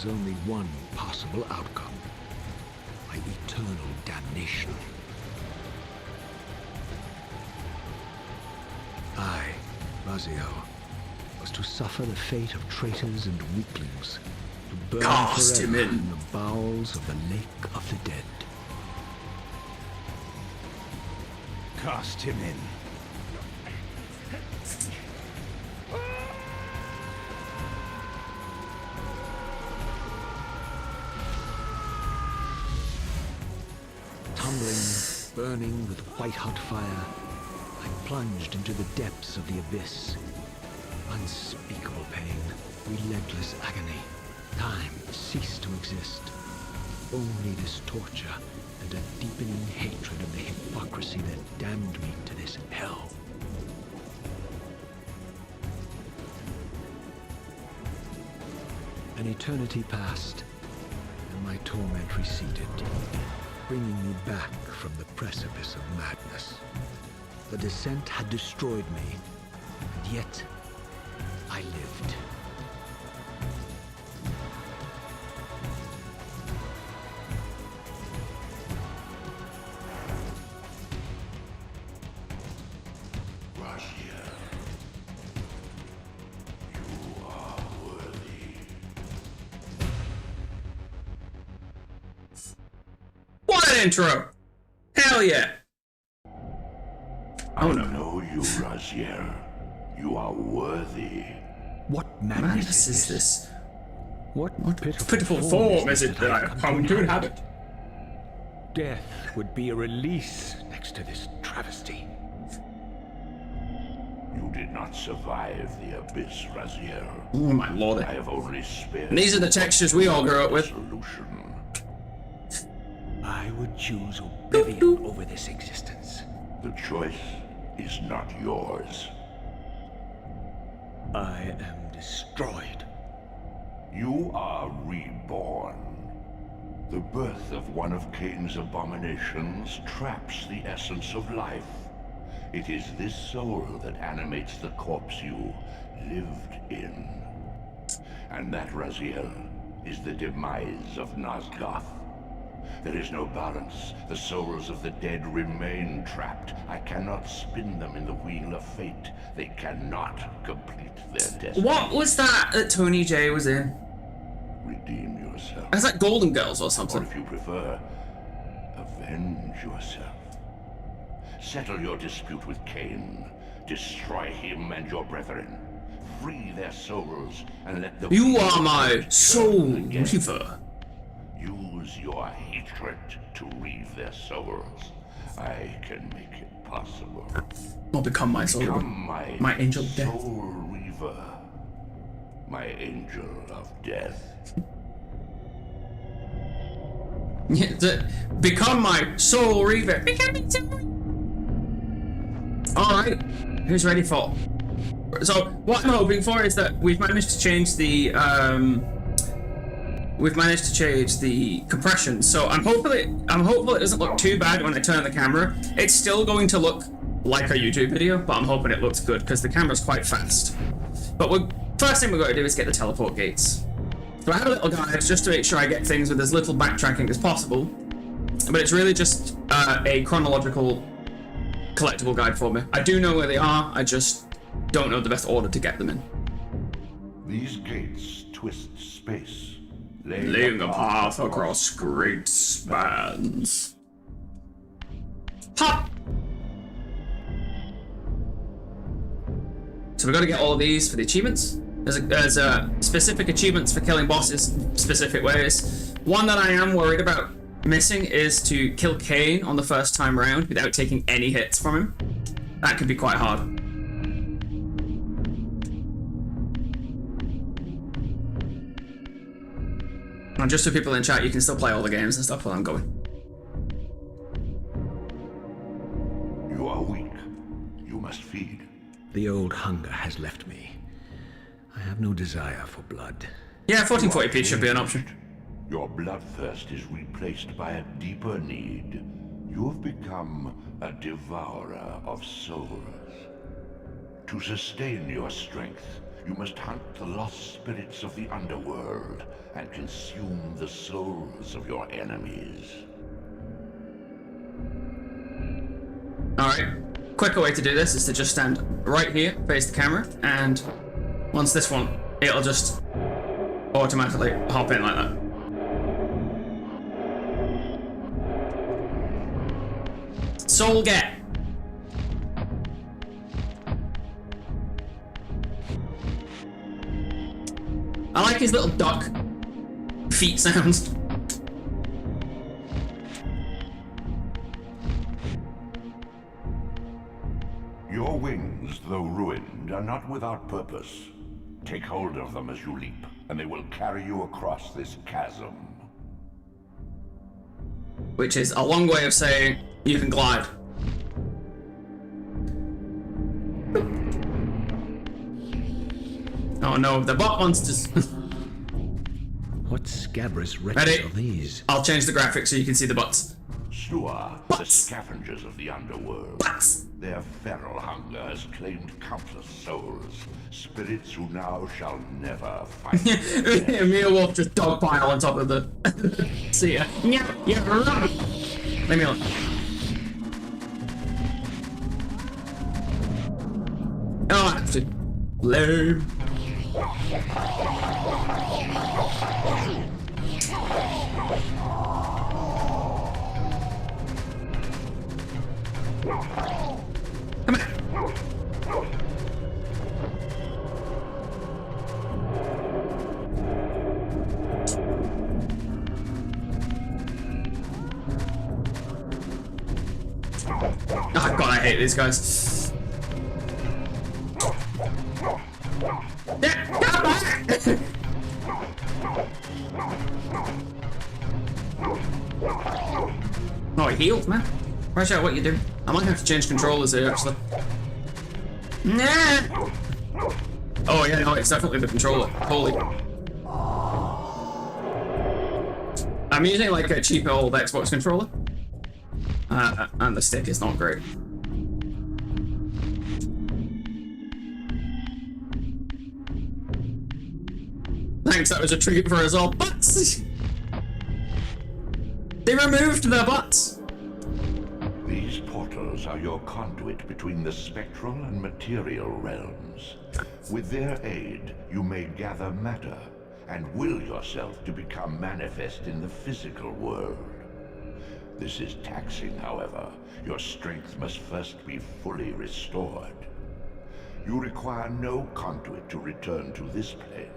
was only one possible outcome. My eternal damnation. I, Raziel, was to suffer the fate of traitors and weaklings, to burn Cast him forever in. the bowels of the lake of the dead. Cast him in. Tumbling, burning with white-hot fire, I plunged into the depths of the abyss. Unspeakable pain, relentless agony. Time ceased to exist. Only this torture and a deepening hatred of the hypocrisy that damned me to this hell. An eternity passed, and my torment receded, bringing me back from the precipice of madness. The descent had destroyed me, and yet I lived. What an intro! Hell yeah! I know you, Raziel. You are worthy. What Madness is this? What Pitiful form is it that I have come to inhabit? Death would be a release next to this travesty. You did not survive the abyss, Raziel. Oh my lord. I have only spared. And these are the textures we all grew up with. Solution. I would choose oblivion over this existence. The choice is not yours. I am destroyed. You are reborn. The birth of one of Cain's abominations traps the essence of life. It is this soul that animates the corpse you lived in. And that, Raziel, is the demise of Nosgoth. There is no balance. The souls of the dead remain trapped. I cannot spin them in the wheel of fate. They cannot complete their destiny. What was that Tony J was in? Redeem yourself. It's like Golden Girls or Or something. if you prefer, avenge yourself. Settle your dispute with Cain. Destroy him and your brethren. Free their souls and let the... You are my Soul Reaver. Use your hatred to reave their souls. I can make it possible. Or become my Soul Reaver. Become My angel of death. Soul Reaver. My angel of death. Become my Soul Reaver. Become Soul Reaver. Alright, who's ready for? So, what I'm hoping for is that we've managed to change the compression. So I'm hopeful it doesn't look too bad when I turn the camera. It's still going to look like a YouTube video, but I'm hoping it looks good because the camera's quite fast. But first thing we're going to do is get the teleport gates. So I have a little guide just to make sure I get things with as little backtracking as possible. But it's really just a chronological collectible guide for me. I do know where they are, I just don't know the best order to get them in. These gates twist space, Laying a path across great spans. Pop! So we've got to get all of these for the achievements. There's specific achievements for killing bosses specific ways. One that I am worried about missing is to kill Cain on the first time round without taking any hits from him. That could be quite hard. And just for people in chat, you can still play all the games and stuff while I'm going. You are weak. You must feed. The old hunger has left me. I have no desire for blood. Yeah, 1440p should be an option. Your bloodthirst is replaced by a deeper need. You have become a devourer of souls. To sustain your strength, You must hunt the lost spirits of the underworld and consume the souls of your enemies. Alright, quicker way to do this is to just stand right here, face the camera, and once this one, it'll just automatically hop in like that. Soul get! I like his little duck feet sounds. Your wings, though ruined, are not without purpose. Take hold of them as you leap, and they will carry you across this chasm. Which is a long way of saying you can glide. Oh no, the bot monsters. What scabrous wretches Ready? are these? I'll change the graphics so you can see the butts. Stua, the Butts. scavengers of the underworld. Butts! Their feral hunger has claimed countless souls, spirits who now shall never find their Me and Wolf just dogpile on top of the. See ya. Yeah, right. Leave me alone. Oh, I have to. Lame. Come on. Oh god, I hate these guys. Yeah, come back! Oh, he healed, man. Watch out what you do. I might have to change controllers here, actually. Nah! Oh, yeah, no, it's definitely the controller. Holy. I'm using, like, a cheap old Xbox controller. And the stick is not great. Thanks, that was a treat for us all. Butts! They removed their butts! These portals are your conduit between the spectral and material realms. With their aid, you may gather matter and will yourself to become manifest in the physical world. This is taxing, however. Your strength must first be fully restored. You require no conduit to return to this plane.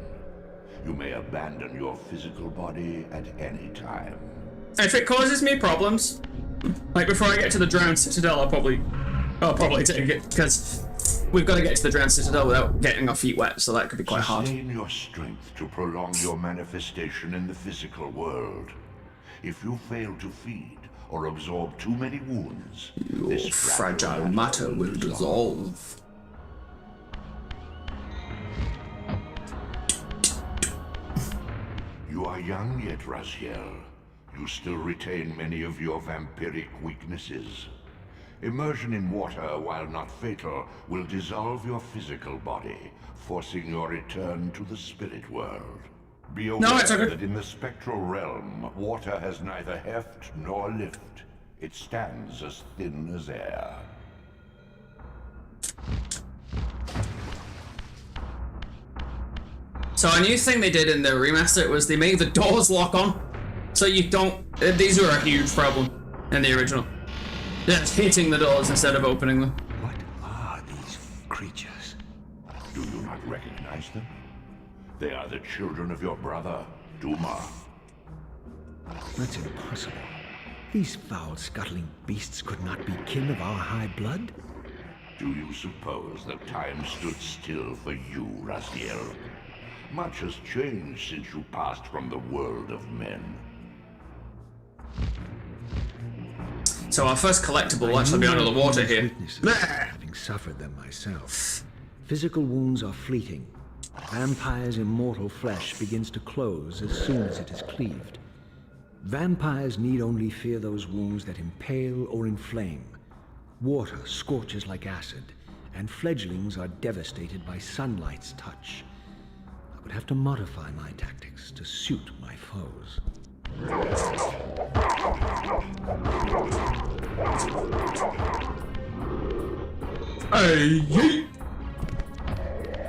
You may abandon your physical body at any time. If it causes me problems, like before I get to the Drowned Citadel, I'll probably take it, because we've got to get to the Drowned Citadel without getting our feet wet, so that could be quite hard. Sustain your strength to prolong your manifestation in the physical world. If you fail to feed or absorb too many wounds, Your this fragile matter will dissolve. You are young yet, Raziel. You still retain many of your vampiric weaknesses. Immersion in water, while not fatal, will dissolve your physical body, forcing your return to the spirit world. Be aware it's okay. that in the spectral realm, water has neither heft nor lift. It stands as thin as air. So a new thing they did in the remaster was they made the doors lock on, so you don't. These were a huge problem in the original. Just hitting the doors instead of opening them. What are these creatures? Do you not recognize them? They are the children of your brother, Duma. That's impossible. These foul, scuttling beasts could not be kin of our high blood? Do you suppose that time stood still for you, Raziel? Much has changed since you passed from the world of men. So our first collectible will actually be under the water here. Weaknesses, having suffered them myself. Physical wounds are fleeting. Vampire's immortal flesh begins to close as soon as it is cleaved. Vampires need only fear those wounds that impale or inflame. Water scorches like acid, and fledglings are devastated by sunlight's touch. I would have to modify my tactics to suit my foes. Hey!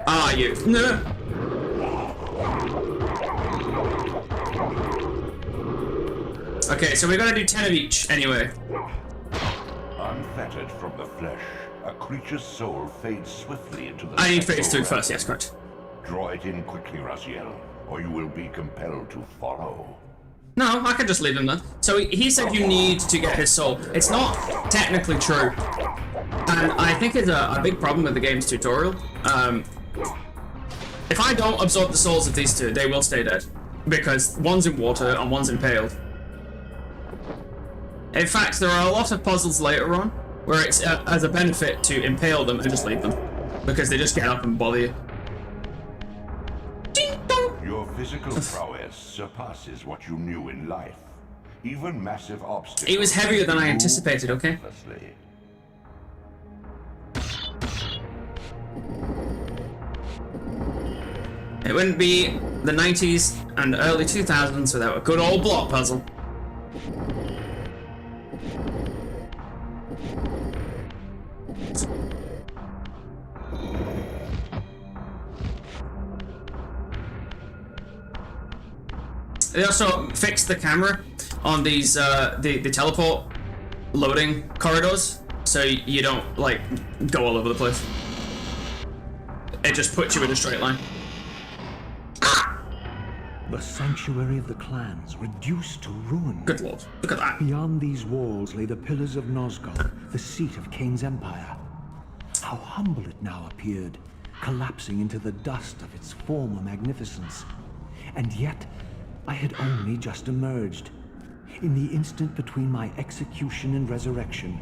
Ah, you. No. Okay, so we're gonna do 10 of each anyway. Unfettered from the flesh, a creature's soul fades swiftly into the... I need phase 2 first, yes, correct. Draw it in quickly, Raziel, or you will be compelled to follow. No, I can just leave him there. So he said you need to get his soul. It's not technically true. And I think it's a big problem with the game's tutorial. If I don't absorb the souls of these two, they will stay dead. Because one's in water and one's impaled. In fact, there are a lot of puzzles later on where it's as a benefit to impale them and just leave them. Because they just get up and bother you. Your physical prowess surpasses what you knew in life. Even massive obstacles... It was heavier than I anticipated, okay? Effortlessly. It wouldn't be the 90s and early 2000s without a good old block puzzle. They also fixed the camera on these the teleport loading corridors, so you don't like go all over the place. It just puts you in a straight line. The sanctuary of the clans reduced to ruin. Good lord, look at that. Beyond these walls lay the pillars of Nosgoth, the seat of Kain's empire. How humble it now appeared, collapsing into the dust of its former magnificence. And yet, I had only just emerged. In the instant between my execution and resurrection,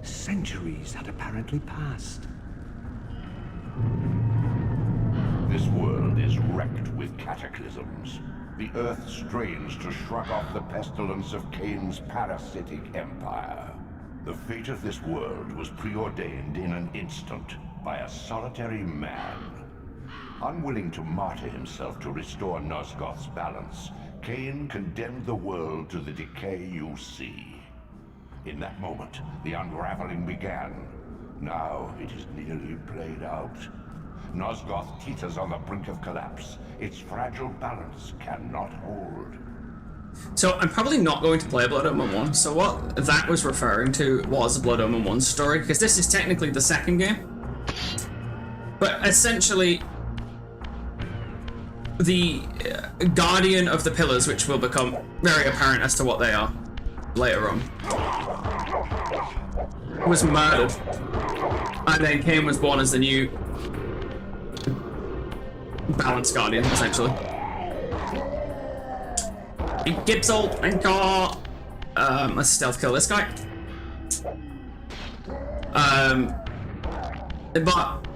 centuries had apparently passed. This world is wrecked with cataclysms. The earth strains to shrug off the pestilence of Kain's parasitic empire. The fate of this world was preordained in an instant by a solitary man. Unwilling to martyr himself to restore Nosgoth's balance, Kain condemned the world to the decay you see. In that moment, the unraveling began. Now it is nearly played out. Nosgoth teeters on the brink of collapse. Its fragile balance cannot hold. So I'm probably not going to play Blood Omen 1, so what that was referring to was Blood Omen 1's story, because this is technically the second game. But essentially, the Guardian of the Pillars, which will become very apparent as to what they are later on, was murdered. And then Kain was born as the new Balanced Guardian, essentially. He gets old and got... let's stealth kill this guy. But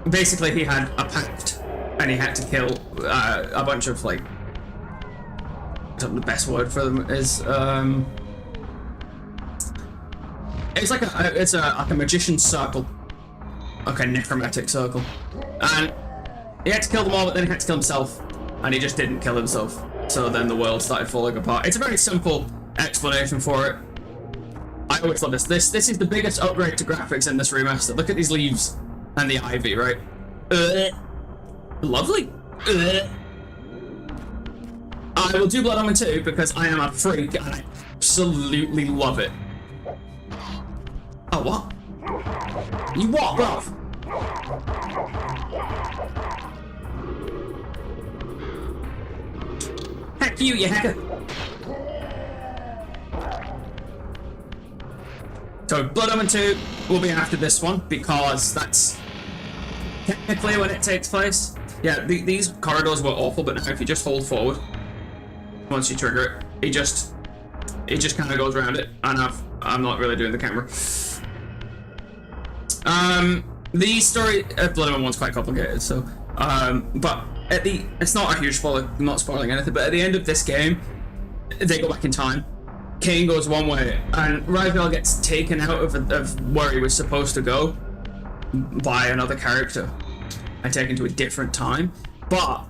basically he had a pact and he had to kill a bunch of, like... the best word for them is... it's like a magician's circle. Like a necromantic circle. And he had to kill them all, but then he had to kill himself. And he just didn't kill himself. So then the world started falling apart. It's a very simple explanation for it. I always love this. This is the biggest upgrade to graphics in this remaster. Look at these leaves and the ivy, right? Lovely. I will do Blood Omen 2 because I am a freak and I absolutely love it. Oh, what? You what, bruv? Heck you hacker! So Blood Omen 2 will be after this one because that's technically when it takes place. Yeah, these corridors were awful, but now if you just hold forward, once you trigger it, it just kind of goes around it, and I'm not really doing the camera. The story of Blood Omen 1's quite complicated, so but it's not a huge spoiler, I'm not spoiling anything, but at the end of this game, they go back in time. Kain goes one way, and Raziel gets taken out of where he was supposed to go, by another character and taken to a different time. But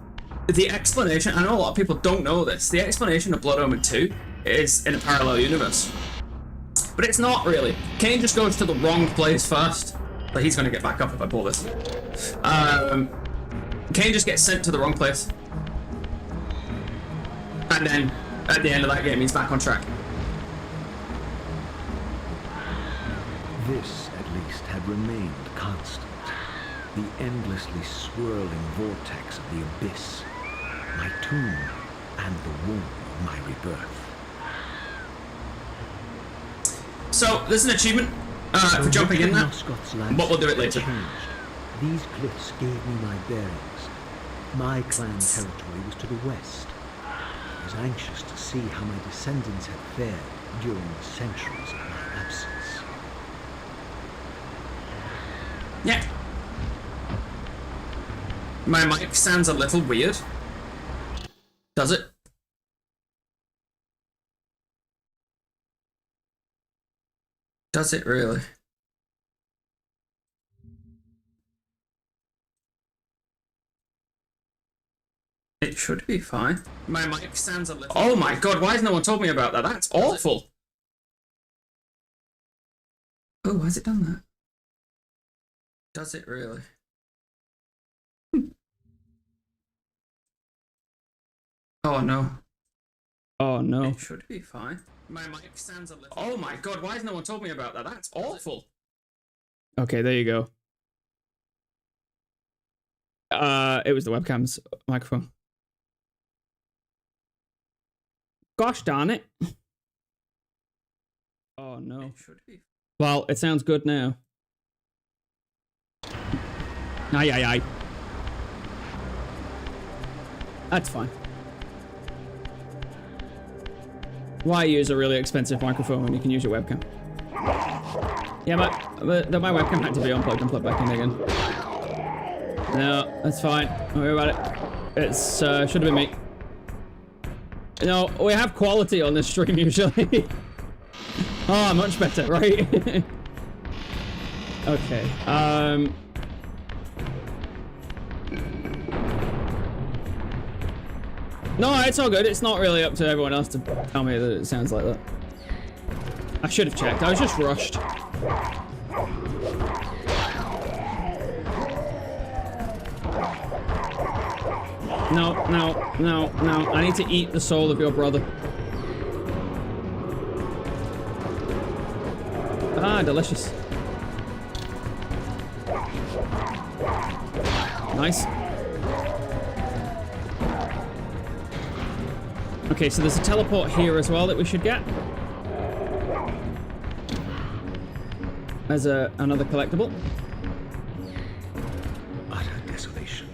the explanation, I know a lot of people don't know this, the explanation of Blood Omen 2 is in a parallel universe. But it's not really. Cain just goes to the wrong place first. But he's going to get back up if I pull this. Cain just gets sent to the wrong place. And then, at the end of that game, he's back on track. This, at least, had remained constant. The endlessly swirling vortex of the abyss. My tomb and the womb of my rebirth. So, there's an achievement for jumping in there, but we'll do it later. These cliffs gave me my bearings. My clan territory was to the west. I was anxious to see how my descendants had fared during the centuries of my absence. Yeah. My mic sounds a little weird. Does it? Does it really? It should be fine. My mic sounds a little... Oh my god, why has no one told me about that? That's awful. Oh, why has it done that? Does it really? Oh no. Oh no. It should be fine. My mic sounds a little... Oh my god, why has no one told me about that? That's awful. Okay, there you go. It was the webcam's microphone. Gosh darn it. Oh no. It should be. Well, it sounds good now. Aye, aye, aye. That's fine. Why use a really expensive microphone when you can use your webcam? Yeah, but my webcam had to be unplugged and plugged back in again. No, that's fine. Don't worry about it. It's should have been me. No, we have quality on this stream usually. Oh, much better, right? Okay. No, it's all good. It's not really up to everyone else to tell me that it sounds like that. I should have checked. I was just rushed. No, no, no, no. I need to eat the soul of your brother. Ah, delicious. Nice. Okay, so there's a teleport here as well that we should get. As another collectible. Utter desolation.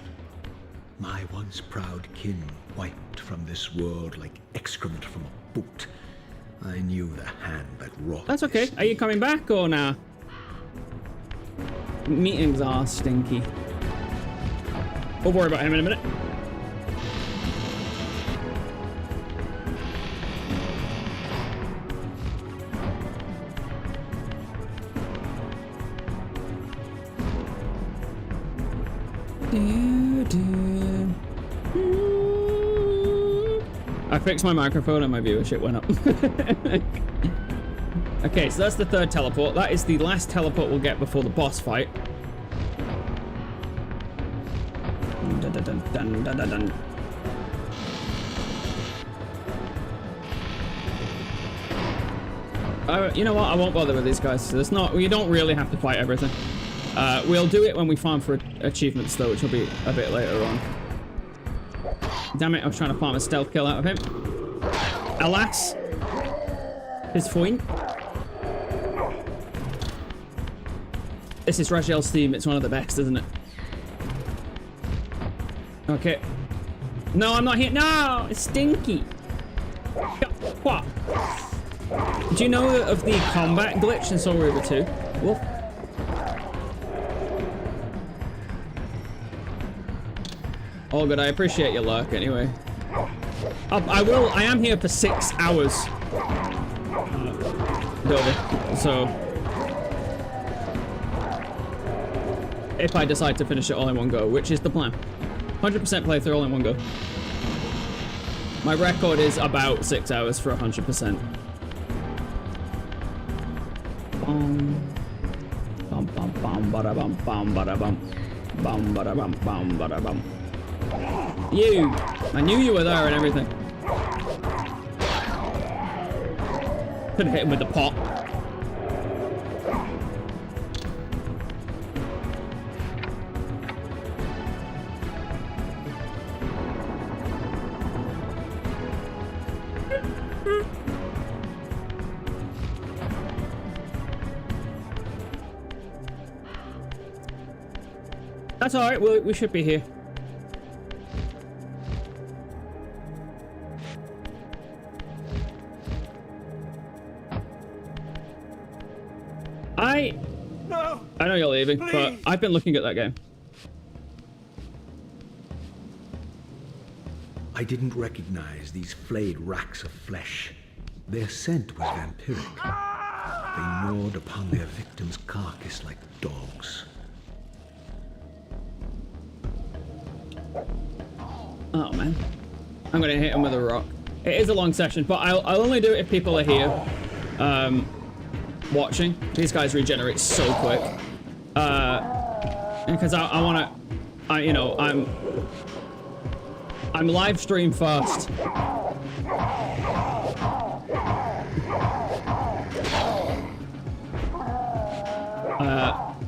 My once proud kin wiped from this world like excrement from a boot. I knew the hand that wrought. That's okay. Are you coming back or nah? Meetings are stinky. We'll worry about him in a minute. I fixed my microphone and my viewership went up. Okay, so that's the third teleport. That is the last teleport we'll get before the boss fight. Dun, dun, dun, dun, dun, dun, dun. You know what? I won't bother with these guys. There's not. You don't really have to fight everything. We'll do it when we farm for achievements, though, which will be a bit later on. Damn it! I was trying to farm a stealth kill out of him. Alas, his point. This is Rajel's theme. It's one of the best, isn't it? Okay. No, I'm not here. No, it's stinky. What? Do you know of the combat glitch in Soul Reaver 2? Wolf? All good. I appreciate your lurk anyway. I am here for 6 hours. Dovey. So. if I decide to finish it all in one go, which is the plan. 100% playthrough all in one go. My record is about 6 hours for 100%. Bum bum bum bum bada bum bum bada bum bum bada bum bum bada bum. You! I knew you were there and everything. Couldn't hit him with the pot. That's alright, we should be here. I know you're leaving, please. But I've been looking at that game. I didn't recognize these flayed racks of flesh. Their scent was vampiric. They gnawed upon their victim's carcass like dogs. Oh man, I'm gonna hit him with a rock. It is a long session, but I'll only do it if people are here, watching. These guys regenerate so quick, because I wanna, you know, I'm live stream first.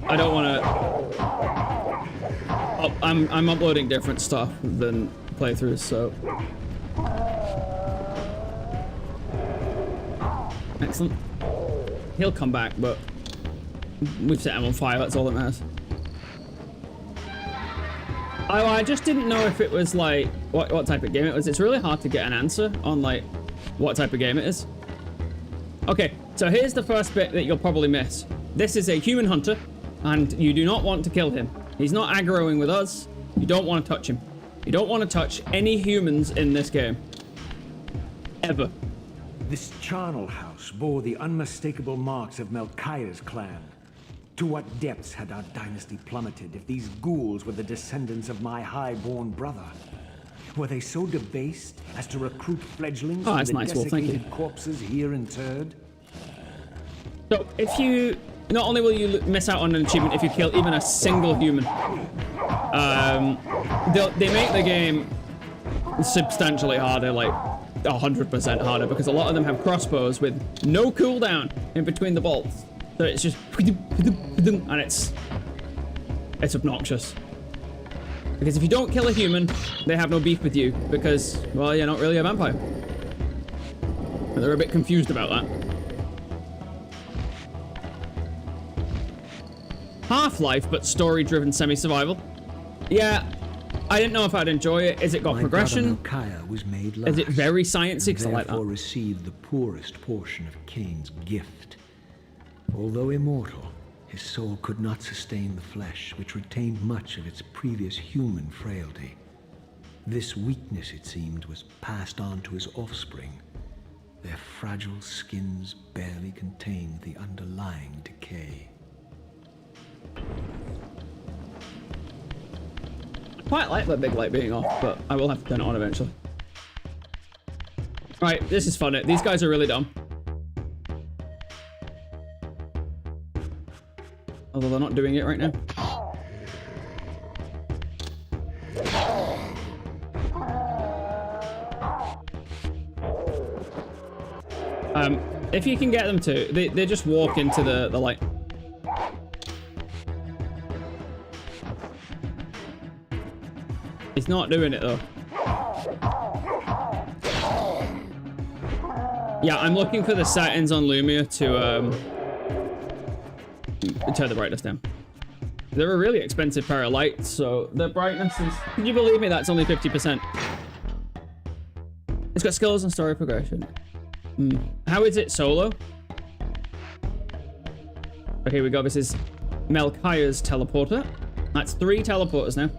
I don't wanna. I'm uploading different stuff than playthroughs, so. Excellent. He'll come back, but we've set him on fire, that's all that matters. I just didn't know if it was like, what type of game it was. It's really hard to get an answer on like, what type of game it is. Okay, so here's the first bit that you'll probably miss. This is a human hunter, and you do not want to kill him. He's not aggroing with us. You don't want to touch him. You don't want to touch any humans in this game. Ever. This charnel house bore the unmistakable marks of Melchiah's clan. To what depths had our dynasty plummeted if these ghouls were the descendants of my high-born brother? Were they so debased as to recruit fledglings from the desiccated corpses here interred? So, if you... Not only will you miss out on an achievement if you kill even a single human, they make the game substantially harder, like 100% harder, because a lot of them have crossbows with no cooldown in between the bolts. So it's just... And it's obnoxious. Because if you don't kill a human, they have no beef with you, because, well, you're not really a vampire. And they're a bit confused about that. Half-Life, but story-driven semi-survival. Yeah, I didn't know if I'd enjoy it. Is it got progression? Was made last, is it very sciencey? Because I like that. Therefore received the poorest portion of Cain's gift. Although immortal, his soul could not sustain the flesh, which retained much of its previous human frailty. This weakness, it seemed, was passed on to his offspring. Their fragile skins barely contained the underlying decay. Quite like that big light being off, but I will have to turn it on eventually. Right, this is fun. These guys are really dumb. Although they're not doing it right now. If you can get them to, they just walk into the light. He's not doing it though. Yeah, I'm looking for the settings on Lumia to turn the brightness down. They're a really expensive pair of lights, so the brightness is... Can you believe me? That's only 50%. It's got skills and story progression. How is it solo? Okay, here we go. This is Melchiah's teleporter. That's 3 teleporters now.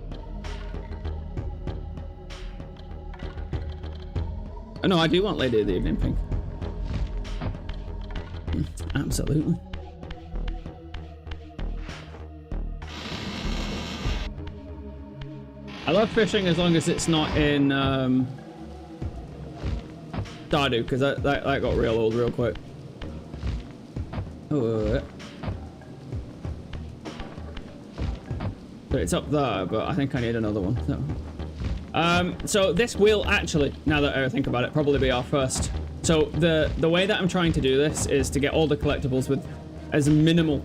Oh, no, I do want Lady of the Evening Pink. I love fishing as long as it's not in Stardew, because that got real old real quick. Oh, so it's up there, but I think I need another one. So this will actually, now that I think about it, probably be our first. So the way that I'm trying to do this is to get all the collectibles with as minimal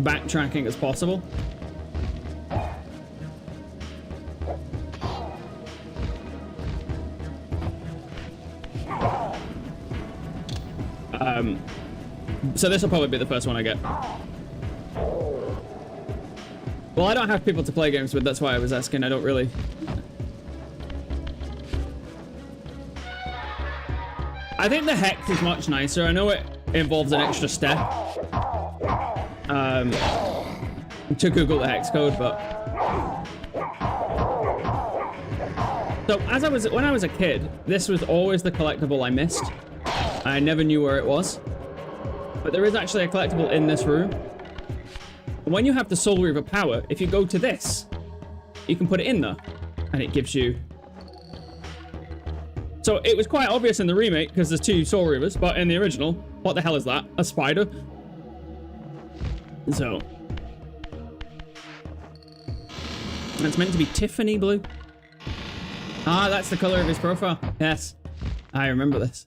backtracking as possible. So this will probably be the first one I get. Well, I don't have people to play games with, that's why I was asking. I don't really... I think the hex is much nicer. I know it involves an extra step to Google the hex code, but... So, when I was a kid, this was always the collectible I missed. I never knew where it was. But there is actually a collectible in this room. When you have the Soul Reaver power, if you go to this, you can put it in there, and it gives you... So it was quite obvious in the remake, because there's 2 Soul Reavers, but in the original, what the hell is that? A spider? So... It's meant to be Tiffany blue. Ah, that's the color of his profile. Yes, I remember this.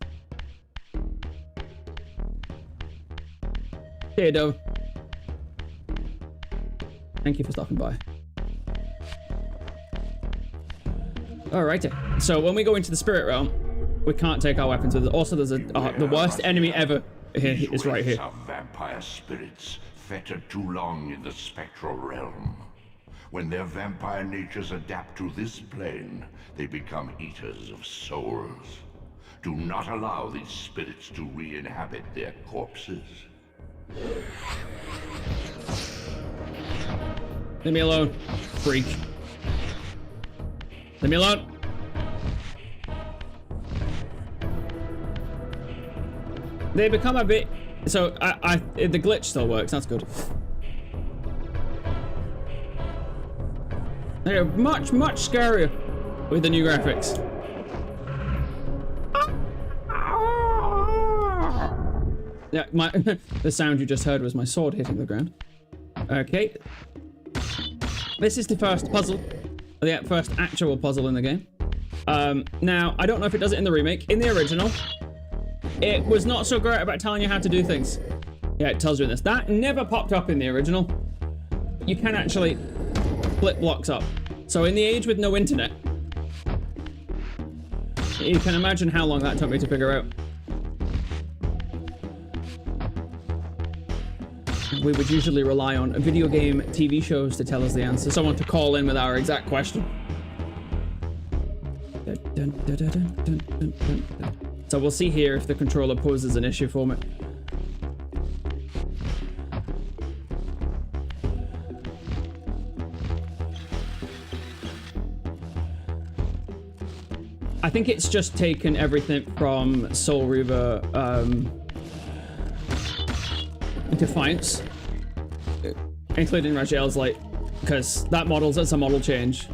Hey, Doe. Thank you for stopping by. Alrighty. So when we go into the spirit realm, we can't take our weapons with us. Also, there's the worst enemy ever here is right here. Are vampire spirits fettered too long in the spectral realm. When their vampire natures adapt to this plane, they become eaters of souls. Do not allow these spirits to re-inhabit their corpses. Leave me alone, freak. Leave me alone. They become a bit... So, the glitch still works, that's good. They're much, much scarier with the new graphics. Yeah, the sound you just heard was my sword hitting the ground. Okay. This is the first puzzle. The first actual puzzle in the game. Now, I don't know if it does it in the remake. In the original, it was not so great about telling you how to do things. Yeah, it tells you in this. That never popped up in the original. You can actually flip blocks up. So in the age with no internet, you can imagine how long that took me to figure out. We would usually rely on video game TV shows to tell us the answer. Someone to call in with our exact question. So we'll see here if the controller poses an issue for me. I think it's just taken everything from Soul Reaver Defiance, including Raziel's light, because that's a model change.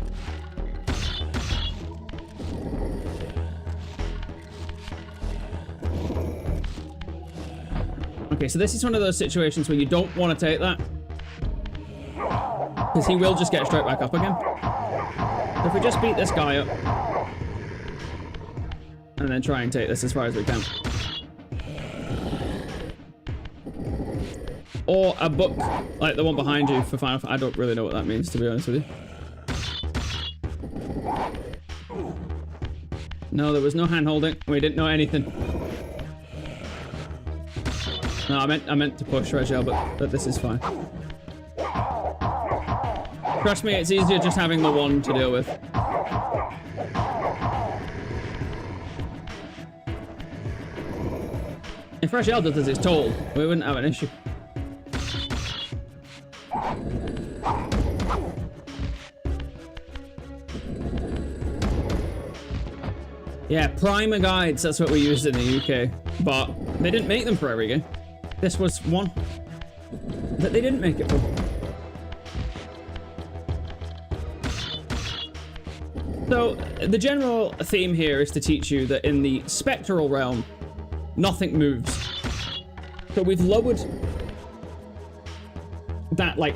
Okay, so this is one of those situations where you don't want to take that, because he will just get straight back up again. So if we just beat this guy up, and then try and take this as far as we can. Or a book, like the one behind you for Final Fantasy. I don't really know what that means, to be honest with you. No, there was no hand holding. We didn't know anything. No, I meant to push Raziel, but this is fine. Trust me, it's easier just having the one to deal with. If Raziel does as it's told, we wouldn't have an issue. Yeah, primer guides, that's what we used in the UK. But they didn't make them for every game. This was one that they didn't make it for. So, the general theme here is to teach you that in the spectral realm, nothing moves. So we've lowered that, like,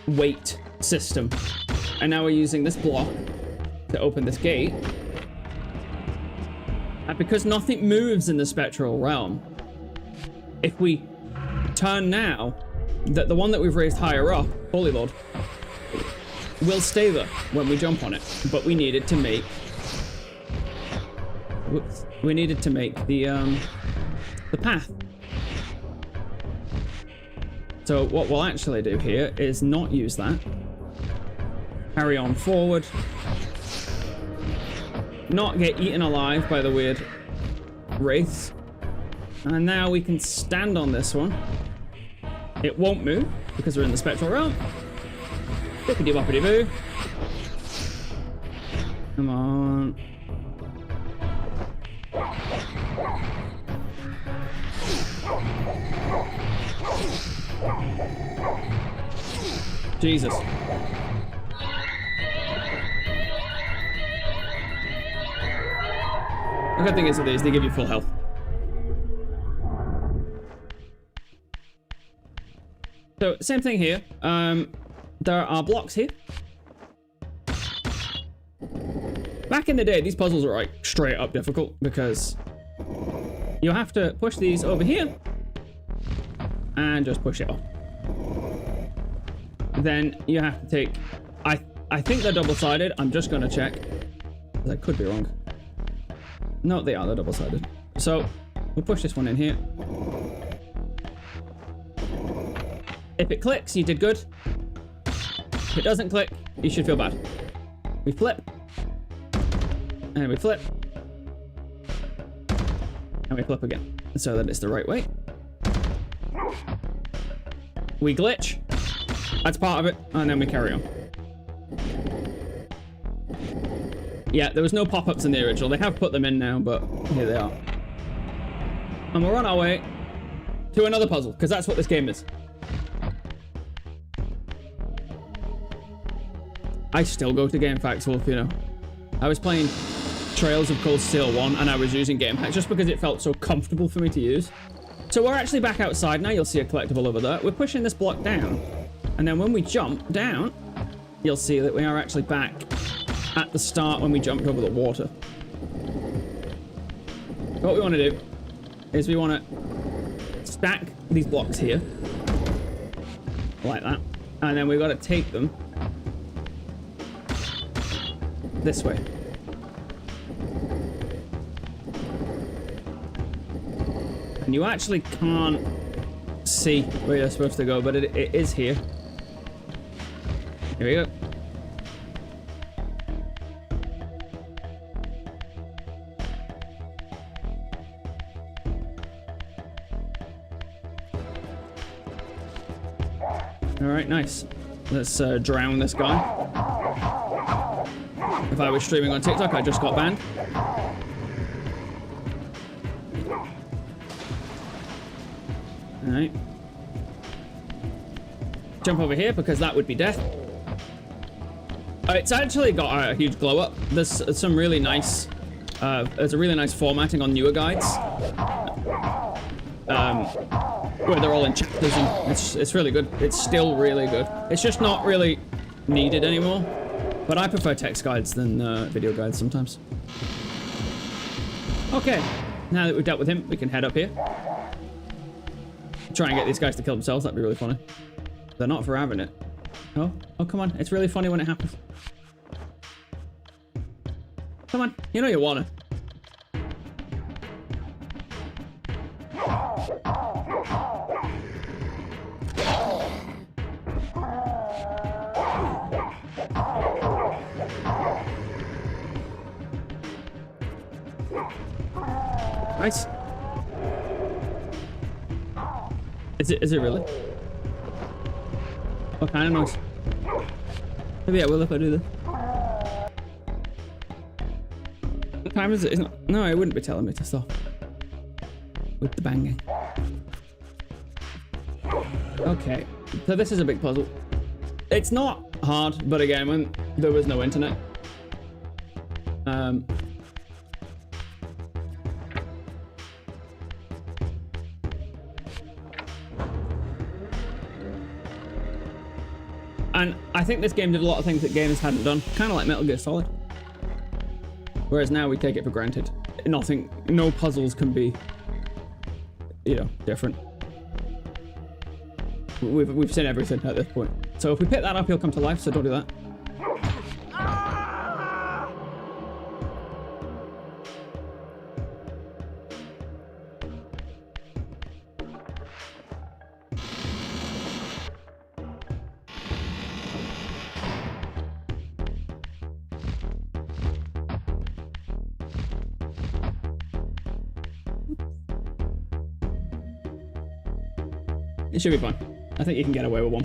weight system. And now we're using this block to open this gate. And because nothing moves in the spectral realm, if we turn now, the one that we've raised higher up, Holy Lord, will stay there when we jump on it. But we needed to make... Whoops. We needed to make the path. So what we'll actually do here is not use that. Carry on forward. Not get eaten alive by the weird wraiths. And now we can stand on this one. It won't move because we're in the spectral realm. Bippity boppity boo. Come on. Jesus. The good thing is with these, they give you full health. So, same thing here. There are blocks here. Back in the day, these puzzles were like straight up difficult because you have to push these over here and just push it off. Then you have to take... I think they're double-sided. I'm just going to check. I could be wrong. No, they are. They're double-sided. So, we'll push this one in here. If it clicks, you did good. If it doesn't click, you should feel bad. We flip. And we flip. And we flip again. So that it's the right way. We glitch. That's part of it. And then we carry on. Yeah, there was no pop-ups in the original. They have put them in now, but here they are. And we're on our way to another puzzle, because that's what this game is. I still go to Game Facts, Wolf, you know. I was playing Trails of Cold Steel 1, and I was using Game Facts just because it felt so comfortable for me to use. So we're actually back outside now. You'll see a collectible over there. We're pushing this block down. And then when we jump down, you'll see that we are actually back at the start when we jumped over the water. What we want to do is we want to stack these blocks here. Like that. And then we've got to take them this way. And you actually can't see where you're supposed to go, but it is here. Here we go. All right, nice. Let's drown this guy. If I was streaming on TikTok, I just got banned. All right. Jump over here because that would be death. It's actually got a huge glow up. There's some really nice. There's a really nice formatting on newer guides. Where they're all in chapters, and it's really good. It's still really good. It's just not really needed anymore. But I prefer text guides than video guides sometimes. Okay, now that we've dealt with him, we can head up here. Try and get these guys to kill themselves. That'd be really funny. They're not for having it. Oh, come on. It's really funny when it happens. Come on, you know you want to. Nice. Is it really? What kind of noise? Maybe I will if I do this. What time is it? It's not, no, it wouldn't be telling me to stop. With the banging. Okay, so this is a big puzzle. It's not hard, but again, when there was no internet, And I think this game did a lot of things that gamers hadn't done, kind of like Metal Gear Solid. Whereas now we take it for granted. Nothing, no puzzles can be, you know, different. We've seen everything at this point. So if we pick that up, he'll come to life, so don't do that. It should be fun. I think you can get away with one.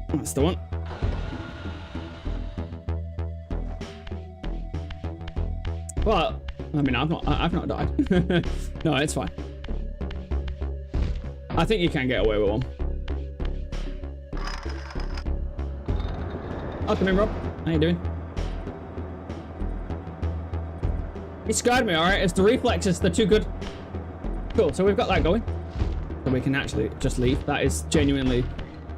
That's the one. Well, I mean, I've not died. No, it's fine. I think you can get away with one. Oh, come in, Rob. How you doing? He scared me, alright? It's the reflexes, they're too good. Cool, so we've got that going. So we can actually just leave. That is genuinely...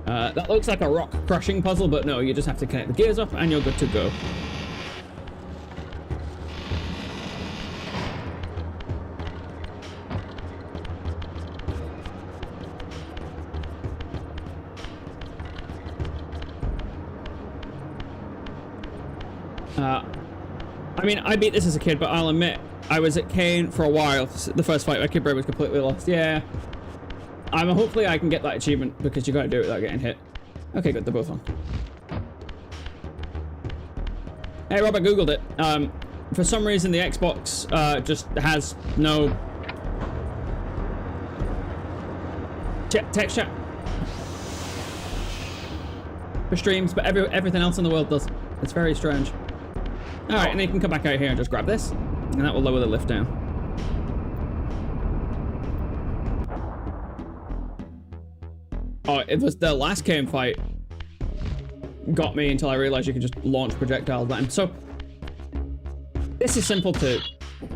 that looks like a rock crushing puzzle, but no, you just have to connect the gears up and you're good to go. I mean, I beat this as a kid, but I'll admit, I was at Kane for a while. The first fight, my kid brain was completely lost. Yeah. Hopefully I can get that achievement, because you gotta do it without getting hit. Okay, good, they're both on. Hey, Rob, I googled it. For some reason, the Xbox just has no... text chat. For streams, but everything else in the world does. It's very strange. Alright, and then you can come back out here and just grab this, and that will lower the lift down. Oh, it was the last game fight got me until I realized you could just launch projectiles at him. So, this is simple to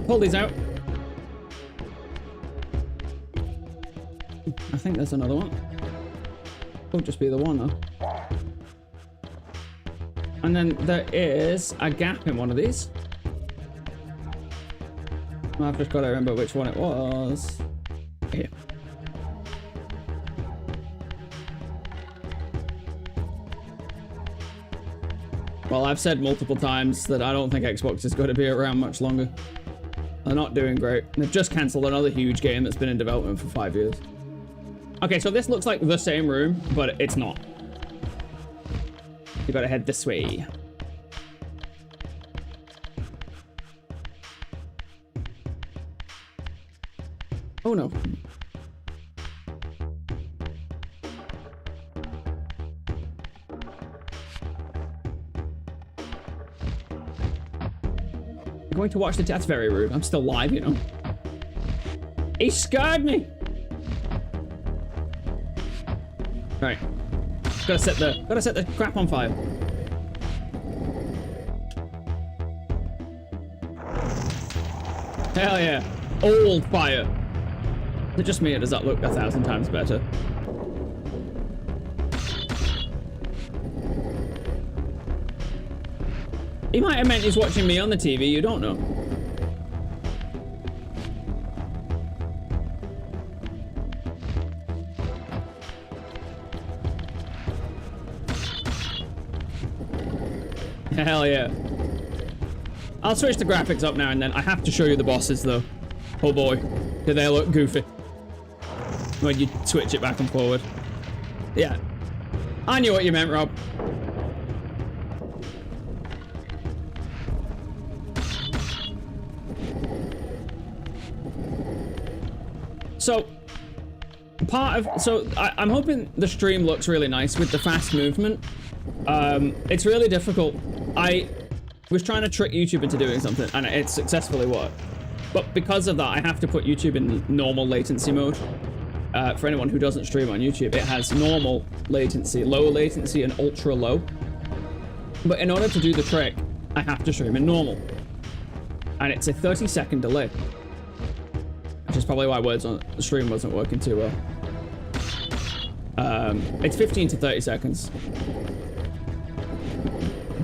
pull these out. I think there's another one. Won't just be the one though. And then there is a gap in one of these. I've just got to remember which one it was. Here. Well, I've said multiple times that I don't think Xbox is going to be around much longer. They're not doing great. They've just cancelled another huge game that's been in development for 5 years. Okay, so this looks like the same room, but it's not. You gotta head this way. Oh no. I'm going to watch the... That's very rude. I'm still live, you know. He scared me! Right. Gotta set the crap on fire. Hell yeah. Old fire. Is it just me or does that look 1,000 times better? He might have meant he's watching me on the TV, you don't know. Hell yeah. I'll switch the graphics up now and then. I have to show you the bosses though. Oh boy, do they look goofy when you switch it back and forward. Yeah. I knew what you meant, Rob. So, I'm hoping the stream looks really nice with the fast movement. It's really difficult. I was trying to trick YouTube into doing something, and it successfully worked. But because of that, I have to put YouTube in normal latency mode. for anyone who doesn't stream on YouTube, it has normal latency, low latency, and ultra low. But in order to do the trick, I have to stream in normal. And it's a 30-second delay. Which is probably why words on the stream wasn't working too well. It's 15 to 30 seconds.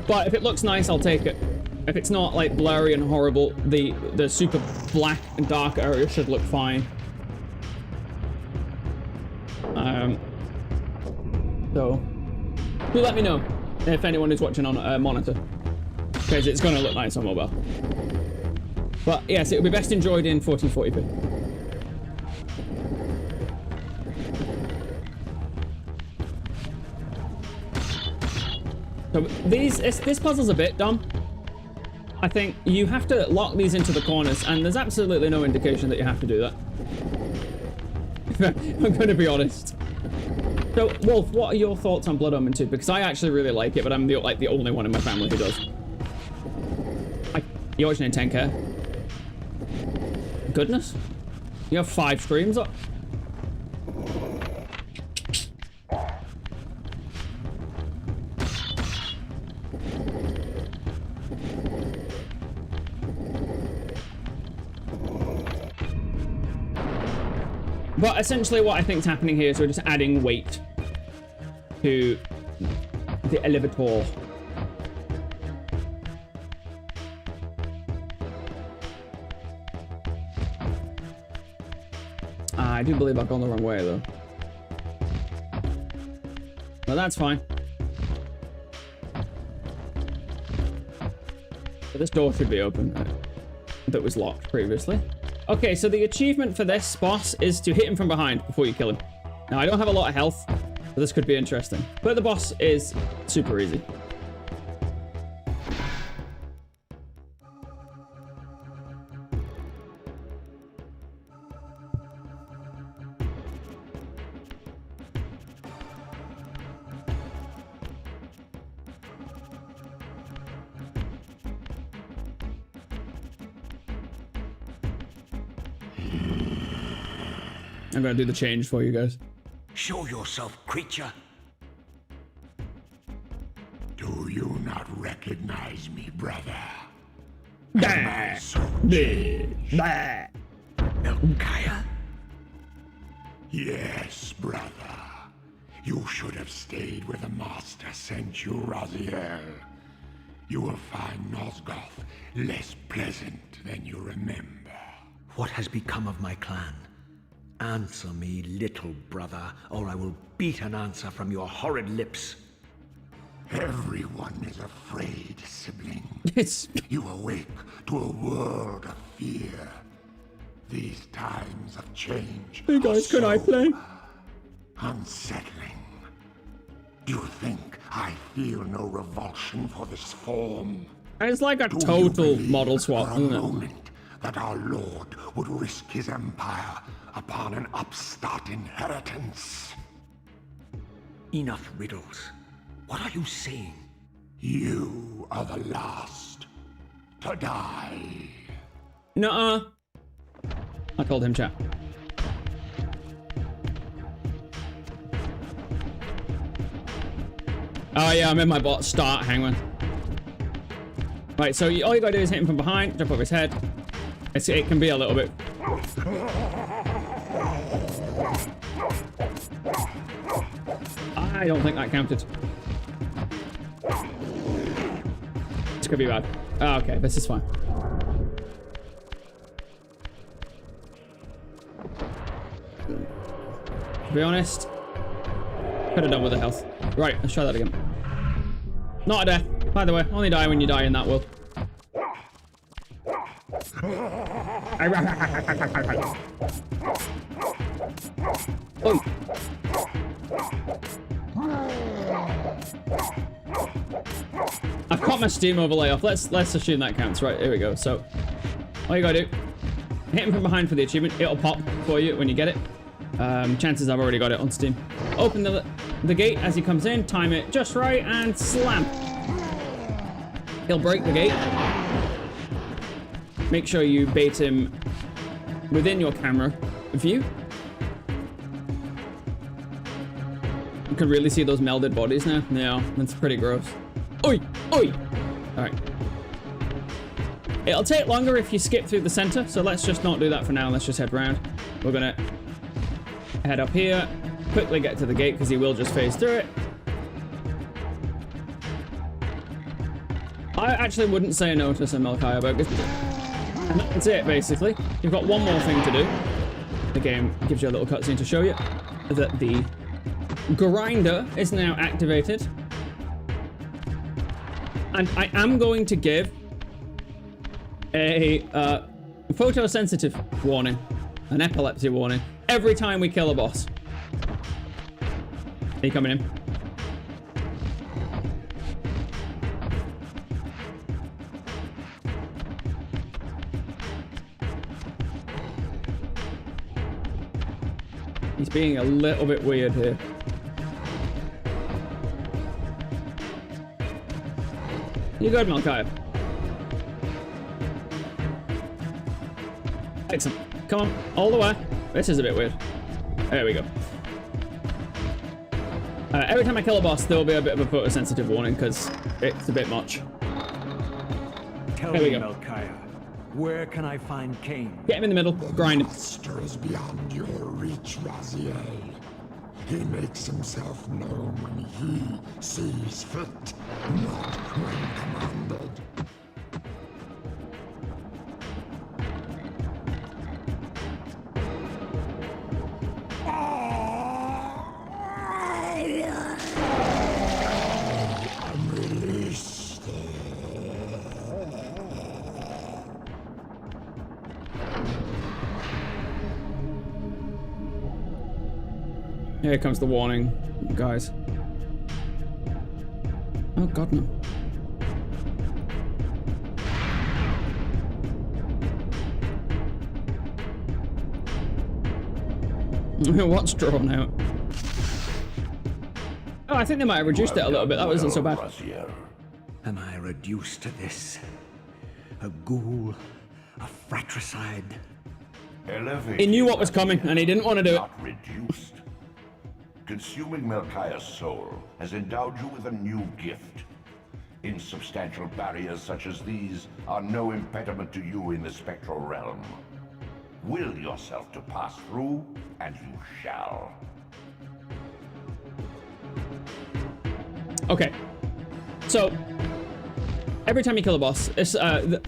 But if it looks nice, I'll take it. If it's not like blurry and horrible, the super black and dark area should look fine. So, do let me know if anyone is watching on a monitor, because it's going to look nice on mobile. But yes, it will be best enjoyed in 1440p. So this puzzle's a bit dumb. I think you have to lock these into the corners, and there's absolutely no indication that you have to do that. I'm going to be honest. So, Wolf, what are your thoughts on Blood Omen 2? Because I actually really like it, but I'm the only one in my family who does. You're watching in 10K? Goodness. You have 5 streams up? But essentially what I think is happening here is we're just adding weight to the elevator. I do believe I've gone the wrong way though. No, that's fine. But this door should be open. That was locked previously. Okay, so the achievement for this boss is to hit him from behind before you kill him. Now, I don't have a lot of health, so this could be interesting. But the boss is super easy. I'm gonna do the change for you guys. Show yourself, creature. Do you not recognize me, brother? Bah! Bah! Melchiah? Yes, brother. You should have stayed where the master sent you, Raziel. You will find Nosgoth less pleasant than you remember. What has become of my clan? Answer me, little brother, or I will beat an answer from your horrid lips. Everyone is afraid, sibling. It's... You awake to a world of fear. These times of change Hey guys, can I play? unsettling. Do you think I feel no revulsion for this form? It's like a Do you total believe model swap, for a isn't it? moment that our Lord would risk his empire upon an upstart inheritance? Enough riddles. What are you saying? You are the last to die. Nuh-uh. I called him chat. Oh yeah, I'm in my bot start, hang on. Right, so all you gotta do is hit him from behind, jump over his head. It can be a little bit... I don't think that counted. This could be bad. Oh, okay, this is fine. To be honest, could have done with the health. Right, let's try that again. Not a death, by the way. Only die when you die in that world. Oh. I've got my Steam overlay off. Let's assume that counts. Right, here we go. So, all you gotta do, hit him from behind for the achievement. It'll pop for you when you get it. Chances I've already got it on Steam. Open the gate as he comes in, time it just right, and slam. He'll break the gate. Make sure you bait him within your camera view. can really see those melded bodies now. Yeah, that's pretty gross. Oi! Oi! Alright. It'll take longer if you skip through the center, so let's just not do that for now. Let's just head round. We're gonna head up here, quickly get to the gate because he will just phase through it. I actually wouldn't say no to some Melchiah burgers. And that's it, basically. You've got one more thing to do. The game gives you a little cutscene to show you that the grinder is now activated. And I am going to give a photosensitive warning, an epilepsy warning, every time we kill a boss. Are you coming in? He's being a little bit weird here. You good, Melchiah? Excellent. Come on, all the way. This is a bit weird. There we go. Every time I kill a boss, there will be a bit of a photosensitive warning because it's a bit much. Tell There we me, go. Melchiah, where can I find Cain? Get him in the middle, grind him. Master is beyond your reach, Raziel. He makes himself known when he sees fit, not when commanded. I'm released. Here comes the warning, guys. Oh god, no. What's drawn out? Oh, I think they might have reduced it a little bit. That wasn't so bad. Raziel. Am I reduced to this? A ghoul? A fratricide? Elevated He knew what was coming, and he didn't want to do it. Not reduced. Consuming Melchiah's soul has endowed you with a new gift. Insubstantial barriers such as these are no impediment to you in the spectral realm. Will yourself to pass through, and you shall. Okay. So, every time you kill a boss, it's the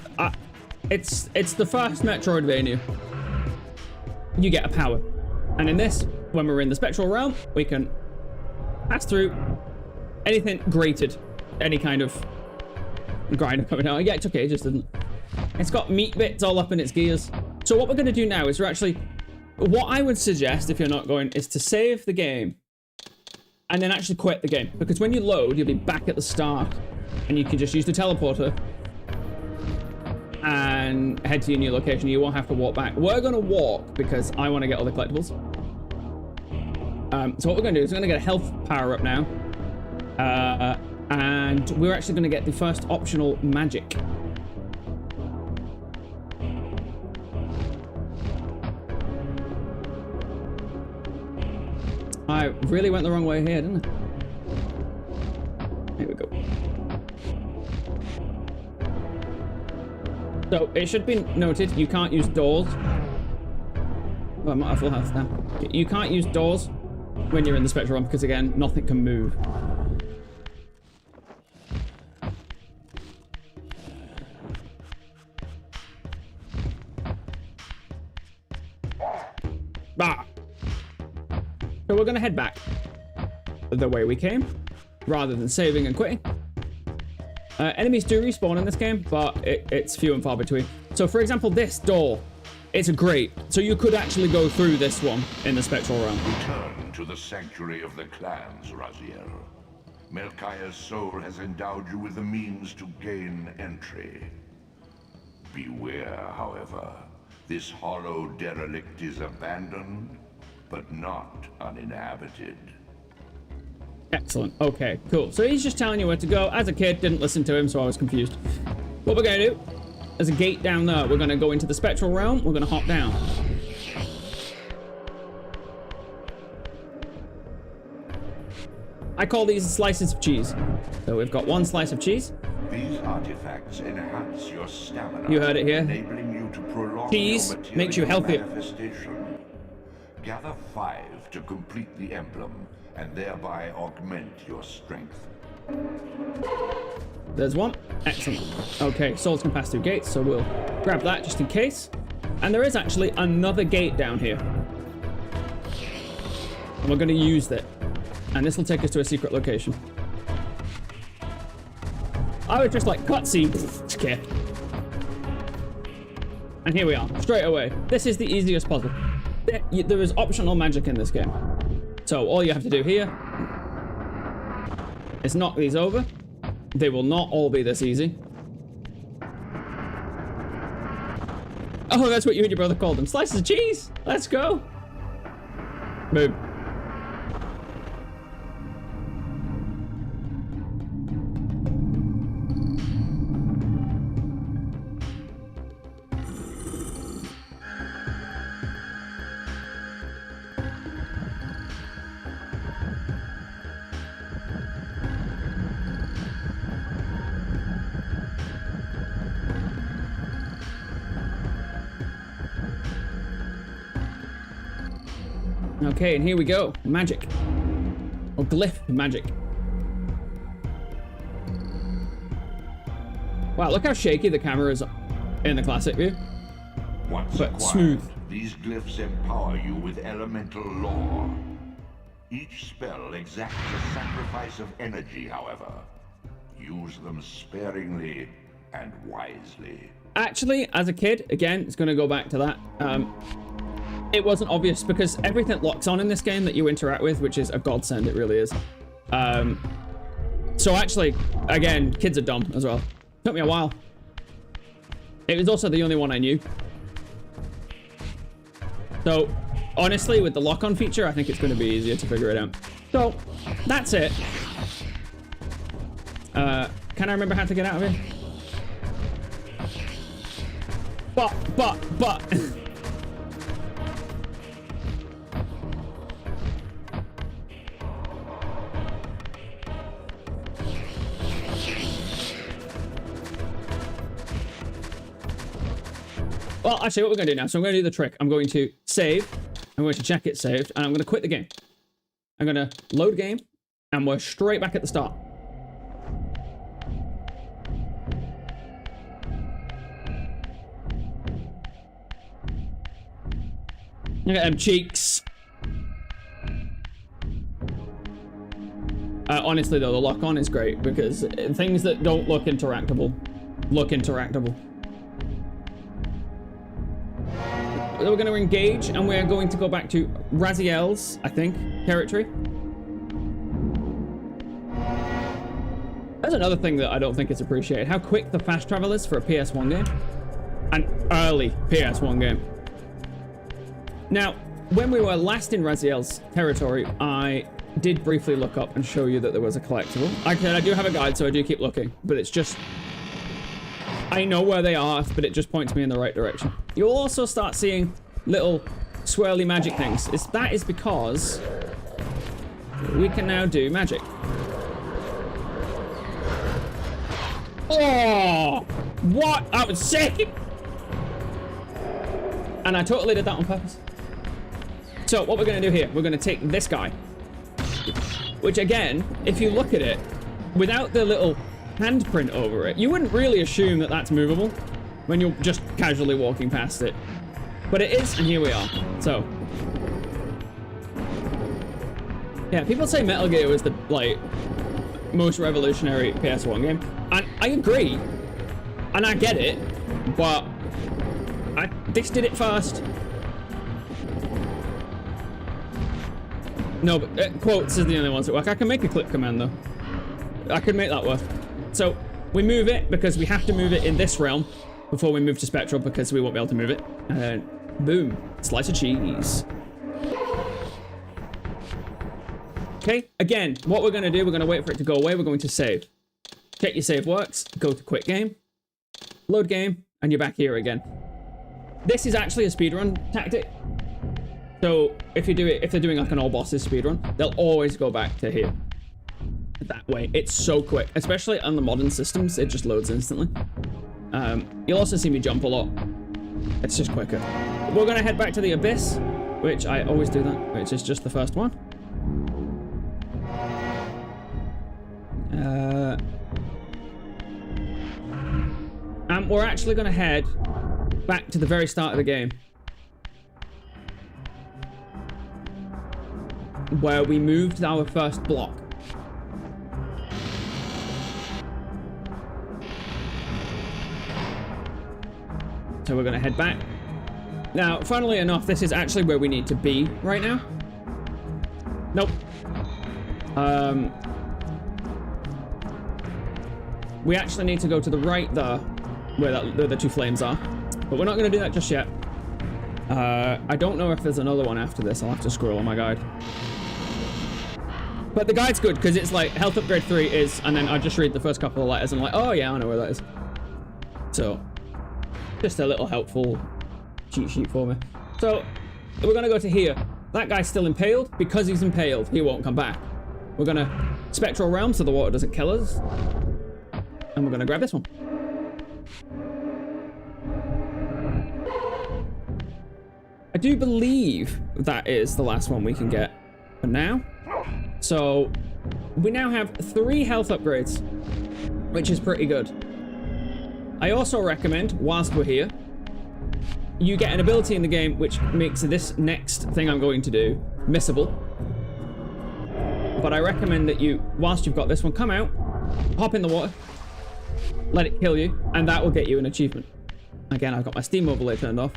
first Metroidvania. You get a power. And in this, when we're in the spectral realm, we can pass through anything grated. Any kind of grinder coming out. Yeah, it took ages, didn't it? It's got meat bits all up in its gears. So what we're going to do now is what I would suggest, if you're not going, is to save the game and then actually quit the game. Because when you load, you'll be back at the start and you can just use the teleporter and head to your new location. You won't have to walk back. We're going to walk because I want to get all the collectibles. So what we're going to do is we're going to get a health power up now. And we're actually going to get the first optional magic. I really went the wrong way here, didn't I? Here we go. So, it should be noted, you can't use doors. Well, I'm not at full health now. You can't use doors when you're in the spectral realm because, again, nothing can move. Bah! So we're going to head back the way we came, rather than saving and quitting. Enemies do respawn in this game, but it's few and far between. So for example, this door, it's a grate. So you could actually go through this one in the spectral realm. Return to the sanctuary of the clans, Raziel. Melchiah's soul has endowed you with the means to gain entry. Beware, however. This hollow derelict is abandoned, but not uninhabited. Excellent. Okay, cool. So he's just telling you where to go. As a kid, didn't listen to him, so I was confused. What we're going to do, there's a gate down there. We're going to go into the spectral realm. We're going to hop down. I call these slices of cheese. So we've got one slice of cheese. These artifacts enhance your stamina. You heard it here. Enabling you to prolong Cheese your makes you material healthier. manifestation. Gather 5 to complete the emblem, and thereby augment your strength. There's one. Excellent. Okay, souls can pass through gates, so we'll grab that just in case. And there is actually another gate down here. And we're going to use that. And this will take us to a secret location. I was just like, cutscene. Skip. And here we are, straight away. This is the easiest puzzle. There is optional magic in this game. So all you have to do here is knock these over. They will not all be this easy. Oh, that's what you and your brother called them. Slices of cheese. Let's go. Boom. Okay, and here we go. Magic. Or glyph magic. Wow, look how shaky the camera is in the classic view. Once But acquired, smooth. these glyphs empower you with elemental lore. Each spell exacts a sacrifice of energy, however. Use them sparingly and wisely. Actually, as a kid, again, it's going to go back to that. It wasn't obvious because everything locks on in this game that you interact with, which is a godsend, it really is. So actually, again, kids are dumb as well. Took me a while. It was also the only one I knew. So, honestly, with the lock-on feature, I think it's going to be easier to figure it out. So, that's it. Can I remember how to get out of here? But... Well, actually, what we're going to do now, so I'm going to do the trick. I'm going to save. I'm going to check it's saved, and I'm going to quit the game. I'm going to load game, and we're straight back at the start. Look at them cheeks. Honestly, though, the lock-on is great, because things that don't look interactable, look interactable. We're going to engage, and we're going to go back to Raziel's, I think, territory. That's another thing that I don't think is appreciated. How quick the fast travel is for a PS1 game. An early PS1 game. Now, when we were last in Raziel's territory, I did briefly look up and show you that there was a collectible. I do have a guide, so I do keep looking, but it's just... I know where they are, but it just points me in the right direction. You'll also start seeing little swirly magic things. That is because we can now do magic. Oh! What? That was sick! And I totally did that on purpose. So what we're going to do here, we're going to take this guy. Which again, if you look at it, without the little handprint over it, you wouldn't really assume that that's movable when you're just casually walking past it. But it is, and here we are. So. Yeah, people say Metal Gear was the, like, most revolutionary PS1 game. And I agree. And I get it. But this did it first. No, but quotes is the only ones that work. I can make a clip command, though. I could make that work. So, we move it because we have to move it in this realm before we move to Spectral because we won't be able to move it. And boom, slice of cheese. Okay, again, what we're going to do, we're going to wait for it to go away. We're going to save. Check your save works. Go to quit game. Load game, and you're back here again. This is actually a speedrun tactic. So, if you do it, if they're doing like an all bosses speedrun, they'll always go back to here. that way. It's so quick, especially on the modern systems. It just loads instantly. You'll also see me jump a lot. It's just quicker. We're gonna head back to the Abyss, which I always do that, which is just the first one. And we're actually gonna head back to the very start of the game, where we moved our first block. So we're gonna head back. Now, funnily enough, this is actually where we need to be right now. Nope. We actually need to go to the right there, where the two flames are. But we're not gonna do that just yet. I don't know if there's another one after this. I'll have to scroll on my guide. But the guide's good, because it's like, health upgrade 3 is, and then I just read the first couple of letters and I'm like, oh yeah, I know where that is. So, just a little helpful cheat sheet for me. So, we're gonna go to here. That guy's still impaled. Because he's impaled, he won't come back. We're gonna Spectral Realm so the water doesn't kill us. And we're gonna grab this one. I do believe that is the last one we can get for now. So, we now have 3 health upgrades, which is pretty good. I also recommend, whilst we're here, you get an ability in the game which makes this next thing I'm going to do missable. But I recommend that you, whilst you've got this one, come out, hop in the water, let it kill you, and that will get you an achievement. Again, I've got my Steam overlay turned off,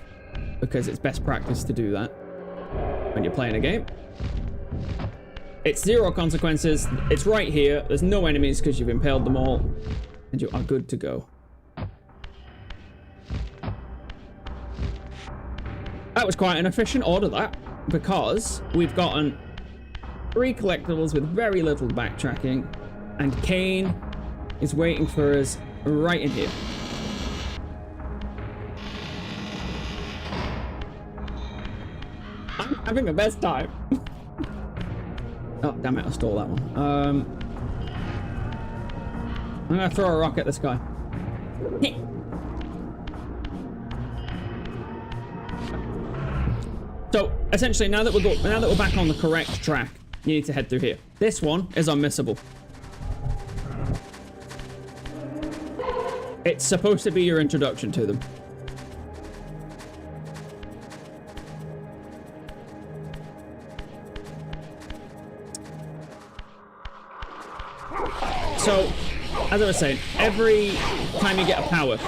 because it's best practice to do that when you're playing a game. It's 0 consequences, it's right here, there's no enemies because you've impaled them all, and you are good to go. That was quite an efficient order, that, because we've gotten 3 collectibles with very little backtracking, and Kane is waiting for us right in here. I'm having the best time. Oh, damn it, I stole that one. I'm gonna throw a rock at this guy. So, essentially, now that we're back on the correct track, you need to head through here. This one is unmissable. It's supposed to be your introduction to them. So, as I was saying, every time you get a power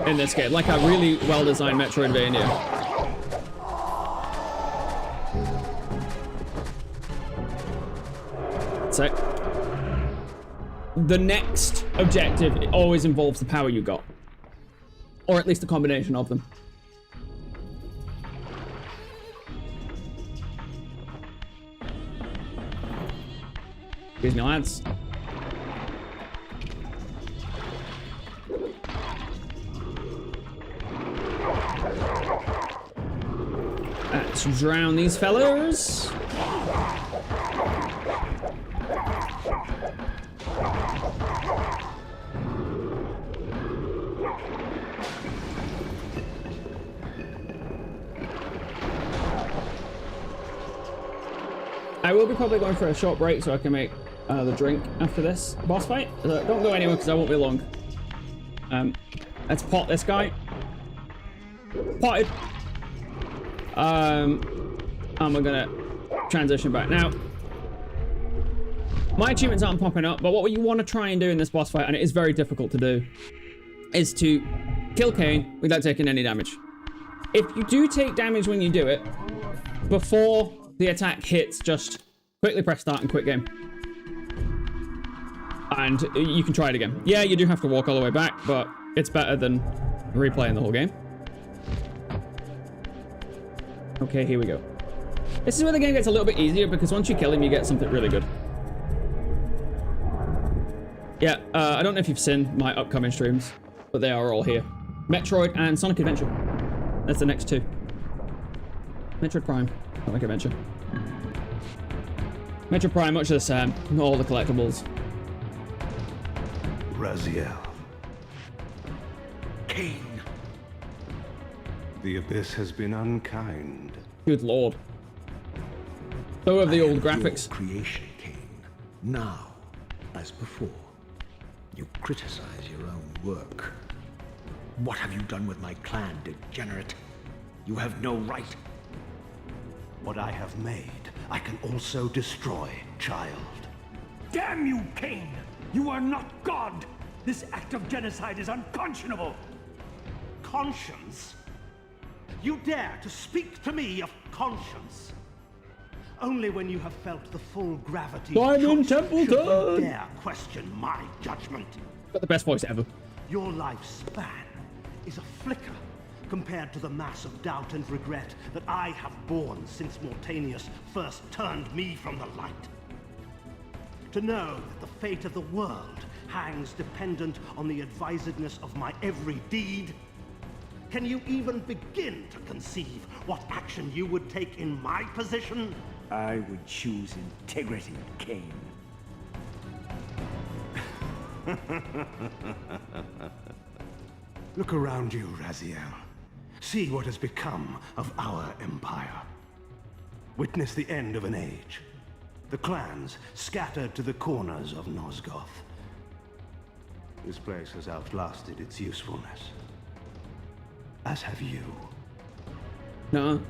in this game, like a really well-designed Metroidvania, so the next objective always involves the power you got, or at least a combination of them. Excuse me, lads. Let's drown these fellas. I will be probably going for a short break so I can make the drink after this boss fight. So don't go anywhere because I won't be long. Let's pot this guy. Potted. And we're gonna transition back. Now, my achievements aren't popping up, but what you want to try and do in this boss fight, and it is very difficult to do, is to kill Kane without taking any damage. If you do take damage when you do it, before the attack hits, just quickly press start and quit game. And you can try it again. Yeah, you do have to walk all the way back, but it's better than replaying the whole game. Okay, here we go. This is where the game gets a little bit easier, because once you kill him, you get something really good. Yeah, I don't know if you've seen my upcoming streams, but they are all here. Metroid and Sonic Adventure. That's the next 2. Metroid Prime, Sonic Adventure. Metroid Prime, much the same. All the collectibles. Raziel. Cain. The Abyss has been unkind. Good lord. So have the old graphics. Your creation, Cain. Now, as before, you criticize your own work. What have you done with my clan, degenerate? You have no right. What I have made, I can also destroy, child. Damn you, Cain! You are not God! This act of genocide is unconscionable! Conscience? You dare to speak to me of conscience? Only when you have felt the full gravity of Simon choice should you Templeton! dare question my judgment. Got the best voice ever. Your lifespan is a flicker compared to the mass of doubt and regret that I have borne since Mortanius first turned me from the light. To know that the fate of the world hangs dependent on the advisedness of my every deed. Can you even begin to conceive what action you would take in my position? I would choose integrity, Cain. Look around you, Raziel. See what has become of our empire. Witness the end of an age. The clans scattered to the corners of Nosgoth. This place has outlasted its usefulness. As have you. No.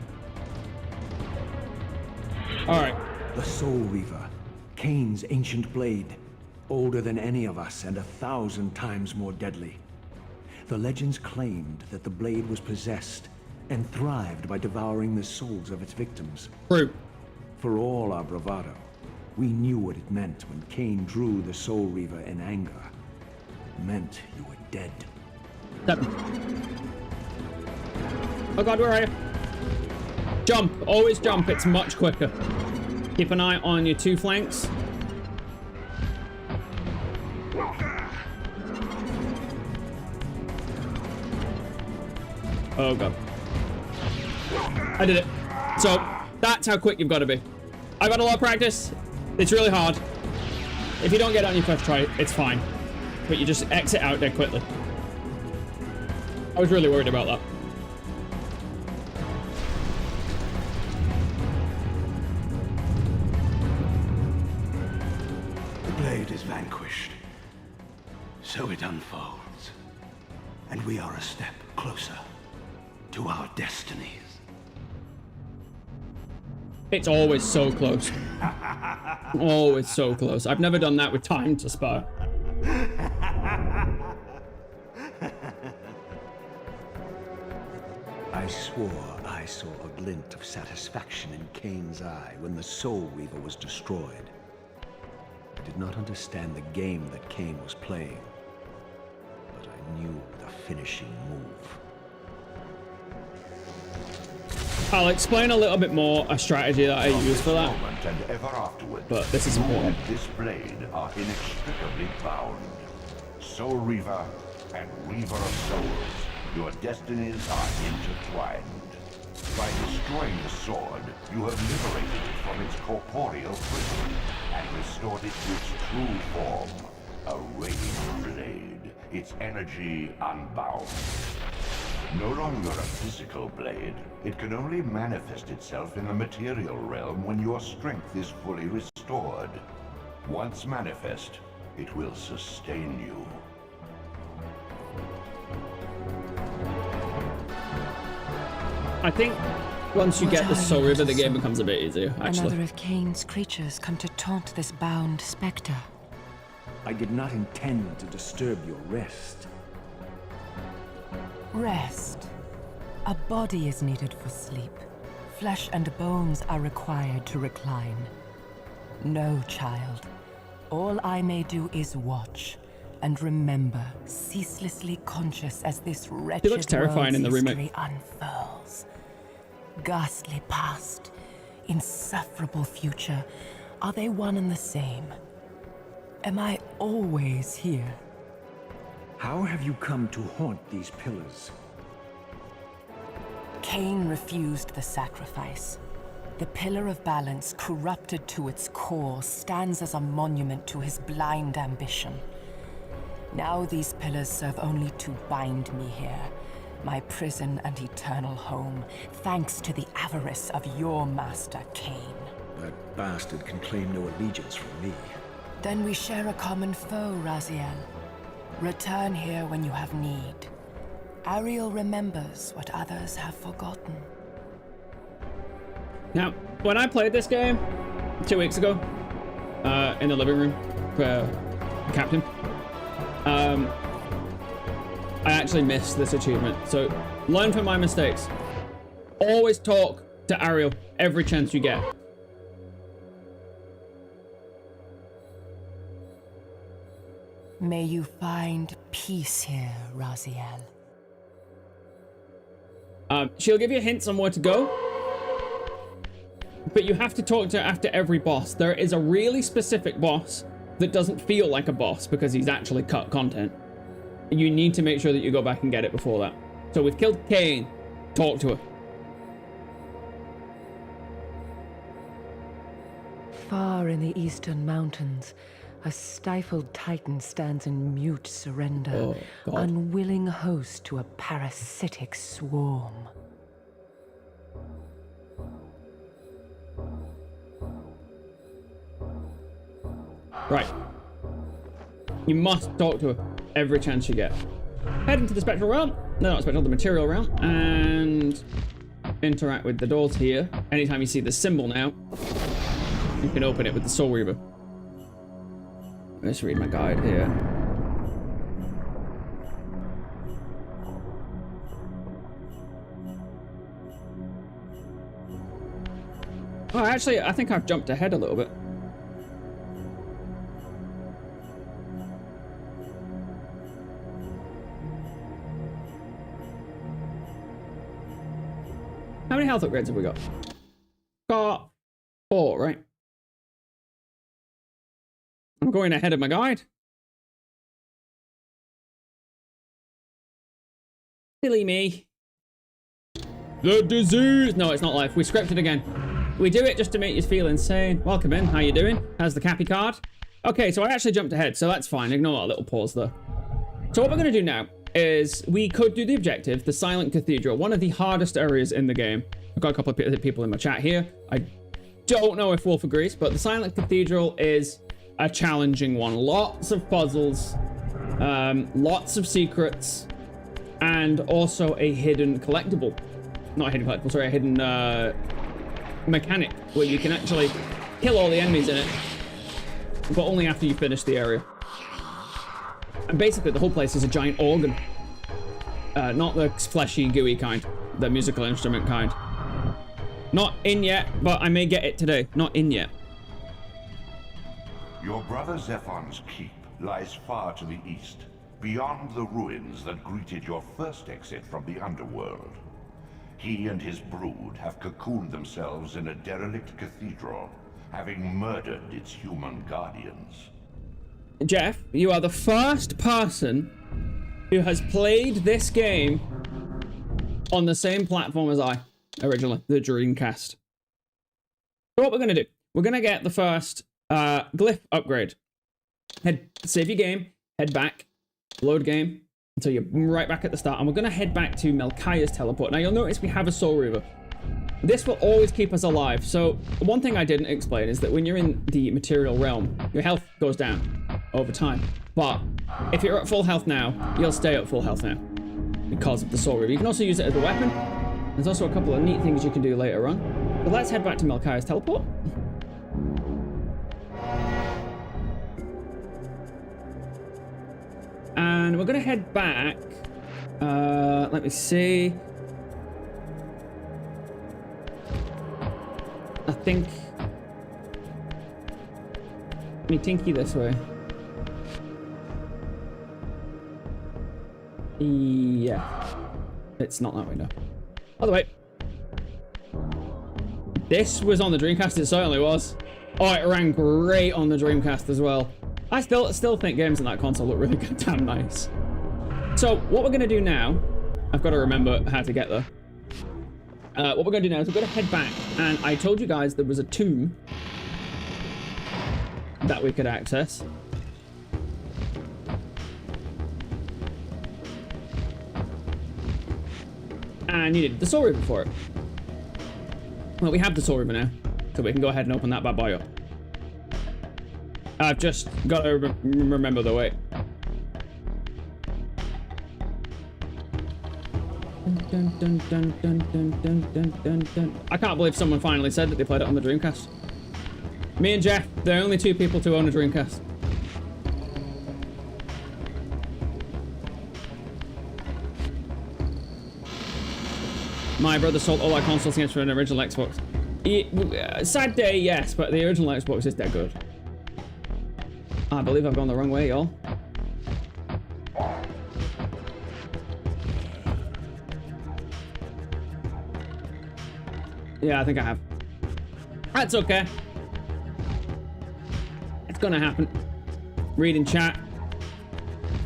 Alright. The Soul Reaver, Cain's ancient blade, older than any of us and 1,000 times more deadly. The legends claimed that the blade was possessed and thrived by devouring the souls of its victims. True. For all our bravado, we knew what it meant when Cain drew the Soul Reaver in anger. It meant you were dead. Oh god, where are you? Jump. Always jump. It's much quicker. Keep an eye on your two flanks. Oh god. I did it. So, that's how quick you've got to be. I've had a lot of practice. It's really hard. If you don't get it on your first try, it's fine. But you just exit out there quickly. I was really worried about that. The blade is vanquished. So it unfolds. And we are a step closer to our destinies. It's always so close. Always so close. I've never done that with time to spare. I swore I saw a glint of satisfaction in Cain's eye when the Soul Reaver was destroyed. I did not understand the game that Cain was playing, but I knew the finishing move. I'll explain a little bit more a strategy that I use for that, Moment and ever afterward, but this is you important. and this blade are inextricably bound. Soul Reaver and Reaver of Souls, your destinies are intertwined. By destroying the sword, you have liberated it from its corporeal prison and restored it to its true form, a radiant blade, its energy unbound. No longer a physical blade, it can only manifest itself in the material realm when your strength is fully restored. Once manifest, it will sustain you. I think once you What get the are Soul you, Reaver, the game Soul? becomes a bit easier, actually. Another of Cain's creatures come to taunt this bound spectre. I did not intend to disturb your rest. Rest. A body is needed for sleep. Flesh and bones are required to recline. No, child. All I may do is watch and remember, ceaselessly conscious as this wretched looks terrifying in the world's remake. history unfurls. Ghastly past, insufferable future, are they one and the same? Am I always here? How have you come to haunt these pillars? Cain refused the sacrifice. The pillar of balance, corrupted to its core, stands as a monument to his blind ambition. Now these pillars serve only to bind me here, my prison and eternal home, thanks to the avarice of your master, Cain. That bastard can claim no allegiance from me. Then we share a common foe, Raziel. Return here when you have need. Ariel remembers what others have forgotten. Now, when I played this game 2 weeks ago, in the living room for Captain, I actually missed this achievement. So, learn from my mistakes. Always talk to Ariel every chance you get. May you find peace here, Raziel. She'll give you hints on where to go, but you have to talk to her after every boss. There is a really specific boss that doesn't feel like a boss because he's actually cut content. You need to make sure that you go back and get it before that. So we've killed Cain. Talk to her. Far in the eastern mountains, a stifled titan stands in mute surrender, Oh, God. unwilling host to a parasitic swarm. Right. You must talk to her every chance you get. Head into the spectral realm. No, not spectral, the material realm. And interact with the doors here. Anytime you see the symbol now, you can open it with the Soul Reaver. Let's read my guide here. Oh, actually, I think I've jumped ahead a little bit. How many health upgrades have we got? Got 4, right? I'm going ahead of my guide. Silly me. The disease! No, it's not life. We scripted again. We do it just to make you feel insane. Welcome in. How you doing? How's the Cappy card? Okay, so I actually jumped ahead, so that's fine. Ignore that little pause there. So what we're going to do now is we could do the objective, the Silent Cathedral, one of the hardest areas in the game. I've got a couple of people in my chat here. I don't know if Wolf agrees, but the Silent Cathedral is a challenging one. Lots of puzzles, lots of secrets, and also a hidden collectible. Not a hidden collectible, sorry, a hidden mechanic where you can actually kill all the enemies in it, but only after you finish the area. And basically the whole place is a giant organ. Not the fleshy, gooey kind, the musical instrument kind. Not in yet, but I may get it today. Not in yet. Your brother Zephon's keep lies far to the east, beyond the ruins that greeted your first exit from the underworld. He and his brood have cocooned themselves in a derelict cathedral, having murdered its human guardians. Jeff, you are the first person who has played this game on the same platform as I originally, the Dreamcast. So what we're going to do, we're going to get the first glyph upgrade. Save your game, head back, load game, until you're right back at the start, and we're going to head back to Melchiah's teleport. Now you'll notice we have a Soul Reaver. This will always keep us alive. So one thing I didn't explain is that when you're in the material realm, your health goes down over time. But if you're at full health now, you'll stay at full health now because of the Soul Reaver. You can also use it as a weapon. There's also a couple of neat things you can do later on. But let's head back to Melchiah's teleport. And we're going to head back. Let me see. I think... Let me tinky this way. Yeah. It's not that way, no. By the way. This was on the Dreamcast, it certainly was. Oh, it ran great on the Dreamcast as well. I still think games on that console look really goddamn nice. So, what we're going to do now... I've got to remember how to get there. What we're going to do now is we're going to head back. And I told you guys there was a tomb that we could access. And you needed the Soul Reaver for it. Well, we have the Soul Reaver now, so we can go ahead and open that bad boy up. I've just got to remember the way. Dun, dun, dun, dun, dun, dun, dun, dun, dun. I can't believe someone finally said that they played it on the Dreamcast. Me and Jeff, the only two people to own a Dreamcast. My brother sold all our consoles games for an original Xbox. Sad day, yes, but the original Xbox is dead good. I believe I've gone the wrong way, y'all. Yeah, I think I have. That's okay. It's gonna happen. Reading chat.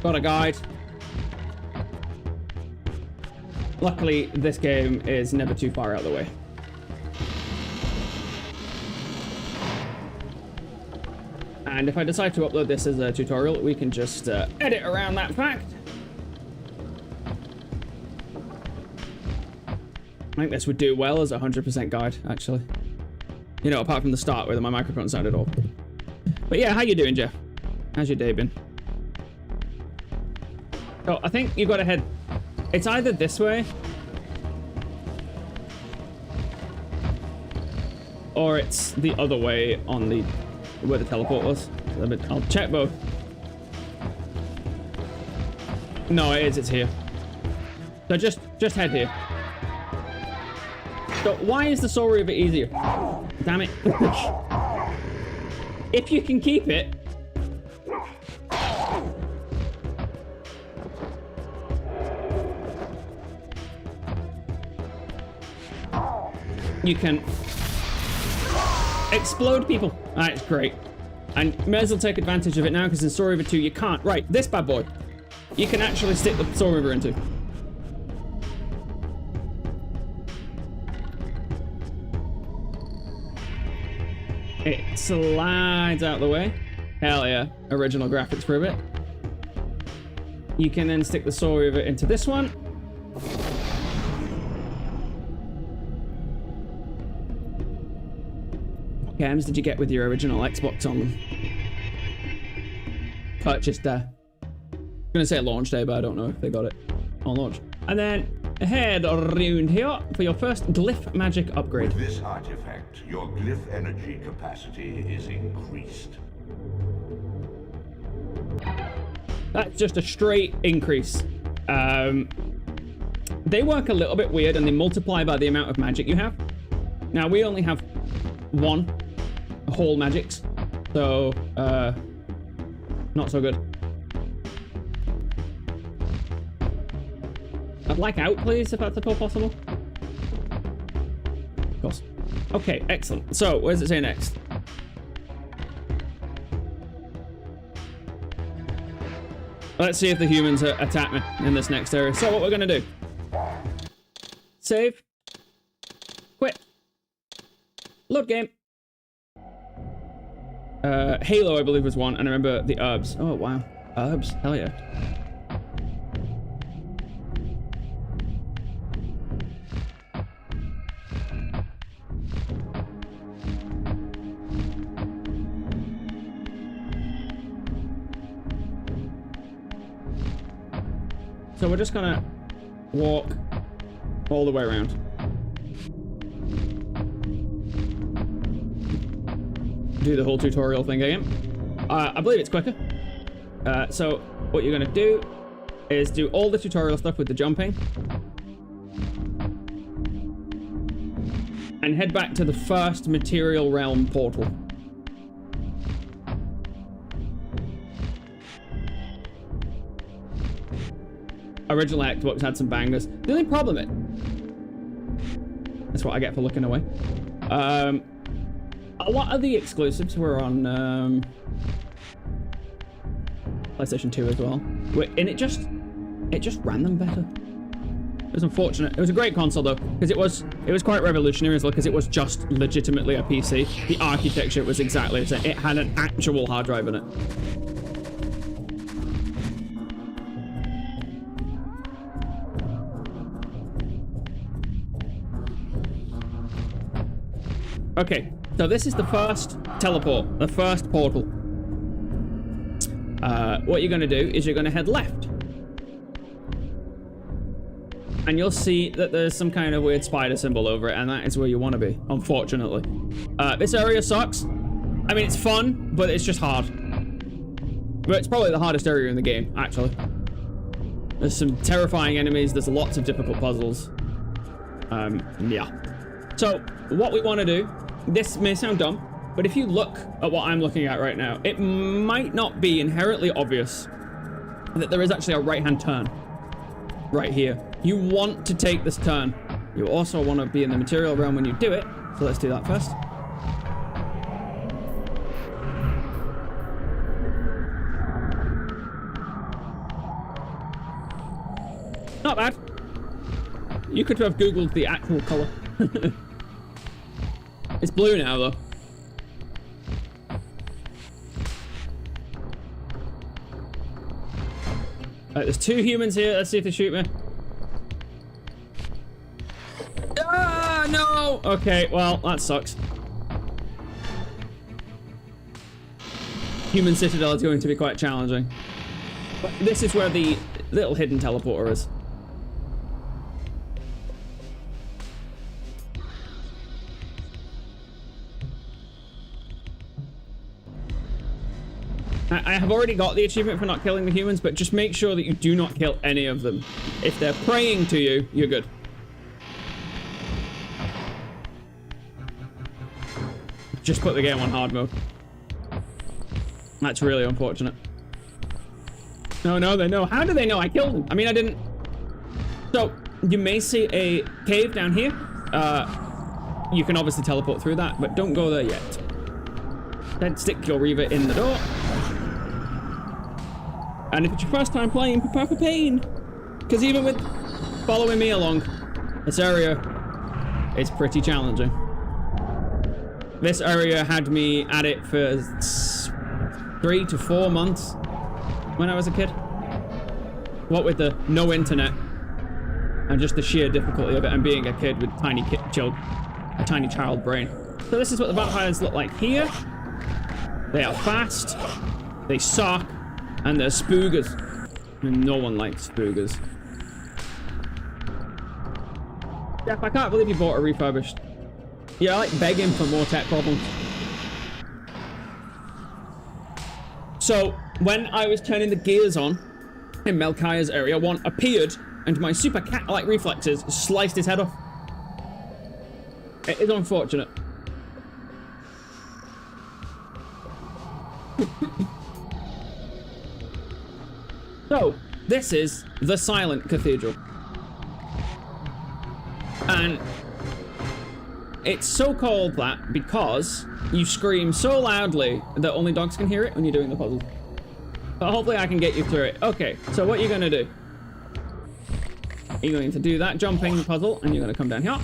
Got a guide. Luckily, this game is never too far out of the way. And if I decide to upload this as a tutorial, we can just edit around that fact. I think this would do well as a 100% guide, actually. You know, apart from the start where my microphone sounded off. But yeah, how you doing, Jeff? How's your day been? So I think you've got to head... It's either this way, or it's the other way on the where the teleport was. I'll check both. No, it is. It's here. So just head here. So why is the Soul Reaver easier? Damn it! If you can keep it. You can explode people. That's great. And may as well take advantage of it now, because in Soul Reaver 2 you can't. Right, this bad boy. You can actually stick the Soul Reaver into. It slides out the way. Hell yeah. Original graphics for a bit. You can then stick the Soul Reaver into this one. Games did you get with your original Xbox on them? Purchased there. I'm gonna say launch day, but I don't know if they got it on launch. And then head around here for your first glyph magic upgrade. With this artifact, your glyph energy capacity is increased. That's just a straight increase. They work a little bit weird and they multiply by the amount of magic you have. Now we only have one whole magics, so not so good. I'd like out, please, if that's at all possible. Of course. Okay, excellent. So, where does it say next? Let's see if the humans attack me in this next area. So, what we're gonna do? Save. Quit. Load game. Halo, I believe, was one, and I remember the herbs. Oh, wow. Herbs? Hell yeah. So we're just gonna walk all the way around. Do the whole tutorial thing again. I believe it's quicker. So what you're gonna do is do all the tutorial stuff with the jumping. And head back to the first material realm portal. Original Xbox had some bangers. The only problem that's what I get for looking away. A lot of the exclusives were on PlayStation 2 as well. And it just ran them better. It was unfortunate. It was a great console though, because it was quite revolutionary as well, because it was just legitimately a PC. The architecture was exactly the same. It had an actual hard drive in it. Okay, so this is the first teleport, the first portal. What you're going to do is you're going to head left. And you'll see that there's some kind of weird spider symbol over it, and that is where you want to be, unfortunately. This area sucks. I mean, it's fun, but it's just hard. But it's probably the hardest area in the game, actually. There's some terrifying enemies, there's lots of difficult puzzles. Yeah. So, what we want to do, this may sound dumb, but if you look at what I'm looking at right now, it might not be inherently obvious that there is actually a right-hand turn right here. You want to take this turn. You also want to be in the material realm when you do it, so let's do that first. Not bad. You could have Googled the actual color. It's blue now, though. There's 2 humans here. Let's see if they shoot me. Ah, no! Okay, well, that sucks. Human Citadel is going to be quite challenging. But this is where the little hidden teleporter is. I have already got the achievement for not killing the humans, but just make sure that you do not kill any of them. If they're praying to you, you're good. Just put the game on hard mode. That's really unfortunate. No, they know. How do they know I killed them? I mean, I didn't. So, you may see a cave down here. You can obviously teleport through that, but don't go there yet. Then stick your Reaver in the door. And if it's your first time playing, prepare for pain. Because even with following me along, this area is pretty challenging. This area had me at it for 3 to 4 months when I was a kid. What with the no internet and just the sheer difficulty of it and being a kid with a tiny child brain. So this is what the vampires look like here. They are fast, they suck, and they're spoogers. And no one likes spoogers. Jeff, I can't believe you bought a refurbished. Yeah, I like begging for more tech problems. So, when I was turning the gears on in Melchiah's area, one appeared, and my super cat-like reflexes sliced his head off. It is unfortunate. So, this is the Silent Cathedral. And it's so called that because you scream so loudly that only dogs can hear it when you're doing the puzzle. But hopefully I can get you through it. Okay, so what you're going to do. You're going to do that jumping puzzle, and you're going to come down here.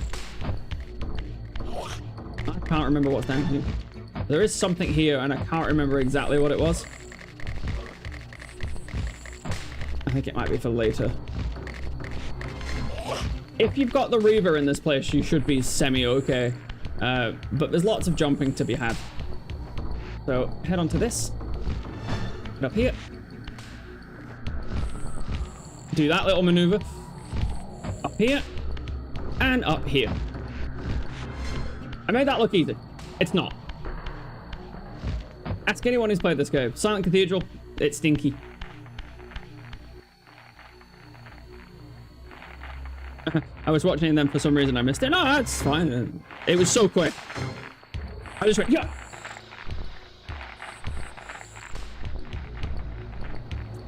I can't remember what's down here. There is something here, and I can't remember exactly what it was. I think it might be for later. If you've got the Reaver in this place, you should be semi-okay. But there's lots of jumping to be had. So, head on to this. Get up here. Do that little maneuver. Up here. And up here. I made that look easy. It's not. Ask anyone who's played this game. Silent Cathedral, it's stinky. I was watching them for some reason. I missed it. No, that's fine. It was so quick. I just went, yeah.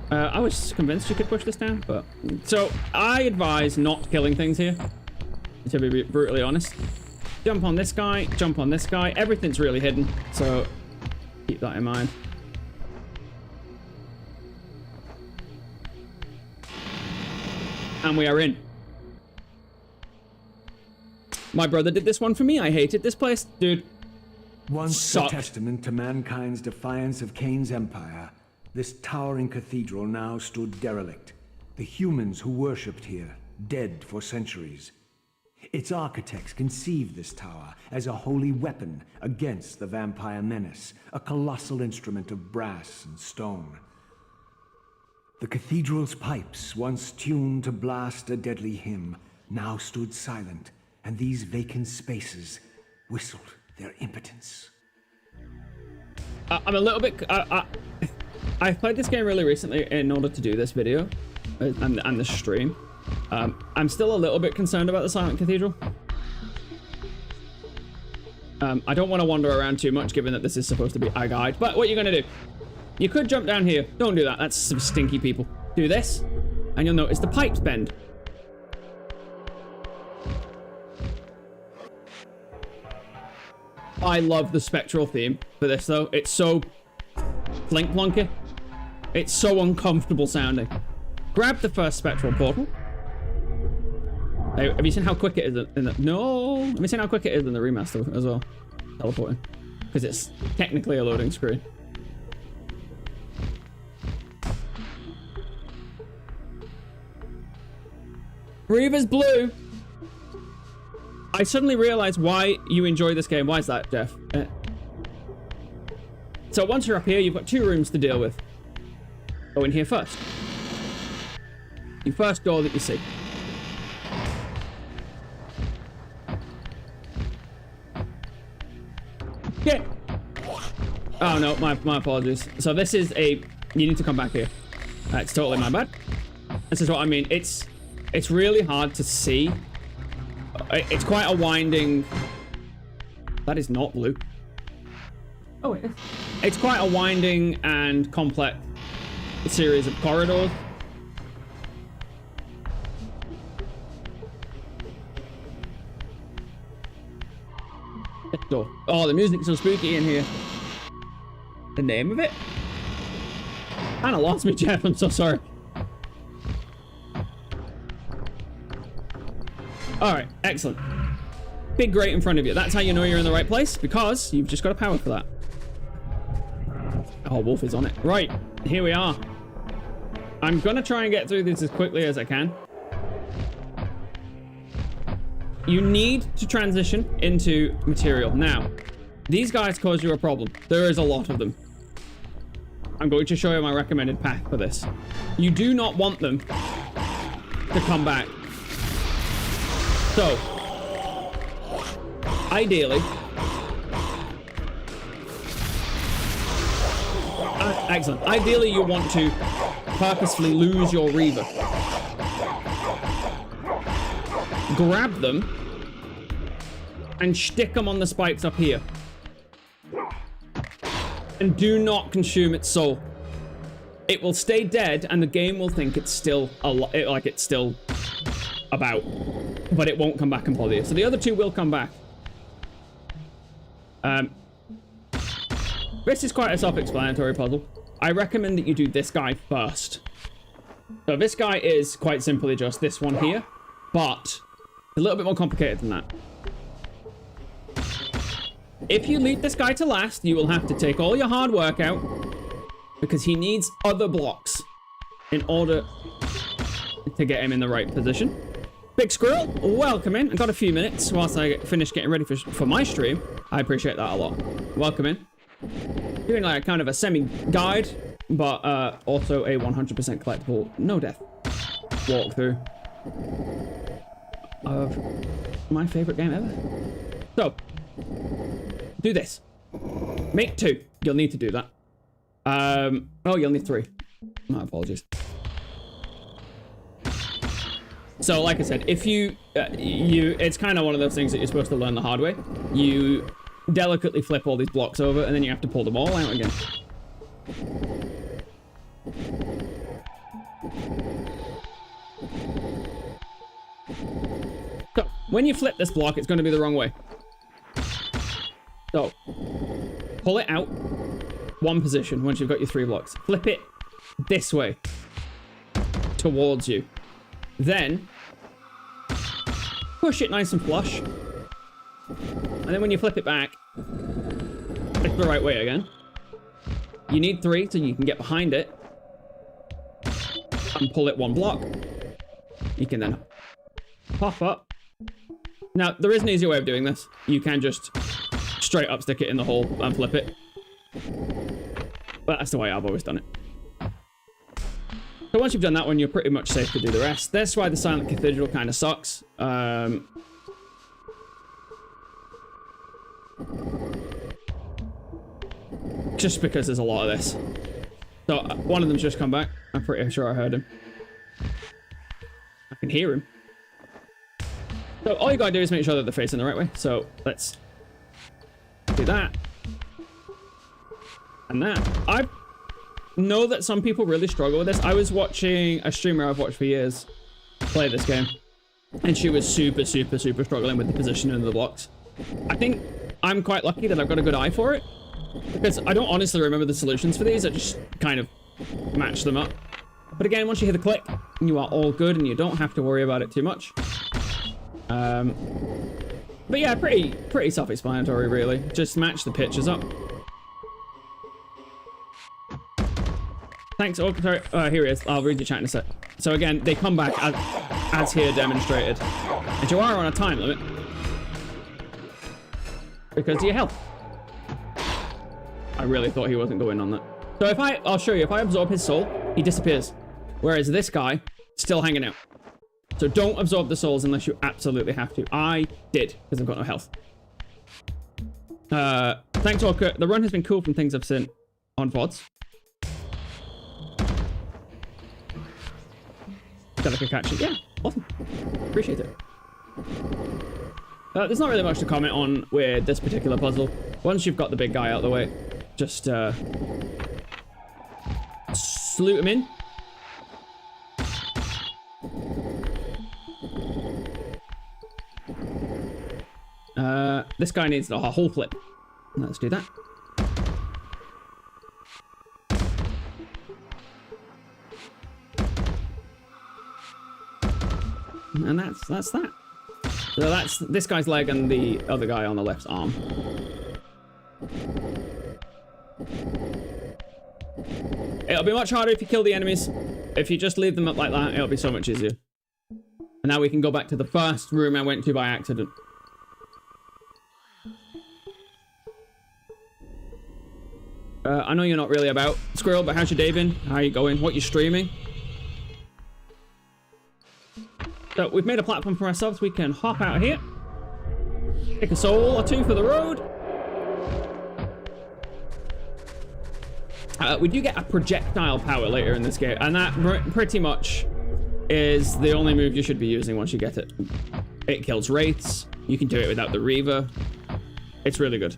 I was convinced you could push this down, but... So, I advise not killing things here. To be brutally honest. Jump on this guy, jump on this guy. Everything's really hidden, so keep that in mind. And we are in. My brother did this one for me. I hated this place, dude. Once a testament to mankind's defiance of Cain's empire, this towering cathedral now stood derelict. The humans who worshipped here, dead for centuries. Its architects conceived this tower as a holy weapon against the vampire menace, a colossal instrument of brass and stone. The cathedral's pipes, once tuned to blast a deadly hymn, now stood silent, and these vacant spaces whistled their impotence. I'm a little bit... I played this game really recently in order to do this video and the stream. I'm still a little bit concerned about the Silent Cathedral. I don't want to wander around too much, given that this is supposed to be a guide. But what are you going to do? You could jump down here. Don't do that. That's some stinky people. Do this, and you'll notice the pipes bend. I love the spectral theme for this, though. It's so flink-plonky. It's so uncomfortable sounding. Grab the first spectral portal. Hey, have you seen how quick it is in the... No! Have you seen how quick it is in the remaster as well? Teleporting. Because it's technically a loading screen. Reaver's blue! I suddenly realized why you enjoy this game. Why is that, Jeff? So once you're up here, you've got 2 rooms to deal with. Go in here first. The first door that you see. Yeah. Oh no, my apologies. So this is a... You need to come back here. It's totally my bad. This is what I mean. It's really hard to see. It's quite a winding... That is not blue. Oh, it is. It's quite a winding and complex series of corridors. Door. Oh, the music's so spooky in here. The name of it? Kinda lost me, Jeff. I'm so sorry. Alright, excellent. Big grate in front of you. That's how you know you're in the right place, because you've just got a power for that. Oh, Wolf is on it. Right, here we are. I'm gonna try and get through this as quickly as I can. You need to transition into material. Now, these guys cause you a problem. There is a lot of them. I'm going to show you my recommended path for this. You do not want them to come back. So, ideally, excellent. Ideally, you want to purposefully lose your Reaver. Grab them and stick them on the spikes up here. And do not consume its soul. It will stay dead, and the game will think it's still like it's still about, but it won't come back and bother you. So the other 2 will come back. This is quite a self-explanatory puzzle. I recommend that you do this guy first. So this guy is quite simply just this one here, but a little bit more complicated than that. If you leave this guy to last, you will have to take all your hard work out, because he needs other blocks in order to get him in the right position. Big Squirrel, welcome in. I've got a few minutes whilst I finish getting ready for my stream. I appreciate that a lot. Welcome in. Doing like kind of a semi-guide, but also a 100% collectible, no death walkthrough of my favorite game ever. So, do this. Make 2. You'll need to do that. Oh, you'll need 3. My apologies. So, like I said, if it's kind of one of those things that you're supposed to learn the hard way. You delicately flip all these blocks over, and then you have to pull them all out again. So, when you flip this block, it's going to be the wrong way. So, pull it out, one position once you've got your 3 blocks. Flip it this way, towards you. Then, push it nice and flush. And then when you flip it back, it's the right way again. You need 3 so you can get behind it and pull it 1 block. You can then pop up Now, there is an easier way of doing this. You can just straight up stick it in the hole and flip it. But that's the way I've always done it. So once you've done that one, you're pretty much safe to do the rest. That's why the Silent Cathedral kind of sucks. Just because there's a lot of this. So one of them's just come back. I'm pretty sure I heard him. I can hear him. So all you gotta do is make sure that they're facing the right way. So let's do that. And that. I know that some people really struggle with this. I was watching a streamer I've watched for years play this game. And she was super struggling with the positioning of the blocks. I think I'm quite lucky that I've got a good eye for it. Because I don't honestly remember the solutions for these. I just kind of match them up. But again, once you hear the click, you are all good and you don't have to worry about it too much. But yeah, pretty self-explanatory, really. Just match the pitches up. Thanks. Oh, sorry. Here he is. I'll read your chat in a sec. So again, they come back as here demonstrated. And you are on a time limit. Because of your health. I really thought he wasn't going on that. So if I'll show you, if I absorb his soul, he disappears. Whereas this guy, still hanging out. So don't absorb the souls unless you absolutely have to. I did, because I've got no health. Thanks, Walker. The run has been cool from things I've seen on VODs. That I could catch it. Yeah, awesome. Appreciate it. There's not really much to comment on with this particular puzzle. Once you've got the big guy out of the way, just salute him in. This guy needs a whole flip. Let's do that. And that's that. So that's this guy's leg and the other guy on the left's arm. It'll be much harder if you kill the enemies. If you just leave them up like that, it'll be so much easier. And now we can go back to the first room I went to by accident. I know you're not really about Squirrel, but how's your day been? How are you going? What you streaming? So we've made a platform for ourselves. We can hop out here. Take a soul or two for the road. We do get a projectile power later in this game, and that pretty much is the only move you should be using once you get it. It kills wraiths. You can do it without the Reaver. It's really good.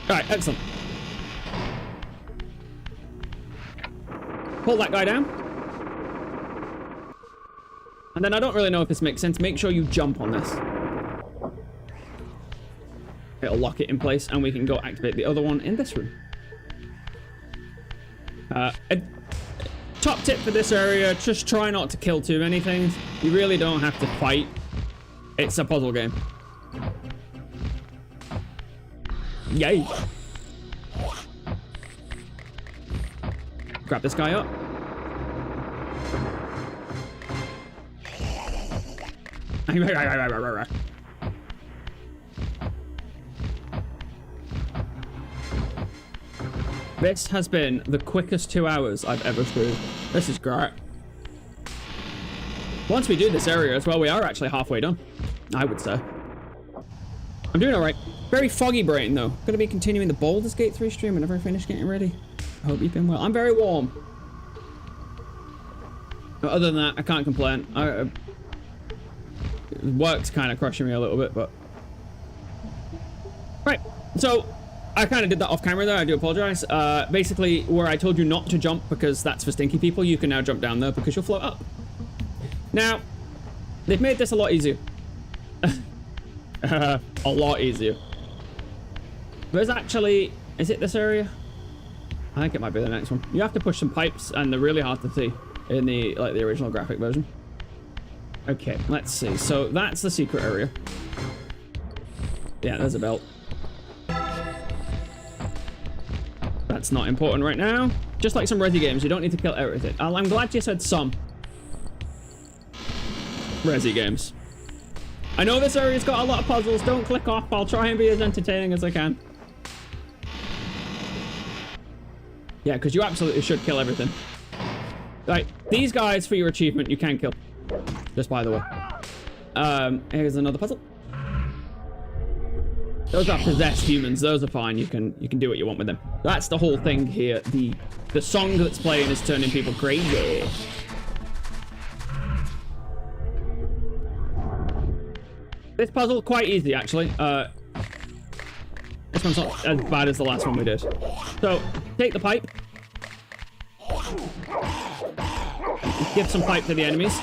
Alright, excellent. Pull that guy down. And then I don't really know if this makes sense. Make sure you jump on this. It'll lock it in place, and we can go activate the other one in this room. A top tip for this area, just try not to kill too many things. You really don't have to fight. It's a puzzle game. Yay. Grab this guy up. This has been the quickest 2 hours I've ever streamed. This is great. Once we do this area as well, we are actually halfway done, I would say. I'm doing all right. Very foggy brain, though. Gonna be continuing the Baldur's Gate 3 stream whenever I finish getting ready. I hope you've been well. I'm very warm. But other than that, I can't complain. Work's kind of crushing me a little bit, but... Right, so... I kind of did that off camera there, I do apologize. Basically, where I told you not to jump because that's for stinky people, you can now jump down there because you'll float up. Now, they've made this a lot easier. A lot easier. There's actually... Is it this area? I think it might be the next one. You have to push some pipes, and they're really hard to see in the original graphic version. Okay, let's see. So that's the secret area. Yeah, there's a belt. That's not important right now. Just like some Resi games, you don't need to kill everything. I'm glad you said some. Resi games. I know this area's got a lot of puzzles. Don't click off. I'll try and be as entertaining as I can. Yeah, because you absolutely should kill everything. Right, these guys for your achievement you can kill. Just by the way. Here's another puzzle. Those are possessed humans. Those are fine. You can do what you want with them. That's the whole thing here. The song that's playing is turning people crazy. This puzzle quite easy actually. This one's not as bad as the last one we did. So take the pipe. Give some pipe to the enemies.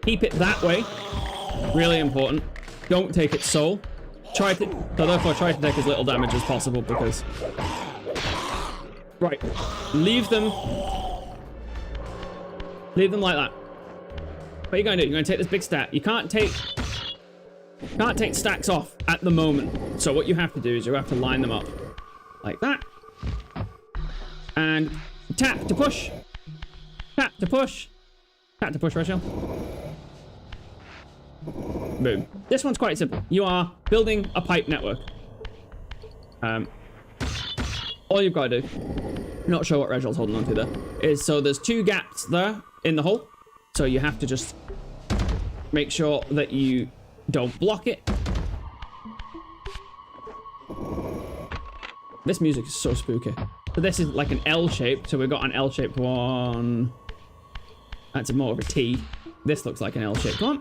Keep it that way. Really important. Don't take its soul. So therefore try to take as little damage as possible because... Right. Leave them like that. What are you going to do? You're going to take this big stack. You can't take stacks off at the moment. So what you have to do is you have to line them up. Like that. And tap to push. Tap to push. Tap to push, Rachel. Boom. This one's quite simple. You are building a pipe network. All you've got to do, not sure what Reginald's holding on to there, is so there's 2 gaps there in the hole. So you have to just make sure that you don't block it. This music is so spooky. So this is like an L shape. So we've got an L-shaped one. That's more of a T. This looks like an L-shaped one.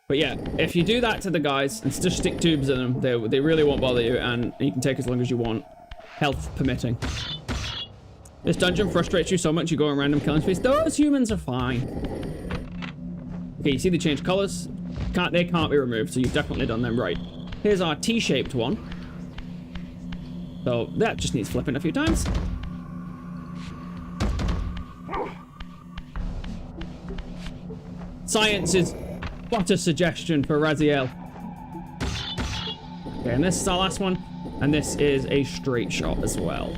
But yeah, if you do that to the guys and just stick tubes in them, they really won't bother you, and you can take as long as you want, health permitting. This dungeon frustrates you so much you go on random killing space. Those humans are fine. Okay, you see they change colors. They can't be removed, so you've definitely done them right. Here's our T-shaped one. So that just needs flipping a few times. Science is what a suggestion for Raziel. Okay, and this is our last one. And this is a straight shot as well.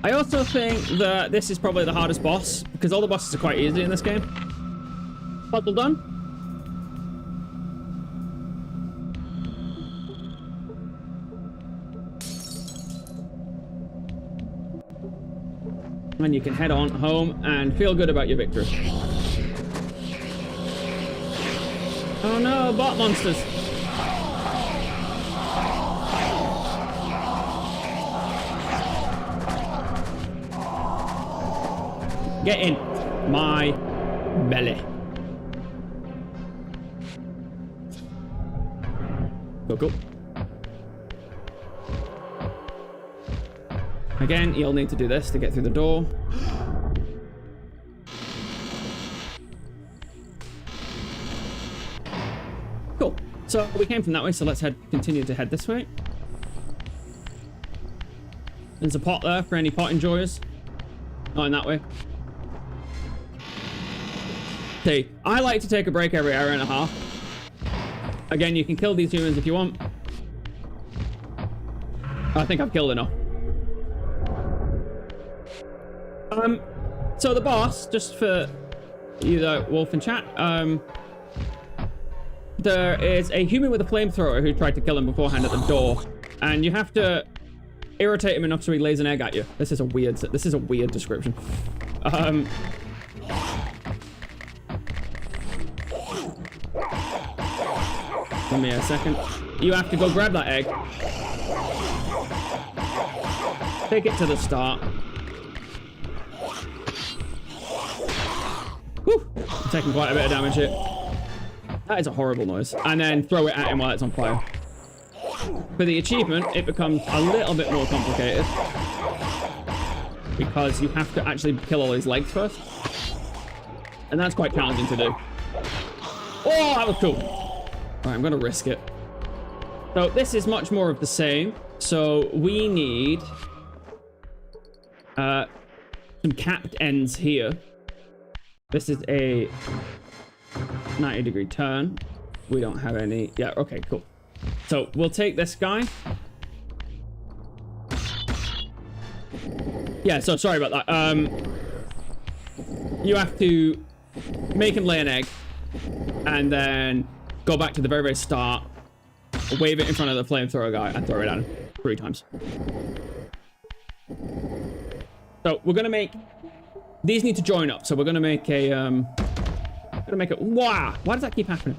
I also think that this is probably the hardest boss, because all the bosses are quite easy in this game. Puzzle done. And you can head on home and feel good about your victory. Oh no, bot monsters. Get in my belly. Go, go. Again, you'll need to do this to get through the door. Cool. So we came from that way, so let's continue to head this way. There's a pot there for any pot enjoyers. Not in that way. See, I like to take a break every hour and a half. Again, you can kill these humans if you want. I think I've killed enough. So the boss, just for you, the wolf in chat, there is a human with a flamethrower who tried to kill him beforehand at the door, and you have to irritate him enough so he lays an egg at you. This is a weird description. Give me a second. You have to go grab that egg. Take it to the start. Whew. I'm taking quite a bit of damage here. That is a horrible noise. And then throw it at him while it's on fire. For the achievement, it becomes a little bit more complicated. Because you have to actually kill all his legs first. And that's quite challenging to do. Oh, that was cool. Alright, I'm going to risk it. So this is much more of the same. So we need some capped ends here. This is a 90-degree turn. We don't have any. Yeah, okay, cool. So we'll take this guy. Yeah, so sorry about that. You have to make him lay an egg and then go back to the very, very start, wave it in front of the flamethrower guy and throw it at him 3 times. So we're gonna make these need to join up. So we're gonna make a wow. Why does that keep happening?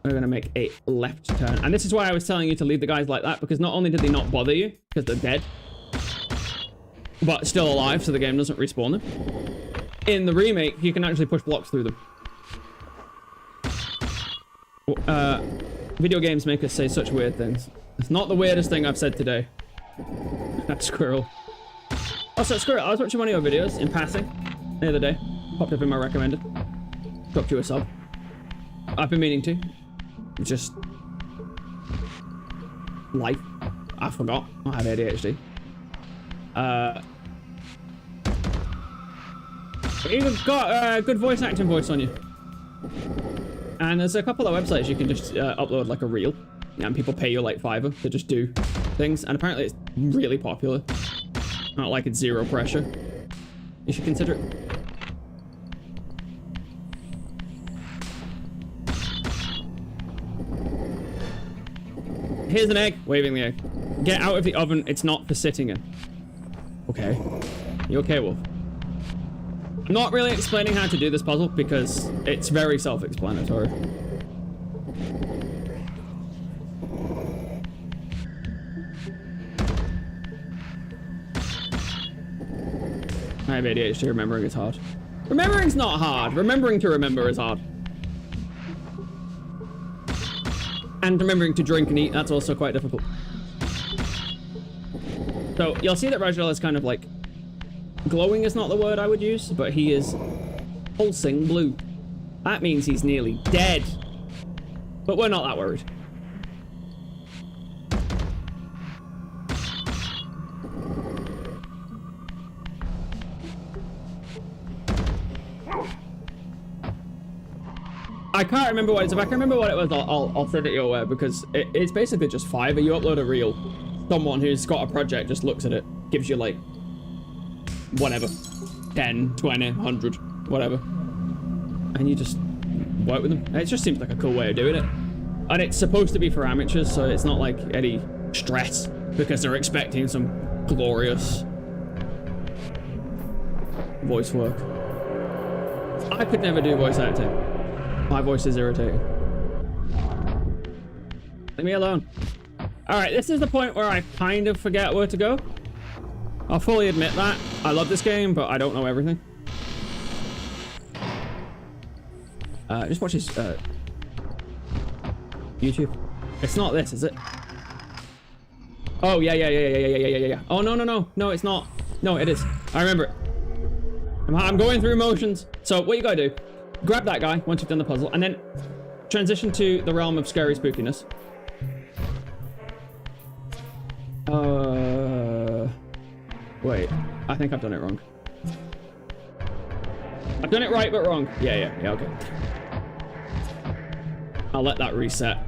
We're gonna make a left turn, and this is why I was telling you to leave the guys like that, because not only did they not bother you because they're dead, but still alive, so the game doesn't respawn them. In the remake, you can actually push blocks through them. Video games make us say such weird things. It's not the weirdest thing I've said today. That squirrel. Also, squirrel, I was watching one of your videos in passing the other day. Popped up in my recommended. Dropped you a sub. I've been meaning to. Just life. I forgot. I have ADHD. You've got a good voice acting voice on you. And there's a couple of websites you can just upload like a reel, and people pay you like $5 to just do things. And apparently it's really popular. Not like it's zero pressure. You should consider it. Here's an egg. Waving the egg. Get out of the oven. It's not for sitting in. Okay. You okay, Wolf? I'm not really explaining how to do this puzzle because it's very self-explanatory. I have ADHD. Remembering is hard. Remembering's not hard. Remembering to remember is hard. And remembering to drink and eat, that's also quite difficult. So you'll see that Rajal is kind of like... glowing is not the word I would use, but he is pulsing blue. That means he's nearly dead. But we're not that worried. I can't remember what it's. If I can remember what it was, I'll send it your way, because it's basically just $5. You upload a reel. Someone who's got a project just looks at it, gives you like whatever, 10, 20, 100, whatever, and you just work with them. It just seems like a cool way of doing it, and it's supposed to be for amateurs, so it's not like any stress because they're expecting some glorious voice work. I could never do voice acting. My voice is irritating. Leave me alone. All right, this is the point where I kind of forget where to go. I'll fully admit that. I love this game, but I don't know everything. Just watch his YouTube. It's not this, is it? Oh, yeah. Oh, no, it's not. No, it is. I remember it. I'm going through motions. So what you gotta do, grab that guy once you've done the puzzle, and then transition to the realm of scary spookiness. Wait, I think I've done it wrong. I've done it right, but wrong. Yeah, okay. I'll let that reset.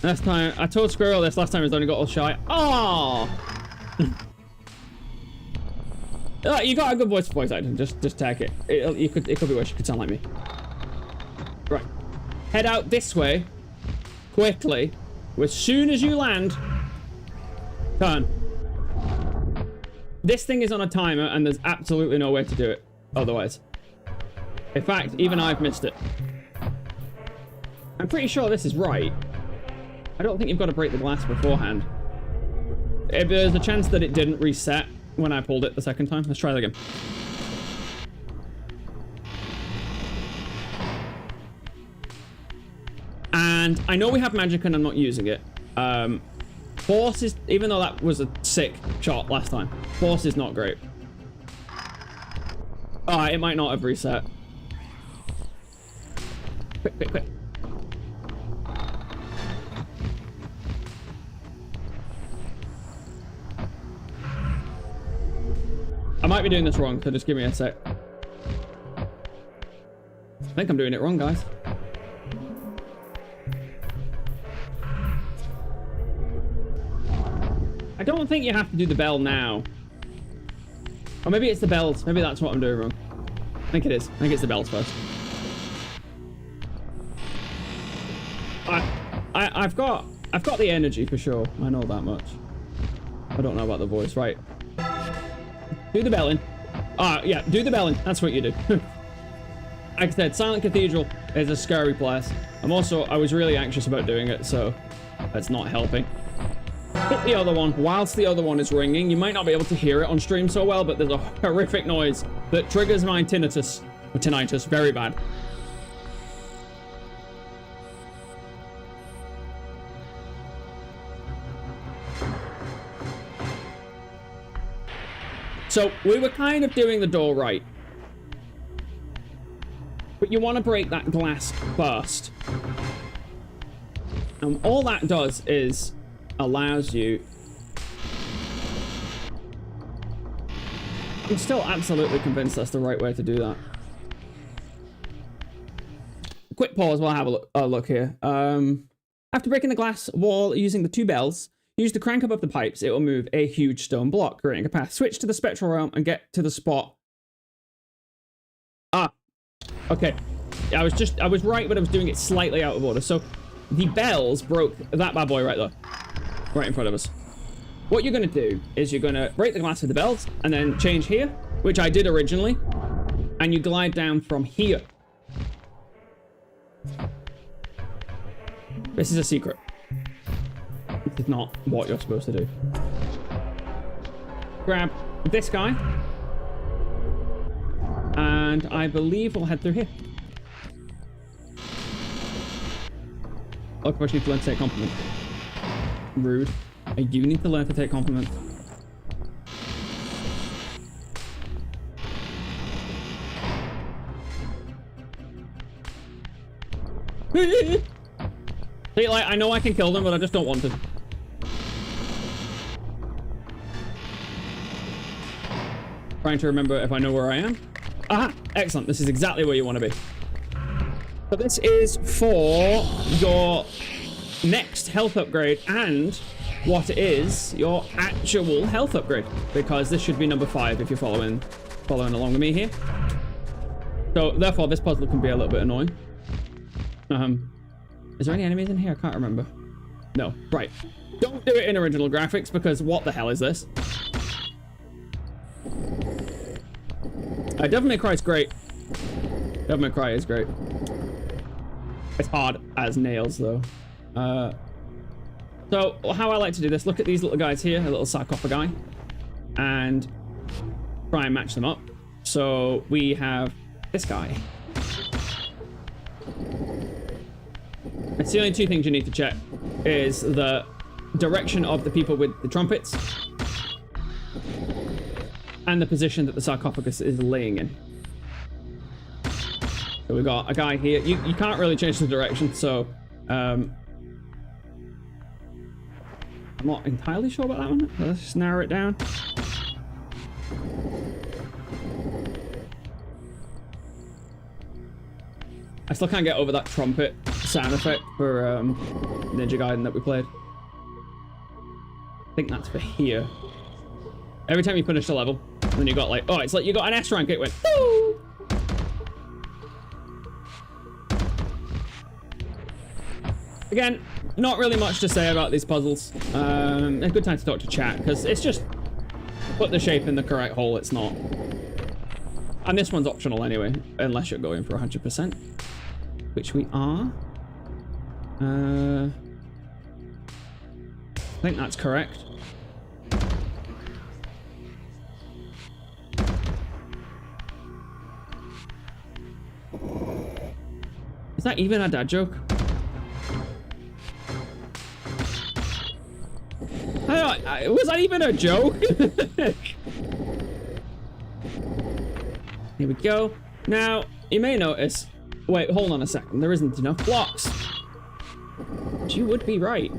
Last time, I told Squirrel this last time he's only got all shy. Oh! You got a good voice acting. Just take it. It could be worse. You could sound like me. Right. Head out this way. Quickly. As soon as you land. Turn. This thing is on a timer and there's absolutely no way to do it otherwise. In fact, even I've missed it. I'm pretty sure this is right. I don't think you've got to break the glass beforehand. If there's a chance that it didn't reset when I pulled it the second time. Let's try that again. And I know we have magic and I'm not using it. Force is, even though that was a sick shot last time, force is not great. Alright, it might not have reset. Quick. might be doing this wrong, so just give me a sec. I think I'm doing it wrong, guys. I don't think you have to do the bell now. Or maybe it's the bells. Maybe that's what I'm doing wrong. I think it is. I think it's the bells first. I've got the energy for sure. I know that much. I don't know about the voice. Right. Do the belling. Yeah, do the belling. That's what you do. Like I said, Silent Cathedral is a scary place. I was really anxious about doing it, so that's not helping. Hit the other one whilst the other one is ringing. You might not be able to hear it on stream so well, but there's a horrific noise that triggers my tinnitus very bad. So we were kind of doing the door right. But you want to break that glass first. And all that does is allows you... I'm still absolutely convinced that's the right way to do that. Quick pause while I have a look here. After breaking the glass wall using the 2 bells, use the crank above the pipes. It will move a huge stone block, creating a path. Switch to the spectral realm and get to the spot. Okay. I was right, but I was doing it slightly out of order. So the bells broke that bad boy right there. Right in front of us. What you're going to do is you're going to break the glass with the bells and then change here, which I did originally. And you glide down from here. This is a secret. This is not what you're supposed to do. Grab this guy. And I believe we'll head through here. Look, I need to learn to take compliments. Rude. You need to learn to take compliments. See, like, I know I can kill them, but I just don't want to. Trying to remember if I know where I am. Aha! Excellent. This is exactly where you want to be. So this is for your next health upgrade and what is your actual health upgrade, because this should be number 5 if you're following along with me here. So therefore this puzzle can be a little bit annoying. Is there any enemies in here? I can't remember. No. Right. Don't do it in original graphics, because what the hell is this? Devil May Cry is great. Devil May Cry is great. It's hard as nails, though. So, how I like to do this, look at these little guys here, a little sarcophagi, and try and match them up. So, we have this guy. It's the only 2 things you need to check, is the direction of the people with the trumpets, and the position that the sarcophagus is laying in. So we've got a guy here. You can't really change the direction, so I'm not entirely sure about that one. Let's just narrow it down. I still can't get over that trumpet sound effect for Ninja Gaiden that we played. I think that's for here. Every time you finish a level, when you got like, oh, it's like you got an S rank, it went, woo! Again, not really much to say about these puzzles. A good time to talk to chat, because it's just put the shape in the correct hole, it's not. And this one's optional anyway, unless you're going for 100%, which we are. I think that's correct. Is that even a dad joke? Was that even a joke? Here we go. Now, you may notice... Wait, hold on a second. There isn't enough blocks. But you would be right.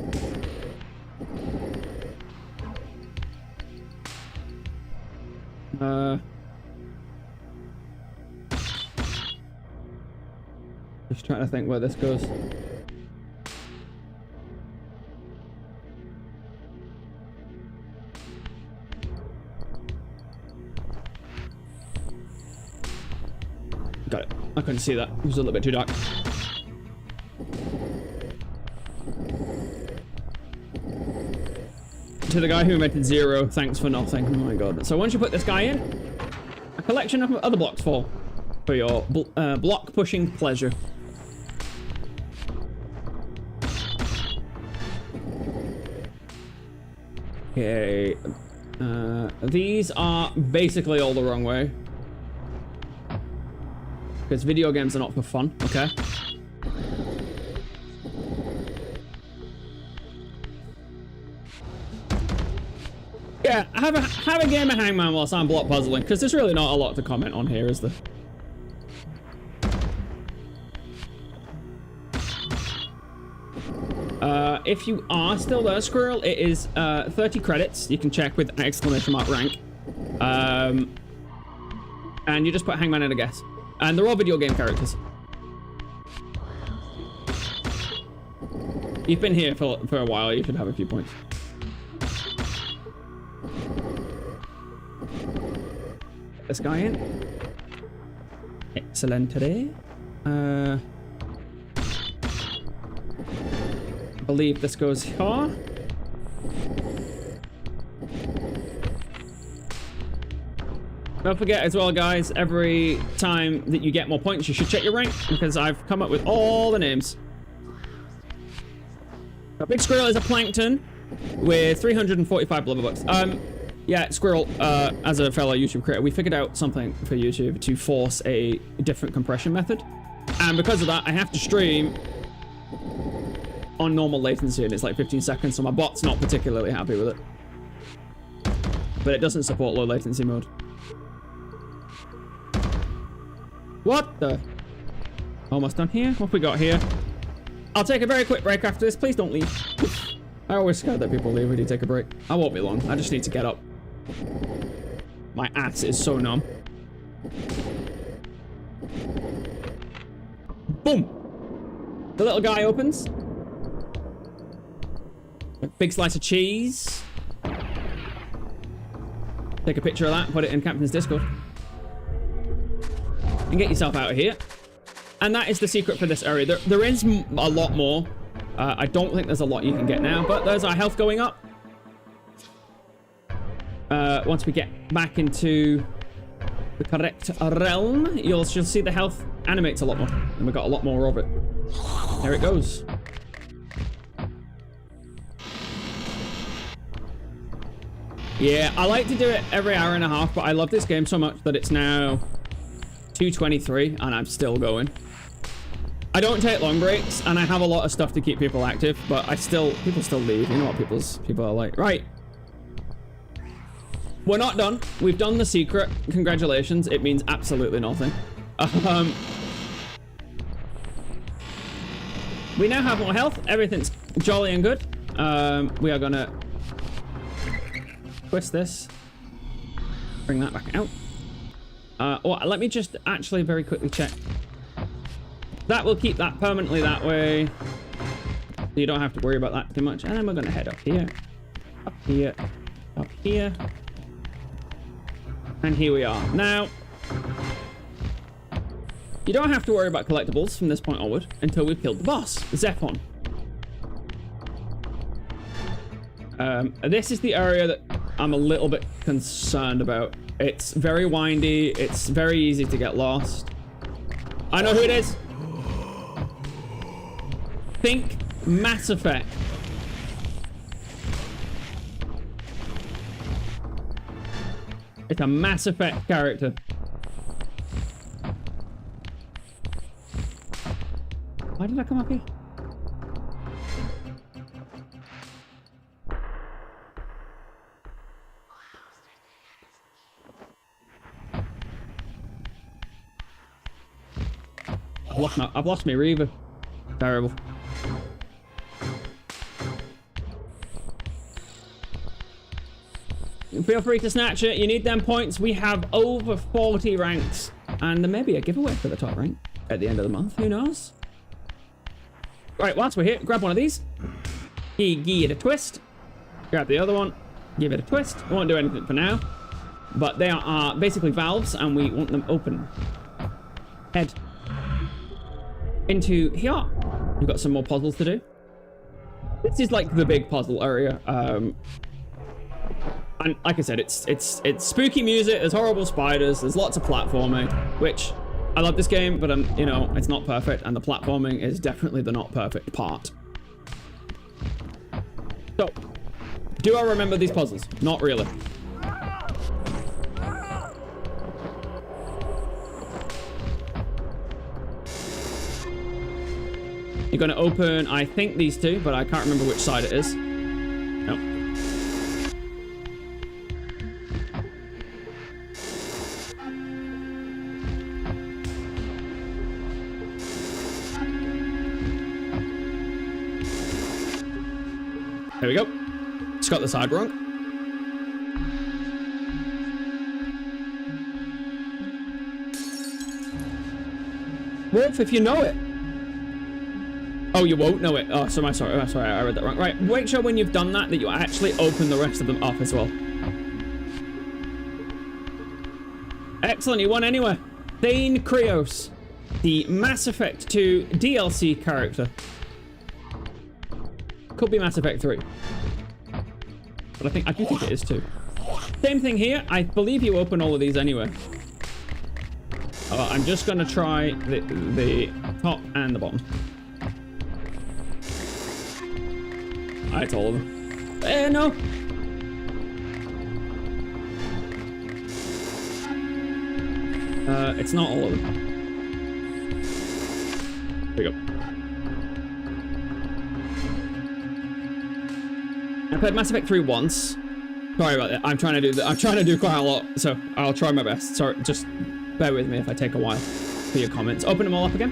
Just trying to think where this goes. Got it. I couldn't see that. It was a little bit too dark. To the guy who invented zero, thanks for nothing. Oh my god. So once you put this guy in, a collection of other blocks fall for your block pushing pleasure. Okay. These are basically all the wrong way. Because video games are not for fun, okay? Yeah, have a game of Hangman whilst I'm block puzzling, because there's really not a lot to comment on here, is there? If you are still there, Squirrel, it is 30 credits. You can check with exclamation mark rank. And you just put Hangman in a guess. And they're all video game characters. You've been here for a while, you should have a few points. This guy in. Excellent today. I believe this goes here. Don't forget as well, guys, every time that you get more points, you should check your rank, because I've come up with all the names. A big Squirrel is a plankton with 345 blubber bucks. Yeah, Squirrel, as a fellow YouTube creator, we figured out something for YouTube to force a different compression method. And because of that, I have to stream on normal latency, and it's like 15 seconds, so my bot's not particularly happy with it. But it doesn't support low latency mode. What the? Almost done here. What have we got here? I'll take a very quick break after this. Please don't leave. I always scared that people leave when you take a break. I won't be long. I just need to get up. My ass is so numb. Boom! The little guy opens. A big slice of cheese. Take a picture of that and put it in Captain's Discord. And get yourself out of here. And that is the secret for this area. There is a lot more. I don't think there's a lot you can get now, but there's our health going up. Once we get back into the correct realm, you'll see the health animates a lot more. And we've got a lot more of it. There it goes. Yeah, I like to do it every hour and a half, but I love this game so much that it's now 2:23 and I'm still going. I don't take long breaks, and I have a lot of stuff to keep people active, but people still leave. You know what people are like. Right. We're not done. We've done the secret. Congratulations. It means absolutely nothing. We now have more health. Everything's jolly and good. We are gonna twist this. Bring that back out. Let me just actually very quickly check. That will keep that permanently that way. So you don't have to worry about that too much. And then we're going to head up here. Up here. Up here. And here we are. Now, you don't have to worry about collectibles from this point onward until we've killed the boss, Zephon. This is the area that I'm a little bit concerned about. It's very windy. It's very easy to get lost. I know who it is. Think Mass Effect. It's a Mass Effect character. Why did I come up here? I've lost my Reaver. Terrible. feel free to snatch it. You need them points. We have over 40 ranks. And there may be a giveaway for the top rank at the end of the month. Who knows? Right, whilst we're here, grab one of these. Give it a twist. Grab the other one. Give it a twist. Won't do anything for now. But they are basically valves, and we want them open. Head into here. We've got some more puzzles to do. This is like the big puzzle area. And like I said, it's spooky music. There's horrible spiders. There's lots of platforming, which I love this game, but you know, it's not perfect, and the platforming is definitely the not perfect part. So, do I remember these puzzles? Not really. You're going to open, I think, these two, but I can't remember which side it is. No. There we go. Just got the side wrong. Wolf, if you know it. Oh, you won't know it. Oh, sorry, I read that wrong. Right, make sure when you've done that you actually open the rest of them up as well. Excellent, you won anyway. Thane Krios, the Mass Effect 2 DLC character. Could be Mass Effect 3. But I do think it is too. Same thing here. I believe you open all of these anyway. I'm just gonna try the top and the bottom. It's all of them. No. It's not all of them. There we go. I played Mass Effect 3 once. Sorry about that. I'm trying to do quite a lot, so I'll try my best. Sorry, just bear with me if I take a while for your comments. Open them all up again.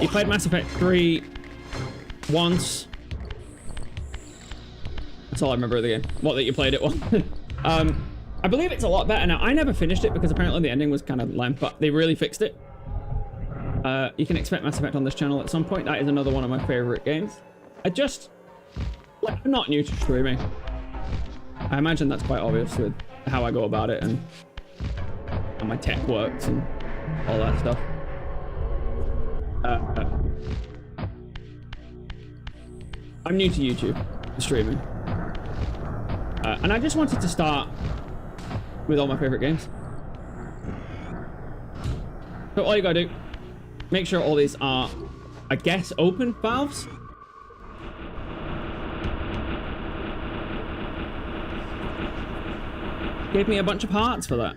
You played Mass Effect 3 once. That's all I remember of the game. What, that you played it once. I believe it's a lot better now. I never finished it because apparently the ending was kind of lame, but they really fixed it. You can expect Mass Effect on this channel at some point. That is another one of my favorite games. I'm not new to streaming. I imagine that's quite obvious with how I go about it and how my tech works and all that stuff. I'm new to YouTube streaming. And I just wanted to start with all my favorite games. So all you gotta do, make sure all these are, I guess, open valves. Gave me a bunch of hearts for that.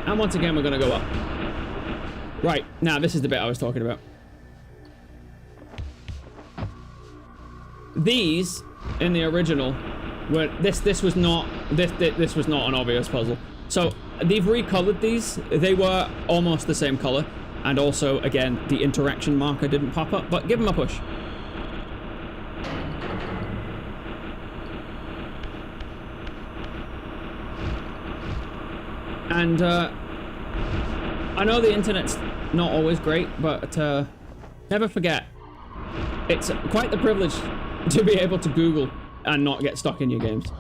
And once again, we're gonna go up. Right, now this is the bit I was talking about. These in the original were this was not an obvious puzzle. So they've recolored these. They were almost the same color, and also again the interaction marker didn't pop up. But give them a push. And I know the internet's not always great, but never forget, it's quite the privilege to be able to Google and not get stuck in your games.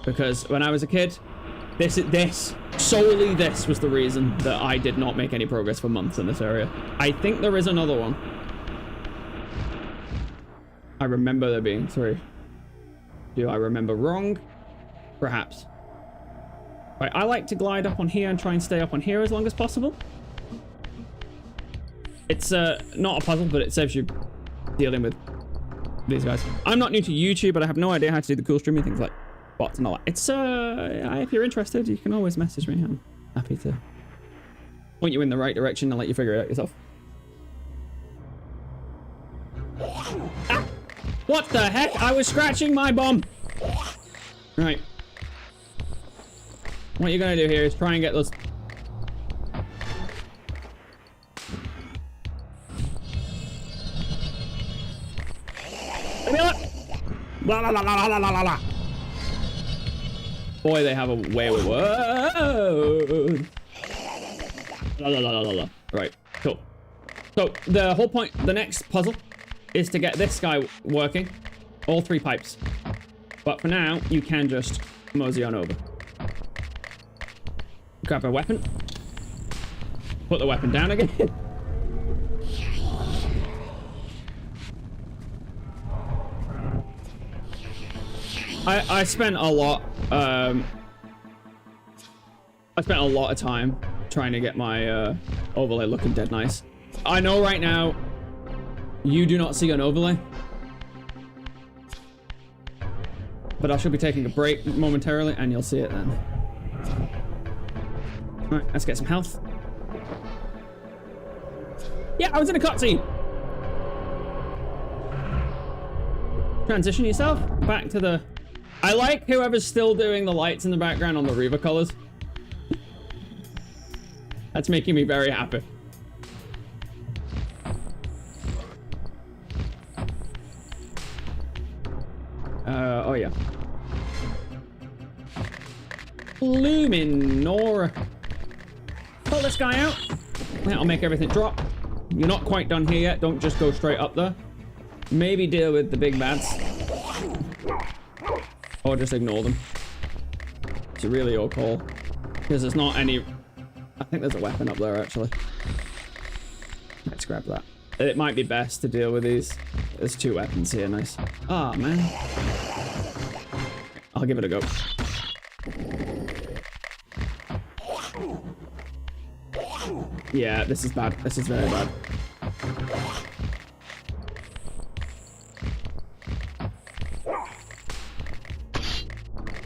Because when I was a kid, solely this was the reason that I did not make any progress for months in this area. I think there is another one. I remember there being 3. Do I remember wrong? Perhaps. Right, I like to glide up on here and try and stay up on here as long as possible. It's not a puzzle, but it saves you dealing with these guys. I'm not new to YouTube, but I have no idea how to do the cool streaming things like bots and all that. It's if you're interested, you can always message me. I'm happy to point you in the right direction and let you figure it out yourself. Ah, what the heck? I was scratching my bum. Right. What you're gonna do here is try and get those. Blah, blah, blah, blah, blah, blah, blah. Boy, they have a way with words. La, la, la, la, la. Right, cool. So the whole point, the next puzzle is to get this guy working. All 3 pipes. But for now, you can just mosey on over. Grab a weapon. Put the weapon down again. I spent a lot I spent a lot of time trying to get my overlay looking dead nice. I know right now you do not see an overlay, but I should be taking a break momentarily and you'll see it then. Alright, let's get some health. Yeah, I was in a cutscene. Transition yourself back to the... I like whoever's still doing the lights in the background on the Reaver colors. That's making me very happy. Oh yeah. Luminor. Pull this guy out. That'll make everything drop. You're not quite done here yet. Don't just go straight up there. Maybe deal with the big bads. Or just ignore them. It's really your call. Because there's not any... I think there's a weapon up there, actually. Let's grab that. It might be best to deal with these. There's 2 weapons here, nice. Ah, man. I'll give it a go. Yeah, this is bad. This is very bad.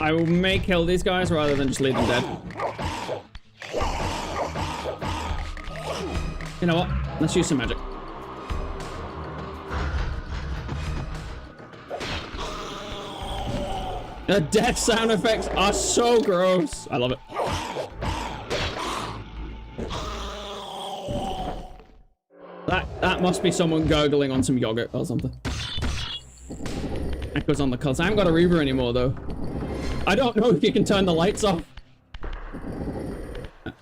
I may kill these guys rather than just leave them dead. You know what? Let's use some magic. The death sound effects are so gross. I love it. That must be someone gurgling on some yogurt or something. That goes on the colors. I haven't got a Reaver anymore though. I don't know if you can turn the lights off.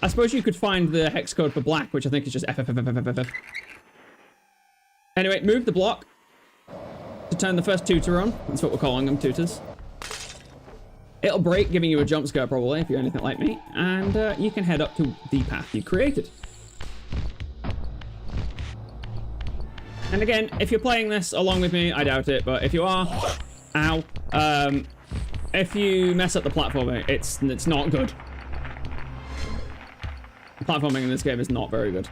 I suppose you could find the hex code for black, which I think is just FFFFFFF. Anyway, move the block to turn the first tutor on. That's what we're calling them, tutors. It'll break, giving you a jump scare probably, if you're anything like me. And you can head up to the path you created. And again, if you're playing this along with me, I doubt it, but if you are, ow. If you mess up the platforming, it's not good. Platforming in this game is not very good.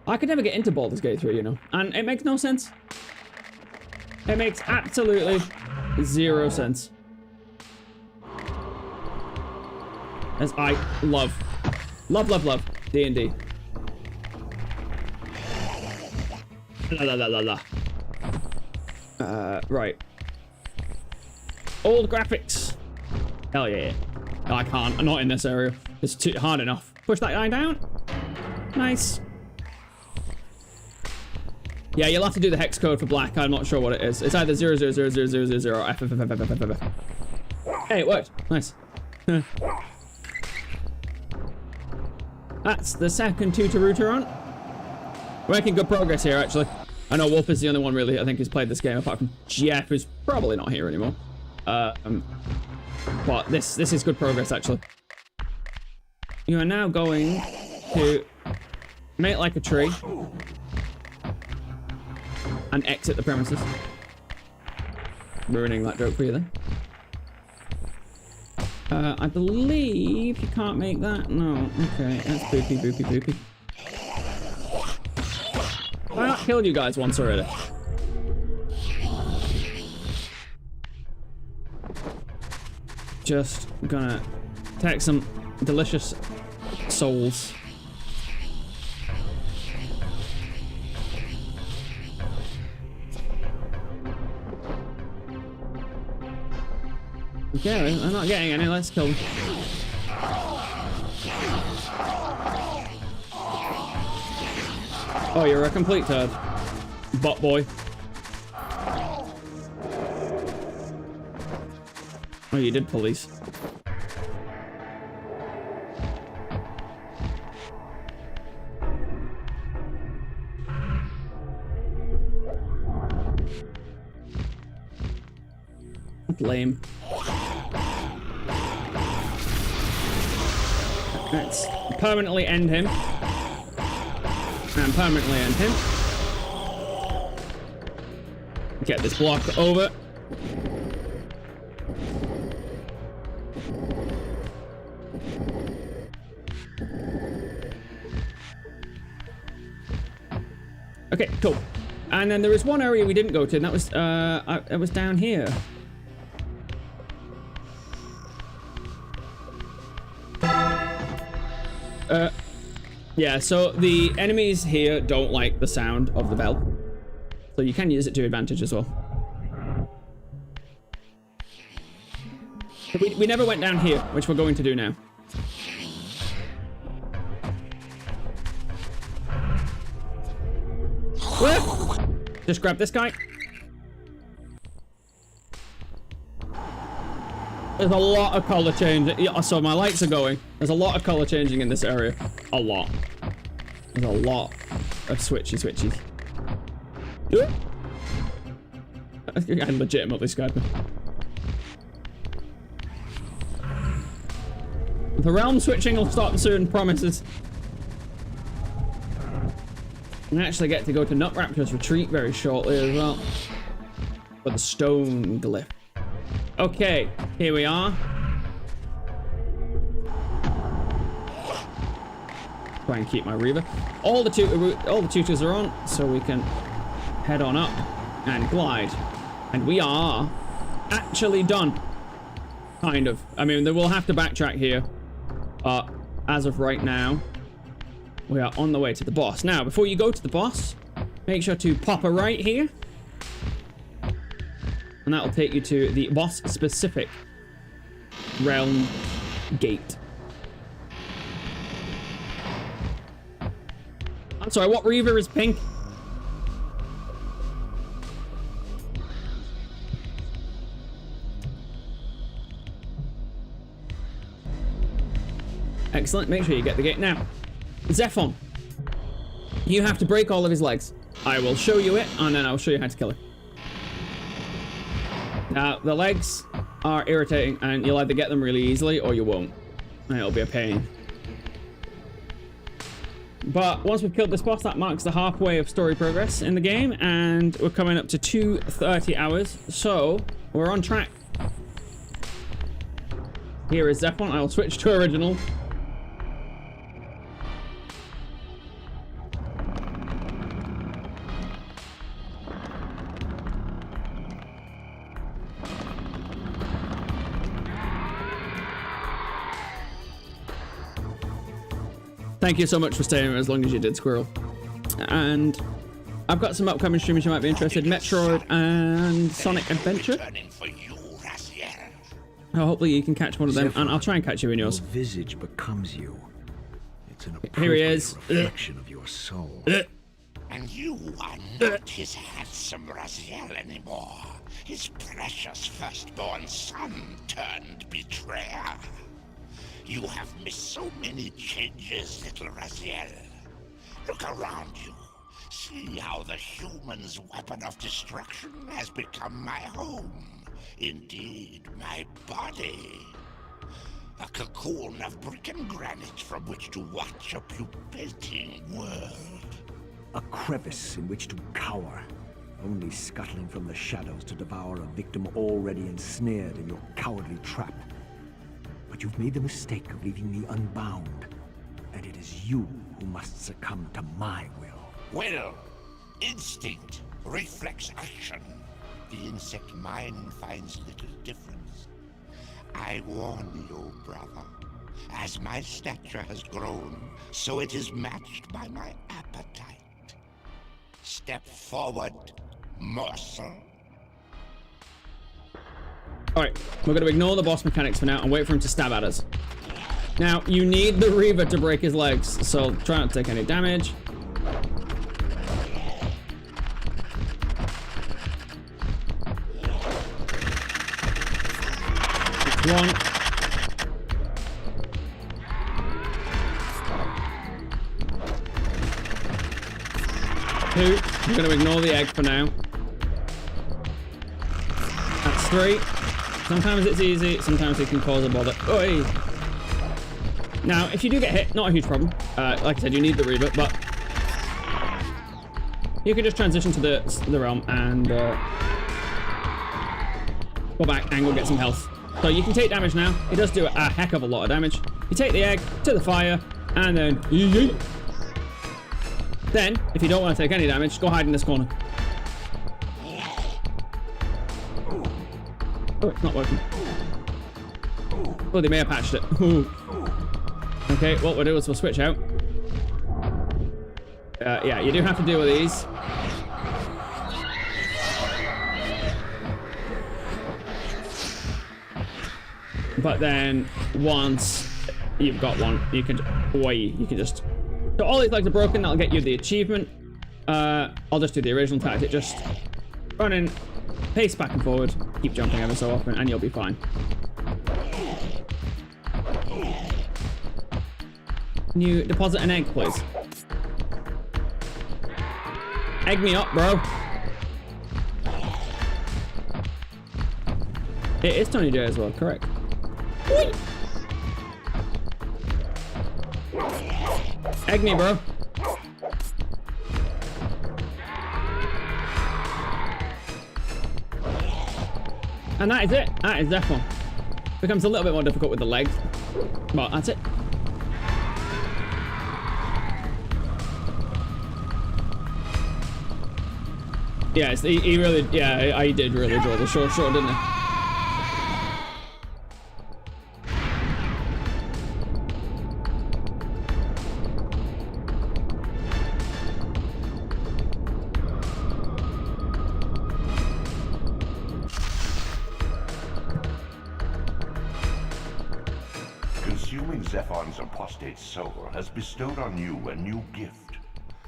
I could never get into Baldur's Gate 3, you know, and it makes no sense. It makes absolutely 0 sense. As I love D&D. La la la la la. Right. Old graphics. Hell yeah. No, I can't. I'm not in this area. It's too hard enough. Push that guy down. Nice. Yeah, you'll have to do the hex code for black. I'm not sure what it is. It's either 00000000 or FFFFFFF. Hey, it worked. Nice. That's the second tutor router on. We're making good progress here, actually. I know Wolf is the only one really I think who's played this game, apart from Jeff, who's probably not here anymore. But this is good progress, actually. You are now going to make like a tree and exit the premises. Ruining that joke for you then. I believe you can't make that. No, okay, that's boopy, boopy, boopy. Have I not killed you guys once already? Just gonna take some delicious souls. Okay, I'm not getting any. Let's kill them. Oh, you're a complete turd. bot boy. Oh, you did police. Lame. Let's permanently end him. And permanently end him. Get this block over. Okay, cool. And then there is one area we didn't go to, and that was it was down here. Yeah, so the enemies here don't like the sound of the bell. So you can use it to your advantage as well. We never went down here, which we're going to do now. Just grab this guy. There's a lot of color change. Yeah, so my lights are going. There's a lot of color changing in this area. A lot. There's a lot of switchy. I legitimately scared me. The realm switching will stop soon, promises. We actually get to go to Nutraptor's retreat very shortly as well. For the stone glyph. Okay, here we are. Try and keep my Reaver. All the tutors are on, so we can head on up and glide. And we are actually done. Kind of. I mean, we'll have to backtrack here. But as of right now, we are on the way to the boss. Now, before you go to the boss, make sure to pop a right here. And that'll take you to the boss-specific realm gate. I'm sorry, what Reaver is pink? Excellent, make sure you get the gate. Now, Zephon, you have to break all of his legs. I will show you it, and then I'll show you how to kill him. Now, the legs are irritating, and you'll either get them really easily, or you won't. And it'll be a pain. But once we've killed this boss, that marks the halfway of story progress in the game, and we're coming up to 230 hours, so we're on track. Here is Zephon. I'll switch to original. Thank you so much for staying as long as you did, Squirrel. And I've got some upcoming streamers you might be interested in. Metroid and Sonic Adventure. Hopefully you can catch one of them, and I'll try and catch you in yours. Your visage becomes you. It's an Here he is. reflection of your soul. And you are not his handsome Raziel anymore. His precious firstborn son turned betrayer. You have missed so many changes, little Raziel. Look around you. See how the human's weapon of destruction has become my home. Indeed, my body. A cocoon of brick and granite from which to watch a pupating world. A crevice in which to cower, only scuttling from the shadows to devour a victim already ensnared in your cowardly trap. But you've made the mistake of leaving me unbound, and it is you who must succumb to my will. Will, instinct, reflex action. The insect mind finds little difference. I warn you, brother. As my stature has grown, so it is matched by my appetite. Step forward, morsel. Alright, we're going to ignore the boss mechanics for now and wait for him to stab at us. Now, you need the Reaver to break his legs, so try not to take any damage. 1. 2. I'm going to ignore the egg for now. That's 3. Sometimes it's easy, sometimes it can cause a bother. Oi! Now, if you do get hit, not a huge problem. Like I said, you need the Reaver, but you can just transition to the realm and go back and go get some health. So you can take damage now. It does do a heck of a lot of damage. You take the egg to the fire, and then yeet. Then, if you don't want to take any damage, go hide in this corner. Oh, it's not working. Oh, they may have patched it. Okay, what we'll do is we'll switch out. Yeah, you do have to deal with these. But then, once you've got one, you can just... So all these legs are broken, that'll get you the achievement. I'll just do the original tactic, just run in, pace back and forward, keep jumping ever so often, and you'll be fine. Can you deposit an egg, please? Egg me up, bro. It is Tony J as well, correct. Whee! Egg me, bro. And that is it. That is that one. Becomes a little bit more difficult with the legs, but that's it. Yeah, he really, yeah, he did really draw the short, didn't he? Consuming Zephon's apostate soul has bestowed on you a new gift.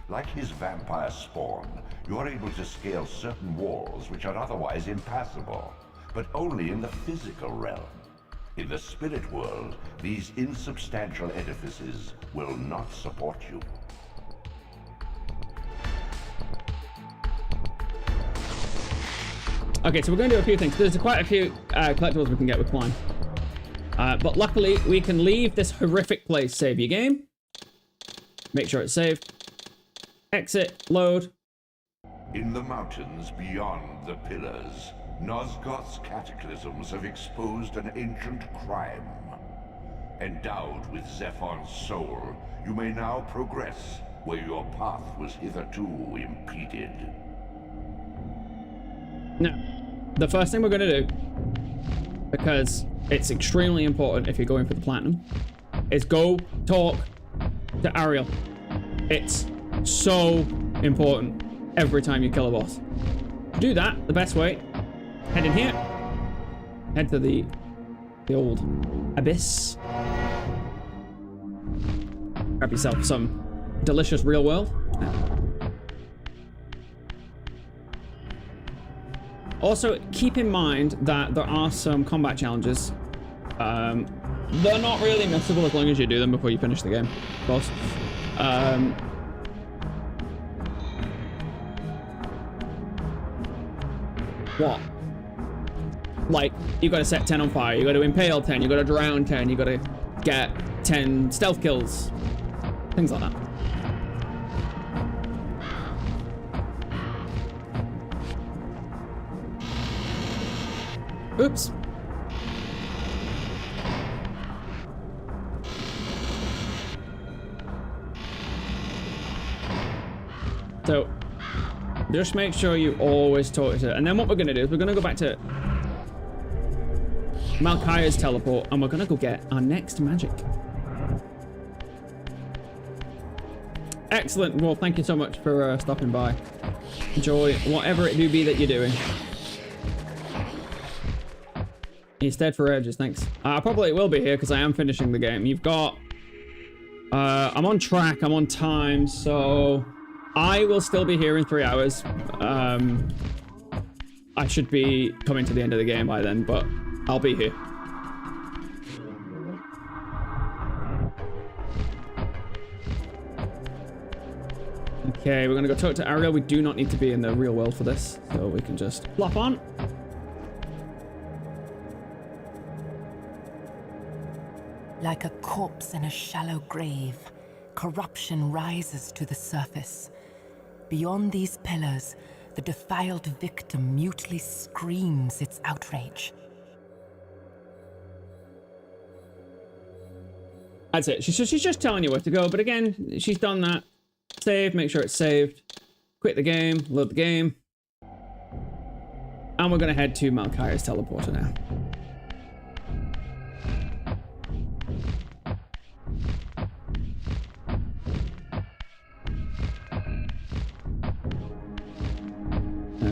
Like his vampire spawn, you are able to scale certain walls which are otherwise impassable, but only in the physical realm. In the spirit world, these insubstantial edifices will not support you. Okay, so we're going to do a few things. There's quite a few collectibles we can get with Climb. But luckily, we can leave this horrific place. Save your game. Make sure it's saved. Exit, load. In the mountains beyond the pillars, Nosgoth's cataclysms have exposed an ancient crime. Endowed with Zephon's soul, you may now progress where your path was hitherto impeded. Now, the first thing we're going to do, because it's extremely important if you're going for the platinum, is go talk to Ariel. It's so important every time you kill a boss. Do that the best way. Head in here. Head to the old abyss. Grab yourself some delicious real world. Also, keep in mind that there are some combat challenges. They're not really missable as long as you do them before you finish the game, of course. What? Like, you gotta set 10 on fire, you gotta impale 10, you gotta drown 10, you gotta get 10 stealth kills. Things like that. Oops. So, just make sure you always talk to her. And then what we're going to do is we're going to go back to Malkaya's teleport and we're going to go get our next magic. Excellent. Well, thank you so much for stopping by. Enjoy whatever it do be that you're doing. Instead for edges, thanks. I probably will be here because I am finishing the game. You've got... I'm on track, I'm on time, so... I will still be here in 3 hours. I should be coming to the end of the game by then, but I'll be here. Okay, we're gonna go talk to Ariel. We do not need to be in the real world for this, so we can just flop on. Like a corpse in a shallow grave, corruption rises to the surface. Beyond these pillars, the defiled victim mutely screams its outrage. That's it. She's just telling you where to go, but again, she's done that. Save, make sure it's saved. Quit the game, load the game. And we're gonna head to Malkaya's teleporter now.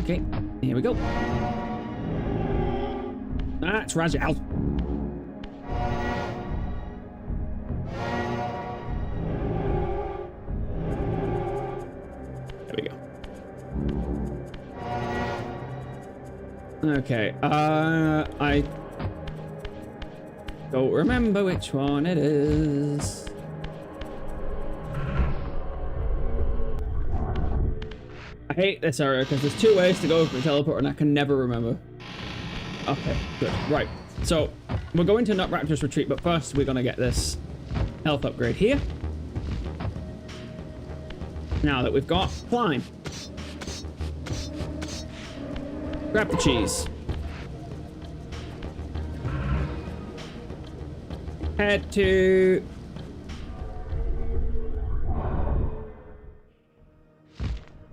Okay, here we go. That's Raziel. There we go. Okay, I don't remember which one it is. I hate this area because there's two ways to go from a teleport and I can never remember. Okay, good. Right. So, we're going to Nutraptor's retreat, but first we're going to get this health upgrade here. Now that we've got climb. Grab the cheese. Head to...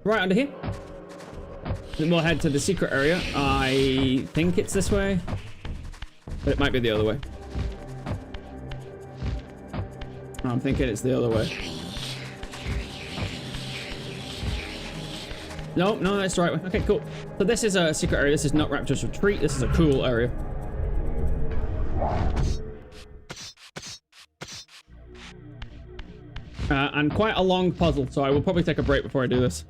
right under here. Then we'll head to the secret area. I think it's this way, but it might be the other way. I'm thinking it's the other way. No, that's the right way. Okay, cool. So this is a secret area. This is Nutraptor's retreat. This is a cool area. And quite a long puzzle, so I will probably take a break before I do this.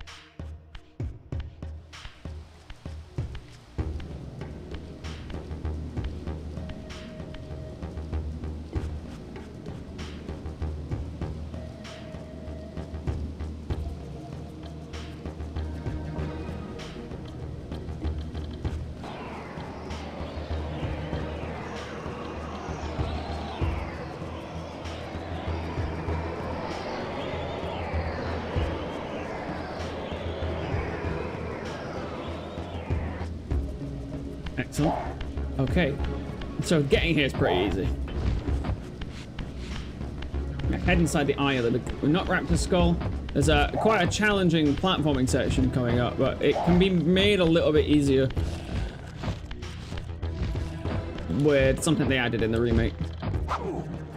Excellent. Okay, so getting here is pretty easy. Head inside the eye of the Nutraptor skull. There's quite a challenging platforming section coming up, but it can be made a little bit easier with something they added in the remake.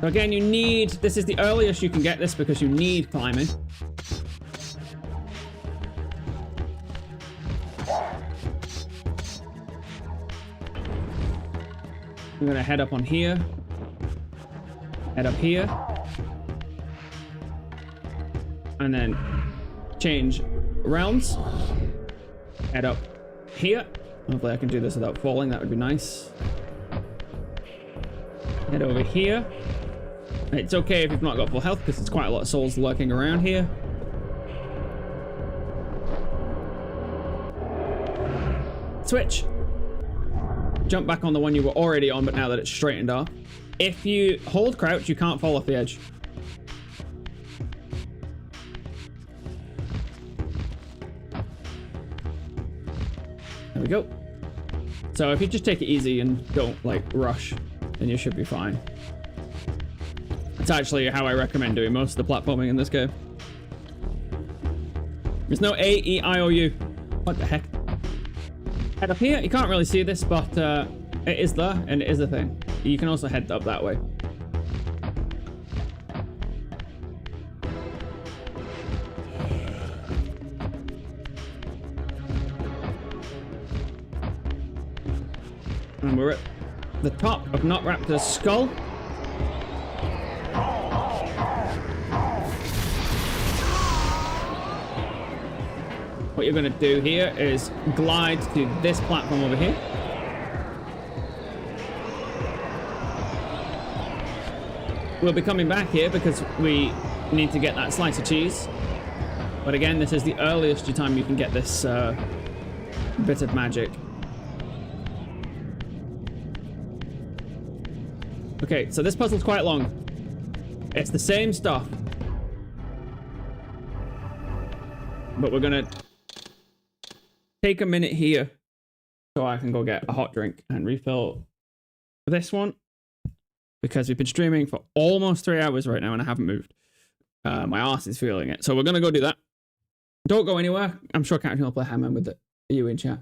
So again, you need... this is the earliest you can get this because you need climbing. I'm gonna head up on here. Head up here. And then change realms. Head up here. Hopefully I can do this without falling. That would be nice. Head over here. It's okay if you've not got full health because there's quite a lot of souls lurking around here. Switch. Jump back on the one you were already on, but now that it's straightened off. If you hold crouch, you can't fall off the edge. There we go. So if you just take it easy and don't like rush, then you should be fine. It's actually how I recommend doing most of the platforming in this game. There's no A, E, I, O, U. What the heck? Head up here. You can't really see this, but it is there, and it is a thing. You can also head up that way. And we're at the top of Nutraptor's skull. What you're going to do here is glide to this platform over here. We'll be coming back here because we need to get that slice of cheese. But again, this is the earliest time you can get this bit of magic. Okay, so this puzzle's quite long. It's the same stuff. But we're gonna take a minute here so I can go get a hot drink and refill this one, because we've been streaming for almost 3 hours right now and I haven't moved. My arse is feeling it. So we're gonna go do that. Don't go anywhere. I'm sure Captain will play Hammer with you in chat.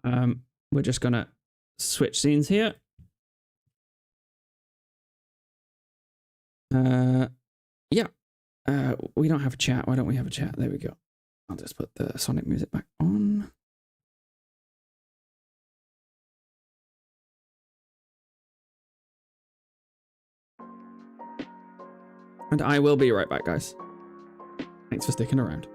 We're just gonna switch scenes here. Yeah. We don't have a chat. Why don't we have a chat? There we go. I'll just put the Sonic music back on. And I will be right back, guys. Thanks for sticking around.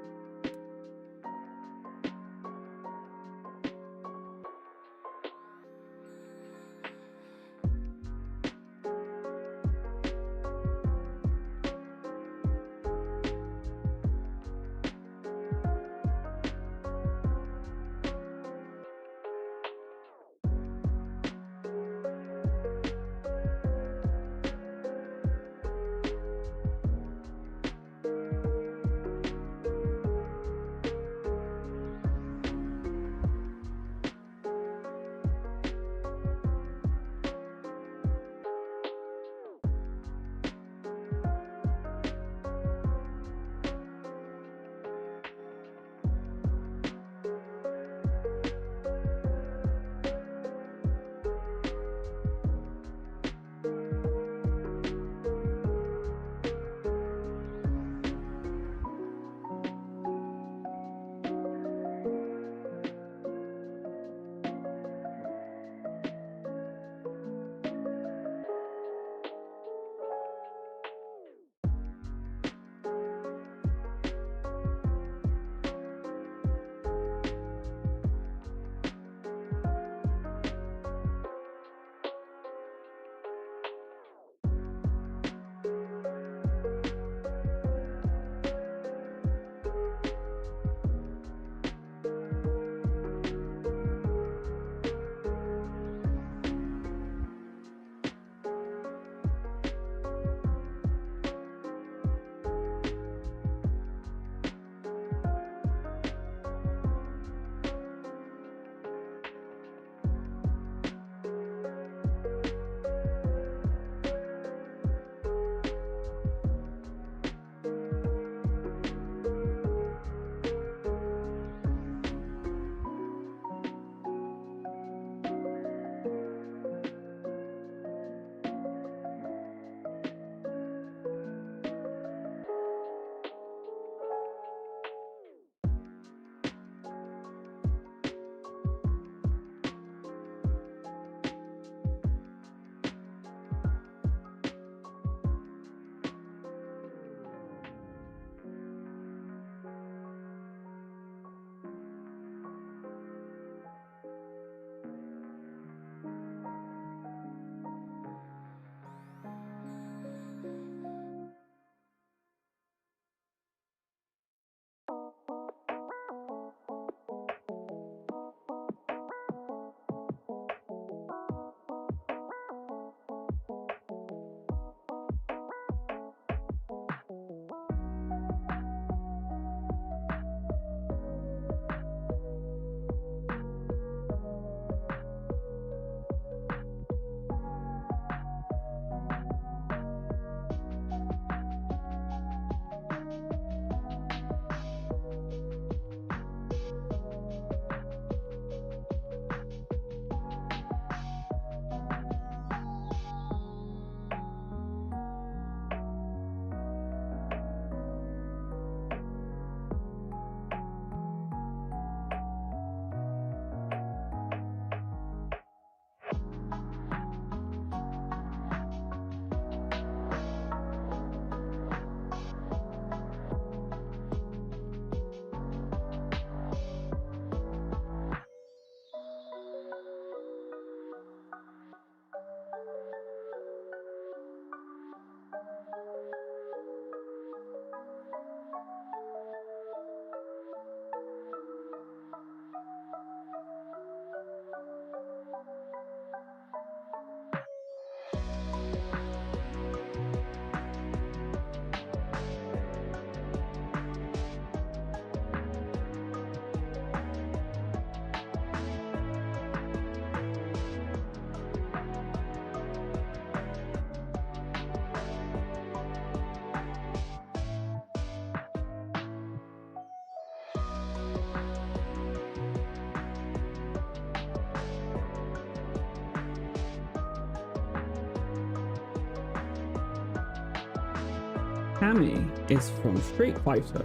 Cammy is from Street Fighter.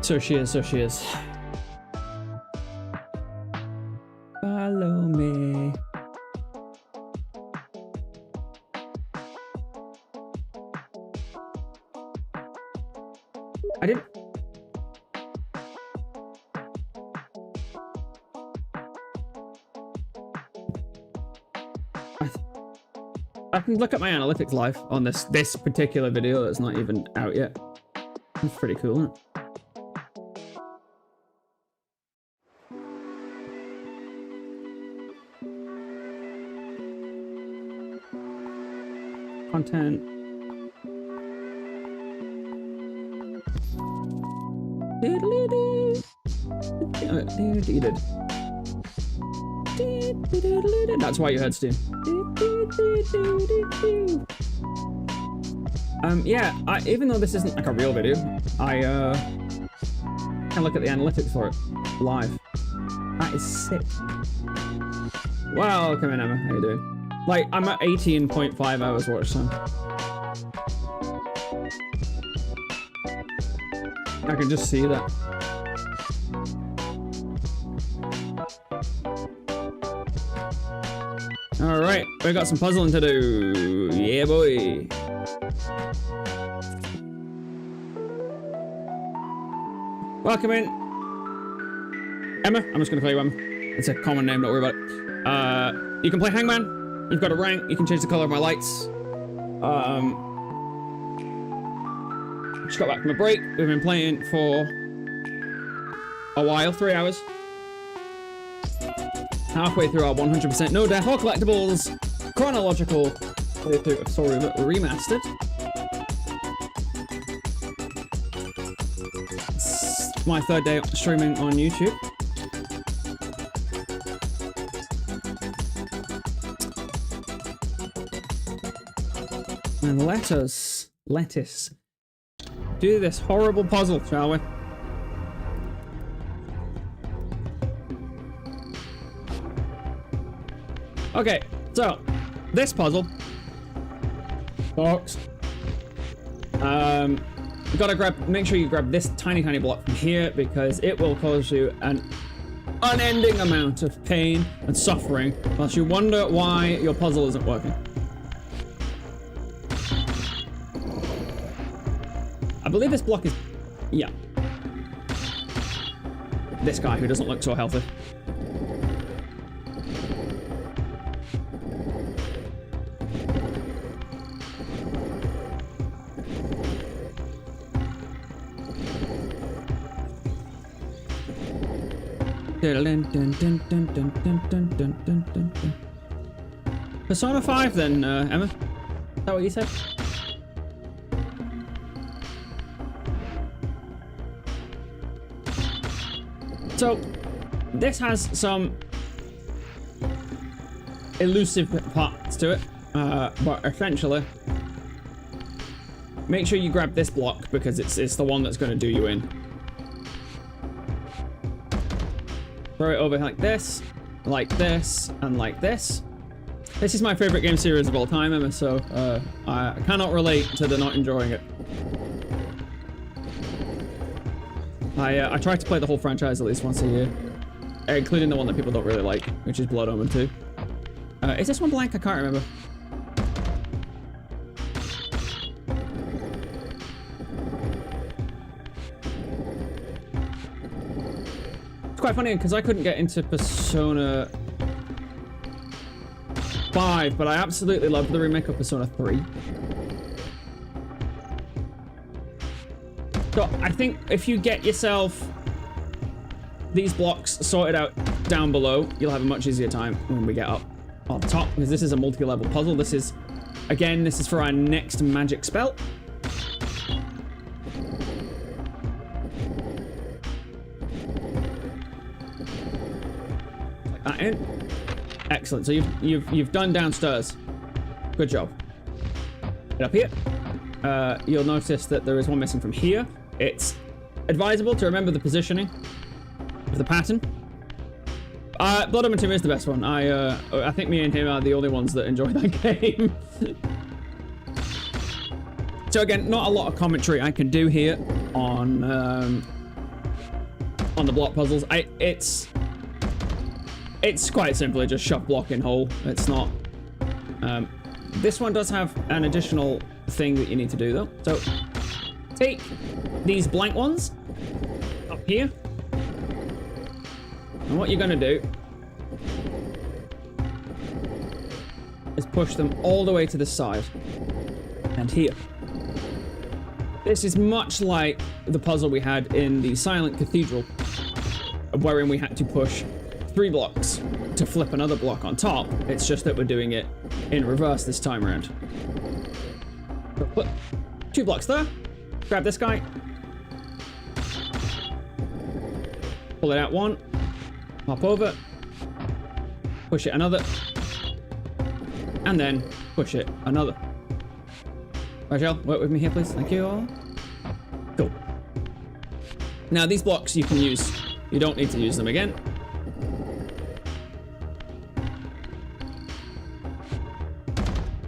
So she is, so she is. Follow me. I didn't. I can look at my analytics live on this particular video that's not even out yet. It's pretty cool, isn't it? Content. That's why you heard Steam. Yeah, even though this isn't like a real video, I can look at the analytics for it live. That is sick. Welcome in, Emma. How you doing? Like, I'm at 18.5 hours watch time. I can just see that. All right, we got some puzzling to do. Yeah, boy. Welcome in, Emma. I'm just gonna call you Emma. It's a common name. Don't worry about it. You can play Hangman. You've got a rank. You can change the color of my lights. Just got back from a break. We've been playing for a while, 3 hours. Halfway through our 100% no death or collectibles chronological playthrough of Soul Reaver Remastered. It's my third day streaming on YouTube. And let us do this horrible puzzle, shall we? Okay, so this puzzle, folks, you gotta make sure you grab this tiny block from here, because it will cause you an unending amount of pain and suffering whilst you wonder why your puzzle isn't working. I believe this block is, yeah, this guy who doesn't look so healthy. Persona 5 then, Emma? Is that what you said? So, this has some elusive parts to it, but essentially, make sure you grab this block because it's the one that's going to do you in. Throw it over like this, and like this. This is my favorite game series of all time, Emma, so I cannot relate to the not enjoying it. I try to play the whole franchise at least once a year, including the one that people don't really like, which is Blood Omen 2. Is this one blank? I can't remember. It's quite funny because I couldn't get into Persona 5, but I absolutely loved the remake of Persona 3. So I think if you get yourself these blocks sorted out down below, you'll have a much easier time when we get up on top, because this is a multi-level puzzle. This is for our next magic spell. Like that in. Excellent. So you've done downstairs. Good job. Get up here. You'll notice that there is one missing from here. It's advisable to remember the positioning of the pattern. Blood Omen 2 is the best one. I think me and him are the only ones that enjoy that game. So again, not a lot of commentary I can do here on the block puzzles. It's quite simply just shove block in hole. It's not. This one does have an additional thing that you need to do though. So take these blank ones up here, and what you're gonna do is push them all the way to the side and here. This is much like the puzzle we had in the Silent Cathedral, wherein we had to push 3 blocks to flip another block on top. It's just that we're doing it in reverse this time around. So put 2 blocks there, grab this guy, pull it out 1, hop over, push it another, and then push it another. Rachel, work with me here, please. Thank you all. Cool. Now, these blocks you can use. You don't need to use them again.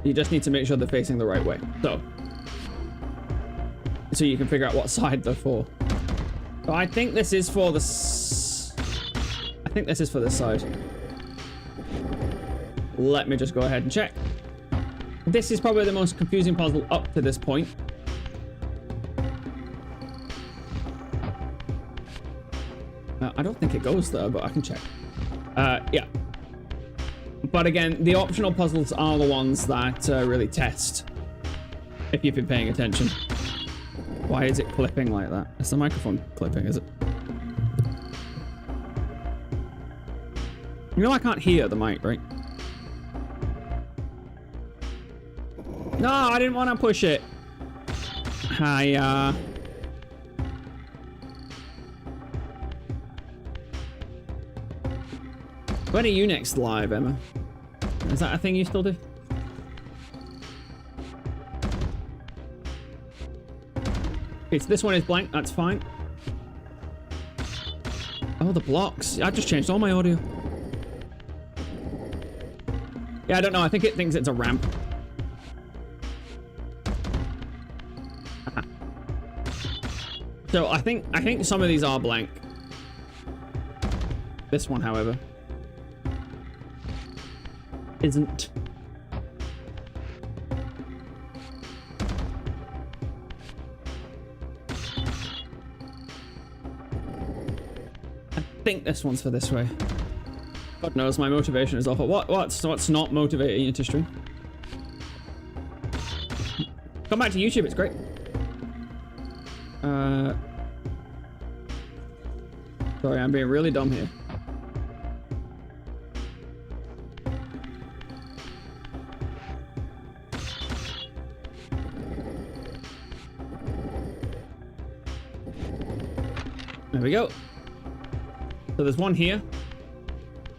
You just need to make sure they're facing the right way. So you can figure out what side they're for. So I think this is for the... I think this is for this side. Let me just go ahead and check. This is probably the most confusing puzzle up to this point. I don't think it goes there, but I can check. Yeah. But again, the optional puzzles are the ones that really test if you've been paying attention. Why is it clipping like that? It's the microphone clipping, is it? You know I can't hear the mic, right? No, I didn't want to push it. When are you next live, Emma? Is that a thing you still do? Okay, so this one is blank, that's fine. Oh, the blocks. I just changed all my audio. Yeah, I don't know. I think it thinks it's a ramp. So I think some of these are blank. This one, however, isn't. I think this one's for this way. God knows my motivation is awful. What's not motivating you to stream? Come back to YouTube, it's great. Sorry, I'm being really dumb here. There we go. So there's one here,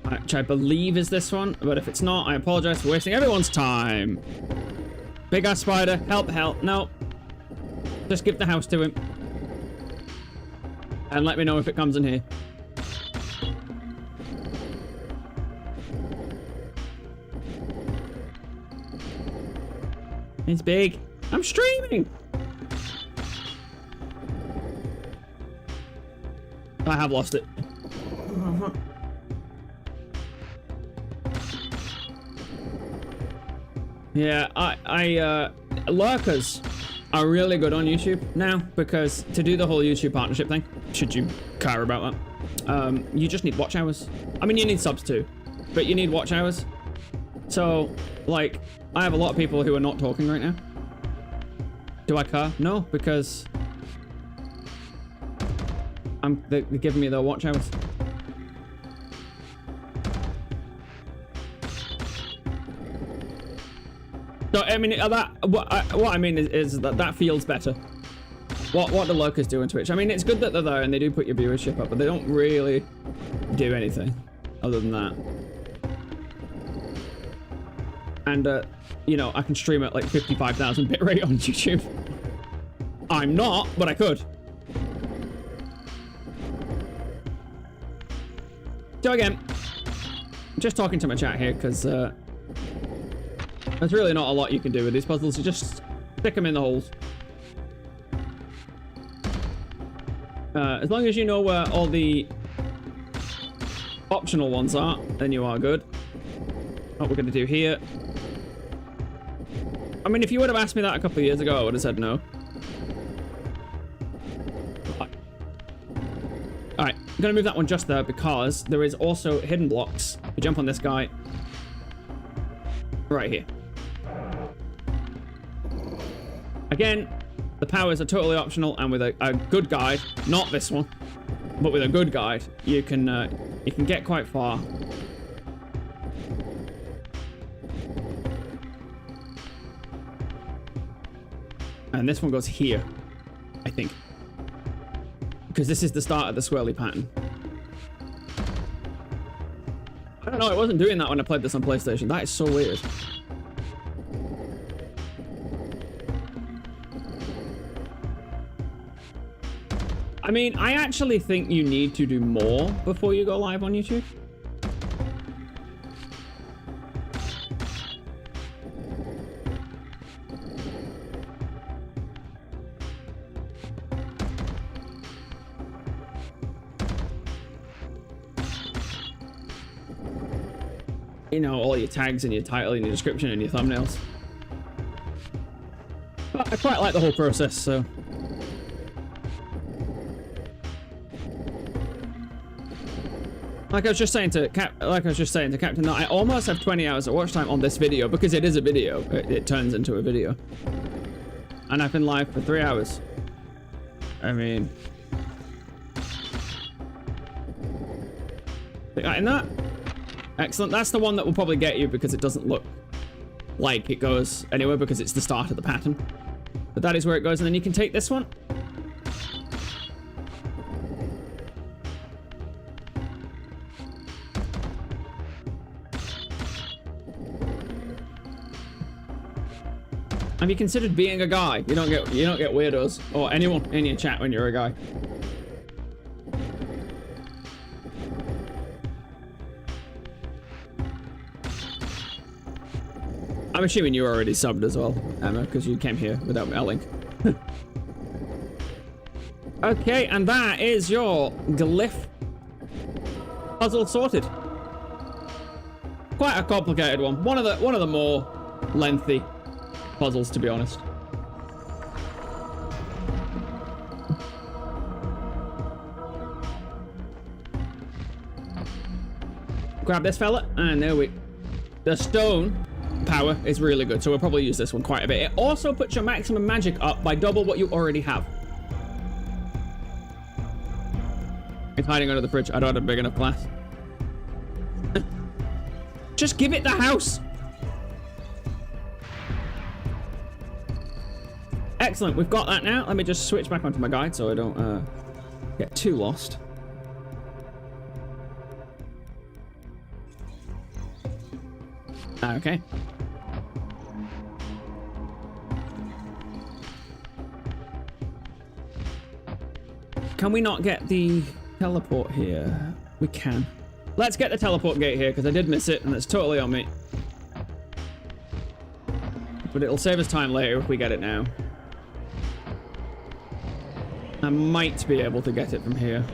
which I believe is this one, but if it's not, I apologize for wasting everyone's time. Big ass spider, help, no. Just give the house to him. And let me know if it comes in here. It's big. I'm streaming! I have lost it. Yeah, lurkers are really good on YouTube now, because to do the whole YouTube partnership thing, should you care about that, you just need watch hours. I mean, you need subs too, but you need watch hours. So, like, I have a lot of people who are not talking right now. Do I care? No, because they're giving me their watch hours. So I mean, what I mean is that feels better. What the lurkers do on Twitch. I mean, it's good that they're there and they do put your viewership up, but they don't really do anything other than that. And you know, I can stream at like 55,000 bitrate on YouTube. I'm not, but I could. So again, just talking to my chat here, because there's really not a lot you can do with these puzzles. You just Stick them in the holes. As long as you know where all the optional ones are, then you are good. What we're going to do here. I mean, if you would have asked me that a couple of years ago, I would have said no. Alright, I'm going to move that one just there because there is also hidden blocks. You jump on this guy. Right here. Again, the powers are totally optional, and with a good guide, not this one, but with a good guide, you can get quite far. And this one goes here, I think, because this is the start of the swirly pattern. I don't know, it wasn't doing that when I played this on PlayStation. That is so weird. I mean, I actually think you need to do more before you go live on YouTube. You know, all your tags and your title and your description and your thumbnails. But I quite like the whole process, so... Like I was just saying to Captain, that I almost have 20 hours of watch time on this video because it is a video. It turns into a video. And I've been live for 3 hours. I mean... Think that in that? Excellent. That's the one that will probably get you because it doesn't look like it goes anywhere because it's the start of the pattern. But that is where it goes, and then you can take this one. Have you considered being a guy? You don't get weirdos or anyone in your chat when you're a guy. I'm assuming you were already subbed as well, Emma, because you came here without a link. Okay, and that is your glyph puzzle sorted. Quite a complicated one. One of the more lengthy puzzles, to be honest. Grab this fella, and there we... The stone power is really good, so we'll probably use this one quite a bit. It also puts your maximum magic up by double what you already have. It's hiding under the fridge. I don't have a big enough glass. Just give it the house. Excellent, we've got that now. Let me just switch back onto my guide so I don't get too lost. Okay. Can we not get the teleport here? We can. Let's get the teleport gate here because I did miss it and it's totally on me. But it'll save us time later if we get it now. I might be able to get it from here.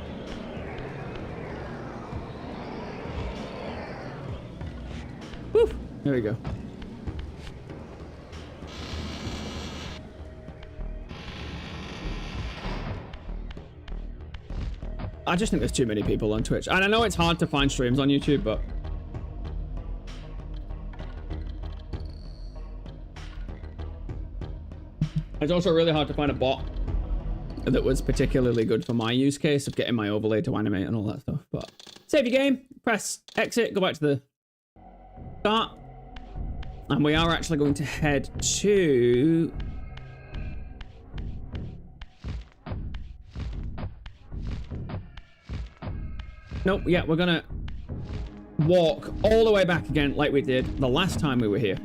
Woo! There we go. I just think there's too many people on Twitch. And I know it's hard to find streams on YouTube, but... It's also really hard to find a bot that was particularly good for my use case of getting my overlay to animate and all that stuff. But save your game, press exit, go back to the start. And we are actually going to head to... Nope, yeah, we're gonna walk all the way back again like we did the last time we were here.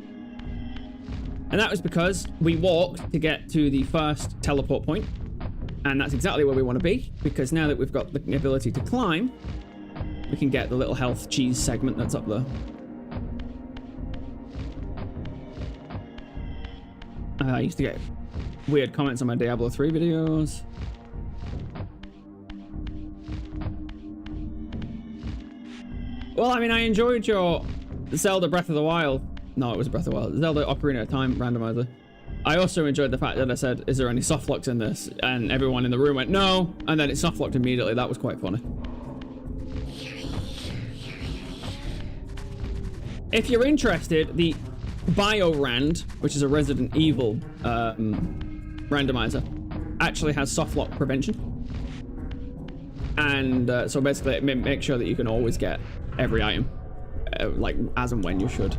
And that was because we walked to get to the first teleport point. And that's exactly where we want to be, because now that we've got the ability to climb, we can get the little health cheese segment that's up there. I used to get weird comments on my Diablo 3 videos. Well, I mean, I enjoyed your Zelda Breath of the Wild. No, it was Breath of the Wild. Zelda Ocarina of Time randomizer. I also enjoyed the fact that I said, is there any softlocks in this? And everyone in the room went, no. And then it softlocked immediately. That was quite funny. If you're interested, the BioRand, which is a Resident Evil randomizer, actually has softlock prevention. And so basically, it makes sure that you can always get every item, like as and when you should.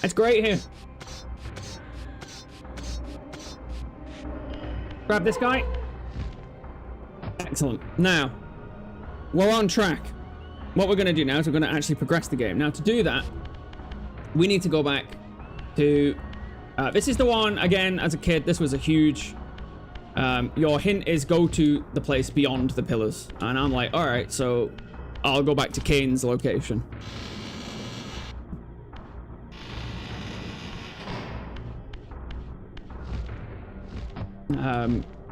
It's great here. Grab this guy. Excellent. Now, we're on track. What we're going to do now is we're going to actually progress the game. Now, to do that, we need to go back to... this is the one, again, as a kid, this was a huge... your hint is go to the place beyond the pillars. And I'm like, all right, so I'll go back to Kane's location.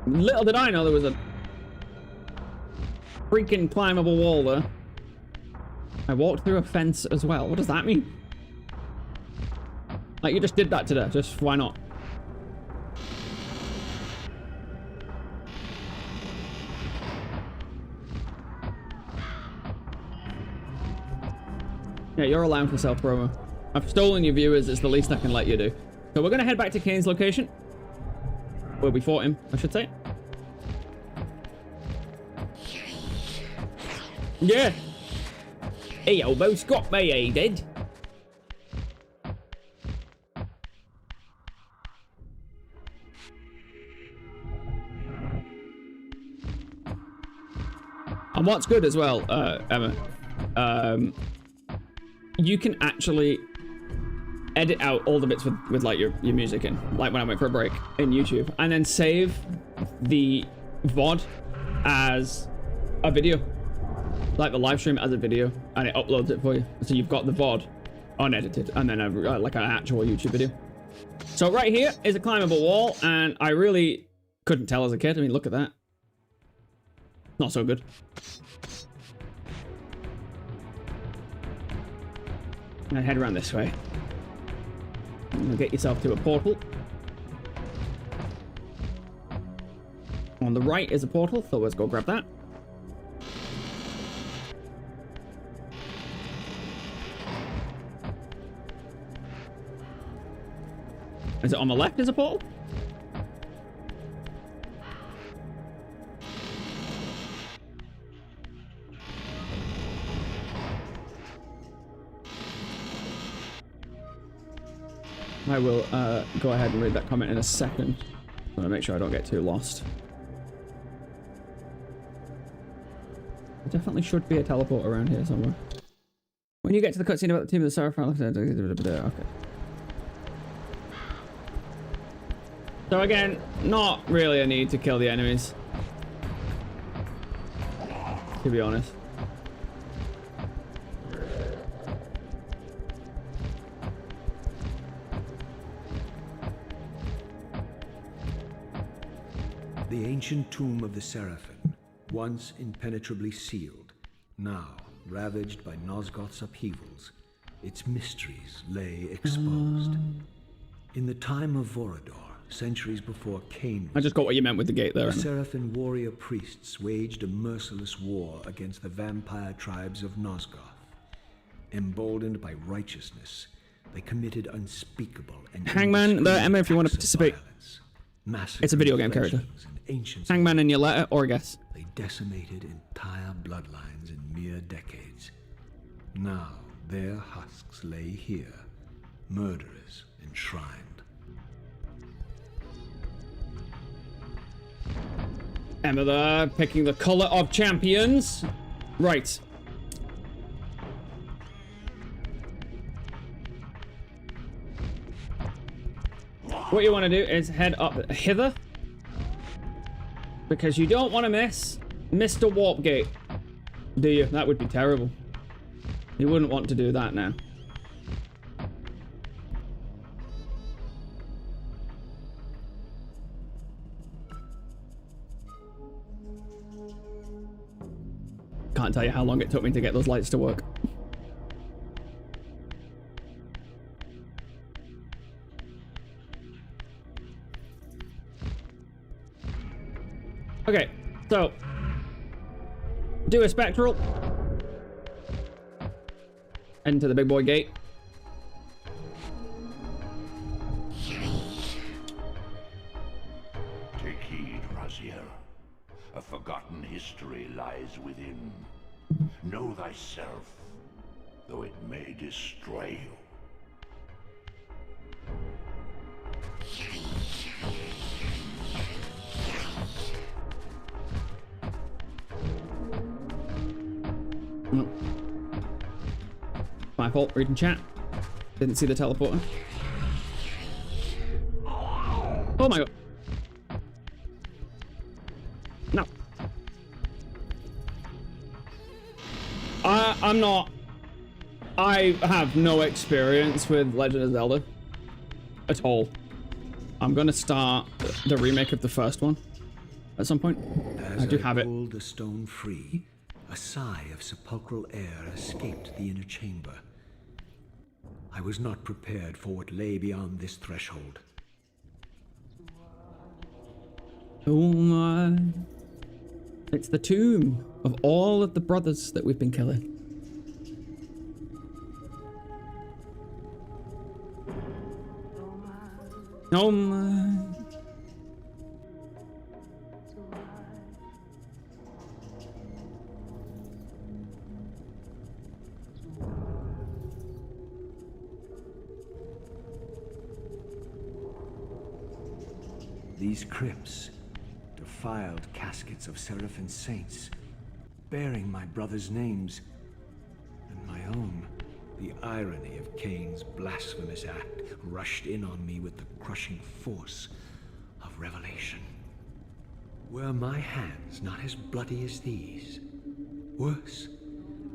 Little did I know there was a freaking climbable wall there. I walked through a fence as well. What does that mean? Like, you just did that today. Just why not? Yeah, you're allowed for self-promo. I've stolen your viewers. It's the least I can let you do. So we're going to head back to Kane's location. Where we fought him, I should say. Yeah. He almost got me, he did. And what's good as well, Emma, you can actually edit out all the bits with like your music in, like when I went for a break in YouTube, and then save the VOD as a video, like the live stream as a video, and it uploads it for you. So you've got the VOD unedited, and then like an actual YouTube video. So right here is a climbable wall, and I really couldn't tell as a kid. I mean, look at that. Not so good. And head around this way. And get yourself to a portal. On the right is a portal, so let's go grab that. Is it on the left is a portal? I will go ahead and read that comment in a second. I want to make sure I don't get too lost. There definitely should be a teleport around here somewhere. When you get to the cutscene about the team of the Seraphim... Okay. So again, not really a need to kill the enemies. To be honest. The ancient tomb of the Seraphim, once impenetrably sealed, now ravaged by Nosgoth's upheavals, its mysteries lay exposed. In the time of Vorador, centuries before Kane... I just got what you meant with the gate there. The Seraphim warrior priests waged a merciless war against the vampire tribes of Nosgoth. Emboldened by righteousness, they committed unspeakable and... Hangman, there, Emma, if you want to participate. It's a video game character. Hangman in your letter, or a guess. They decimated entire bloodlines in mere decades. Now, their husks lay here, murderers enshrined. Emma there, picking the color of champions. Right. What you want to do is head up hither, because you don't want to miss Mr. Warp Gate, do you? That would be terrible. You wouldn't want to do that now. can't tell you how long it took me to get those lights to work. Okay, so do a spectral. Enter the big boy gate. Take heed, Raziel. A forgotten history lies within. Know thyself, though it may destroy you. My fault, reading chat. Didn't see the teleporter. Oh my god. No. I'm not. I have no experience with Legend of Zelda. At all. I'm gonna start the remake of the first one at some point. As I do have it. pulled the stone free, a sigh of sepulchral air escaped the inner chamber. I was not prepared for what lay beyond this threshold. Oh my. It's the tomb of all of the brothers that we've been killing. Oh my. These crypts, defiled caskets of Seraphin saints, bearing my brothers' names, and my own. The irony of Cain's blasphemous act rushed in on me with the crushing force of revelation. Were my hands not as bloody as these? Worse,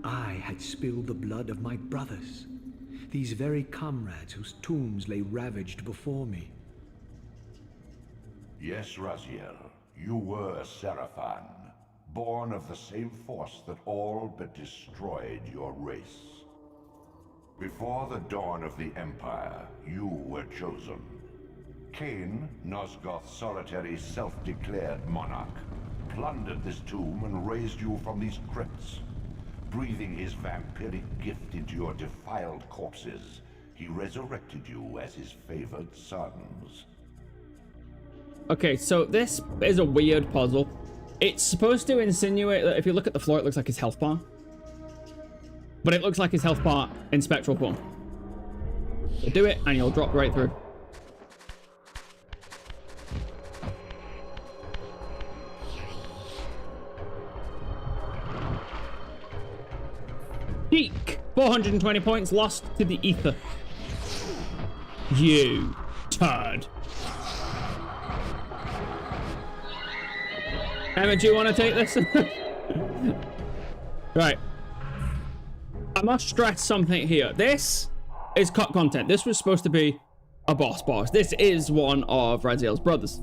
I had spilled the blood of my brothers, these very comrades whose tombs lay ravaged before me. Yes, Raziel, you were Seraphan, born of the same force that all but destroyed your race. Before the dawn of the Empire, you were chosen. Cain, Nosgoth's solitary self-declared monarch, plundered this tomb and raised you from these crypts. Breathing his vampiric gift into your defiled corpses, he resurrected you as his favored sons. Okay, so this is a weird puzzle. It's supposed to insinuate that if you look at the floor, it looks like his health bar. But it looks like his health bar in spectral form. So do it, and you'll drop right through. Eek! 420 points lost to the ether. You turd. Emma, do you want to take this? Right. I must stress something here. This is cut content. This was supposed to be a boss. This is one of Raziel's brothers.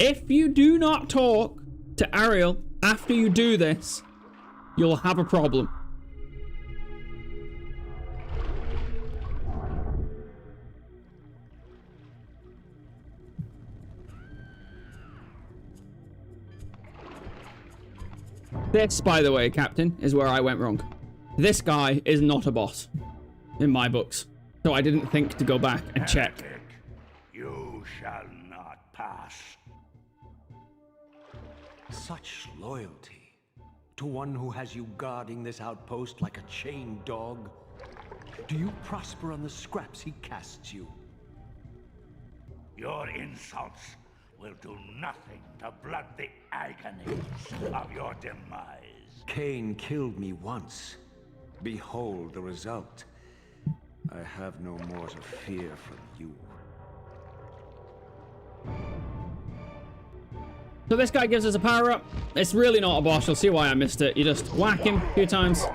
If you do not talk to Ariel after you do this, you'll have a problem. This, by the way, Captain, is where I went wrong. This guy is not a boss in my books, so I didn't think to go back and check. You shall not pass. Such loyalty to one who has you guarding this outpost like a chained dog. Do you prosper on the scraps he casts you? Your insults will do nothing to blunt the agonies of your demise. Cain killed me once. Behold the result. I have no more to fear from you. So this guy gives us a power up. It's really not a boss. You'll see why I missed it. You just whack him a few times.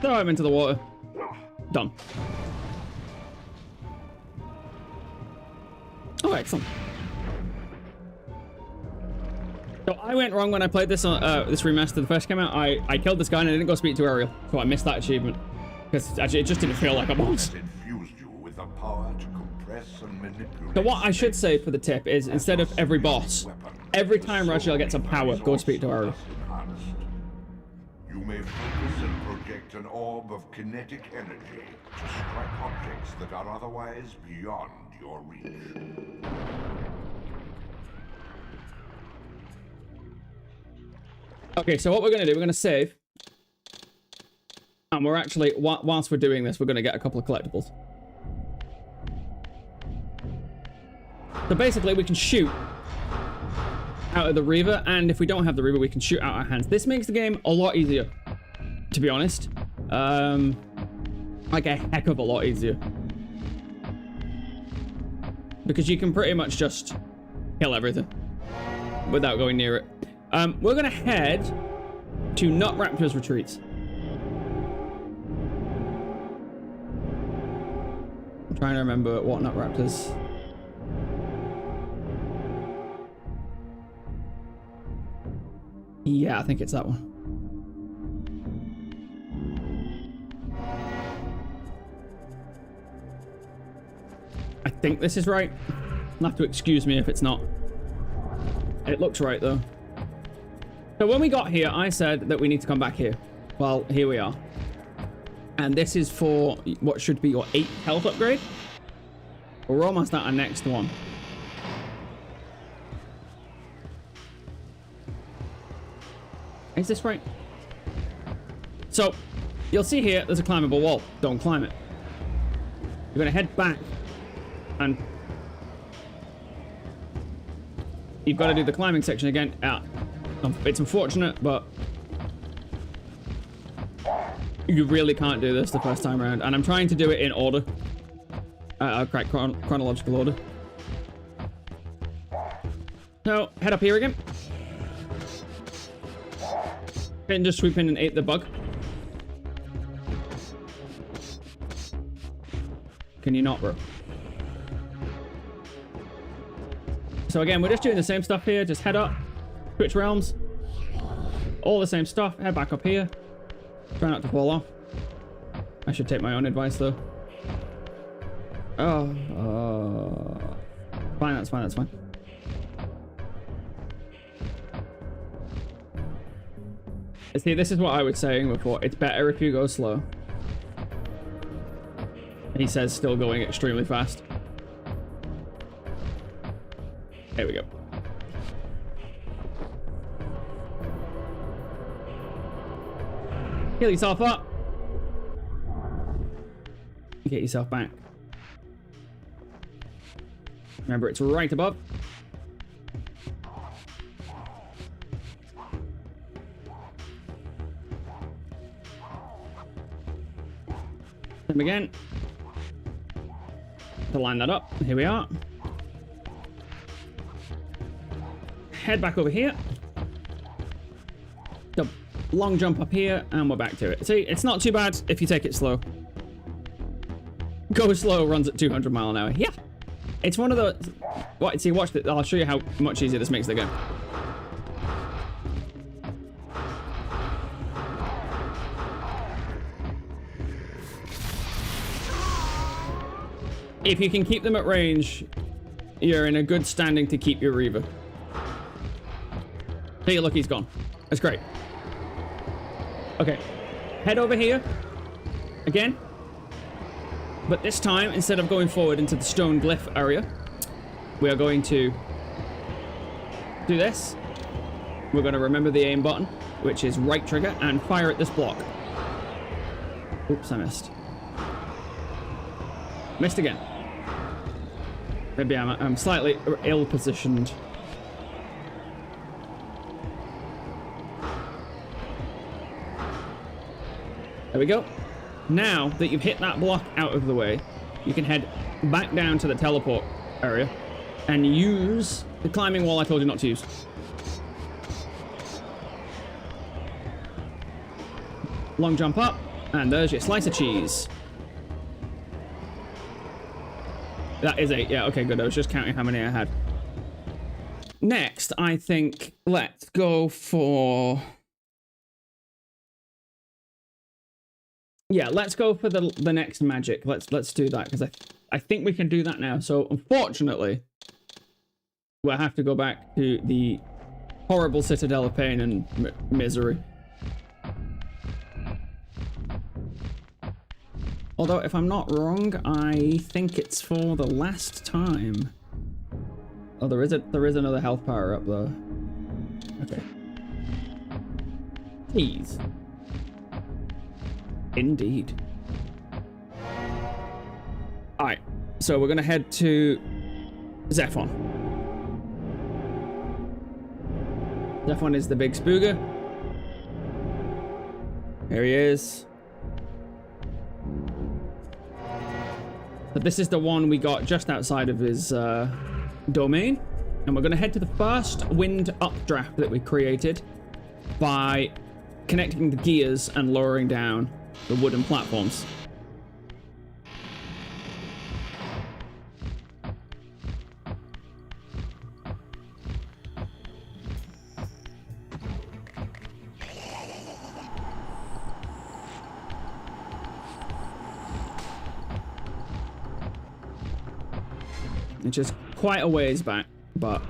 Throw him into the water. Done. Excellent. So I went wrong when I played this on this remaster. The first came out, I killed this guy and I didn't go speak to Ariel, so I missed that achievement because actually it just didn't feel like a boss. Infused you with the power to compress and manipulate. So what I should say for the tip is, instead of every boss, every time Raziel gets a power, go speak to Ariel. You may focus and project an orb of kinetic energy to strike objects that are otherwise beyond your reach. Okay, so what we're going to do, we're going to save. And we're actually, whilst we're doing this, we're going to get a couple of collectibles. So basically, we can shoot out of the Reaver, and if we don't have the Reaver, we can shoot out our hands. This makes the game a lot easier, to be honest. Like a heck of a lot easier. Because you can pretty much just kill everything without going near it. We're going to head to Nut Raptor's retreats. I'm trying to remember what Nut Raptors. Yeah, I think it's that one. I think this is right. You'll have to excuse me if it's not. It looks right though. So when we got here, I said that we need to come back here. Well, here we are. And this is for what should be your 8th health upgrade. We're almost at our next one. Is this right? So, you'll see here, there's a climbable wall. Don't climb it. You're going to head back and you've got to do the climbing section again. It's unfortunate, but you really can't do this the first time around. And I'm trying to do it in order. Correct chronological order. So, head up here again. And just swoop in and ate the bug. Can you not, bro? So again, we're just doing the same stuff here. Just head up. Switch realms. All the same stuff. Head back up here. Try not to fall off. I should take my own advice though. Fine, that's fine, that's fine. See, this is what I was saying before. It's better if you go slow. He says still going extremely fast. There we go. Heal yourself up. Get yourself back. Remember, it's right above. Same again. To line that up. Here we are. Head back over here. The long jump up here, and we're back to it. See, it's not too bad if you take it slow. Go slow runs at 200 miles an hour. Yeah. It's one of the... What? See, watch it. I'll show you how much easier this makes the game. If you can keep them at range, you're in a good standing to keep your Reaver. Hey, look, he's gone. That's great. Okay. Head over here. Again. But this time, instead of going forward into the stone glyph area, we are going to do this. We're going to remember the aim button, which is right trigger, and fire at this block. Oops, I missed. Missed again. Maybe I'm slightly ill-positioned. There we go. Now that you've hit that block out of the way, you can head back down to the teleport area and use the climbing wall I told you not to use. Long jump up, and there's your slice of cheese. That is 8. Yeah, okay, good. I was just counting how many I had. Next, I think let's go for... Yeah, let's go for the next magic. Let's do that, because I think we can do that now. So, unfortunately, we'll have to go back to the horrible Citadel of Pain and Misery. Although, if I'm not wrong, I think it's for the last time. Oh, there is another health power up though. Okay. Please. Indeed. Alright, so we're gonna head to Zephon. Zephon is the big spooger. Here he is. But this is the one we got just outside of his domain. And we're gonna head to the first wind updraft that we created by connecting the gears and lowering down the wooden platforms. Which is quite a ways back, but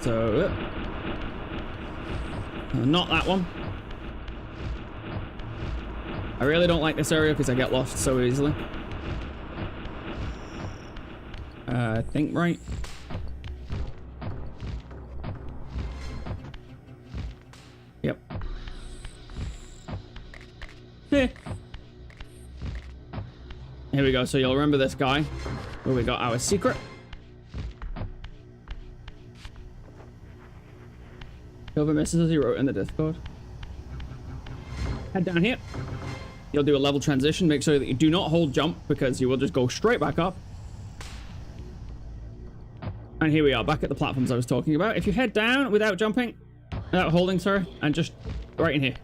so not that one. I really don't like this area because I get lost so easily. I think right. Yep. Here we go. So you'll remember this guy where we got our secret. Over misses as he wrote in the Discord. Head down here. You'll do a level transition. Make sure that you do not hold jump because you will just go straight back up. And here we are, back at the platforms I was talking about. If you head down without jumping, without holding, sorry, and just right in here.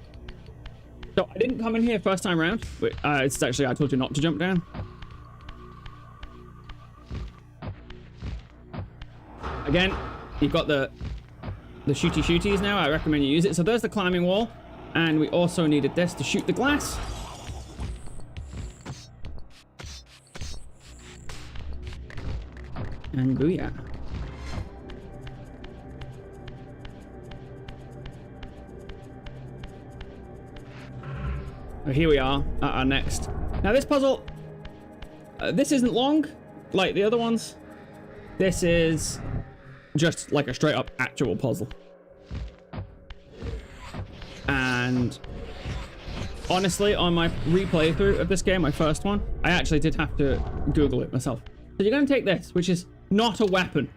So I didn't come in here first time around. It's actually, I told you not to jump down. Again, you've got the shooties now. I recommend you use it. So there's the climbing wall. And we also needed this to shoot the glass. And booyah. So here we are at our next. Now this puzzle, this isn't long like the other ones. This is just like a straight up actual puzzle. And honestly, on my replay through of this game, my first one, I actually did have to Google it myself. So you're going to take this, which is not a weapon.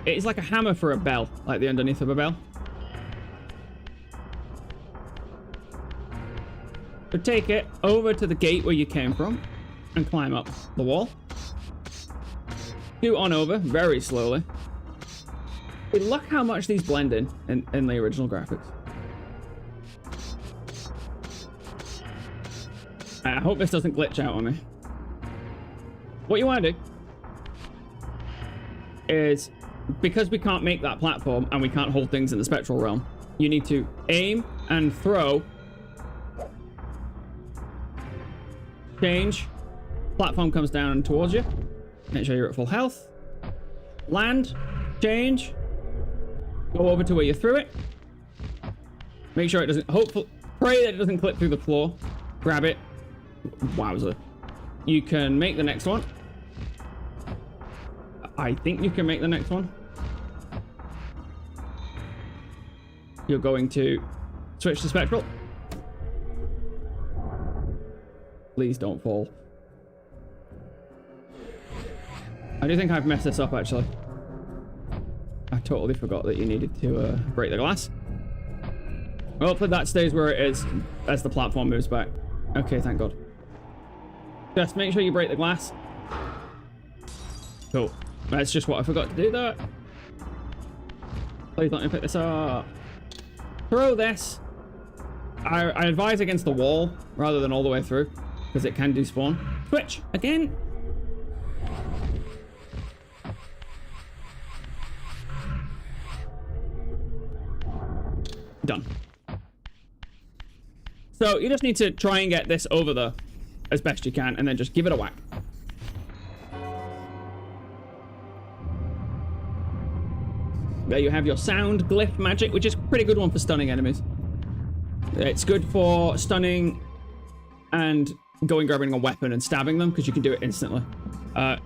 It's like a hammer for a bell, like the underneath of a bell. So take it over to the gate where you came from and climb up the wall. Scoot on over very slowly. Hey, look how much these blend in the original graphics. I hope this doesn't glitch out on me. What you want to do is, because we can't make that platform and we can't hold things in the spectral realm, you need to aim and throw. Change. Platform comes down towards you. Make sure you're at full health. Land. Change. Go over to where you threw it. Make sure it doesn't... Hopefully... Pray that it doesn't clip through the floor. Grab it. Wowzer. You can make the next one. I think you can make the next one. You're going to switch to spectral. Please don't fall. I do think I've messed this up, actually. I totally forgot that you needed to break the glass. Hopefully that stays where it is as the platform moves back. Okay, thank God. Just make sure you break the glass. Cool. That's just what I forgot to do there. Please let me pick this up. Throw this. I advise against the wall rather than all the way through, because it can despawn. Switch again. Done. So you just need to try and get this over there as best you can, and then just give it a whack. There you have your sound glyph magic, which is a pretty good one for stunning enemies. It's good for stunning and grabbing a weapon and stabbing them, because you can do it instantly.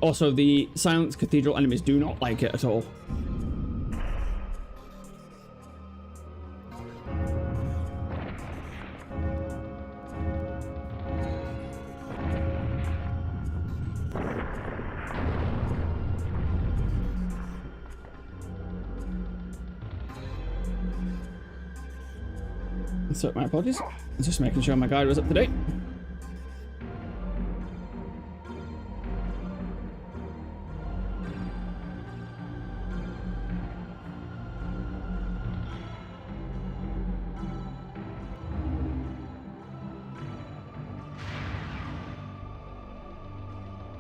Also, the Silence Cathedral enemies do not like it at all. So, my apologies. Just making sure my guide was up to date.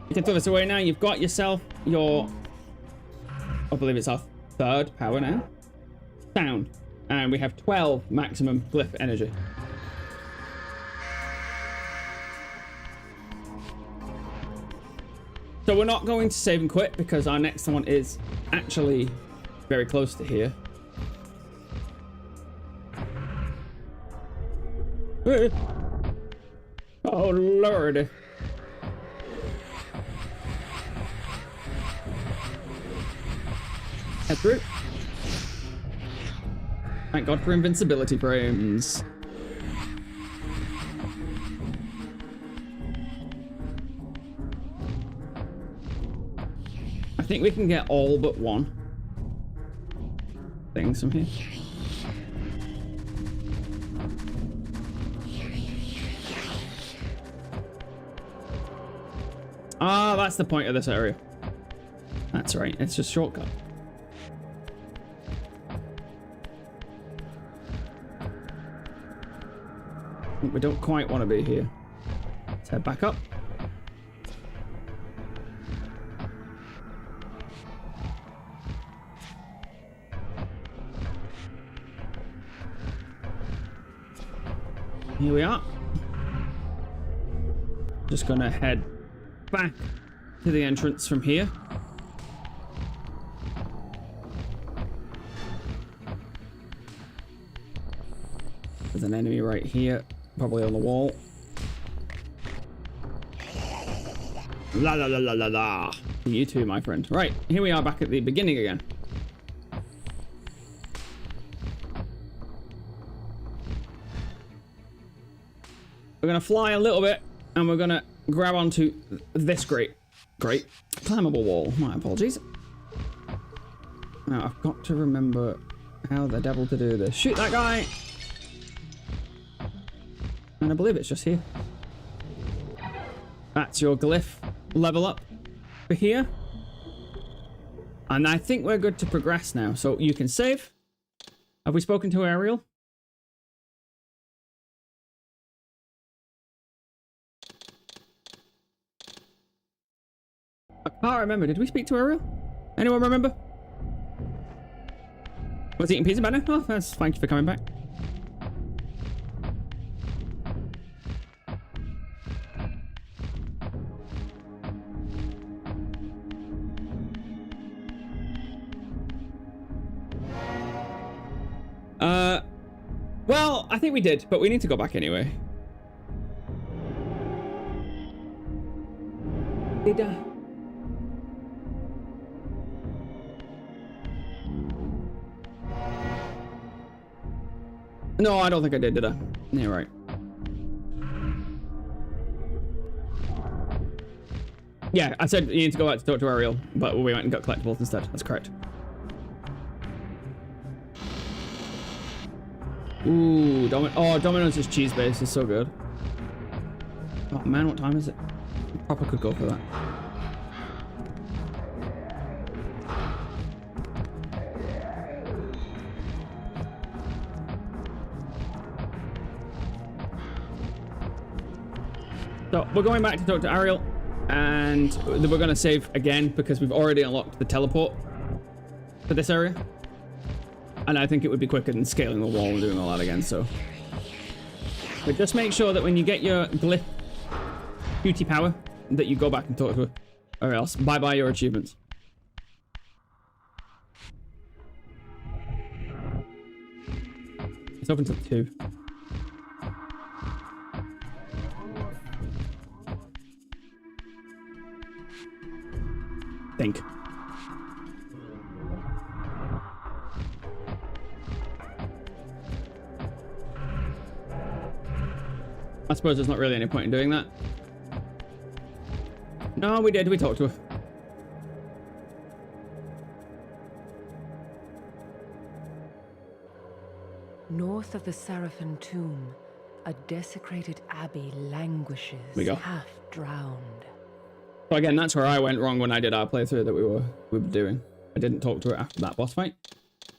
You can throw this away now. You've got yourself your, I believe it's our third power now. Sound. And we have 12 maximum glyph energy. So we're not going to save and quit, because our next one is actually very close to here. Oh Lord. Head through. Thank God for invincibility frames. I think we can get all but one things from here. Ah, that's the point of this area. That's right, it's just shortcut. We don't quite want to be here. Let's head back up. Here we are. Just gonna head back to the entrance from here. There's an enemy right here. Probably on the wall. La la la la la la. You too, my friend. Right, here we are back at the beginning again. We're gonna fly a little bit, and we're gonna grab onto this great climbable wall. My apologies. Now I've got to remember how the devil to do this. Shoot that guy. And I believe it's just here. That's your glyph level up for here. And I think we're good to progress now. So you can save. Have we spoken to Ariel? I can't remember. Did we speak to Ariel? Anyone remember? Was eating pizza better? Oh, that's thank you for coming back. Well, I think we did, but we need to go back anyway. No, I don't think I did I? Yeah, right. Yeah, I said you need to go back to talk to Ariel, but we went and got collectibles instead. That's correct. Ooh, Domino's cheese base is so good. Oh man, what time is it? Papa could go for that. So we're going back to talk to Ariel. And we're going to save again because we've already unlocked the teleport for this area. And I think it would be quicker than scaling the wall and doing all that again, so. But just make sure that when you get your glyph beauty power, that you go back and talk to her. Or else, bye-bye your achievements. It's open till 2. Think. I suppose there's not really any point in doing that. No, we did. We talked to her. North of the Seraphim tomb, a desecrated abbey languishes, We go. half drowned. So again, that's where I went wrong when I did our playthrough that we were doing. I didn't talk to her after that boss fight.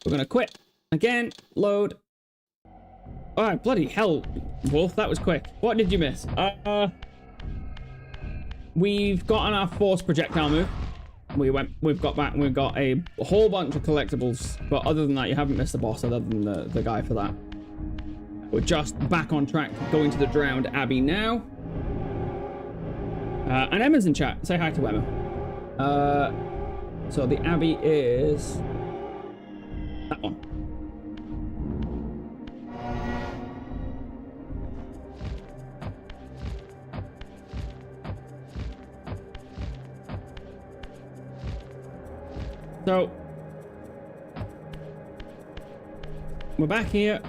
We're gonna quit. Again, load. Oh, bloody hell, Wolf, that was quick. What did you miss? We've gotten our force projectile move. We've got back and we've got a whole bunch of collectibles, but other than that, you haven't missed the boss other than the guy for that. We're just back on track, going to the drowned abbey now. And Emma's in chat. Say hi to Emma. So the abbey is that one. So we're back here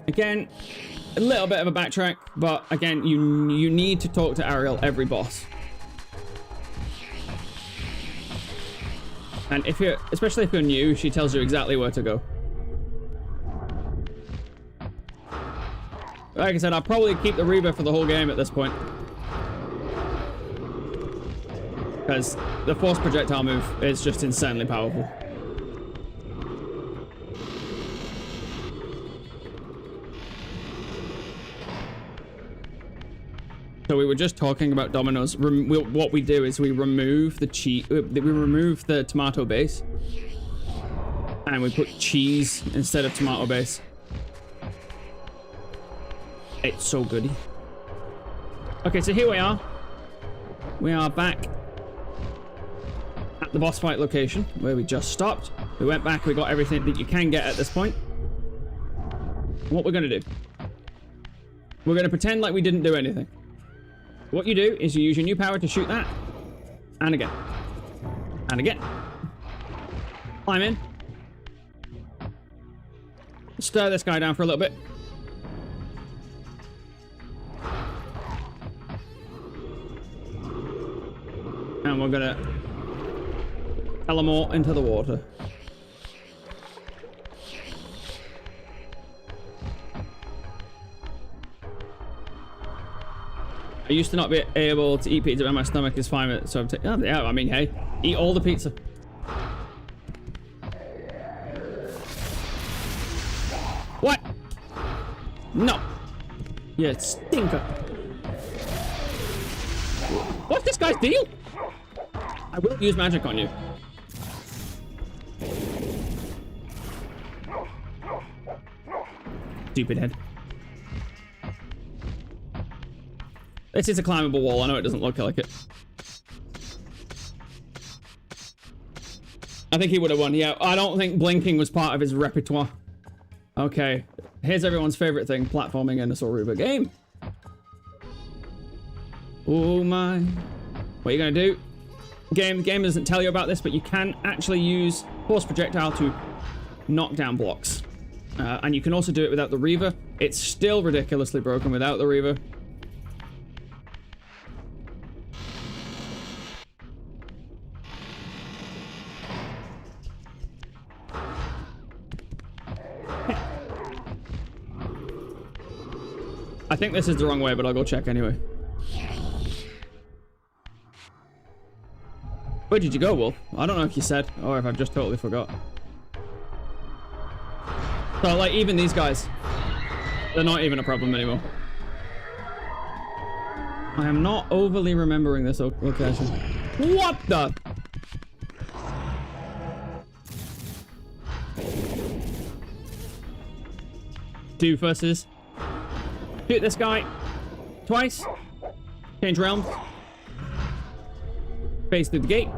again. A little bit of a backtrack, but again, you need to talk to Ariel every boss. And if you're, especially if you're new, she tells you exactly where to go. Like I said, I'll probably keep the Reaver for the whole game at this point. Because the force projectile move is just insanely powerful. So we were just talking about dominoes. What we do is we remove the we remove the tomato base, and we put cheese instead of tomato base. It's so goody. Okay, so here we are. We are back at the boss fight location where we just stopped. We went back. We got everything that you can get at this point. What we're gonna do? We're gonna pretend like we didn't do anything. What you do is you use your new power to shoot that. And again. And again. Climb in. Stir this guy down for a little bit. And we're gonna teleport into the water. I used to not be able to eat pizza, but my stomach is fine with it, so I'm oh, yeah, I mean, hey, eat all the pizza. What? No. You stinker. What's this guy's deal? I will use magic on you. Stupid head. This is a climbable wall. I know it doesn't look like it. I think he would have won. Yeah, I don't think blinking was part of his repertoire. Okay. Here's everyone's favorite thing. Platforming in a Soul Reaver game. Oh my. What are you going to do? Game doesn't tell you about this, but you can actually use force projectile to knock down blocks. And you can also do it without the Reaver. It's still ridiculously broken without the Reaver. I think this is the wrong way, but I'll go check anyway. Where did you go, Wolf? I don't know if you said, or if I've just totally forgot. So, like, even these guys, they're not even a problem anymore. I am not overly remembering this location. What the? Doofuses. Shoot this guy. Twice. Change realms. Face through the gate.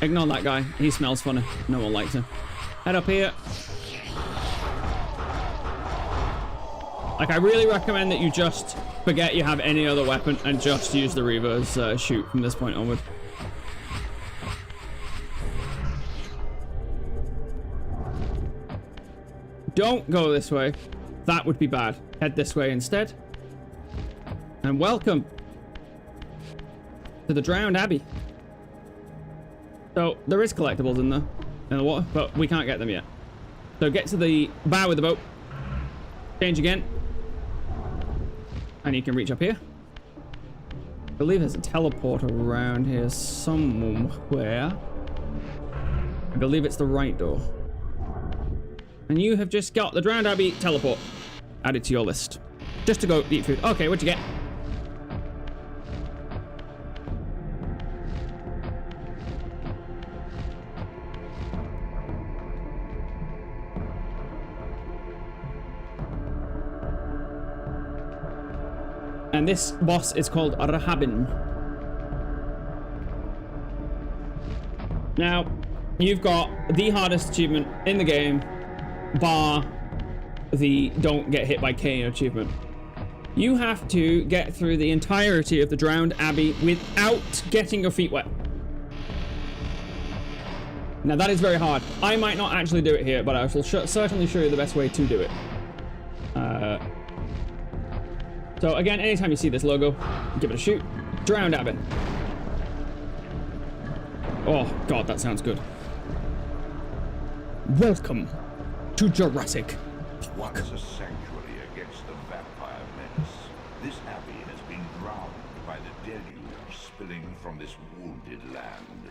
Ignore that guy. He smells funny. No one likes him. Head up here. Like, I really recommend that you just forget you have any other weapon and just use the Reaver's shoot from this point onward. Don't go this way. That would be bad. Head this way instead. And welcome to the Drowned Abbey. So, there is collectibles in the water, but we can't get them yet. So get to the bow of the boat. Change again. And you can reach up here. I believe there's a teleporter around here somewhere. I believe it's the right door. And you have just got the Drowned Abbey teleport added to your list. Just to go eat food. Okay, what'd you get? And this boss is called Rahabin. Now, you've got the hardest achievement in the game, bar the don't get hit by Kane achievement. You have to get through the entirety of the Drowned Abbey without getting your feet wet. Now, that is very hard. I might not actually do it here, but I will certainly show you the best way to do it. So again, anytime you see this logo, give it a shoot. Drowned Abbey. Oh god, that sounds good. Welcome to Jurassic Park. Once a sanctuary against the vampire menace, this abbey has been drowned by the deluge spilling from this wounded land.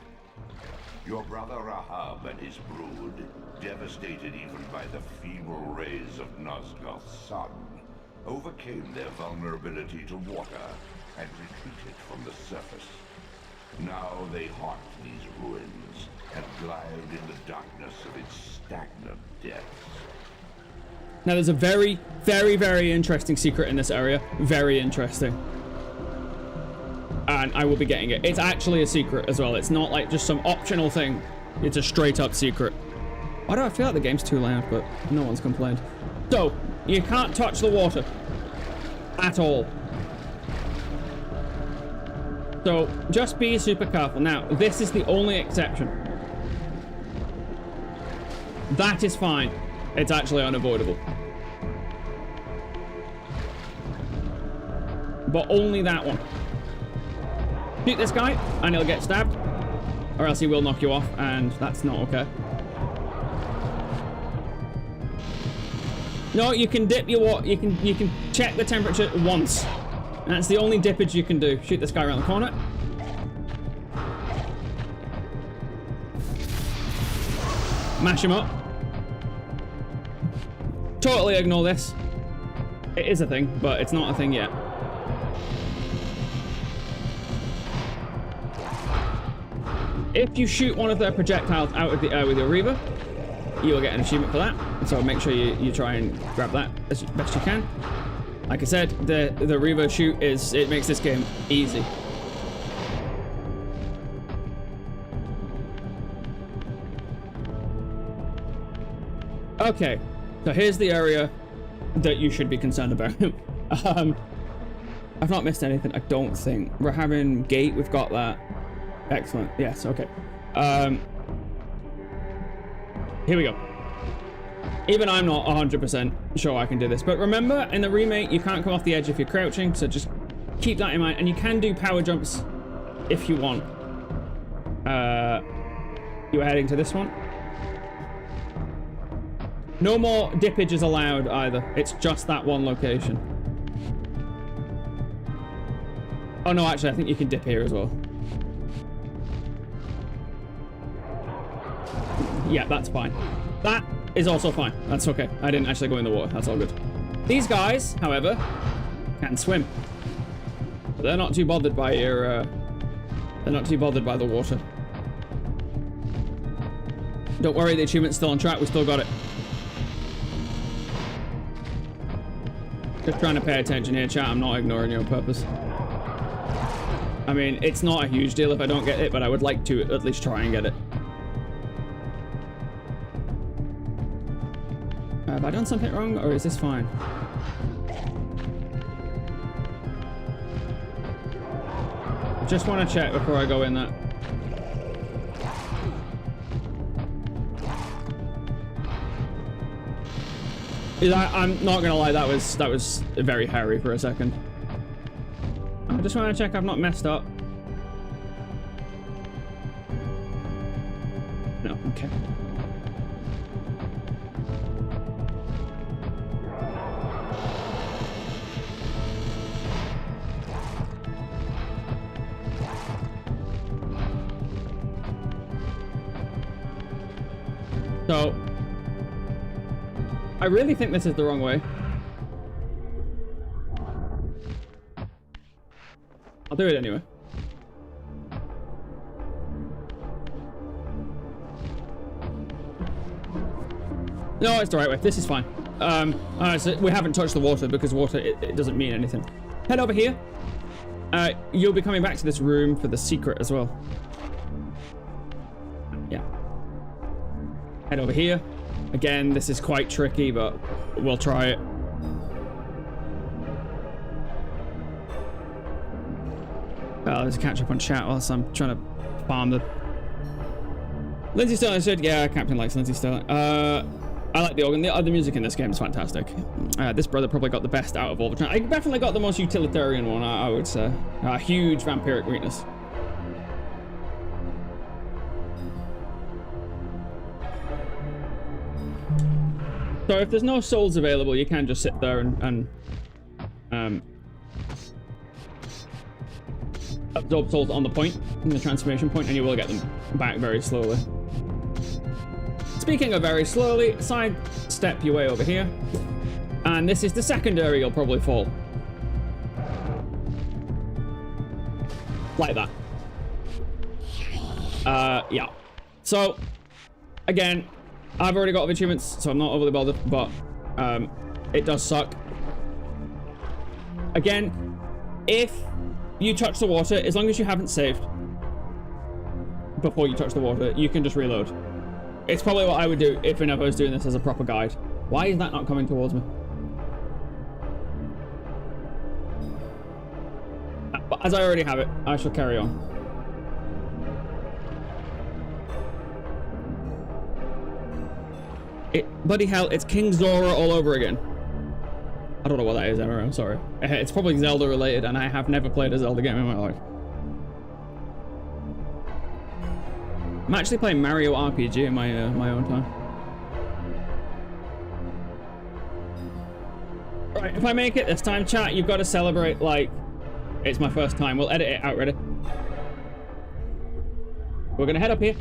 Your brother Rahab and his brood, devastated even by the feeble rays of Nosgoth's sun, overcame their vulnerability to water and retreated from the surface. Now they haunt these ruins and glide in the darkness of its stagnant depths. Now there's a very, very, very interesting secret in this area. Very interesting. And I will be getting it. It's actually a secret as well. It's not like just some optional thing. It's a straight up secret. Why do I feel like the game's too loud, but no one's complained. So, you can't touch the water. At all. So, just be super careful. Now, this is the only exception. That is fine. It's actually unavoidable. But only that one. Shoot this guy, and he'll get stabbed. Or else he will knock you off, and that's not okay. No, you can dip your water. You can check the temperature once. And that's the only dippage you can do. Shoot this guy around the corner. Mash him up. Totally ignore this. It is a thing, but it's not a thing yet. If you shoot one of their projectiles out of the air with your Reaver, you will get an achievement for that. So make sure you try and grab that as best you can. Like I said, the Reaver shoot it makes this game easy. Okay, so here's the area that you should be concerned about. I've not missed anything, I don't think. We're having gate, we've got that. Excellent, yes, okay. Here we go. Even I'm not 100% sure I can do this. But remember, in the remake, you can't come off the edge if you're crouching, so just keep that in mind. And you can do power jumps if you want. You were heading to this one. No more dippage is allowed either. It's just that one location. Oh no, actually, I think you can dip here as well. Yeah, that's fine. That is also fine. That's okay. I didn't actually go in the water. That's all good. These guys, however, can swim. They're not too bothered by your, they're not too bothered by the water. Don't worry, the achievement's still on track. We still got it. Just trying to pay attention here, chat. I'm not ignoring you on purpose. I mean, it's not a huge deal if I don't get it, but I would like to at least try and get it. Have I done something wrong, or is this fine? I just want to check before I go in that. I'm not gonna lie, that was very hairy for a second. I just want to check I've not messed up. No, okay. So, I really think this is the wrong way. I'll do it anyway. No, it's the right way. This is fine. So we haven't touched the water because water, it doesn't mean anything. Head over here. You'll be coming back to this room for the secret as well. Yeah. Head over here. Again, this is quite tricky, but we'll try it. Let's catch up on chat whilst I'm trying to farm the... Lindsay Sterling said, yeah, Captain likes Lindsay Sterling. I like the organ. The music in this game is fantastic. This brother probably got the best out of all the time. I definitely got the most utilitarian one, I would say. Huge vampiric weakness. So if there's no souls available, you can just sit there and absorb souls on the point, in the transformation point, and you will get them back very slowly. Speaking of very slowly, sidestep your way over here. And this is the secondary you'll probably fall. Like that. Yeah. So, again, I've already got achievements, so I'm not overly bothered, but it does suck. Again, if you touch the water, as long as you haven't saved before you touch the water, you can just reload. It's probably what I would do if I was doing this as a proper guide. Why is that not coming towards me? But as I already have it, I shall carry on. Bloody hell, it's King Zora all over again. I don't know what that is, Emma, I'm sorry. It's probably Zelda related, and I have never played a Zelda game in my life. I'm actually playing Mario RPG in my own time. Right, if I make it this time, chat, you've got to celebrate like it's my first time. We'll edit it out, ready? We're gonna head up here.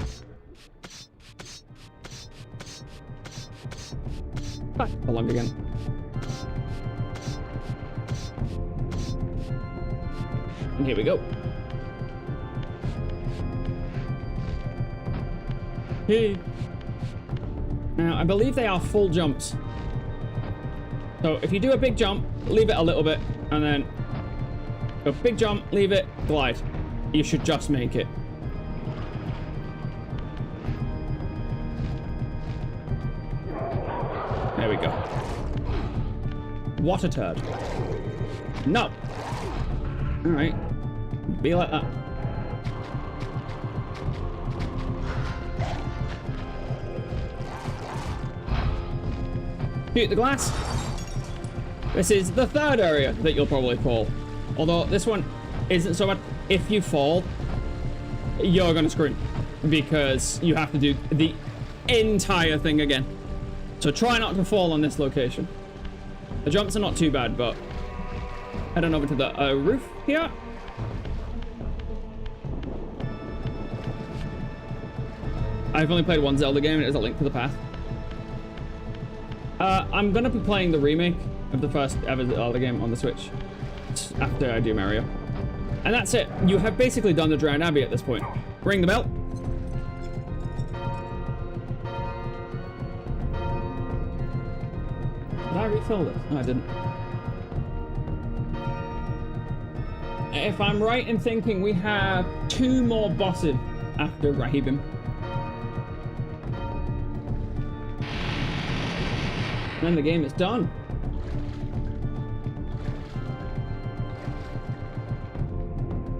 Back along again. And here we go. Hey. Now, I believe they are full jumps. So if you do a big jump, leave it a little bit, and then a big jump, leave it, glide. You should just make it. There we go. What a turd. No. All right. Be like that. Shoot the glass. This is the third area that you'll probably fall. Although this one isn't so bad. If you fall, you're gonna scream because you have to do the entire thing again. So try not to fall on this location. The jumps are not too bad, but head on over to the roof here. I've only played one Zelda game, and it is A Link to the Past. I'm gonna be playing the remake of the first ever Zelda game on the Switch after I do Mario. And that's it. You have basically done the Drowned Abbey at this point. Ring the bell. Did I refill this? No, I didn't. If I'm right in thinking, we have 2 more bosses after Rahibim. Then the game is done.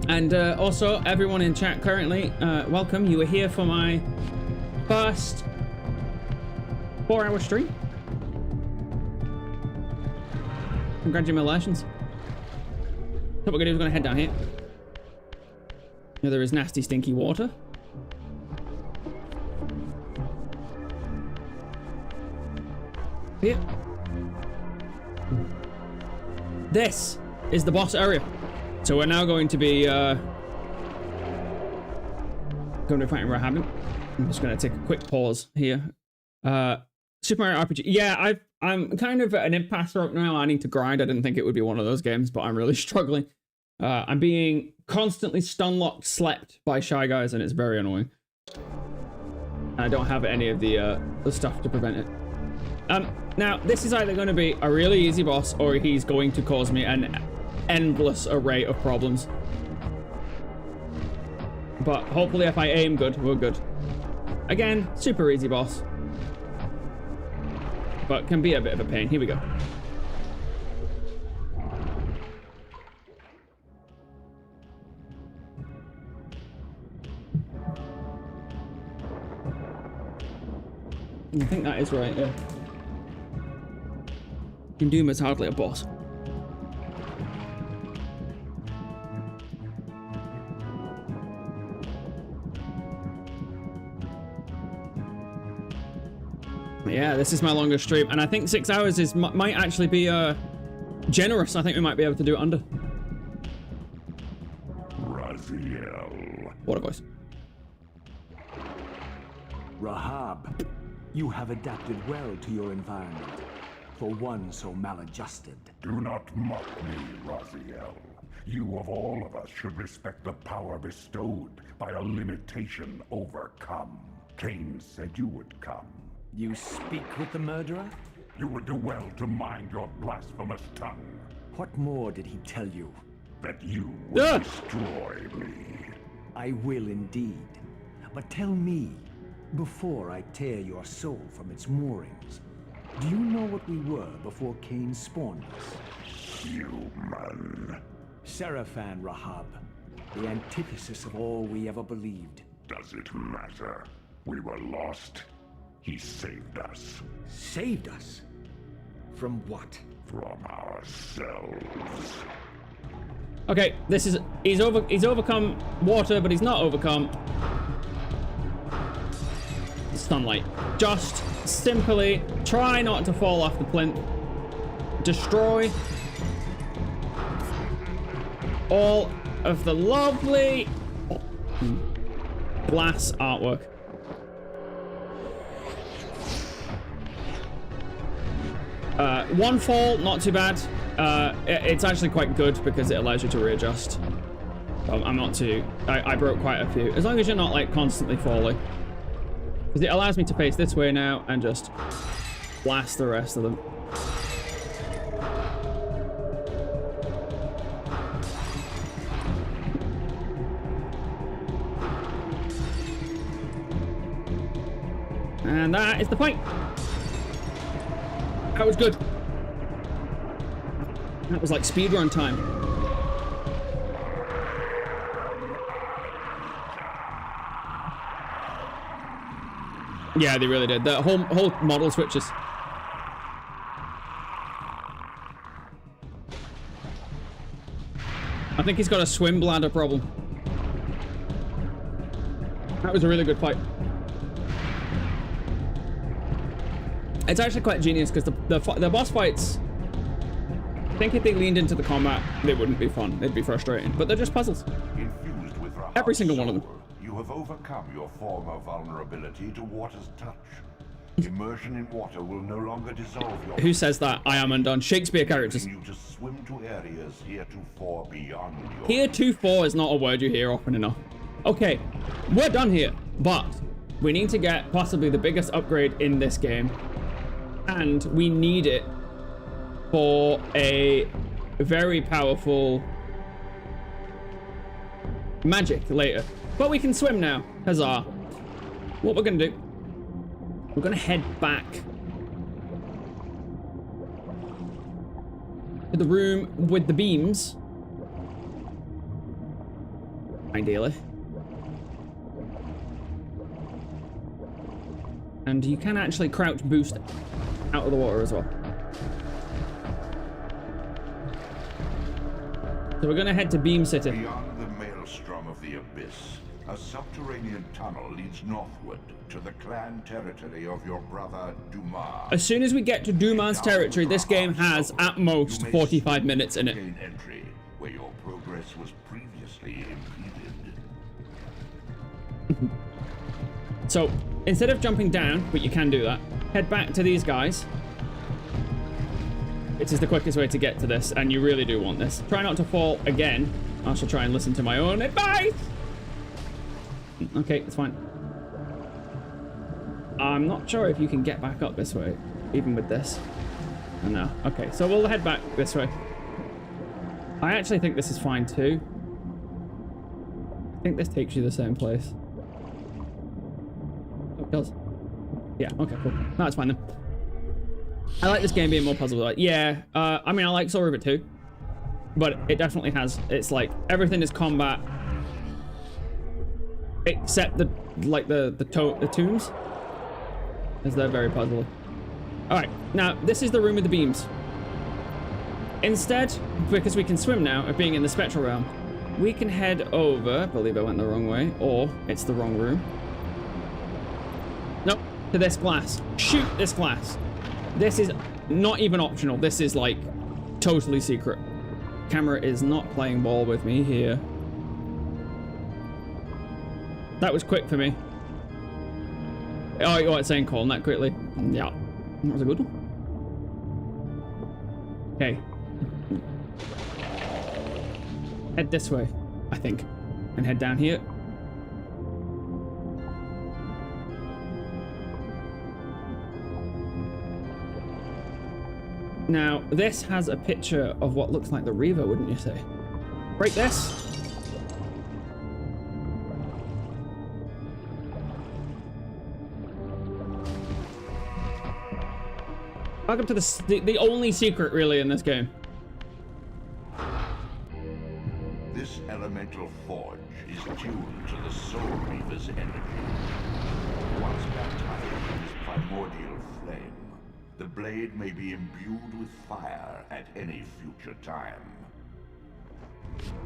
And also, everyone in chat currently, welcome. You were here for my first 4-hour stream. Congratulations. So what we're gonna do is we're gonna head down here. Now there is nasty, stinky water. Here. This is the boss area. So we're now going to be fighting Rahabim. I'm just gonna take a quick pause here. Super Mario RPG. Yeah, I'm kind of at an impasse right now. I need to grind. I didn't think it would be one of those games, but I'm really struggling. I'm being constantly stun-locked, slept by Shy Guys, and it's very annoying. And I don't have any of the stuff to prevent it. Now, this is either going to be a really easy boss, or he's going to cause me an endless array of problems. But hopefully if I aim good, we're good. Again, super easy boss. But can be a bit of a pain. Here we go. I think that is right, yeah. Doom is hardly a boss. Yeah, this is my longest stream, and I think 6 hours is might actually be generous. I think we might be able to do it under. Raziel. What a voice. Rahab, you have adapted well to your environment, for one so maladjusted. Do not mock me, Raziel. You of all of us should respect the power bestowed by a limitation overcome. Cain said you would come. You speak with the murderer? You would do well to mind your blasphemous tongue. What more did he tell you? That you will destroy me. I will indeed. But tell me, before I tear your soul from its moorings, do you know what we were before Cain spawned us? Human. Seraphan Rahab, the antithesis of all we ever believed. Does it matter? We were lost. He saved us. Saved us? From what? From ourselves. Okay, this is he's overcome water, but he's not overcome sunlight. Just simply try not to fall off the plinth. Destroy all of the lovely glass artwork. One fall, not too bad. It's actually quite good because it allows you to readjust. I'm not too... I broke quite a few. As long as you're not, like, constantly falling. Because it allows me to face this way now and just blast the rest of them. And that is the point. That was good. That was like speedrun time. Yeah, they really did. The whole model switches. I think he's got a swim bladder problem. That was a really good fight. It's actually quite genius because the boss fights, I think if they leaned into the combat, they wouldn't be fun. They'd be frustrating. But they're just puzzles. Infused with Every single one of them. You have overcome your former vulnerability to water's touch. Immersion in water will no longer dissolve your... Who says that? I am undone. Shakespeare characters. You to swim to areas heretofore beyond your... Heretofore is not a word you hear often enough. Okay, we're done here, but we need to get possibly the biggest upgrade in this game, and we need it for a very powerful magic later. But we can swim now. Huzzah. What we're gonna do, we're gonna head back to the room with the beams. Ideally. And you can actually crouch boost out of the water as well. So we're gonna head to Beam City. Beyond the maelstrom of the abyss, a subterranean tunnel leads northward to the clan territory of your brother Dumas. As soon as we get to Dumas territory, this game has at most 45 minutes in it. Gain entry where your progress was previously impeded. So instead of jumping down, but you can do that, head back to these guys. It is the quickest way to get to this, and you really do want this. Try not to fall again. I shall try and listen to my own advice. Okay, it's fine. I'm not sure if you can get back up this way, even with this. Oh, no. Okay, so we'll head back this way. I actually think this is fine too. I think this takes you the same place. Oh, it does. Yeah, okay, cool. No, it's fine then. I like this game being more puzzle-like. Yeah, I mean, I like Soul Reaver 2, but it definitely has, it's like, everything is combat, except the tombs, as they're very puzzly. Alright, now, this is the room with the beams. Instead, because we can swim now, of being in the spectral realm, we can head over, I believe I went the wrong way, or it's the wrong room. Nope, to this glass. Shoot this glass. This is not even optional. This is like totally secret. Camera is not playing ball with me here. That was quick for me. Oh, you are saying calling that quickly? Yeah, that was a good one. Okay. Head this way, I think, and head down here. Now, this has a picture of what looks like the Reaver, wouldn't you say? Break this. Welcome to the only secret, really, in this game. This elemental forge is tuned to the Soul Reaver's energy. Once baptized in this primordial flame, the blade may be imbued with fire at any future time.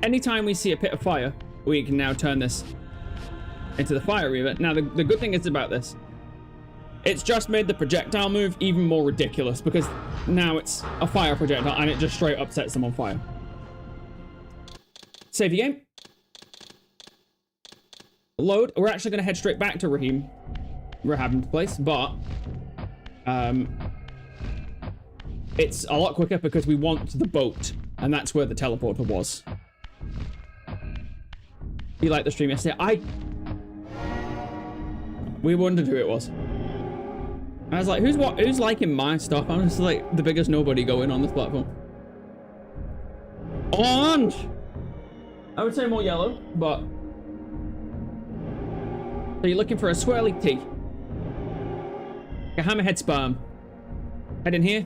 Anytime we see a pit of fire, we can now turn this into the Fire Reaver. Now, the good thing is about this, it's just made the projectile move even more ridiculous, because now it's a fire projectile and it just straight up sets them on fire. Save your game. Load. We're actually going to head straight back to Rahab's place, but it's a lot quicker because we want the boat, and that's where the teleporter was. You liked the stream yesterday? We wondered who it was. I was like, who's liking my stuff? I'm just like the biggest nobody going on this platform. Orange! I would say more yellow, but... So you're looking for a swirly tea. A hammerhead sperm. Head in here.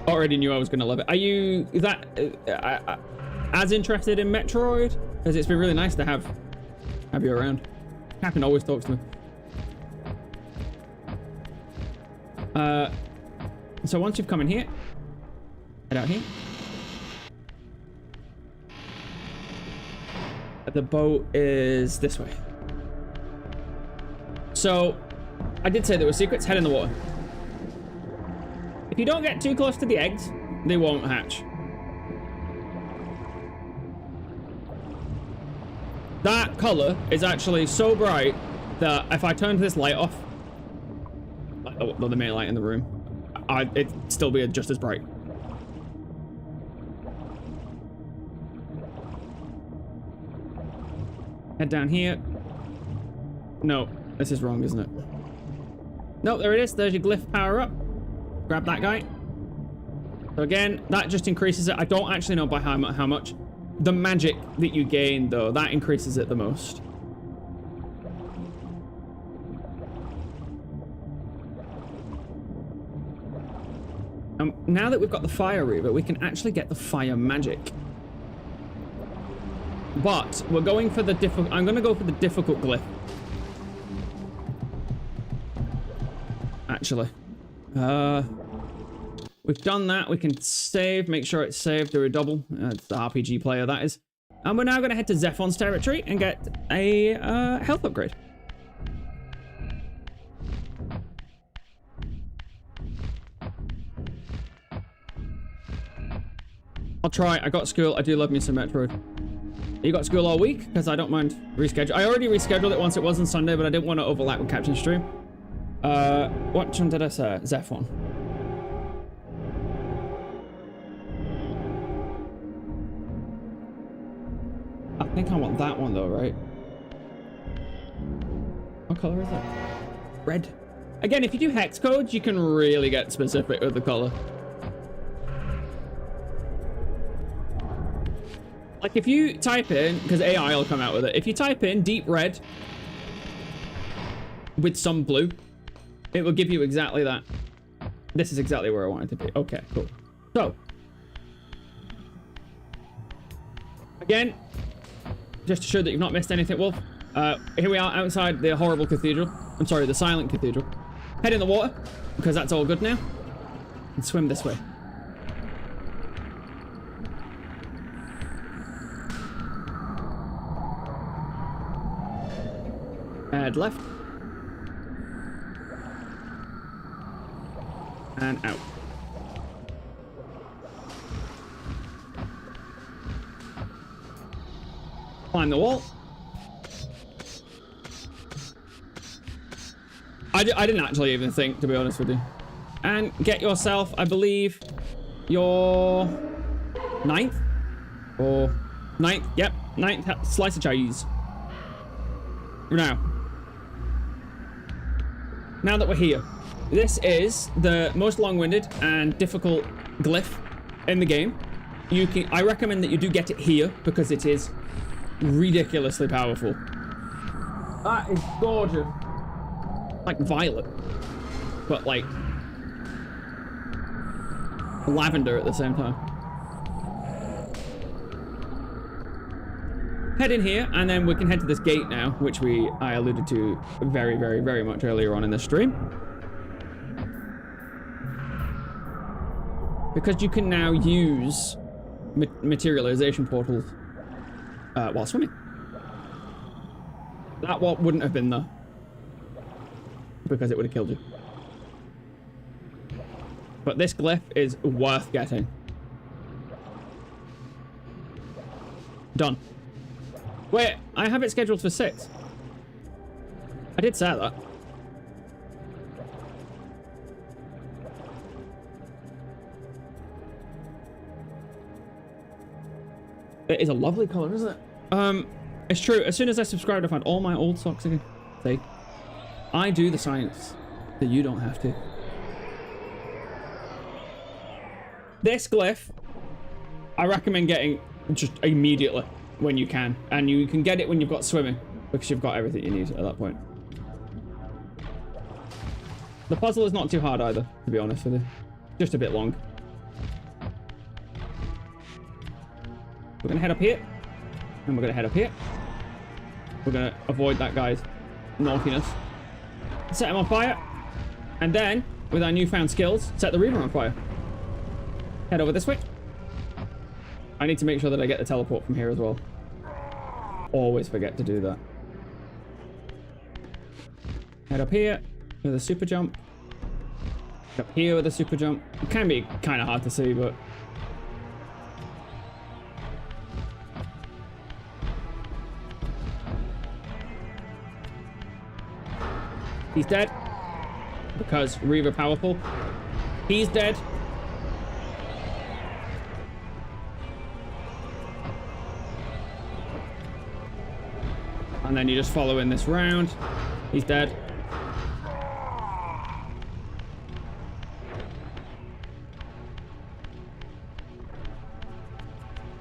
Already knew I was going to love it. Are you... Is that... as interested in Metroid? Because it's been really nice to have you around. Captain always talks to me. So once you've come in here, head out here. The boat is this way. So, I did say there were secrets. Head in the water. If you don't get too close to the eggs, they won't hatch. That color is actually so bright if I turned this light off, like the main light in the room, it'd still be just as bright. Head down here. No, this is wrong, isn't it? No, there it is. There's your glyph power up. Grab that guy. So again, that just increases it. I don't actually know by how much. The magic that you gain, though, that increases it the most. Now that we've got the Fire Reaver, we can actually get the fire magic. But we're going for the difficult. I'm going to go for the difficult glyph. Actually, we've done that. We can save, make sure it's saved, do a double. It's the RPG player, that is. And we're now going to head to Zephon's territory and get a health upgrade. I'll try. I got school. I do love me some Metroid. You got school all week? Because I don't mind reschedule. I already rescheduled it once it was on Sunday, but I didn't want to overlap with Captain Stream. What one did I say? Zephon. I think I want that one though, right? What color is that? Red. Again, if you do hex codes, you can really get specific with the color. Like if you type in, because AI will come out with it, if you type in deep red with some blue, it will give you exactly that. This is exactly where I want it to be. Okay, cool. So, again, just to show that you've not missed anything, Wolf, here we are outside the horrible cathedral. I'm sorry, the silent cathedral. Head in the water, because that's all good now. And swim this way. Head left. And out. Climb the wall. I didn't actually even think, to be honest with you. And get yourself, I believe, your 9th? Or 9th, yep, 9th slice of cheese. Now that we're here, this is the most long-winded and difficult glyph in the game. I recommend that you do get it here because it is ridiculously powerful. That is gorgeous. Like violet, but like lavender at the same time. Head in here, and then we can head to this gate now, which I alluded to very, very, very much earlier on in the stream. Because you can now use materialization portals while swimming. That wouldn't have been there. Because it would have killed you. But this glyph is worth getting. Done. Wait, I have it scheduled for 6. I did say that. It is a lovely color, isn't it? It's true. As soon as I subscribed, I found all my old socks again. See? I do the science, so you don't have to. This glyph, I recommend getting just immediately when you can. And you can get it when you've got swimming, because you've got everything you need at that point. The puzzle is not too hard either, to be honest with you. Just a bit long. We're going to head up here. And we're going to head up here. We're going to avoid that guy's naughtiness. Set him on fire. And then, with our newfound skills, set the Reaver on fire. Head over this way. I need to make sure that I get the teleport from here as well. Always forget to do that. Head up here with a super jump. Head up here with a super jump. It can be kind of hard to see, but... He's dead. Because Reaver powerful. He's dead. And then you just follow in this round. He's dead.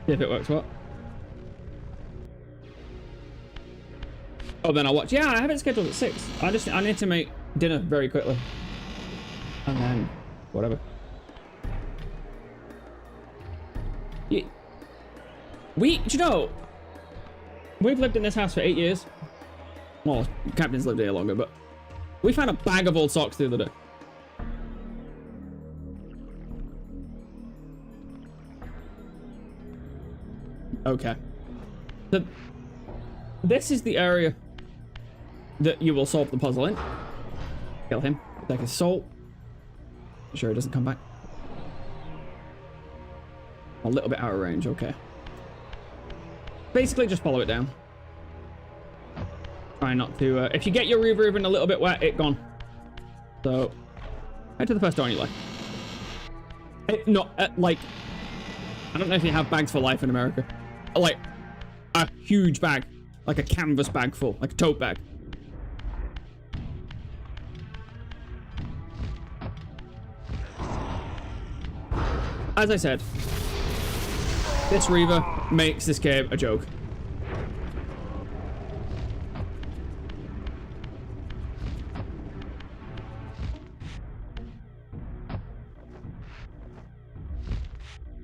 See if it works. What? Oh, then I'll watch. Yeah, I have it scheduled at 6. I need to make dinner very quickly. And then whatever. Yeah. Do you know? We've lived in this house for 8 years. Well, Captain's lived here longer, but we found a bag of old socks the other day. Okay. This is the area that you will solve the puzzle in. Kill him. Take his soul. Sure he doesn't come back. A little bit out of range, okay. Basically, just follow it down. Try not to... if you get your Reaver even a little bit wet, it's gone. So, head to the first door on your left. Like... I don't know if you have bags for life in America. Like, a huge bag. Like a canvas bag full. Like a tote bag. As I said, this Reaver makes this game a joke.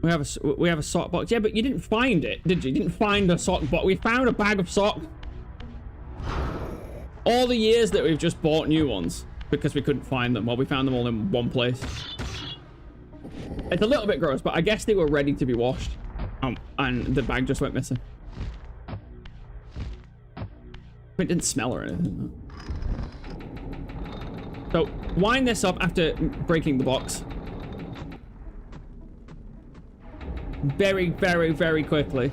We have a sock box. Yeah, but you didn't find it, did you? You didn't find a sock box. We found a bag of socks. All the years that we've just bought new ones because we couldn't find them. Well, we found them all in one place. It's a little bit gross, but I guess they were ready to be washed. And the bag just went missing. It didn't smell or anything. So, wind this up after breaking the box. Very, very, very quickly.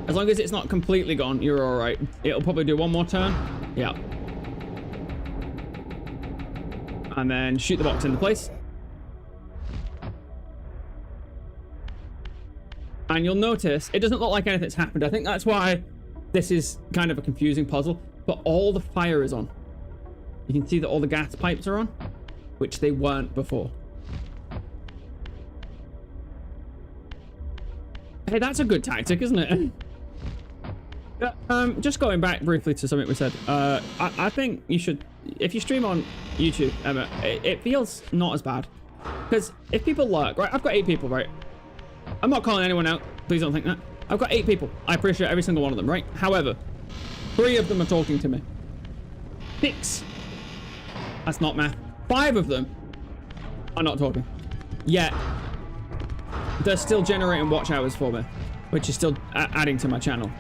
As long as it's not completely gone, you're alright. It'll probably do one more turn. Yeah. And then shoot the box into place. And you'll notice it doesn't look like anything's happened. I think that's why this is kind of a confusing puzzle. But all the fire is on. You can see that all the gas pipes are on, which they weren't before. Hey, that's a good tactic, isn't it? Just going back briefly to something we said. I think you should, if you stream on YouTube, Emma, it feels not as bad. Because if people lurk, right? I've got 8 people, right? I'm not calling anyone out. Please don't think that. I've got 8 people. I appreciate every single one of them, right? However, 3 of them are talking to me. 6. That's not math. 5 of them are not talking. Yet, they're still generating watch hours for me, which is still adding to my channel.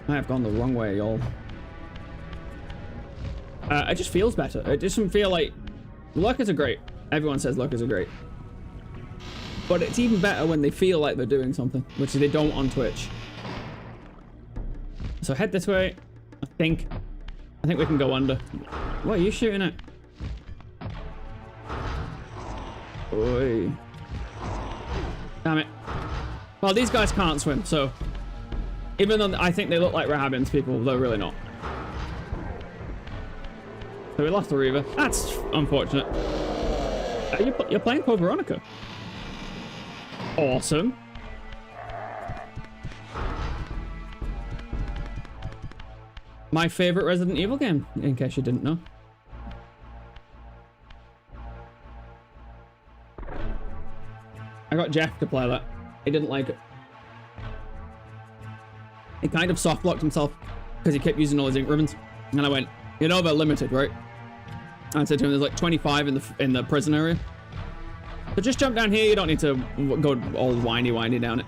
I have gone the wrong way, y'all. It just feels better. It doesn't feel like... Lurkers are great. Everyone says lurkers are great. But it's even better when they feel like they're doing something, which they don't on Twitch. So head this way. I think we can go under. What are you shooting at? Oi. Damn it. Well, these guys can't swim, so... Even though I think they look like Rahabin's people, they're really not. So we lost the Reaver. That's unfortunate. You're playing Code Veronica. Awesome. My favorite Resident Evil game, in case you didn't know. I got Jeff to play that. He didn't like it. He kind of soft locked himself because he kept using all his ink ribbons. And I went, you know they're limited, right? And I said to him, there's like 25 in the prison area. So just jump down here. You don't need to go all windy down it.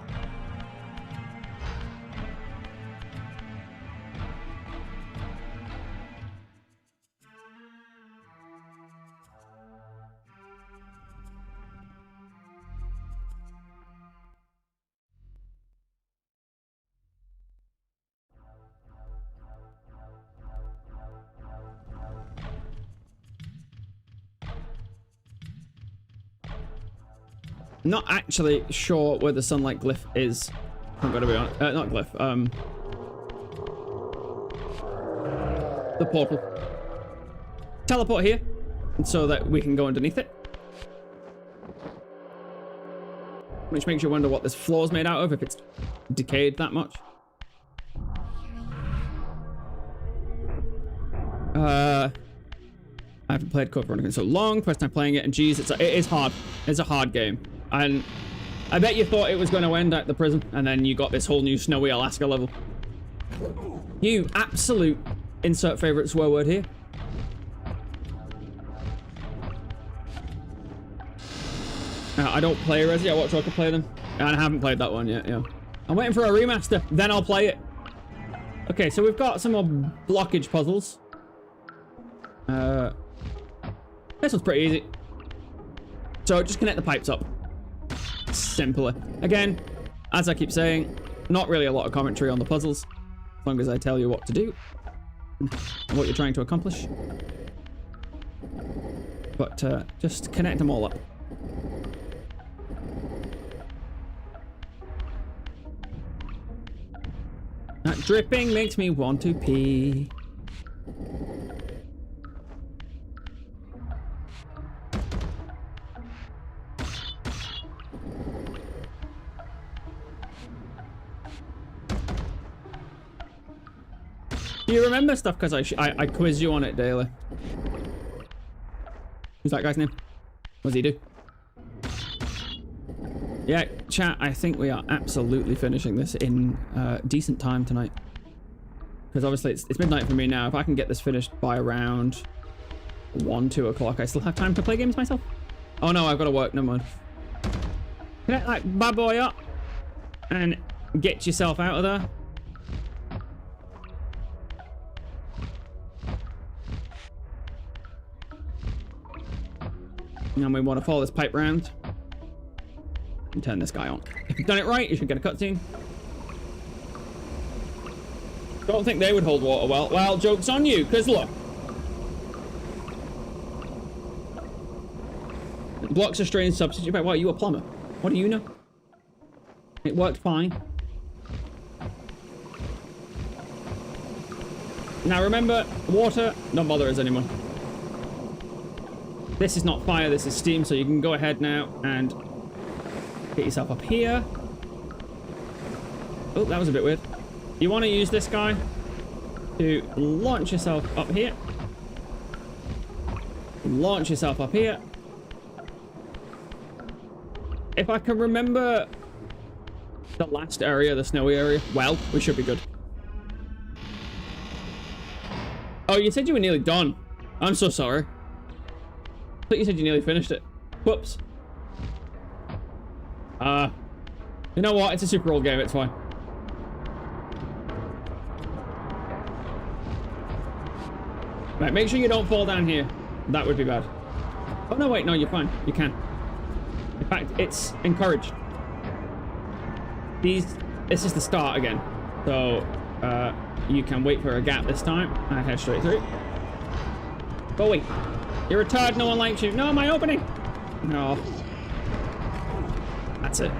Not actually sure where the sunlight glyph is. I'm gonna be honest. Not glyph. The portal. Teleport here, so that we can go underneath it. Which makes you wonder what this floor's made out of, if it's decayed that much. I haven't played Code Veronica in so long. First time playing it, and geez, it is hard. It's a hard game, and I bet you thought it was going to end at the prison, and then you got this whole new snowy Alaska level. You absolute insert favorite swear word here. I don't play Resi. I watch Rocket play them, and I haven't played that one yet. Yeah, I'm waiting for a remaster. Then I'll play it. Okay, so we've got some more blockage puzzles. This one's pretty easy. So just connect the pipes up. Simpler. Again, as I keep saying, not really a lot of commentary on the puzzles, as long as I tell you what to do and what you're trying to accomplish. But just connect them all up. That dripping makes me want to pee. You remember stuff because I quiz you on it daily. Who's that guy's name? What does he do? Yeah, chat, I think we are absolutely finishing this in decent time tonight. Because obviously it's midnight for me now. If I can get this finished by around 1, 2 o'clock, I still have time to play games myself. Oh no, I've got to work, never mind. Connect that bad boy up and get yourself out of there. And we want to follow this pipe round and turn this guy on. If you've done it right, you should get a cutscene. Don't think they would hold water well. Well, joke's on you, because look. It blocks a strange substitute. Why, are you a plumber? What do you know? It worked fine. Now remember, water, don't bother us anymore. This is not fire, this is steam, so you can go ahead now and get yourself up here. Oh, that was a bit weird. You want to use this guy to launch yourself up here. Launch yourself up here. If I can remember the last area, the snowy area, well, we should be good. Oh, you said you were nearly done. I'm so sorry. I thought you said you nearly finished it. Whoops. You know what? It's a super old game. It's fine. Right, make sure you don't fall down here. That would be bad. Oh, no, wait. No, you're fine. You can. In fact, it's encouraged. This is the start again. So, you can wait for a gap this time and head straight through. Go away. You're a turd, no one likes you. No, my opening! No. That's it.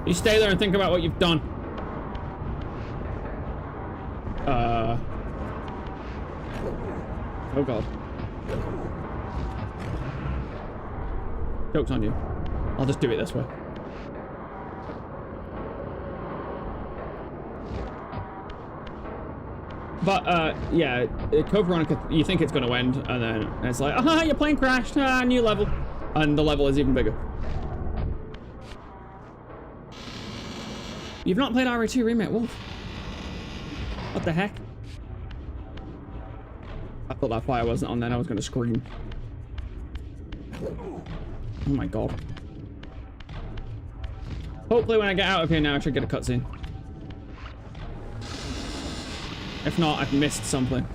You stay there and think about what you've done. Oh god. Joke's on you. I'll just do it this way. But, yeah, Code Veronica, you think it's going to end, and then it's like, ah, your plane crashed, new level. And the level is even bigger. You've not played RE2 Remake Wolf? What the heck? I thought that fire wasn't on then, I was going to scream. Oh my god. Hopefully when I get out of here now, I should get a cutscene. If not, I've missed something.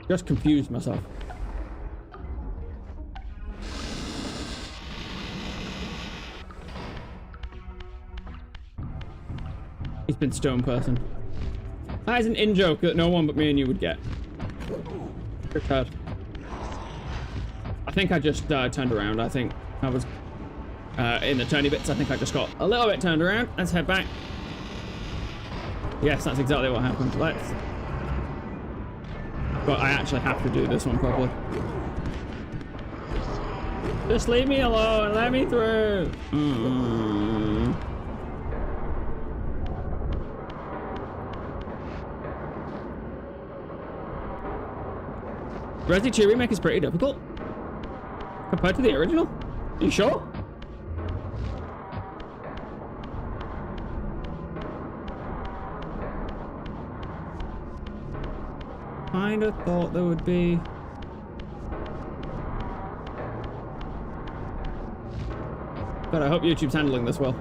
Just confused myself. He's been stone person. That is an in-joke that no one but me and you would get. Prepared. I think I just turned around. I think I was in the turny bits. I think I just got a little bit turned around. Let's head back. Yes, that's exactly what happened. Let's... But I actually have to do this one properly. Just leave me alone. Let me through. Resident 2 Remake is pretty difficult compared to the original. Are you sure? Kinda thought there would be. But I hope YouTube's handling this well.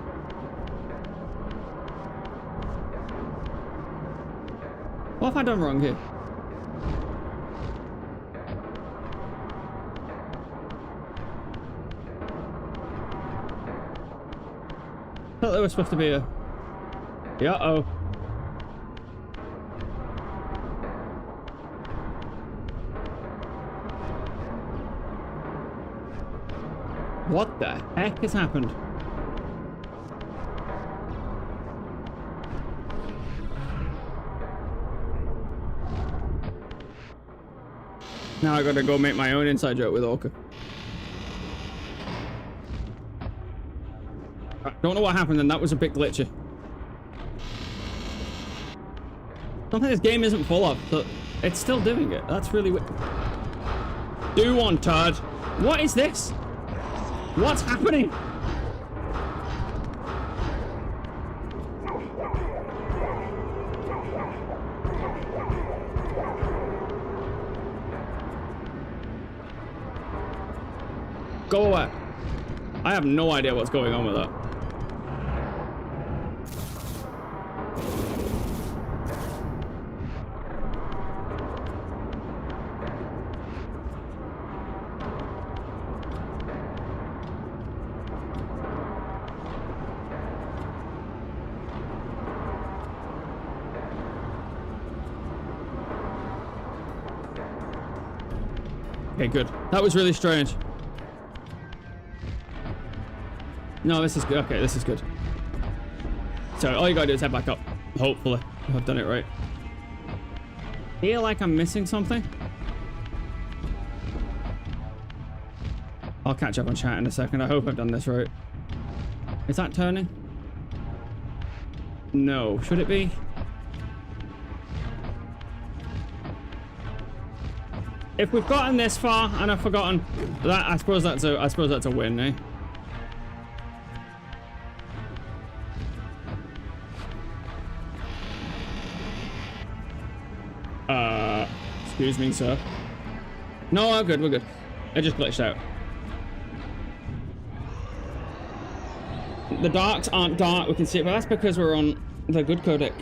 What have I done wrong here? I thought there was supposed to be a... Uh-oh. What the heck has happened? Now I gotta go make my own inside joke with Orca. I don't know what happened then, that was a bit glitchy. Something this game isn't full of, but it's still doing it. That's really weird. Do one, turd. What is this? What's happening? Go away. I have no idea what's going on with that. Okay, good. That was really strange. No, this is good. Okay, this is good. So all you gotta do is head back up. Hopefully, if I've done it right. Feel like I'm missing something. I'll catch up on chat in a second. I hope I've done this right. Is that turning? No. Should it be? If we've gotten this far and I've forgotten that, I suppose that's a win, eh? Excuse me, sir. No, we're good, we're good. It just glitched out. The darks aren't dark, we can see it, but that's because we're on the good codec.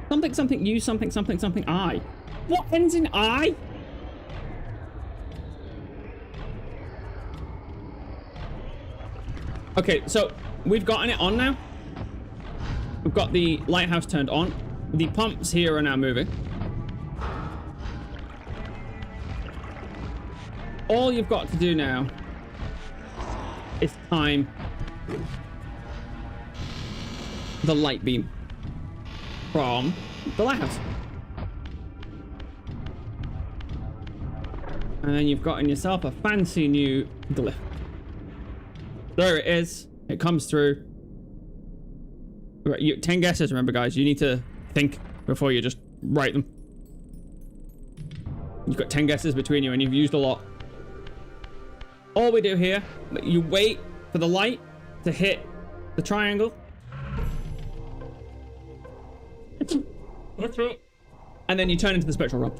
Something, something, you, something, something, something, I. What ends in I? Okay, so we've gotten it on now. We've got the lighthouse turned on. The pumps here are now moving. All you've got to do now is time the light beam from the lighthouse. And then you've gotten yourself a fancy new glyph. There it is. It comes through. Right, 10 guesses, remember, guys. You need to think before you just write them. You've got 10 guesses between you, and you've used a lot. All we do here, you wait for the light to hit the triangle. And then you turn into the spectral rod.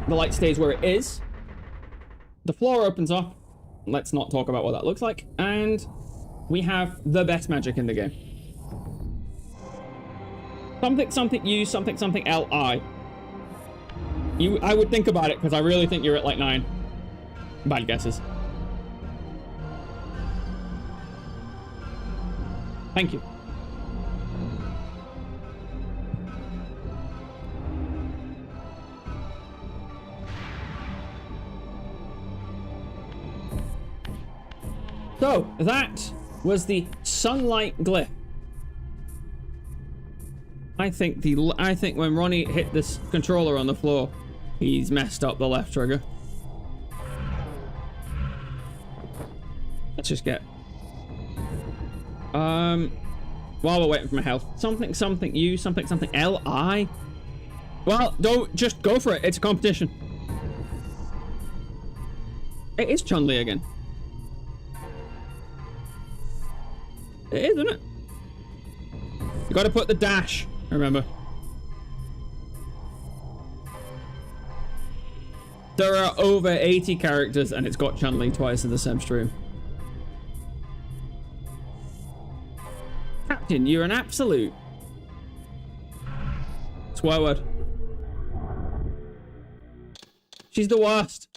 The light stays where it is. The floor opens up. Let's not talk about what that looks like. And we have the best magic in the game. Something, something, U, something, something, L, I. I would think about it, because I really think you're at like 9. Bad guesses. Thank you. So, that was the sunlight glyph. I think when Ronnie hit this controller on the floor, he's messed up the left trigger. Let's just get... while we're waiting for my health. Something, U, something, L-I? Well, don't, just go for it. It's a competition. It is Chun-Li again. It is, isn't it? You gotta put the dash, remember. There are over 80 characters and it's got Chun-Li twice in the same stream. Captain, you're an absolute. Swear word. She's the worst.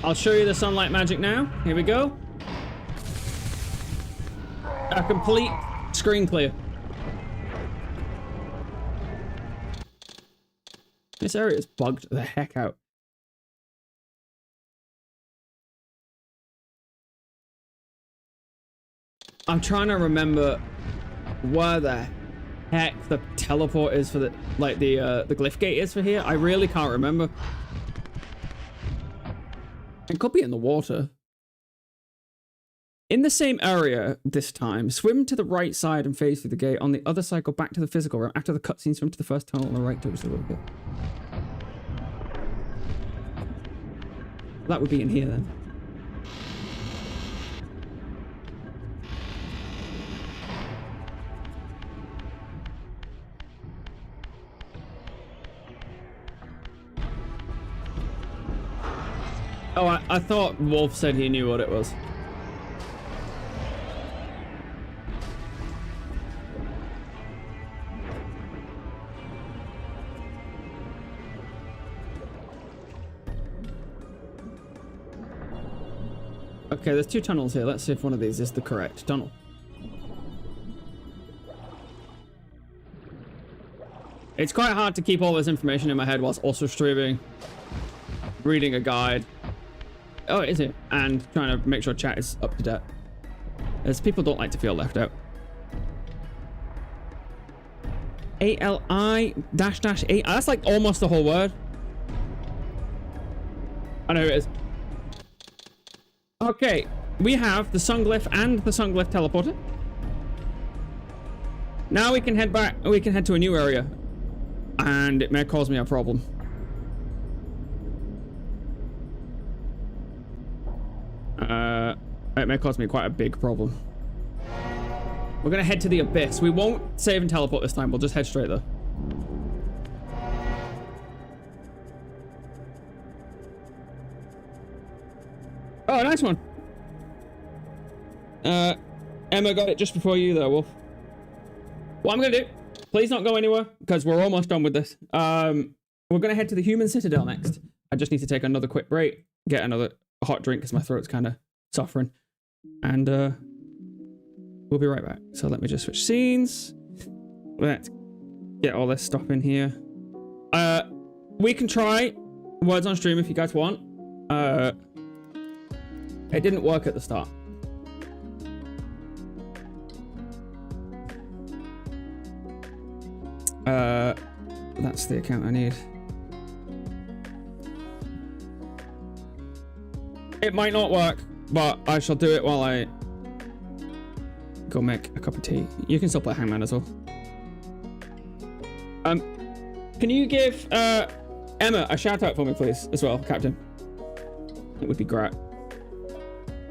I'll show you the sunlight magic now. Here we go. A complete screen clear. This area is bugged the heck out. I'm trying to remember where the heck the teleport is for the glyph gate is for here. I really can't remember. It could be in the water. In the same area this time, swim to the right side and phase through the gate. On the other side, go back to the physical room. After the cutscene, swim to the first tunnel on the right just a little bit. That would be in here then. Oh, I thought Wolf said he knew what it was. Okay, there's 2 tunnels here. Let's see if one of these is the correct tunnel. It's quite hard to keep all this information in my head whilst also streaming, reading a guide. Oh, is it? And trying to make sure chat is up to date, as people don't like to feel left out. ALI --8. That's like almost the whole word. I know who it is. Okay, we have the sun glyph and the sun glyph teleporter. Now we can head back. We can head to a new area, and it may cause me a problem. It may cause me quite a big problem. We're gonna head to the abyss. We won't save and teleport this time. We'll just head straight there. Oh, nice one. Emma got it just before you there, Wolf. What I'm gonna do, please don't go anywhere, because we're almost done with this. We're gonna head to the human citadel next. I just need to take another quick break, get another hot drink, because my throat's kind of suffering. And we'll be right back. So let me just switch scenes. Let's get all this stuff in here. We can try words on stream if you guys want. It didn't work at the start. That's the account I need. It might not work, but I shall do it while I go make a cup of tea. You can still play Hangman as well. Can you give Emma a shout out for me, please, as well, Captain? It would be great.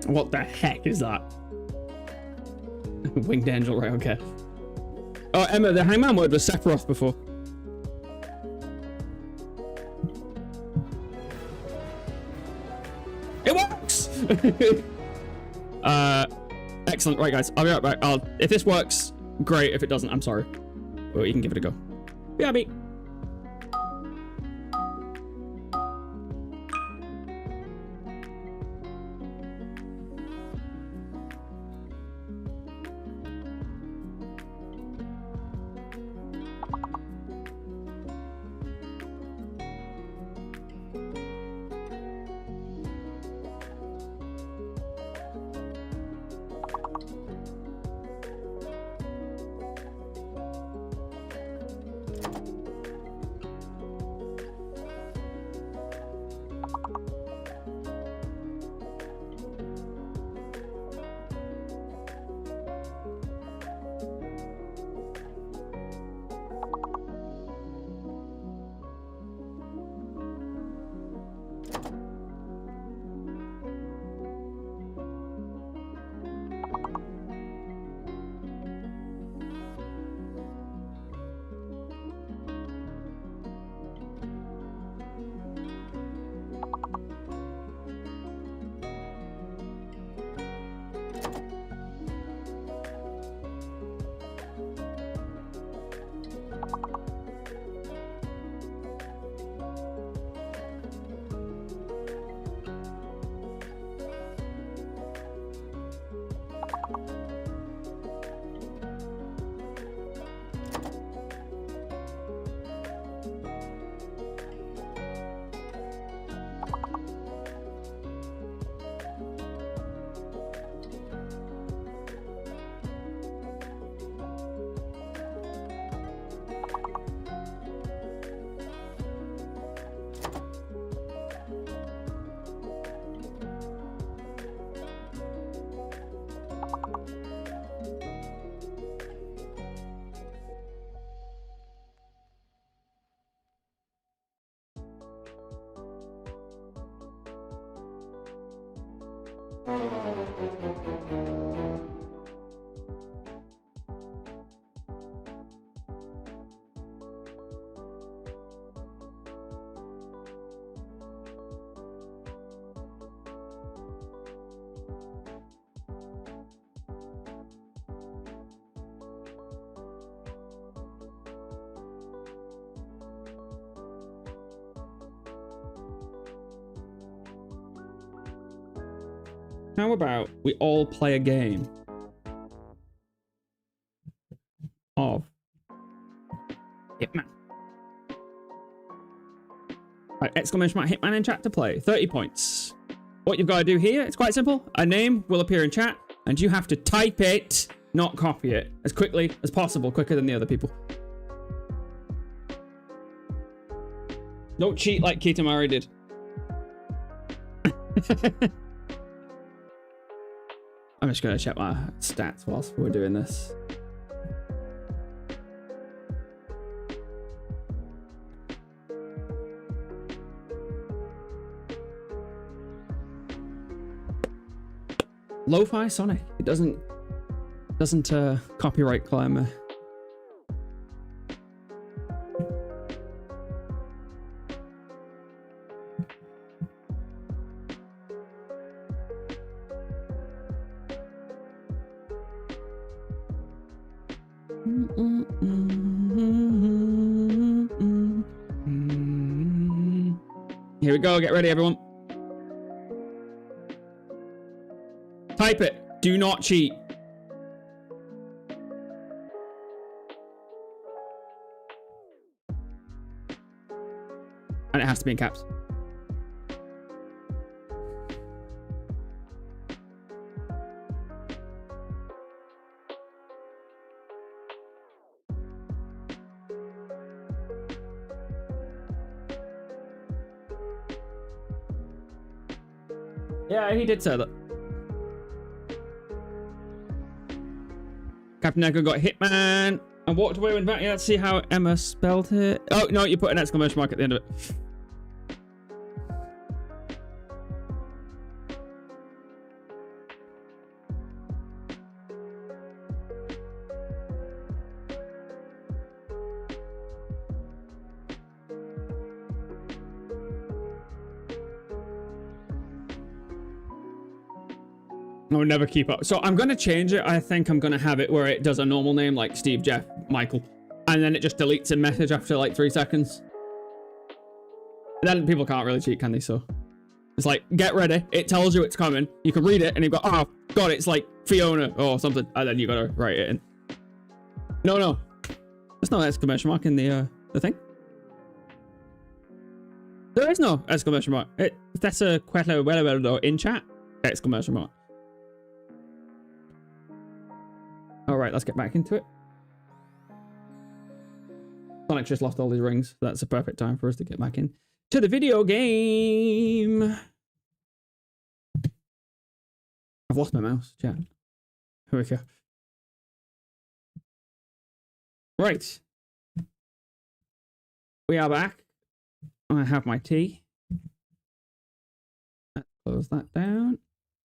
What the heck is that? Winged Angel, right? Okay. Oh, Emma, the Hangman word was Sephiroth before. Excellent. Right, guys. I'll be right back. If this works, great. If it doesn't, I'm sorry. But you can give it a go. BRB. How about we all play a game of Hitman? Right, exclamation mark Hitman in chat to play. 30 points. What you've got to do here, it's quite simple. A name will appear in chat, and you have to type it, not copy it, as quickly as possible, quicker than the other people. Don't cheat like Kitamari did. I'm just going to check my stats whilst we're doing this. Lo-fi Sonic. It doesn't copyright claim. Here we go. Get ready, everyone. Type it. Do not cheat. And it has to be in caps. Yeah, he did say that. Captain Echo got Hitman and walked away with that. Yeah, let's see how Emma spelled it. Oh, no, you put an exclamation mark at the end of it. I would never keep up. So I'm going to change it. I think I'm going to have it where it does a normal name like Steve, Jeff, Michael. And then it just deletes a message after like 3 seconds. And then people can't really cheat, can they? So it's like, get ready. It tells you it's coming. You can read it and you go, oh, God, it's like Fiona or something. And then you got to write it in. No. There's no exclamation mark in the thing. There is no exclamation mark. That's a question in chat. Exclamation mark. All right, let's get back into it. Sonic's just lost all his rings. So that's a perfect time for us to get back in to the video game. I've lost my mouse, chat. Here we go. Right. We are back. I have my tea. Let's close that down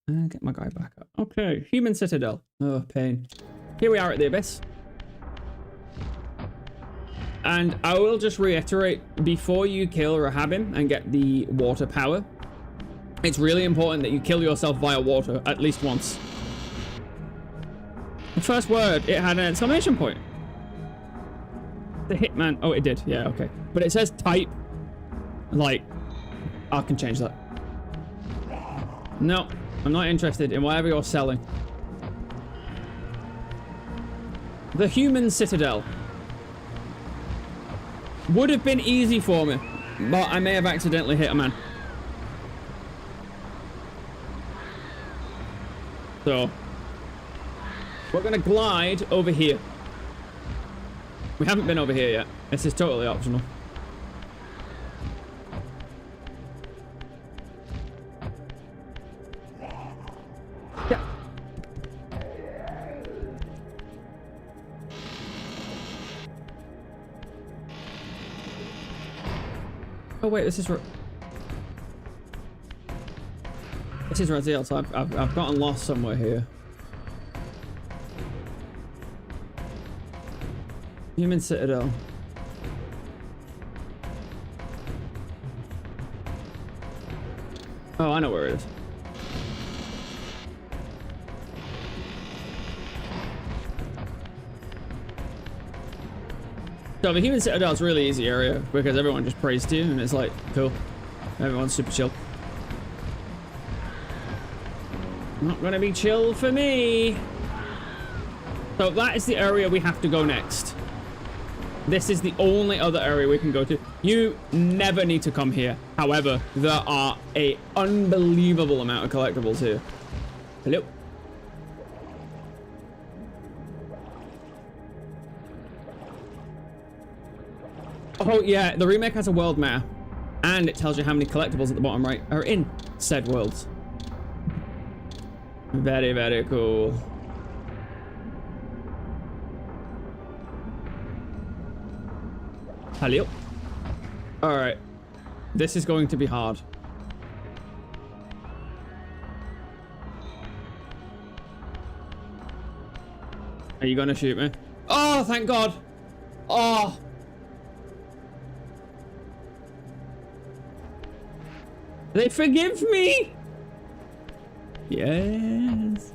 and get my guy back up. Okay, Human Citadel. Oh, pain. Here we are at the Abyss. And I will just reiterate, before you kill Rahabim and get the water power, it's really important that you kill yourself via water at least once. The first word, it had an exclamation point. The Hitman, oh, it did, yeah, okay. But it says type, like, I can change that. No, I'm not interested in whatever you're selling. The Human Citadel. Would have been easy for me, but I may have accidentally hit a man. So, we're going to glide over here. We haven't been over here yet. This is totally optional. Yeah. Oh wait, this is Raziel, so I've gotten lost somewhere here. Human Citadel. Oh, I know where it is. So the Human Citadel is a really easy area because everyone just prays to you and it's like, cool. Everyone's super chill. Not gonna be chill for me. So that is the area we have to go next. This is the only other area we can go to. You never need to come here. However, there are an unbelievable amount of collectibles here. Hello. Oh yeah, the remake has a world map. And it tells you how many collectibles at the bottom right are in said worlds. Very, very cool. Hello. Alright. This is going to be hard. Are you gonna shoot me? Oh, thank God. Oh. They forgive me. Yes.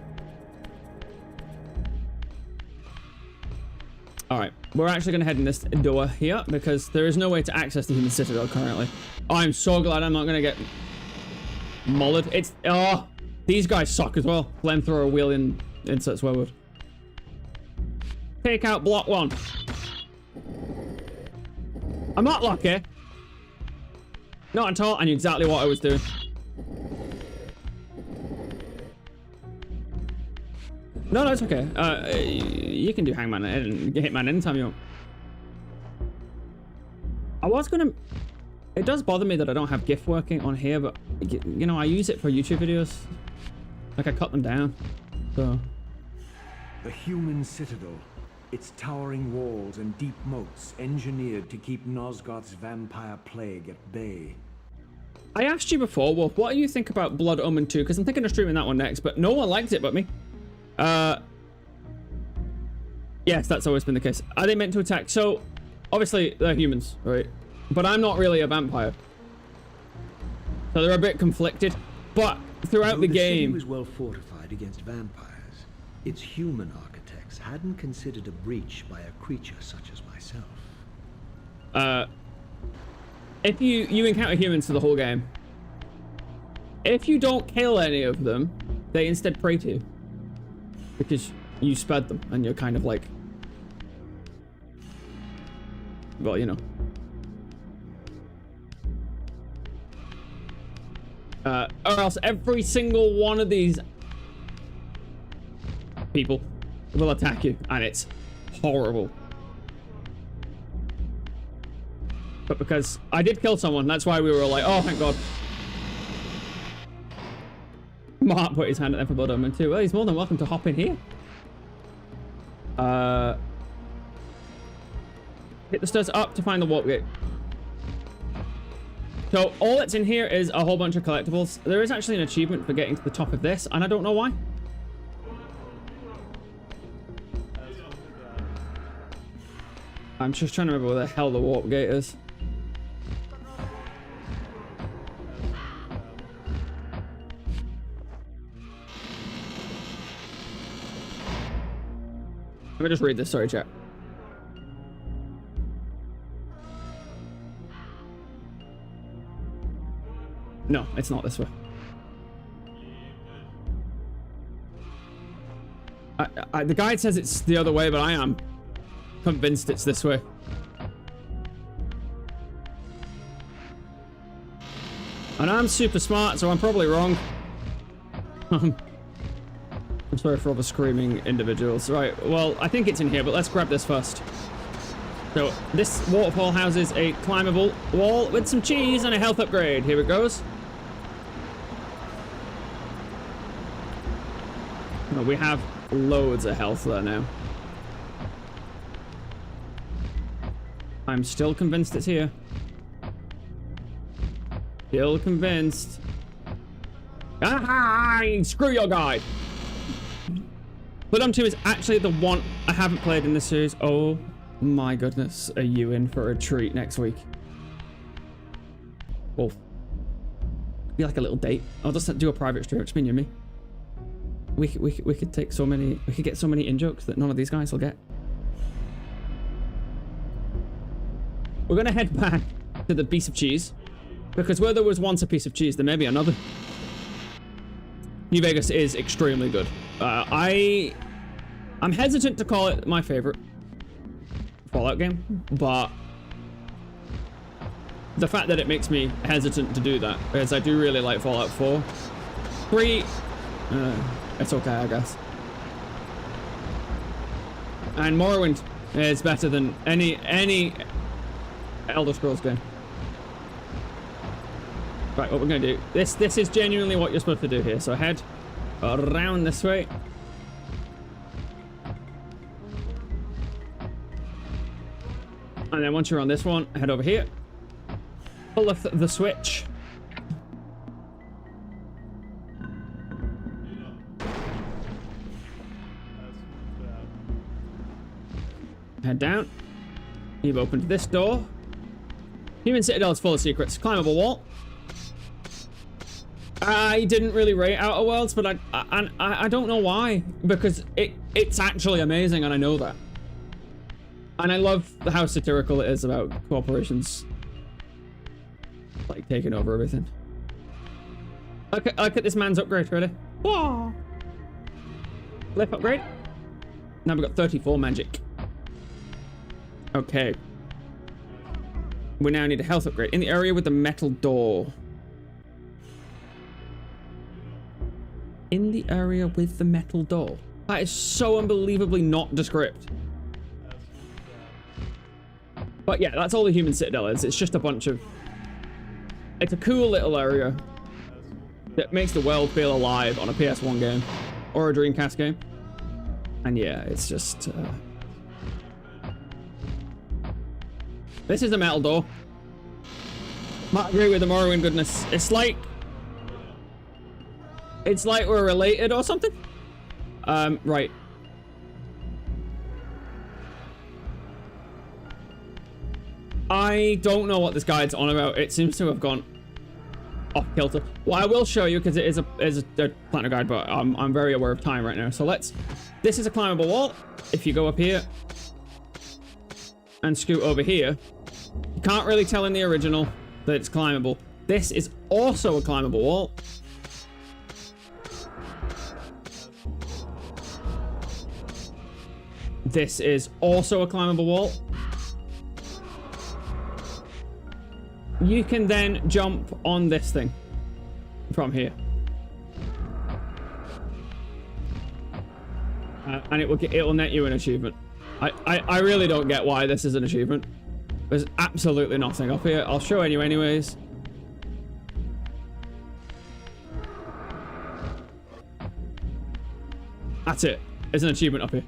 All right, we're actually going to head in this door here because there is no way to access the Human Citadel currently. Oh, I'm so glad I'm not going to get mullered. It's, oh, these guys suck as well. Flamethrower, wheel, and insert swear word. Take out block 1. I'm not lucky. Not at all. I knew exactly what I was doing. No, it's okay. You can do Hangman and Hitman anytime you want. I was gonna... It does bother me that I don't have GIF working on here, but, you know, I use it for YouTube videos. Like, I cut them down, so... The Human Citadel. Its towering walls and deep moats engineered to keep Nosgoth's vampire plague at bay. I asked you before, Wolf, what do you think about Blood Omen 2? Because I'm thinking of streaming that one next, but no one liked it but me. Yes, that's always been the case. Are they meant to attack? So, obviously, they're humans, right? But I'm not really a vampire. So they're a bit conflicted. But throughout the game... The city was well fortified fortified against vampires. Its human architects hadn't considered a breach by a creature such as myself. If you encounter humans for the whole game, if you don't kill any of them, they instead pray to you. Because you spared them, and you're kind of like... Well, you know. Or else every single one of these people will attack you, and it's horrible. But because I did kill someone, that's why we were like, oh, thank God. Mark put his hand at them for blood omen too. Well, he's more than welcome to hop in here. Hit the stairs up to find the warp gate. So all that's in here is a whole bunch of collectibles. There is actually an achievement for getting to the top of this, and I don't know why. I'm just trying to remember where the hell the warp gate is. Let me just read this, sorry, chat. No, it's not this way. The guide says it's the other way, but I am convinced it's this way. And I'm super smart, so I'm probably wrong. I'm sorry for all the screaming individuals. Right, well, I think it's in here, but let's grab this first. So, this waterfall houses a climbable wall with some cheese and a health upgrade. Here it goes. Well, we have loads of health there now. I'm still convinced it's here. Still convinced. Ah, screw your guide. Blood 2 is actually the one I haven't played in this series. Oh my goodness, are you in for a treat next week? Wolf. Be like a little date. I'll just do a private stream, just me and me. We could take so many, we could get so many in-jokes that none of these guys will get. We're gonna head back to the piece of cheese, because where there was once a piece of cheese, there may be another. New Vegas is extremely good. I'm hesitant to call it my favorite Fallout game, but the fact that it makes me hesitant to do that is I do really like Fallout 4. 3, it's okay, I guess. And Morrowind is better than any Elder Scrolls game. Right, what we're gonna do, this is genuinely what you're supposed to do here, so head around this way. And then once you're on this one, head over here. Pull the switch. Head down. You've opened this door. Human Citadel is full of secrets. Climbable wall. I didn't really rate Outer Worlds, but I don't know why, because it's actually amazing, and I know that. And I love how satirical it is about corporations like taking over everything. Look at this man's upgrade, really. Whoa! Left upgrade. Now we've got 34 magic. Okay. We now need a health upgrade in the area with the metal door. In the area with the metal door. That is so unbelievably not descript. But yeah, that's all the Human Citadel is. It's just a bunch of... It's a cool little area that makes the world feel alive on a PS1 game or a Dreamcast game. And yeah, it's just... This is a metal door. Might agree with the Morrowind goodness. It's like we're related or something. Right. I don't know what this guide's on about. It seems to have gone off kilter. What I will show you, because it is a planner guide, but I'm very aware of time right now. So this is a climbable wall. If you go up here and scoot over here, you can't really tell in the original that it's climbable. This is also a climbable wall. This is also a climbable wall. You can then jump on this thing from here. And it'll net you an achievement. I really don't get why this is an achievement. There's absolutely nothing up here. I'll show you anyways. That's it. There's an achievement up here.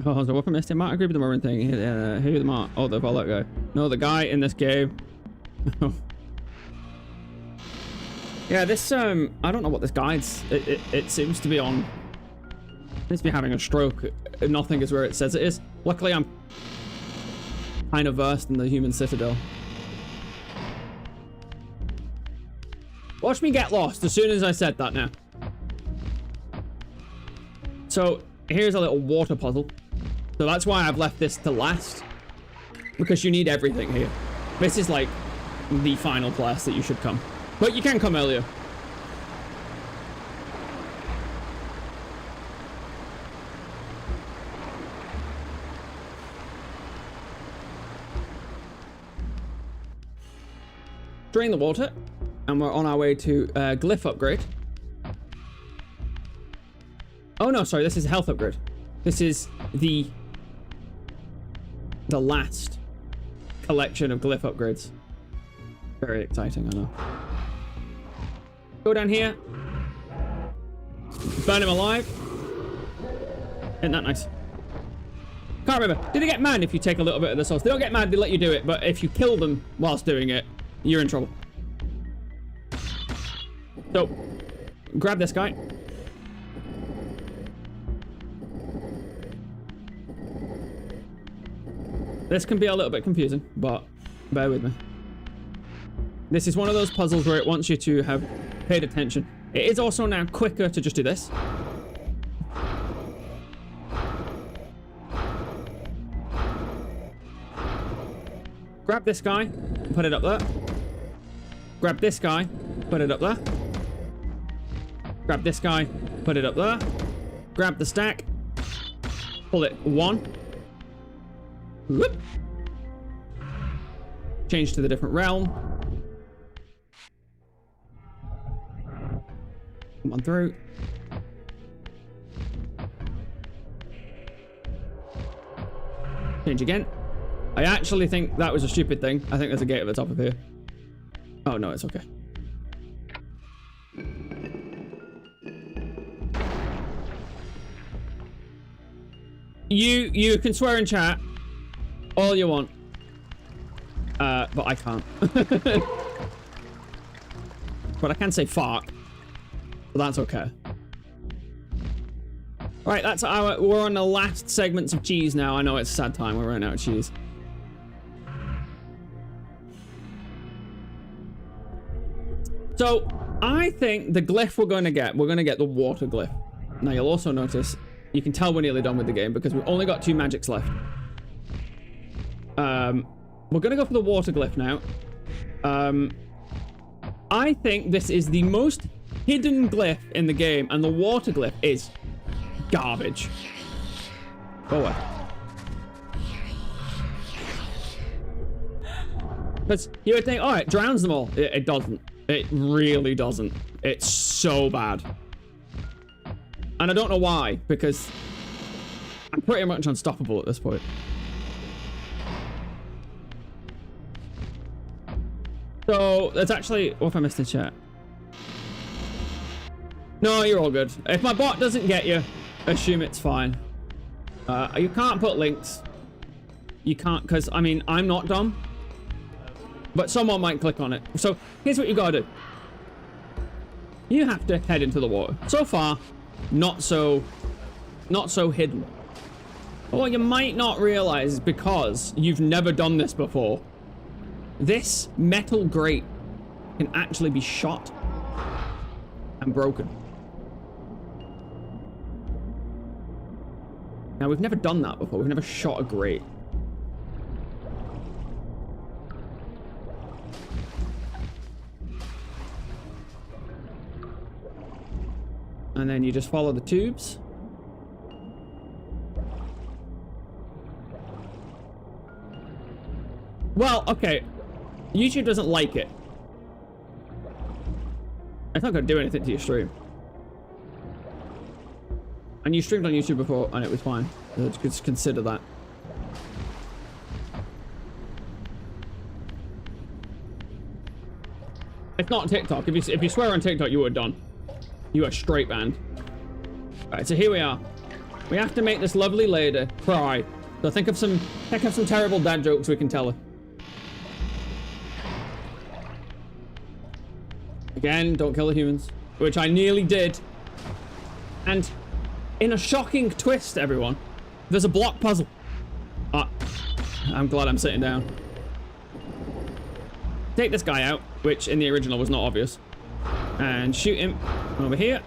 Oh, so what from this? Might agree with the Marine thing. Who the Mark? Oh, the Volot guy. No, the guy in this game. Yeah, this I don't know what this guide's. It seems to be on. It seems to be having a stroke. Nothing is where it says it is. Luckily, I'm kind of versed in the human citadel. Watch me get lost as soon as I said that now. So here's a little water puzzle. So that's why I've left this to last. Because you need everything here. This is like the final place that you should come. But you can come earlier. Drain the water. And we're on our way to glyph upgrade. Oh no, sorry, this is a health upgrade. This is the last collection of glyph upgrades. Very exciting, I know. Go down here. Burn him alive. Isn't that nice? Can't remember. Do they get mad if you take a little bit of the sauce? They don't get mad, they let you do it, but if you kill them whilst doing it, you're in trouble. So, grab this guy. This can be a little bit confusing, but bear with me. This is one of those puzzles where it wants you to have paid attention. It is also now quicker to just do this. Grab this guy, put it up there. Grab this guy, put it up there. Grab this guy, put it up there. Grab the stack, pull it one. Whoop. Change to the different realm. Come on through. Change again. I actually think that was a stupid thing. I think there's a gate at the top of here. Oh no, it's okay. You can swear in chat all you want. But I can't. But I can say fuck. But that's okay. Right, that's we're on the last segments of cheese now. I know it's a sad time, we're running out of cheese. So, I think the glyph we're going to get the water glyph. Now, you'll also notice, you can tell we're nearly done with the game because we've only got 2 magics left. We're going to go for the water glyph now. I think this is the most hidden glyph in the game, and the water glyph is garbage. Go away. Because you would think, oh, it drowns them all. It doesn't. It really doesn't. It's so bad. And I don't know why, because I'm pretty much unstoppable at this point. So, there's actually... What if I missed in chat? No, you're all good. If my bot doesn't get you, assume it's fine. You can't put links. You can't, because, I mean, I'm not dumb. But someone might click on it. So, here's what you gotta do. You have to head into the water. So far, not so hidden. But what you might not realize is because you've never done this before, this metal grate can actually be shot and broken. Now, we've never done that before. We've never shot a grate. And then you just follow the tubes. Well, okay. YouTube doesn't like it. It's not going to do anything to your stream. And you streamed on YouTube before and it was fine. So just consider that. It's not TikTok. If you swear on TikTok, you were done. You are straight banned. Alright, so here we are. We have to make this lovely lady cry. So think of some terrible dad jokes we can tell her. Again, don't kill the humans. Which I nearly did. And in a shocking twist, everyone, there's a block puzzle. I'm glad I'm sitting down. Take this guy out, which in the original was not obvious. And shoot him over here.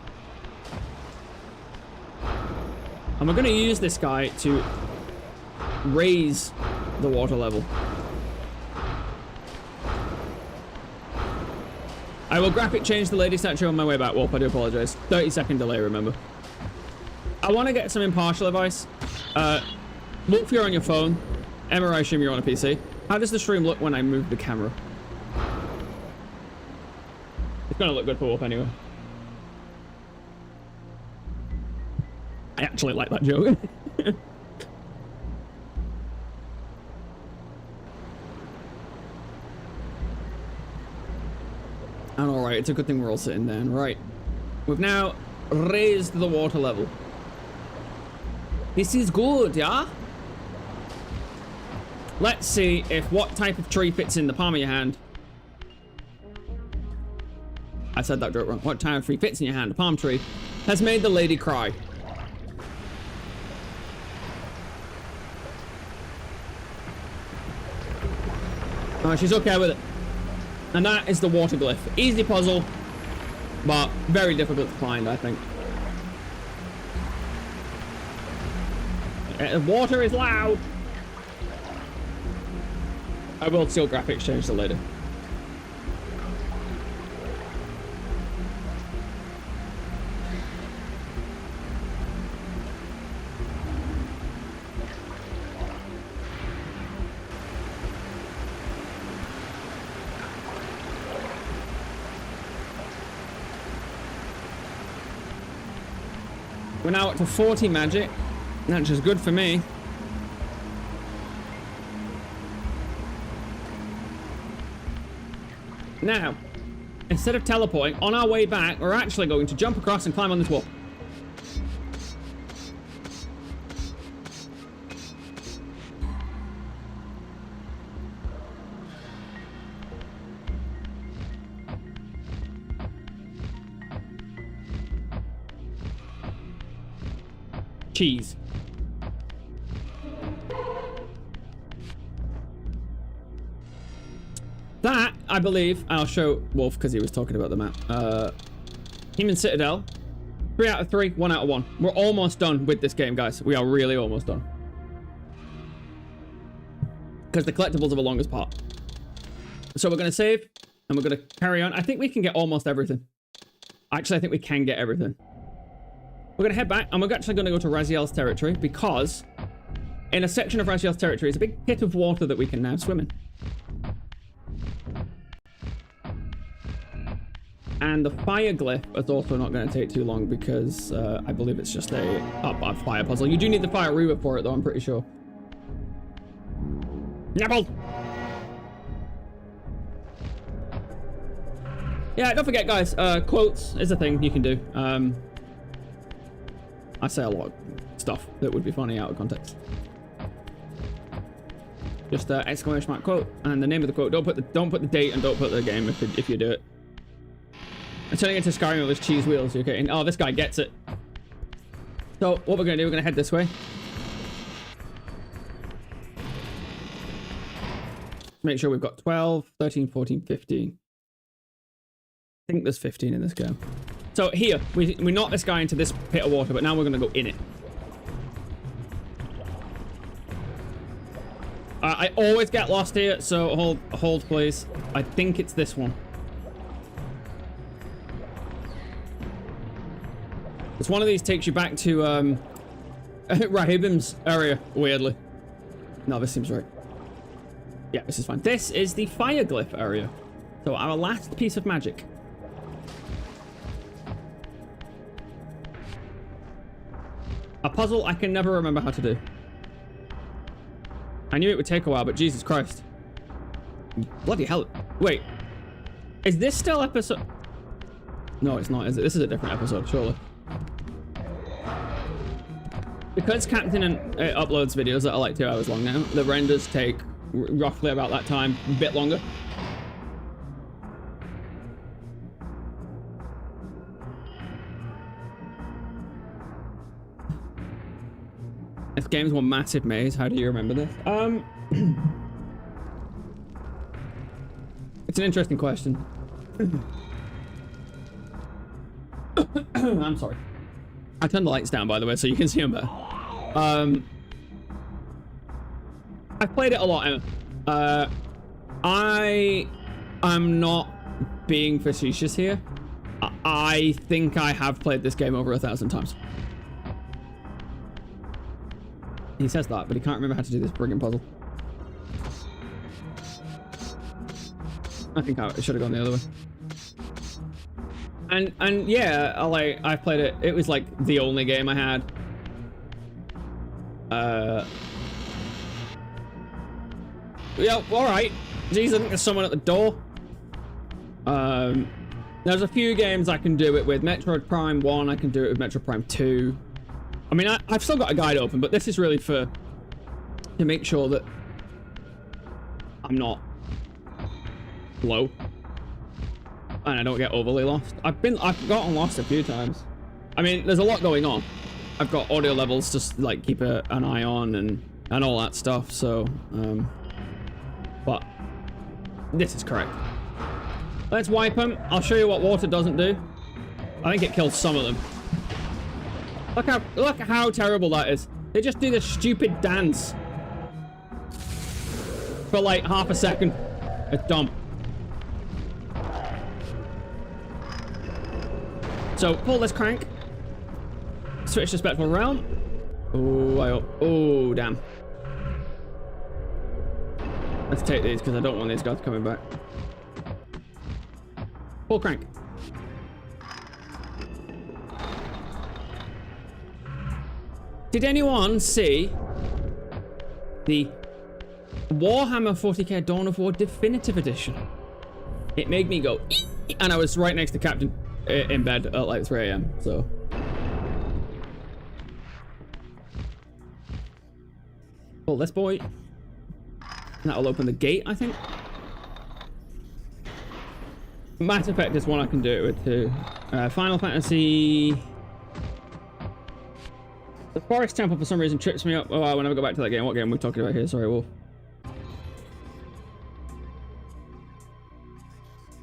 And we're going to use this guy to raise the water level. I will graphic change the lady statue on my way back, Wolf. I do apologize. 30-second delay, remember. I want to get some impartial advice. Wolf, you're on your phone. Emma, I assume you're on a PC. How does the stream look when I move the camera? It's going to look good for Wolf anyway. I actually like that joke. And alright, it's a good thing we're all sitting down. Right. We've now raised the water level. This is good, yeah? Let's see if what type of tree fits in the palm of your hand. I said that joke wrong. What type of tree fits in your hand? A palm tree has made the lady cry. Oh, she's okay with it. And that is the water glyph. Easy puzzle, but very difficult to find, I think. Water is loud. I will still graphics change the later. We're now up to 40 magic. That's just good for me. Now, instead of teleporting, on our way back, we're actually going to jump across and climb on this wall. Cheese. That, I believe, I'll show Wolf because he was talking about the map. Human Citadel. 3 out of 3, 1 out of 1. We're almost done with this game, guys. We are really almost done. Because the collectibles are the longest part. So we're going to save, and we're going to carry on. I think we can get almost everything. Actually, I think we can get everything. We're going to head back, and we're actually going to go to Raziel's territory, because in a section of Raziel's territory is a big pit of water that we can now swim in. And the fire glyph is also not going to take too long because I believe it's just a fire puzzle. You do need the fire Reaver for it though, I'm pretty sure. Nibble! Yeah, don't forget guys, quotes is a thing you can do. I say a lot of stuff that would be funny out of context. Just exclamation mark quote and the name of the quote. Don't put the date and don't put the game if you do it. I'm turning into Skyrim with his cheese wheels. Okay. Oh, this guy gets it. So what we're gonna do, we're gonna head this way. Make sure we've got 12, 13, 14, 15. I think there's 15 in this game. So here, we knocked this guy into this pit of water, but now we're gonna go in it. I always get lost here, so hold please. I think it's this one. It's one of these takes you back to Rahibim's area, weirdly. No, this seems right. Yeah, this is fine. This is the fire glyph area. So our last piece of magic. A puzzle I can never remember how to do. I knew it would take a while, but Jesus Christ. Bloody hell. Wait. Is this still episode? No, it's not, is it? This is a different episode, surely. Because Captain uploads videos that are like 2 hours long now, the renders take roughly about that time, a bit longer. This game's one massive maze. How do you remember this? It's an interesting question. I'm sorry. I turned the lights down, by the way, so you can see them better. I've played it a lot, Emma. I am not being facetious here. I think I have played this game over 1,000 times. He says that, but he can't remember how to do this friggin' puzzle. I think I should have gone the other way. And yeah, I played it. It was like the only game I had. Yeah, all right. Jeez, I think there's someone at the door. There's a few games I can do it with. Metroid Prime 1, I can do it with Metroid Prime 2. I mean, I've still got a guide open, but this is really to make sure that I'm not low and I don't get overly lost. I've gotten lost a few times. I mean, there's a lot going on. I've got audio levels to like keep an eye on and all that stuff. So, but this is correct. Let's wipe them. I'll show you what water doesn't do. I think it kills some of them. Look how terrible that is. They just do this stupid dance for like half a second. It's dumb. So pull this crank. Switch to spectral realm. Oh, damn. Let's take these because I don't want these guys coming back. Pull crank. Did anyone see the Warhammer 40k Dawn of War Definitive Edition? It made me go, ee! And I was right next to Captain in bed at like 3 AM, so. Pull this boy. That'll open the gate, I think. Mass Effect is one I can do it with too. Final Fantasy. The Forest Temple for some reason trips me up. Oh, I will never go back to that game. What game are we talking about here? Sorry, Wolf.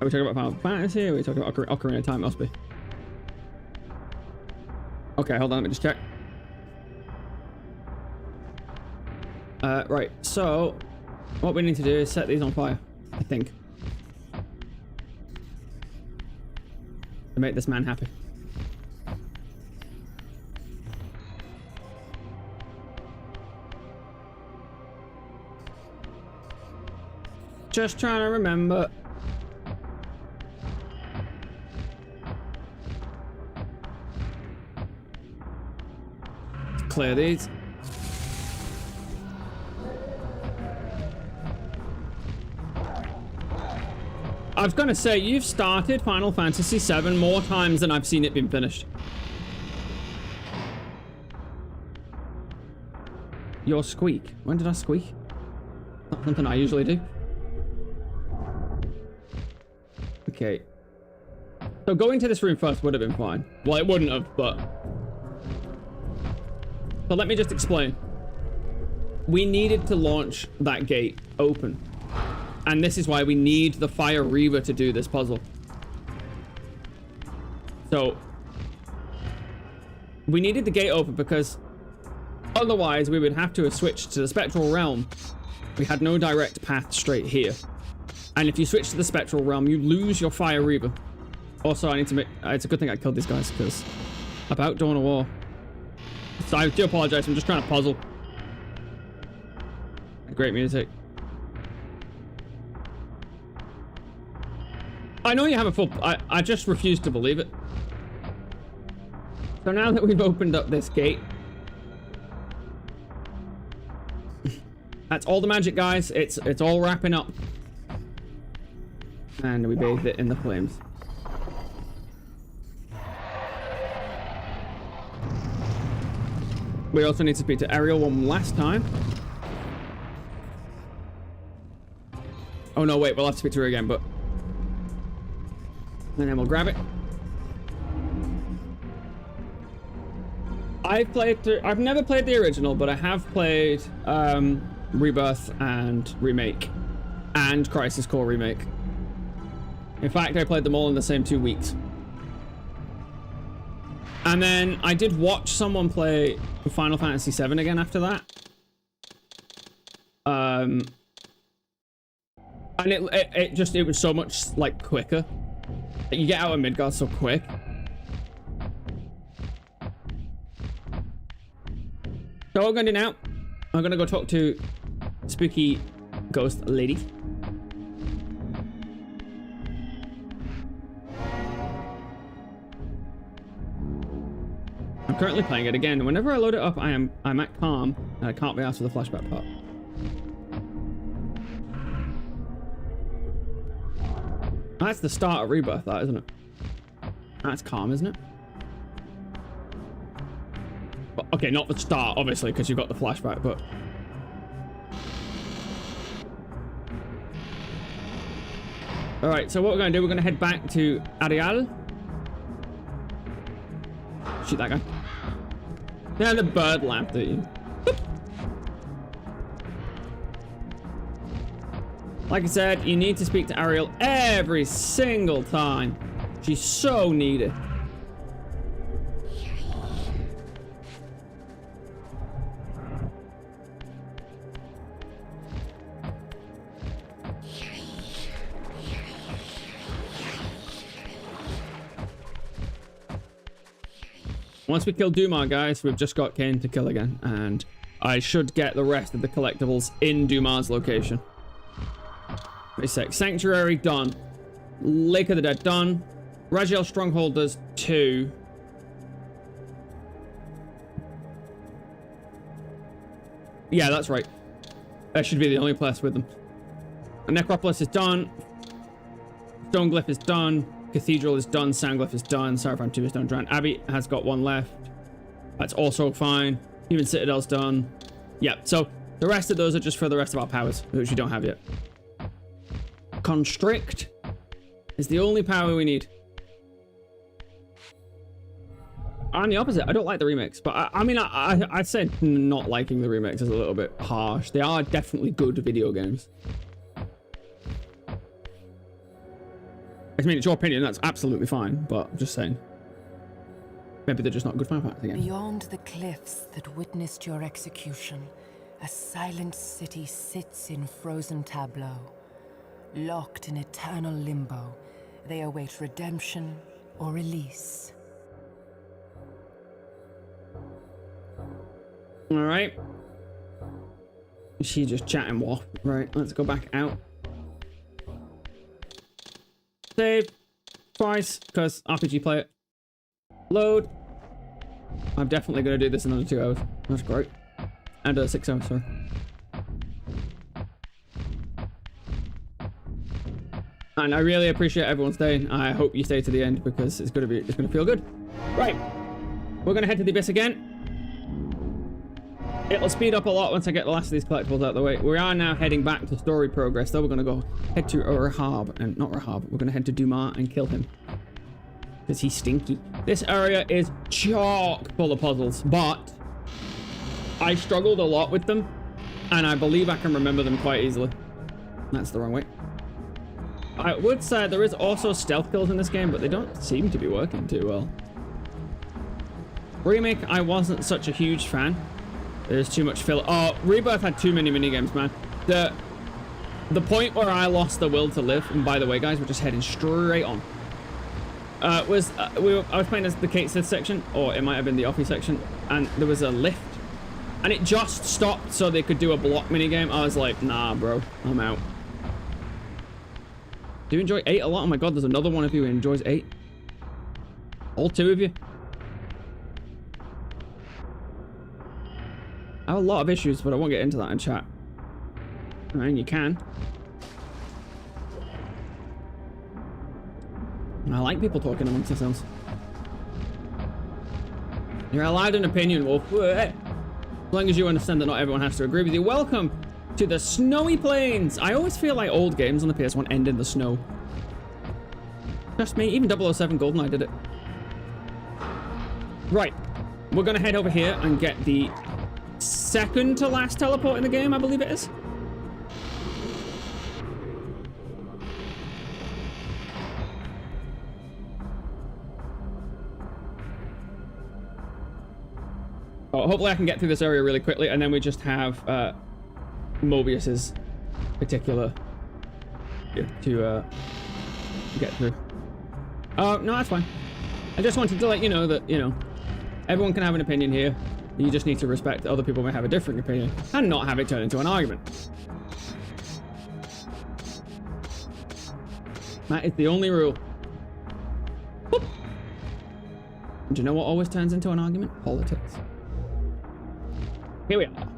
Are we talking about Final Fantasy? Or are we talking about Ocarina of Time? Must be. Okay, hold on. Let me just check. Right. So, what we need to do is set these on fire, I think. To make this man happy. Just trying to remember. Clear these. I was gonna say, you've started Final Fantasy VII more times than I've seen it been finished. Your squeak. When did I squeak? Not something I usually do. Okay. So going to this room first would have been fine. Well, it wouldn't have, but... So let me just explain. We needed to launch that gate open. And this is why we need the Fire Reaver to do this puzzle. So we needed the gate open because otherwise we would have to have switched to the Spectral Realm. We had no direct path straight here. And if you switch to the Spectral Realm, you lose your Fire Reaver. Also, I need to make... It's a good thing I killed these guys because about Dawn of War. So I do apologize. I'm just trying to puzzle. Great music. I know you have a full... I just refuse to believe it. So now that we've opened up this gate... That's all the magic, guys. It's all wrapping up. And we bathed it in the flames. We also need to speak to Ariel one last time. Oh no, wait, we'll have to speak to her again, but... And then we'll grab it. I've never played the original, but I have played Rebirth and Remake. And Crisis Core Remake. In fact, I played them all in the same 2 weeks. And then I did watch someone play Final Fantasy VII again after that. And it was so much like quicker. You get out of Midgard so quick. So what I'm gonna do now, I'm gonna go talk to spooky ghost lady. I'm currently playing it again. Whenever I load it up, I'm at calm, and I can't be asked for the flashback part. That's the start of Rebirth, that, isn't it? That's calm, isn't it? But, okay, not the start, obviously, because you've got the flashback, but... Alright, so what we're going to do, we're going to head back to Ariel. Shoot that guy. Yeah, the bird laughed at you. Like I said, you need to speak to Ariel every single time. She's so needed. Once we kill Dumar, guys, we've just got Kane to kill again, and I should get the rest of the collectibles in Dumar's location. Wait a sec. Sanctuary, done. Lake of the Dead, done. Raziel Stronghold does 2. Yeah, that's right. That should be the only place with them. The Necropolis is done. Stoneglyph is done. Cathedral is done. Soundglyph is done. Seraphim 2 is done. Drowned Abbey has got 1 left. That's also fine. Human Citadel's done. Yeah, so the rest of those are just for the rest of our powers, which we don't have yet. Constrict is the only power we need. I'm the opposite. I don't like the remakes, but I mean, I said not liking the remakes is a little bit harsh. They are definitely good video games. I mean, it's your opinion. That's absolutely fine, but I'm just saying. Maybe they're just not good Final Fantasy games. Beyond the cliffs that witnessed your execution, a silent city sits in frozen tableau. Locked in eternal limbo, they await redemption or release. All right. She just chatting what? Right, let's go back out. Save twice, because RPG play it. Load. I'm definitely going to do this in under 2 hours. That's great. And 6 hours, sorry. And I really appreciate everyone staying. I hope you stay to the end because it's gonna feel good. Right. We're gonna head to the abyss again. It'll speed up a lot once I get the last of these collectibles out of the way. We are now heading back to story progress, though. We're gonna go head to Rahab, and not Rahab. We're gonna head to Dumar and kill him. Because he's stinky. This area is chock full of puzzles, but I struggled a lot with them, and I believe I can remember them quite easily. That's the wrong way. I would say there is also stealth kills in this game, but they don't seem to be working too well. Remake, I wasn't such a huge fan. There's too much filler. Oh, Rebirth had too many minigames, man. The point where I lost the will to live, and by the way, guys, we're just heading straight on. I was playing as the Kate Sith section, or it might have been the Offie section, and there was a lift, and it just stopped so they could do a block minigame. I was like, nah, bro, I'm out. Do you enjoy 8 a lot? Oh my god, there's another one of you who enjoys 8. All 2 of you. I have a lot of issues, but I won't get into that in chat. I mean, you can. I like people talking amongst themselves. You're allowed an opinion, Wolf. As long as you understand that not everyone has to agree with you. Welcome to the snowy plains. I always feel like old games on the PS1 end in the snow. Trust me, even 007 GoldenEye did it. Right. We're going to head over here and get the second to last teleport in the game, I believe it is. Oh, hopefully I can get through this area really quickly, and then we just have Mobius's particular to get through. Oh, no, that's fine. I just wanted to let you know that, you know, everyone can have an opinion here. You just need to respect that other people may have a different opinion and not have it turn into an argument. That is the only rule. Whoop. Do you know what always turns into an argument? Politics. Here we are.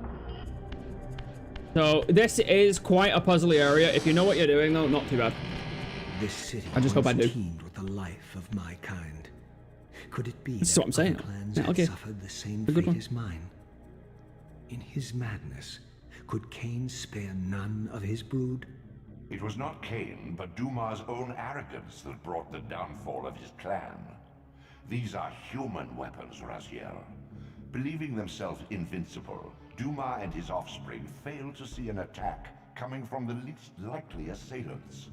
So this is quite a puzzly area. If you know what you're doing, though, not too bad. This city I just hope I do. teemed with the life of my kind. Could it be That's that what I'm saying. other clans Yeah, had okay. suffered the same A good fate one. as mine? In his madness, could Cain spare none of his brood? It was not Cain, but Duma's own arrogance that brought the downfall of his clan. These are human weapons, Raziel. Believing themselves invincible, Duma and his offspring failed to see an attack coming from the least likely assailants.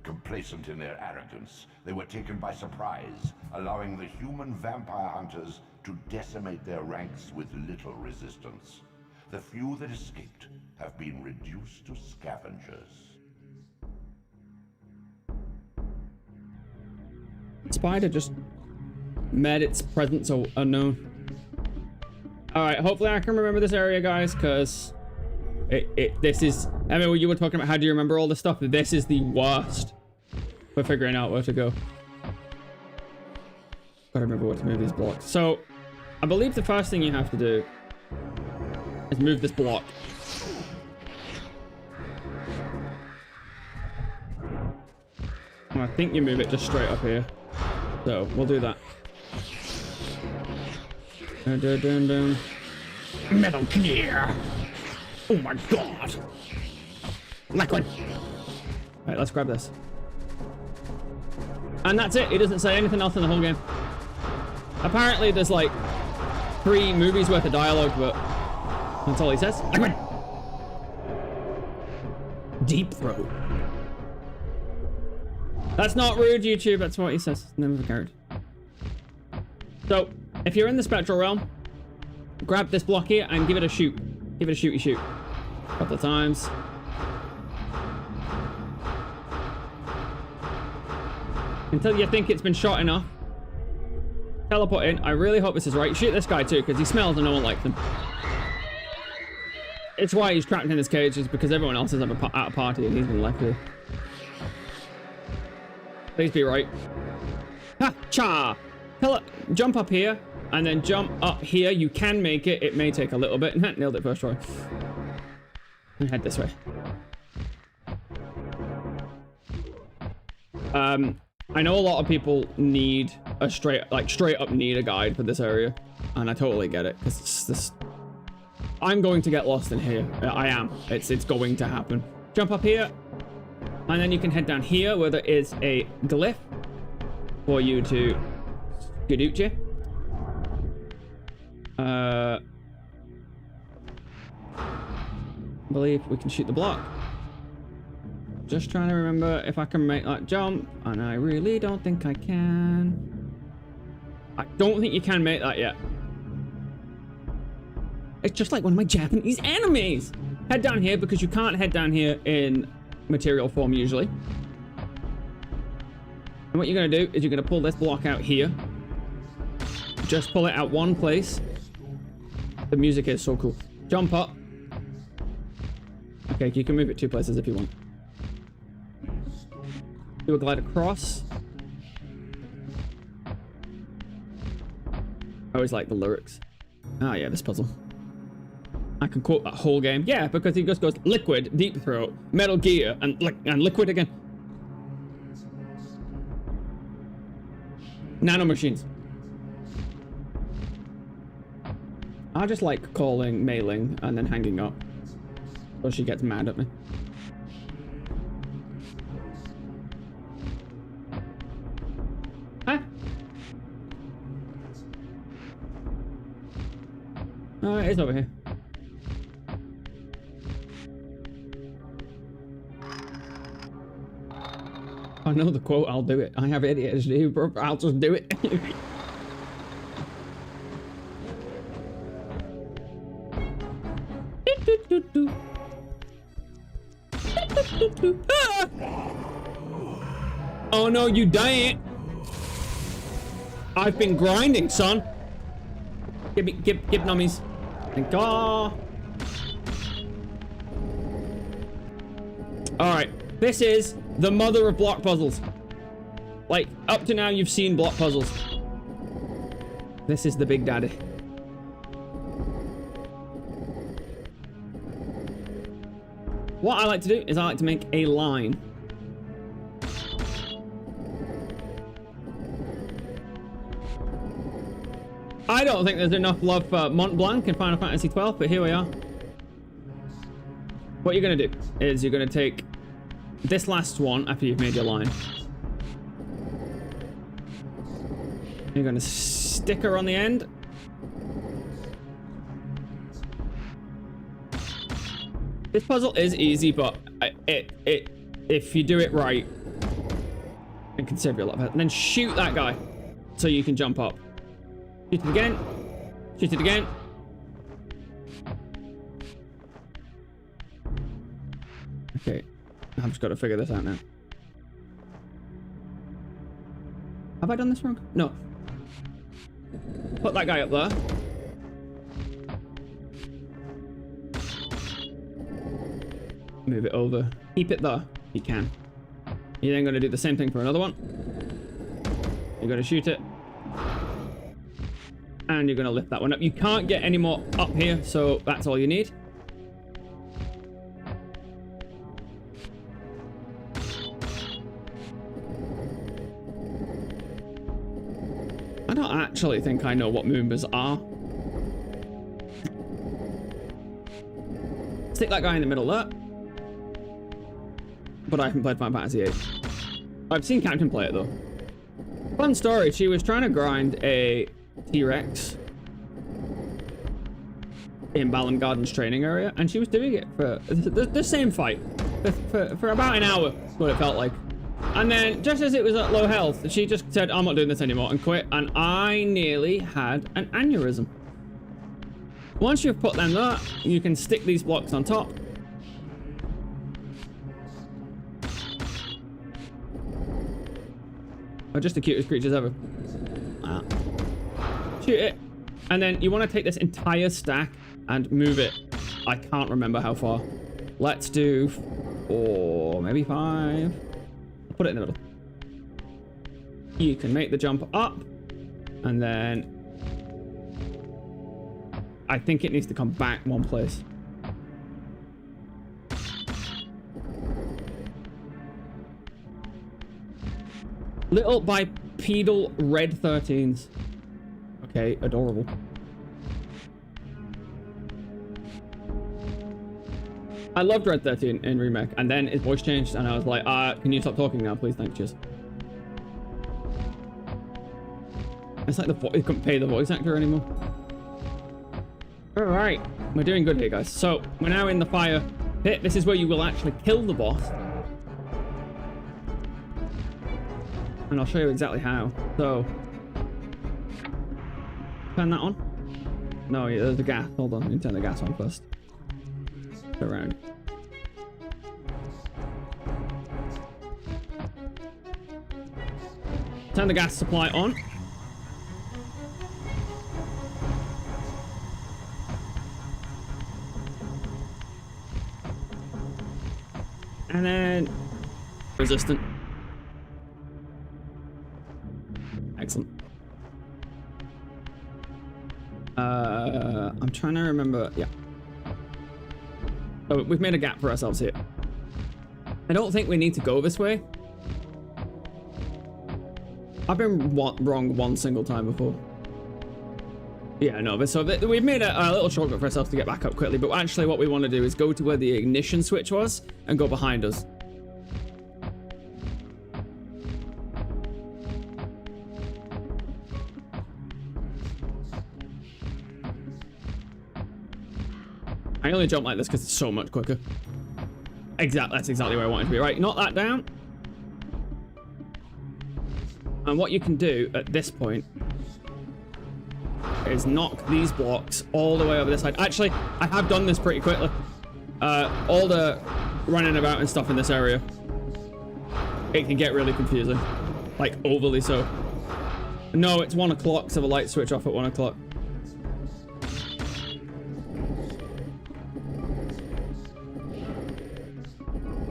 Complacent in their arrogance, they were taken by surprise, allowing the human vampire hunters to decimate their ranks with little resistance. The few that escaped have been reduced to scavengers. Spider just made its presence unknown. Alright, hopefully I can remember this area, guys, because this is... I mean, when you were talking about how do you remember all this stuff, this is the worst for figuring out where to go. Gotta remember what to move these blocks. So, I believe the first thing you have to do is move this block. And I think you move it just straight up here. So, we'll do that. Dun, dun, dun, dun. Metal Gear! Oh my god! Liquid! Alright, let's grab this. And that's it. It doesn't say anything else in the whole game. Apparently there's like 3 movies worth of dialogue, but that's all he says. Liquid! Deep throat. That's not rude, YouTube. That's what he says. Name of the character. So, if you're in the spectral realm, grab this block here and give it a shoot. Give it a shooty shoot. A couple of times. Until you think it's been shot enough. Teleport in. I really hope this is right. Shoot this guy too, because he smells and no one likes him. It's why he's trapped in this cage, is because everyone else is at a party and he's been left here. Please be right. Ha! Cha! Jump up here, and then jump up here. You can make it. It may take a little bit. Nailed it first try. And head this way. I know a lot of people need a straight up need a guide for this area, and I totally get it, because this. I'm going to get lost in here. I am. It's going to happen. Jump up here, and then you can head down here where there is a glyph for you to skadooch you. I believe we can shoot the block. Just trying to remember if I can make that jump, and I really don't think I can. I don't think you can make that yet. It's just like one of my Japanese enemies. Head down here because you can't head down here in material form usually. And what you're going to do is you're going to pull this block out here. Just pull it out one place. The music is so cool. Jump up. Okay, you can move it 2 places if you want. Do a glide across. I always like the lyrics. Ah, yeah, this puzzle. I can quote that whole game. Yeah, because he just goes liquid, deep throat, Metal Gear, and liquid again. Nano machines. I just like calling Mei Ling and then hanging up. So she gets mad at me. Huh? Oh, it is over here. I know the quote, I'll do it. I have ADHD, bro. I'll just do it. Ah! Oh no, you dying. I've been grinding, son. Give nummies. Thank God. Alright, this is the mother of block puzzles. Like, up to now you've seen block puzzles. This is the big daddy. What I like to do is I like to make a line. I don't think there's enough love for Mont Blanc in Final Fantasy XII, but here we are. What you're going to do is you're going to take this last one after you've made your line. You're going to stick her on the end. This puzzle is easy, but if you do it right, it can save you a lot of it. And then shoot that guy so you can jump up. Shoot it again. Shoot it again. Okay, I've just got to figure this out now. Have I done this wrong? No. Put that guy up there. Move it over. Keep it there. You can. You're then going to do the same thing for another one. You're going to shoot it. And you're going to lift that one up. You can't get any more up here, so that's all you need. I don't actually think I know what Moombas are. Stick that guy in the middle there. But I haven't played Final Fantasy VIII. I've seen Captain play it though. Fun story, she was trying to grind a T-Rex in Balam Garden's training area, and she was doing it for the same fight for about an hour, what it felt like. And then, just as it was at low health, she just said, I'm not doing this anymore, and quit, and I nearly had an aneurysm. Once you've put them there, you can stick these blocks on top. They're just the cutest creatures ever. Shoot it. And then you want to take this entire stack and move it. I can't remember how far. Let's do 4, maybe 5. I'll put it in the middle. You can make the jump up. And then I think it needs to come back one place. Little bipedal red 13s. Okay, adorable. I loved Red 13 in Remake, and then his voice changed, and I was like, can you stop talking now, please? Thanks, cheers. It's like you couldn't pay the voice actor anymore. Alright, we're doing good here, guys. So, we're now in the fire pit. This is where you will actually kill the boss. And I'll show you exactly how. So, turn that on. No, yeah, there's the gas. Hold on, let me turn the gas on first. Go around. Turn the gas supply on. And then resistant. Excellent. I'm trying to remember. Yeah. So we've made a gap for ourselves here. I don't think we need to go this way. I've been wrong one single time before. Yeah, no, but so we've made a little shortcut for ourselves to get back up quickly, but actually what we want to do is go to where the ignition switch was and go behind us. I only jump like this because it's so much quicker. That's exactly where I want it to be. Right, knock that down. And what you can do at this point is knock these blocks all the way over this side. Actually, I have done this pretty quickly. All the running about and stuff in this area, it can get really confusing. Like, overly so. No, it's 1 o'clock, so the lights switch off at 1 o'clock.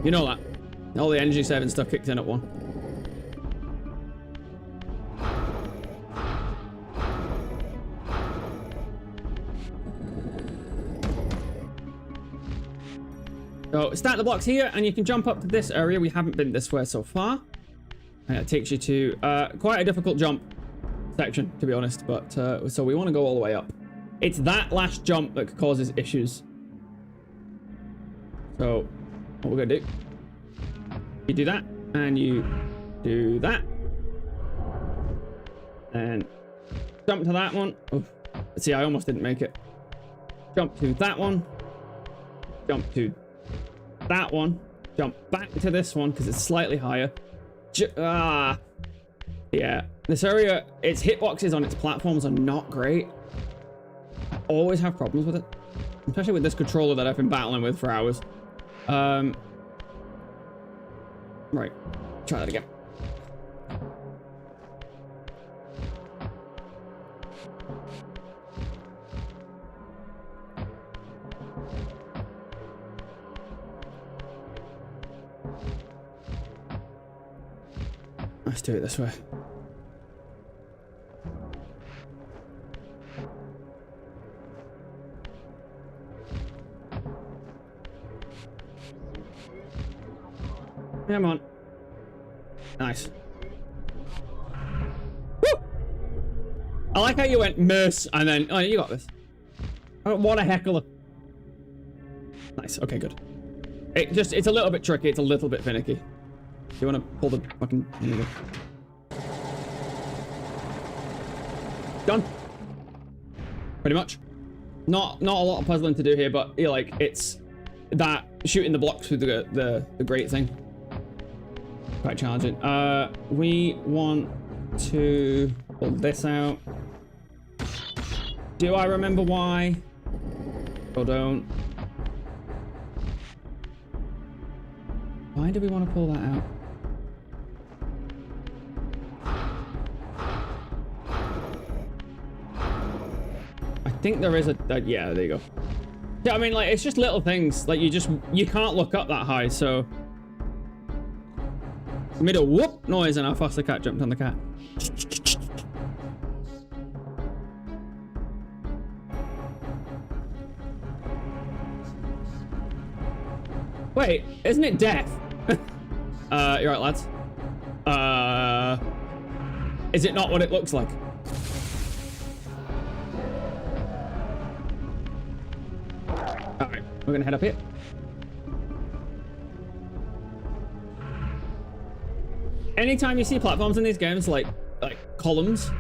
You know that. All the energy saving stuff kicks in at 1. So start the blocks here, and you can jump up to this area. We haven't been this way so far. And it takes you to quite a difficult jump section, to be honest. But so we want to go all the way up. It's that last jump that causes issues. So what we're gonna do? You do that, and you do that, and jump to that one. Oof. See, I almost didn't make it. Jump to that one. Jump to that one. Jump back to this one because it's slightly higher. Yeah, this area, its hitboxes on its platforms are not great. I always have problems with it, especially with this controller that I've been battling with for hours. Right, try that again. Let's do it this way. Come on. Nice. Woo! I like how you went miss and then, oh, you got this. Oh, what a heckler. Nice. Okay, good. It's a little bit tricky. It's a little bit finicky. Do you want to pull the fucking... There you go. Done. Pretty much. Not a lot of puzzling to do here, but you know, like, it's that shooting the blocks through the grate thing. Quite challenging. We want to pull this out. Do I remember why? Or don't? Why do we want to pull that out? I think there is a yeah, there you go. Yeah, I mean, like, it's just little things. Like, you can't look up that high, so... I made a whoop noise and I fussed the cat, jumped on the cat. Wait, isn't it death? You're right, lads. Is it not what it looks like? Alright, we're gonna head up here. Anytime you see platforms in these games, like columns,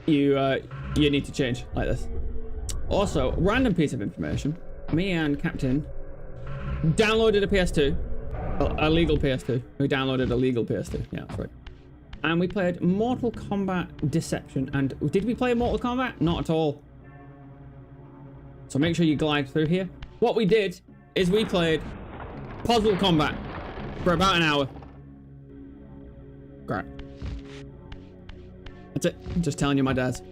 you need to change like this. Also, random piece of information. Me and Captain downloaded a PS2. A legal PS2. We downloaded a legal PS2. Yeah, that's right. And we played Mortal Kombat Deception. And did we play Mortal Kombat? Not at all. So make sure you glide through here. What we did is we played Puzzle Combat for about an hour. Great. That's it. I'm just telling you my dad's.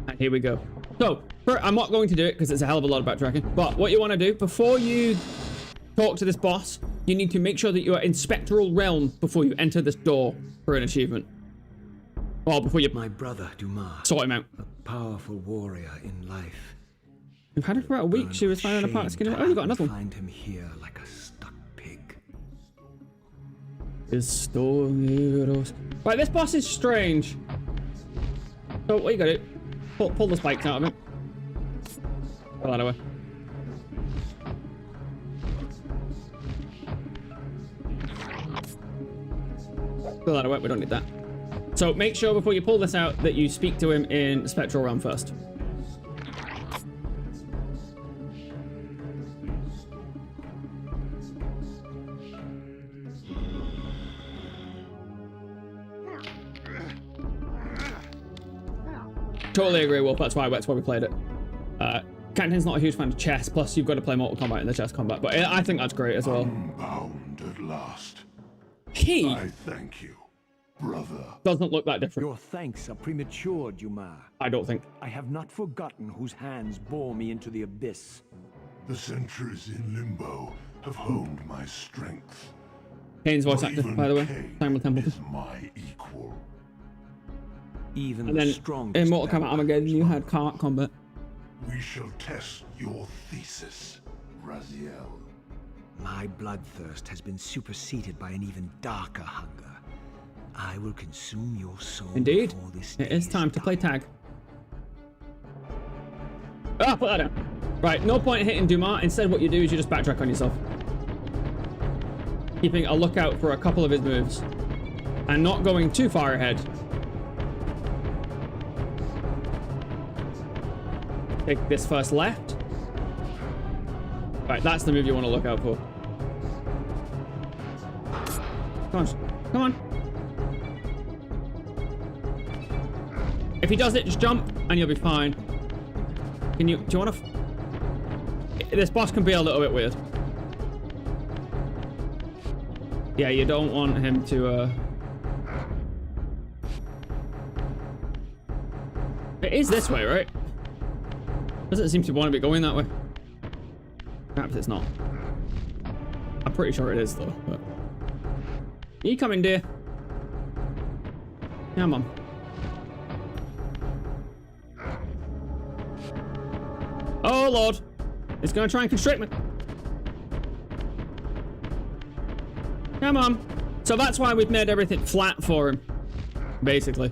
And here we go. So, I'm not going to do it because it's a hell of a lot of backtracking. But what you want to do, before you talk to this boss, you need to make sure that you are in Spectral Realm before you enter this door for an achievement. Well, before you... My brother, Dumas. Sort him out. A powerful warrior in life. We've had her for about a week. She was finding apart skin. Oh, you got another one. Find him here like a stuck pig. Right, this boss is strange. So what you gotta do? Pull the spikes out of it. Pull that away. Pull that away. We don't need that. So make sure before you pull this out that you speak to him in Spectral Realm first. Totally agree, Wolf. That's why we played it. Captain's not a huge fan of chess, plus you've got to play Mortal Kombat in the chess combat, but I think that's great as well. Unbound at last. He I thank you, brother. doesn't look that different. Your thanks are premature, Dumas. I don't think. I have not forgotten whose hands bore me into the abyss. The centuries in limbo have honed my strength. Kane's voice Not actor, even by the way. Kane Samuel Templeton. is my equal. Even And the then strongest in Mortal Kombat vampires Armageddon, you run. had combat. We shall test your thesis, Raziel. My bloodthirst has been superseded by an even darker hunger. I will consume your soul. Indeed. before this It day is time to play done. tag. Ah, put that down. Right, no point hitting Dumas. Instead, what you do is you just backtrack on yourself. Keeping a lookout for a couple of his moves. And not going too far ahead. Take this first left. Right, that's the move you want to look out for. Come on. Come on. If he does it, just jump and you'll be fine. Do you want to... This boss can be a little bit weird. Yeah, you don't want him to, It is this way, right? Doesn't seem to want to be going that way. Perhaps it's not. I'm pretty sure it is, though. But... You coming, dear? Come on. Oh, Lord. It's going to try and constrict me. Come on. So that's why we've made everything flat for him. Basically.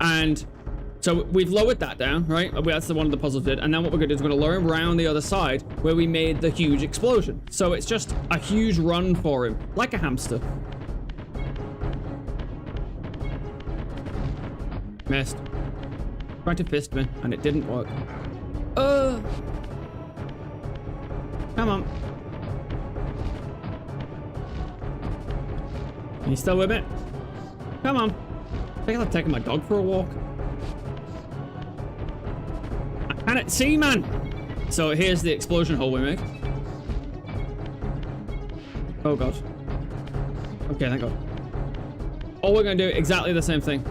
And... So we've lowered that down, right? That's the one of the puzzles did. And then what we're going to do is we're going to lower him around the other side where we made the huge explosion. So it's just a huge run for him, like a hamster. Missed. Tried to fist me, and it didn't work. Come on. Are you still with me? Come on. I think I'm taking my dog for a walk. I can't see, man. So here's the explosion hole we make. Oh god. Okay, thank god. Oh, we're gonna do exactly the same thing.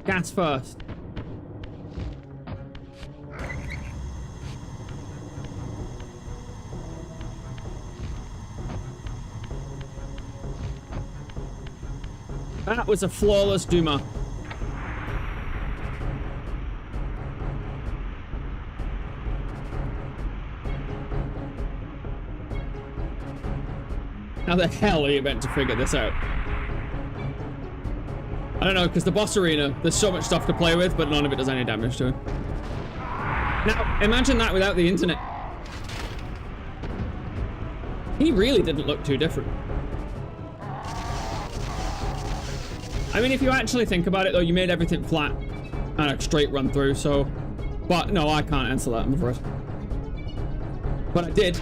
Gas first. That was a flawless Dumas. How the hell are you meant to figure this out? I don't know, because the boss arena, there's so much stuff to play with, but none of it does any damage to him. Now, imagine that without the internet. He really didn't look too different. I mean, if you actually think about it, though, you made everything flat and a straight run through, so... But, no, I can't answer that, I'm afraid. But I did.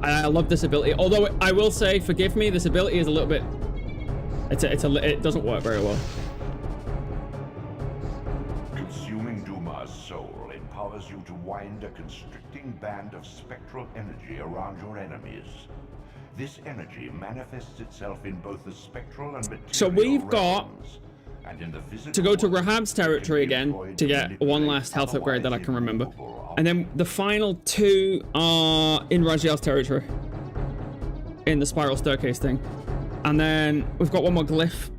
I love this ability. Although, I will say, forgive me, this ability is a little bit... It doesn't work very well. Consuming Duma's soul empowers you to wind a constricting band of spectral energy around your enemies. This energy manifests itself in both the spectral and material So we've got realms, and in the physical to go to world, Rahab's territory can be again employed to get one manipulate last health upgrade that I can remember. immovable And then the final two are in Raziel's territory. In the spiral staircase thing. And then we've got one more glyph,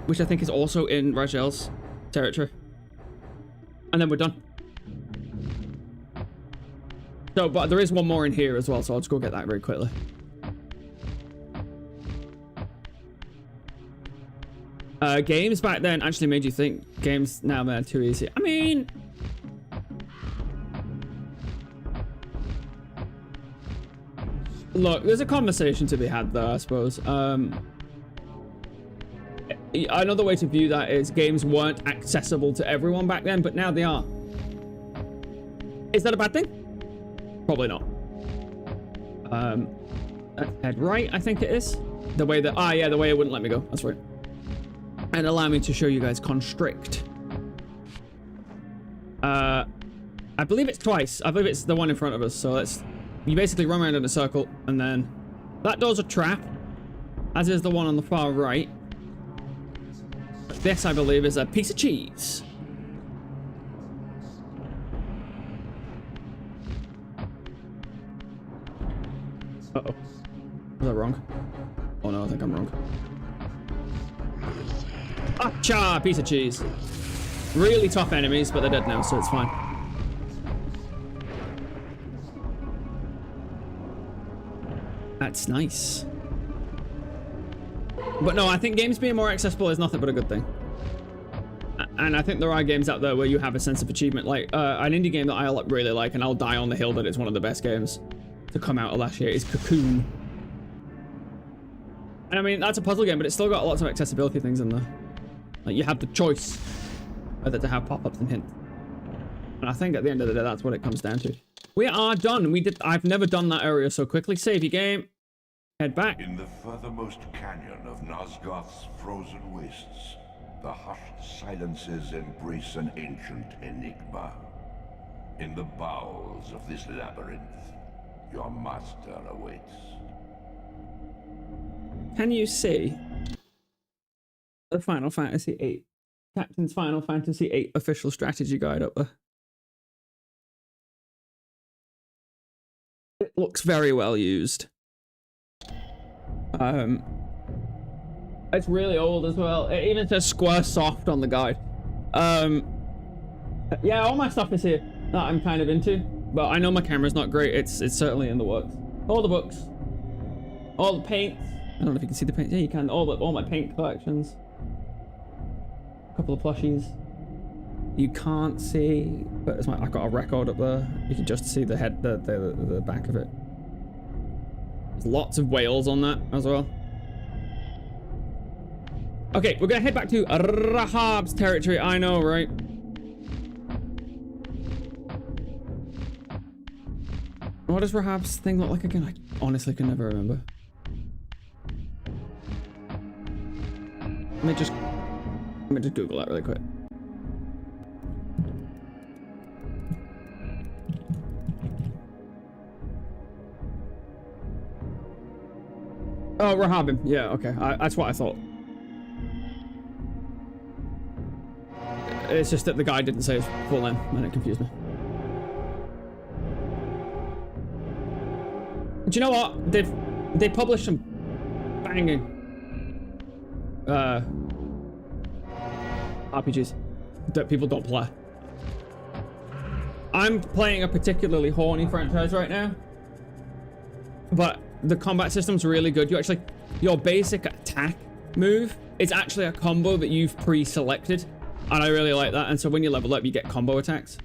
which I think is also in Raziel's territory. And then we're done. So, but there is one more in here as well, so I'll just go get that very quickly. Games back then actually made you think. Games now, man, too easy. I mean... Look, there's a conversation to be had there, I suppose. Another way to view that is games weren't accessible to everyone back then, but now they are. Is that a bad thing? Probably not. Head right, I think it is. The way that... Ah, yeah, the way it wouldn't let me go. That's right. And allow me to show you guys Constrict. I believe it's twice. I believe it's the one in front of us. So let's... You basically run around in a circle, and then... That door's a trap, as is the one on the far right. But this, I believe, is a piece of cheese. Uh-oh. Was that wrong? Oh no, I think I'm wrong. Acha! Piece of cheese. Really tough enemies, but they're dead now, so it's fine. That's nice. But no, I think games being more accessible is nothing but a good thing. And I think there are games out there where you have a sense of achievement. Like, an indie game that I really like, and I'll die on the hill that it's one of the best games to come out of last year, is Cocoon. And I mean, that's a puzzle game, but it's still got lots of accessibility things in there. Like, you have the choice whether to have pop-ups and hints. And I think at the end of the day, that's what it comes down to. We are done. I've never done that area so quickly. Save your game. Head back. In the furthermost canyon of Nosgoth's frozen wastes, the hushed silences embrace an ancient enigma. In the bowels of this labyrinth, your master awaits. Can you see the Final Fantasy VIII? Captain's Final Fantasy VIII official strategy guide up there. It looks very well used. It's really old as well. It even says Square Soft on the guide. Yeah, all my stuff is here that I'm kind of into, but I know my camera's not great. It's certainly in the works. All the books, all the paints. I don't know if you can see the paint. Yeah, you can. All my paint collections. A couple of plushies. You can't see, but I've got a record up there. You can just see the head, the back of it. There's lots of whales on that as well. Okay, we're gonna head back to Rahab's territory. I know, right? What does Rahab's thing look like again? I honestly can never remember. Let me just Google that really quick. Oh, Rahabim. Yeah, okay. That's what I thought. It's just that the guy didn't say his full name, and it confused me. Do you know what? They published some banging RPGs that people don't play. I'm playing a particularly horny franchise right now, but the combat system's really good. Your basic attack move is actually a combo that you've pre-selected, and I really like that. And so when you level up, you get combo attacks.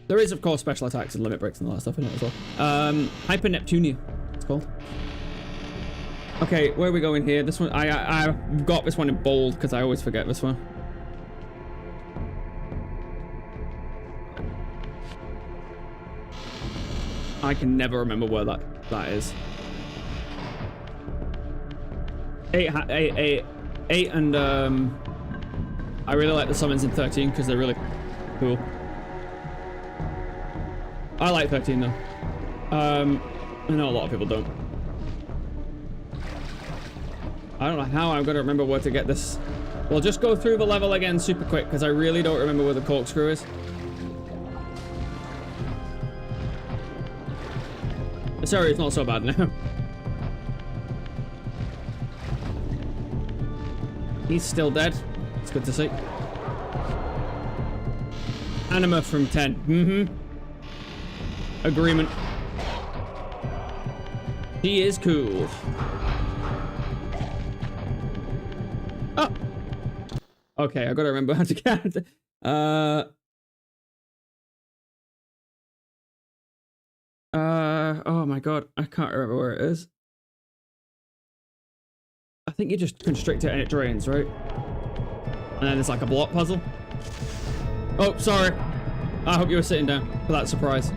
There is, of course, special attacks and limit breaks and all that stuff in it as well. Hyper Neptunia, it's called. Okay, where are we going here? This one, I've got this one in bold because I always forget this one. I can never remember where that is. 8 and I really like the summons in 13 because they're really cool. I like 13 though. I know a lot of people don't. I don't know how I'm going to remember where to get this. We'll just go through the level again super quick because I really don't remember where the corkscrew is. Sorry, it's not so bad now. He's still dead. It's good to see. Anima from 10. Mm-hmm. Agreement. He is cool. Oh. Okay, I gotta remember how to count. Oh my god, I can't remember where it is. I think you just constrict it and it drains, right? And then it's like a block puzzle. Oh, sorry. I hope you were sitting down for that surprise.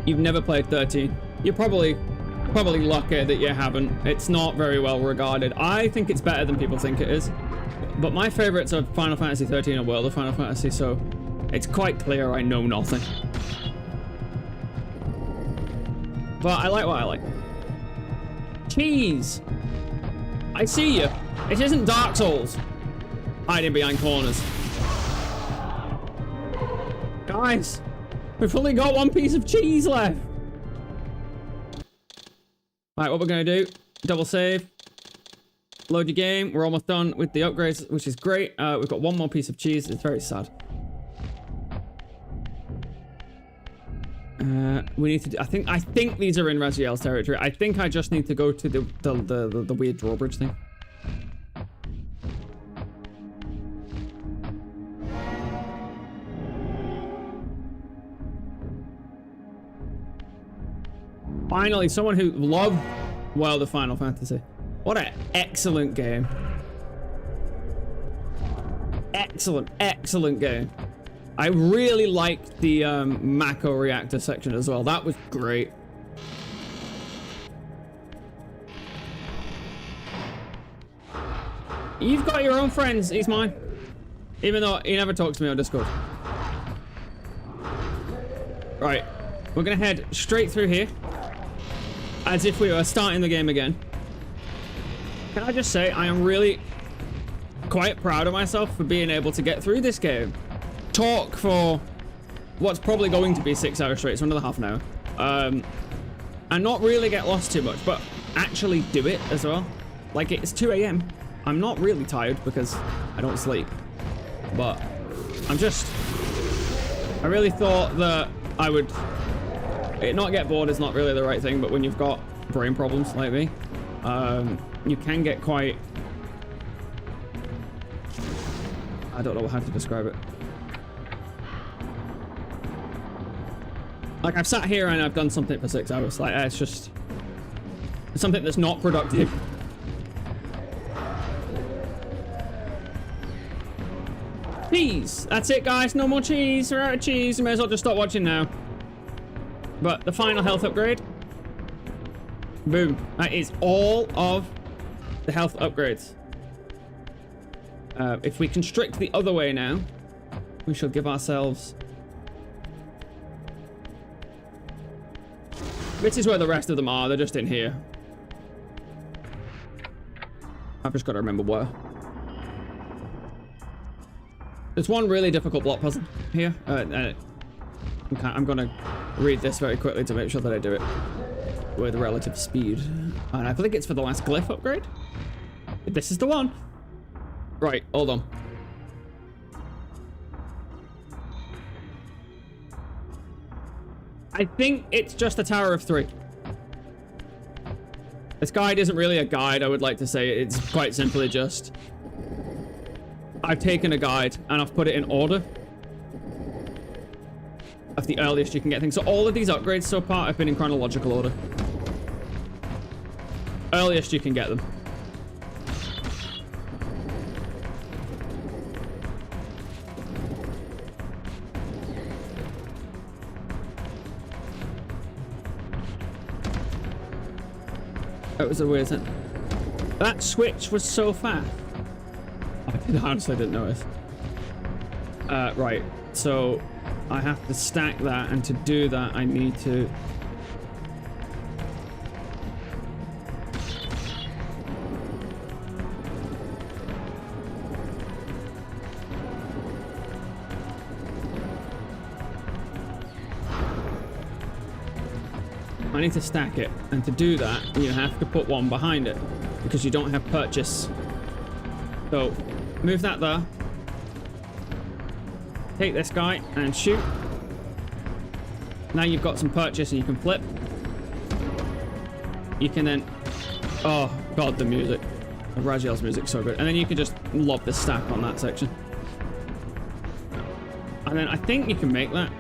You've never played 13. You're probably lucky that you haven't. It's not very well regarded. I think it's better than people think it is. But my favorites of Final Fantasy 13 are World of Final Fantasy, so it's quite clear I know nothing. But I like what I like. Cheese! I see you. It isn't Dark Souls. Hiding behind corners. Guys, we've only got one piece of cheese left. Right, what we're gonna do, double save. Load your game. We're almost done with the upgrades, which is great. We've got one more piece of cheese. It's very sad. We need to do, I think these are in Raziel's territory. I think I just need to go to the weird drawbridge thing. Finally, someone who loved World of Final Fantasy. What an excellent game. Excellent game. I really liked the Mako reactor section as well. That was great. You've got your own friends. He's mine. Even though he never talks to me on Discord. Right. We're going to head straight through here. As if we were starting the game again. Can I just say, I am really quite proud of myself for being able to get through this game. Talk for what's probably going to be 6 hours straight, so another half an hour. And not really get lost too much, but actually do it as well. Like, it's 2 AM. I'm not really tired because I don't sleep. But I really thought that I would... not get bored is not really the right thing, but when you've got brain problems like me, you can get quite... I don't know how to describe it. Like, I've sat here and I've done something for 6 hours. Like, it's just... it's something that's not productive. Cheese! That's it, guys. No more cheese. We're out of cheese. You may as well just stop watching now. But the final health upgrade. Boom. That is all of the health upgrades. If we constrict the other way now, we shall give ourselves... This is where the rest of them are. They're just in here. I've just got to remember where. There's one really difficult block puzzle here. I'm going to read this very quickly to make sure that I do it with relative speed. And I think it's for the last glyph upgrade. This is the one. Right, hold on. I think it's just a Tower of 3. This guide isn't really a guide, I would like to say. It's quite simply just... I've taken a guide and I've put it in order of the earliest you can get things. So all of these upgrades so far have been in chronological order. Earliest you can get them. That was a weird thing. That switch was so fast. I honestly didn't notice. Right, so I have to stack that, and to do that I need to... I need to stack it, and to do that you have to put one behind it because you don't have purchase. So move that there. Take this guy and shoot. Now you've got some purchase and you can flip. You can then... Oh god, the music. Raziel's music's so good. And then you can just lob the stack on that section. And then I think you can make that.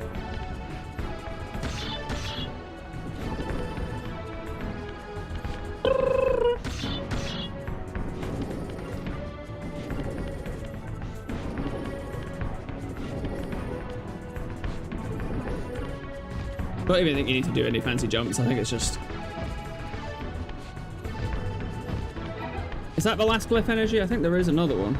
I don't even think you need to do any fancy jumps. I think it's just... Is that the last glyph energy? I think there is another one.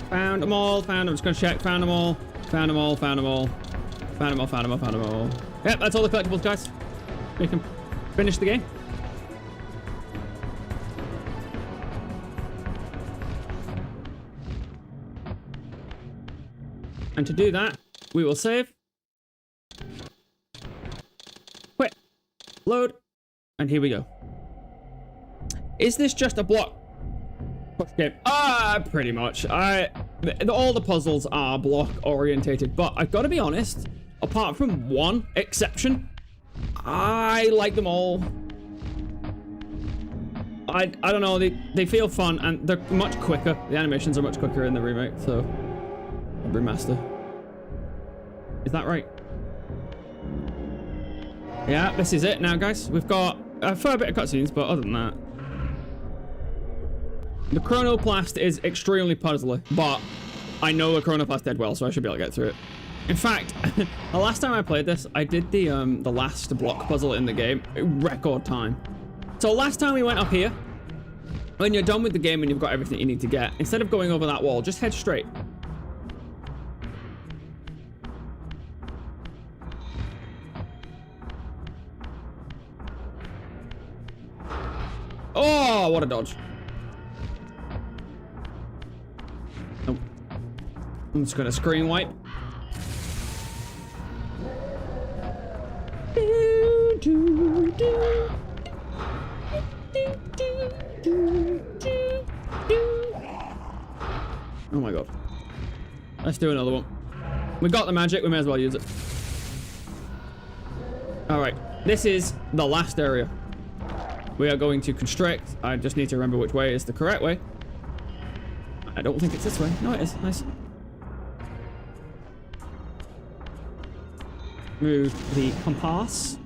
Found them all. Found them. I'm just going to check. Found them all. Found them all. Found them all. Found them all. Found them all. Found them all. Yep, that's all the collectibles, guys. We can finish the game. And to do that, we will save. Quit. Load. And here we go. Is this just a block push game? Pretty much. All the puzzles are block orientated, but I've got to be honest, apart from one exception, I like them all. I don't know, they feel fun and they're much quicker. The animations are much quicker in the remake, so remaster. Is that right? Yeah, this is it now, guys. We've got a fair bit of cutscenes, but other than that, the Chronoplast is extremely puzzly, but I know the Chronoplast dead well, so I should be able to get through it. In fact, the last time I played this, I did the last block puzzle in the game in record time. So last time we went up here, when you're done with the game and you've got everything you need to get, instead of going over that wall, just head straight. Oh, what a dodge. Nope. I'm just gonna screen wipe. Oh my god. Let's do another one. We got the magic, we may as well use it. Alright, this is the last area. We are going to constrict. I just need to remember which way is the correct way. I don't think it's this way. No, it is. Nice. Move the compass.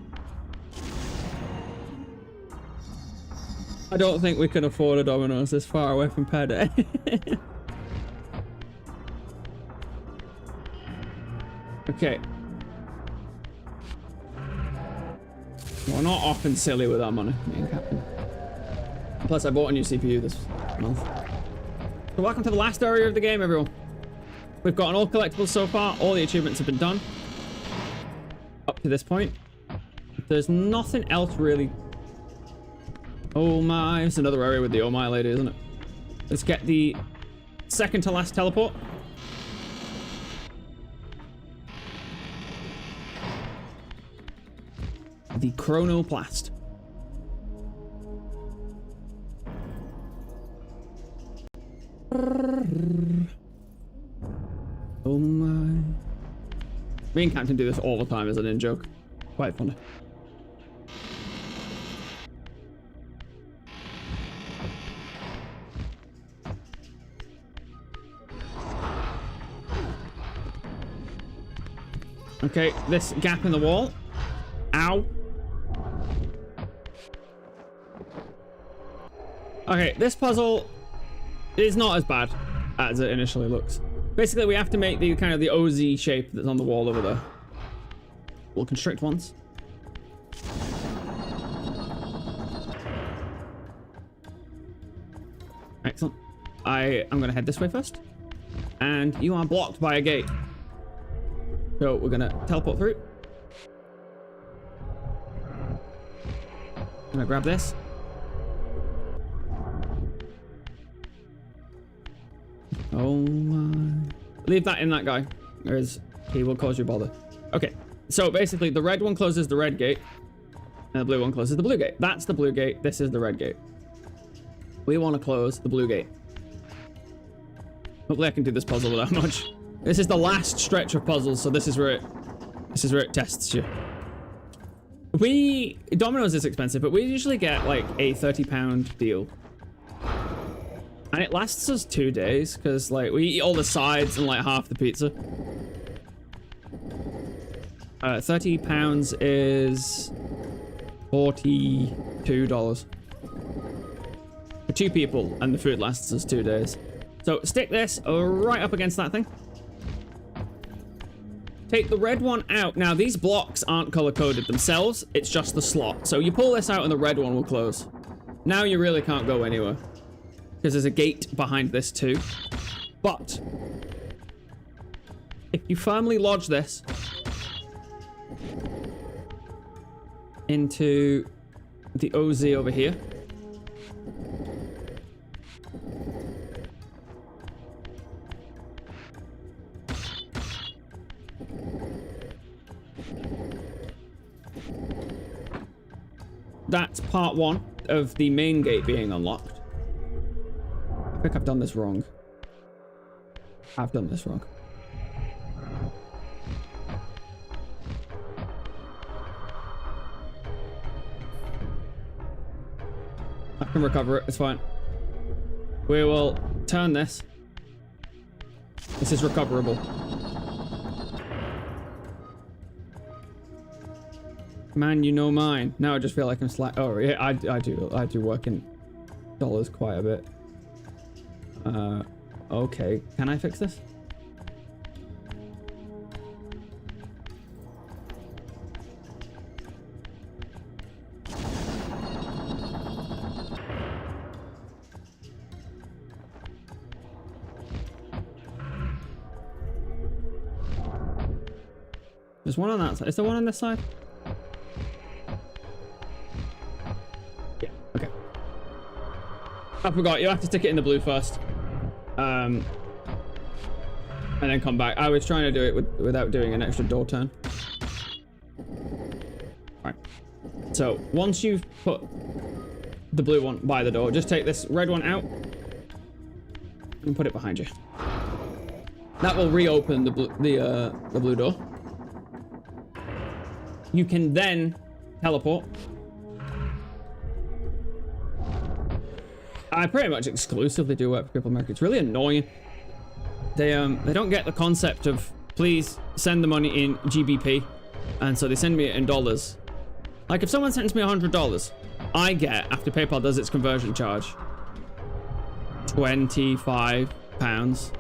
I don't think we can afford a Domino's this far away from Pede. Okay. We're not often silly with our money, me and Captain. Plus, I bought a new CPU this month. So welcome to the last area of the game, everyone. We've gotten all collectibles so far. All the achievements have been done. Up to this point. There's nothing else really. Oh my, it's another area with the oh my lady, isn't it? Let's get the second to last teleport. The Chronoplast. Oh my. Me and Captain do this all the time as an in-joke. Quite funny. Okay, this gap in the wall. Ow. Okay, this puzzle is not as bad as it initially looks. Basically, we have to make the kind of the OZ shape that's on the wall over there. We'll constrict once. Excellent. I'm going to head this way first. And you are blocked by a gate. So we're going to teleport through. I'm going to grab this. Oh my. Leave that in that guy, or he will cause you bother. Okay, so basically the red one closes the red gate, and the blue one closes the blue gate. That's the blue gate, this is the red gate. We want to close the blue gate. Hopefully I can do this puzzle without much. This is the last stretch of puzzles, so this is where it tests you. Domino's is expensive, but we usually get like a £30 deal. And it lasts us 2 days, because like we eat all the sides and like half the pizza. £30 is $42 for 2 people, and the food lasts us 2 days. So stick this right up against that thing. Take the red one out. Now these blocks aren't color coded themselves, it's just the slot. So you pull this out and the red one will close. Now you really can't go anywhere, because there's a gate behind this too. But if you firmly lodge this into the OZ over here, that's part 1 of the main gate being unlocked. I think I've done this wrong. I've done this wrong. I can recover it, it's fine. We will turn this. This is recoverable. Man, you know mine. Now I just feel like I'm oh yeah, I do work in dollars quite a bit. Okay, can I fix this? There's one on that side. Is there one on this side? Yeah, okay. I forgot, you have to stick it in the blue first. And then come back. I was trying to do it without doing an extra door turn. Alright. So, once you've put the blue one by the door, just take this red one out and put it behind you. That will reopen the blue door. You can then teleport. I pretty much exclusively do work for Cripple America. It's really annoying. They don't get the concept of please send the money in GBP, and so they send me it in dollars. Like if someone sends me $100, I get, after PayPal does its conversion charge, £25.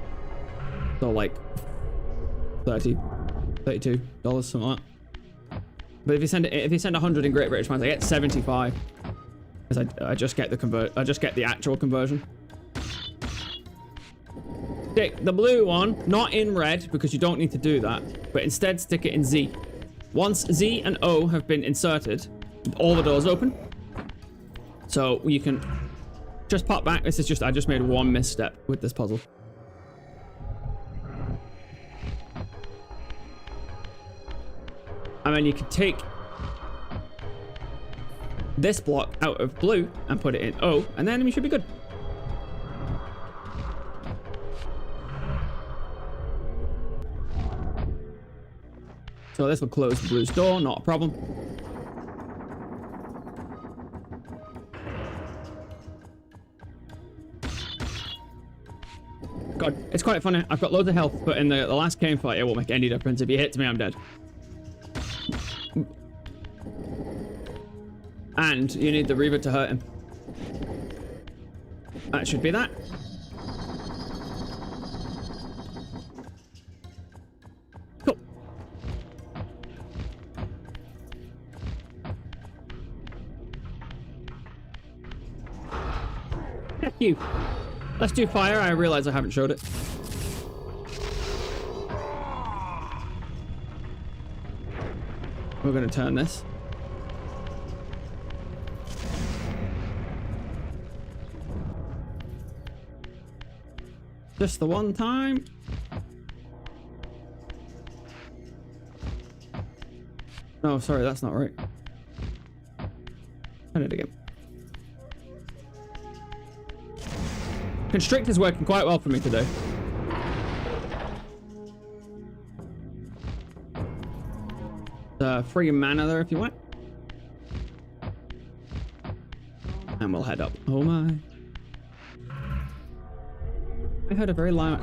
So like $32, something like that. But if you send 100 in Great British pounds, I get 75. Because I just get the actual conversion. Stick the blue one, not in red, because you don't need to do that, but instead stick it in Z. Once Z and O have been inserted, all the doors open. So you can just pop back. This is just, I just made one misstep with this puzzle. And then you can take this block out of blue and put it in O, and then we should be good. So this will close the blue's door, not a problem. God, it's quite funny. I've got loads of health, but in the last game fight, it won't make any difference. If he hits me, I'm dead. And you need the Reaver to hurt him. That should be that. Cool. Heck you. Let's do fire. I realize I haven't showed it. We're going to turn this. Just the one time. Oh, sorry, that's not right. Turn it again. Constrict is working quite well for me today. Free mana there if you want. And we'll head up. Oh my. I heard a very loud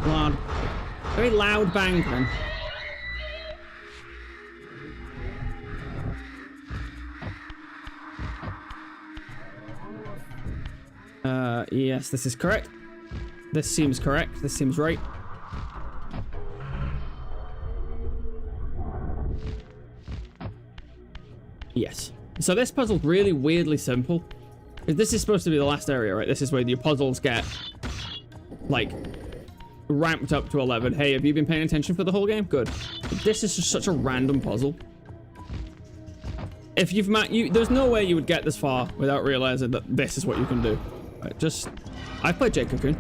bang then. Yes, this is correct. This seems correct. This seems right. Yes. So this puzzle's really weirdly simple. This is supposed to be the last area, right? This is where your puzzles get, like, ramped up to 11. Hey, have you been paying attention for the whole game? Good. This is just such a random puzzle. If you've there's no way you would get this far without realizing that this is what you can do. Right, just... I've played Jade Cocoon.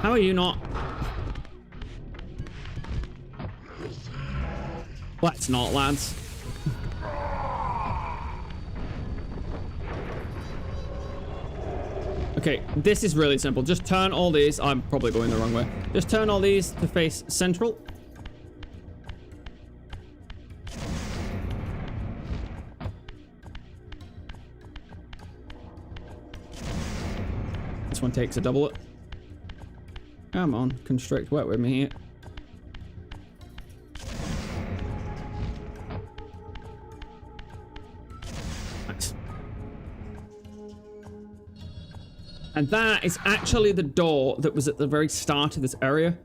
How are you not? Let's not, lads. Okay, this is really simple. Just turn all these. I'm probably going the wrong way. Just turn all these to face central. This one takes a double it. Come on, constrict, work with me here. Nice. And that is actually the door that was at the very start of this area.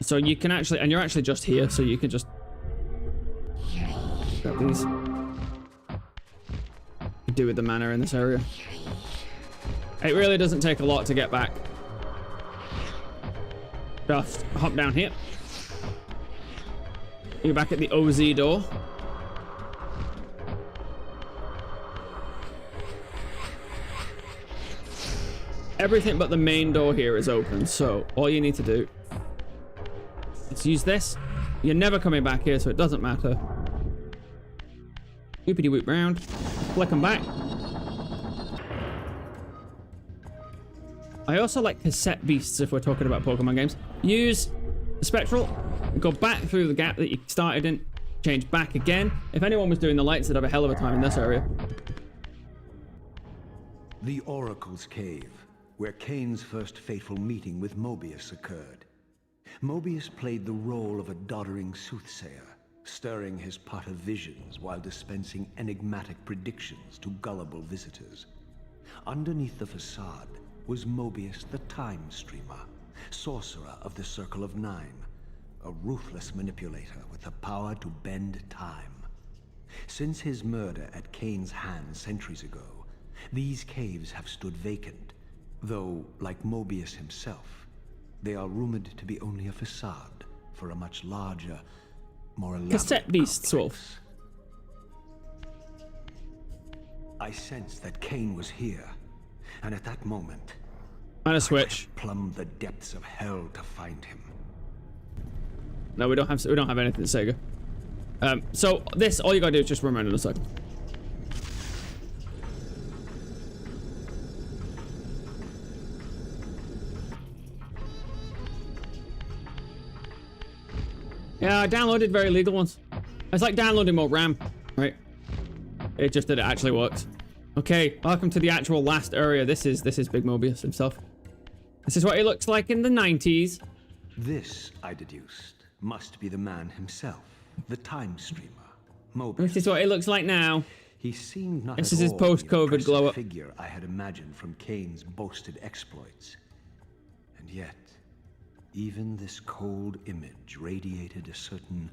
So you can actually, and you're actually just here, so you can just grab these. Do with the mana in this area. It really doesn't take a lot to get back. Just hop down here. You're back at the OZ door. Everything but the main door here is open, so all you need to do is use this. You're never coming back here, so it doesn't matter. Whoopity whoop round. Flick them back. I also like cassette beasts if we're talking about Pokemon games. Use the spectral, go back through the gap that you started in, change back again. If anyone was doing the lights, they'd have a hell of a time in this area. The Oracle's Cave, where Kain's first fateful meeting with Mobius occurred. Mobius played the role of a doddering soothsayer, stirring his pot of visions while dispensing enigmatic predictions to gullible visitors. Underneath the facade was Mobius the Time Streamer, sorcerer of the Circle of Nine, a ruthless manipulator with the power to bend time. Since his murder at Kain's hands centuries ago, these caves have stood vacant, though, like Mobius himself, they are rumored to be only a facade for a much larger, more elaborate cassette beasts, complex. I sensed that Kain was here, and at that moment, And a switch. I plumbed the depths of hell to find him. No, we don't have anything, Sega. So this, all you gotta do is just run around in a second. Yeah, I downloaded very legal ones. It's like downloading more RAM, right? It just that it actually works. Okay, welcome to the actual last area. This is Big Mobius himself. This is what he looks like in the 90s. This, I deduced, must be the man himself, the time streamer, Mobius. This is what he looks like now. He seemed not This at is his all post-COVID the impressive glow-up. figure I had imagined from Kane's boasted exploits. And yet, even this cold image radiated a certain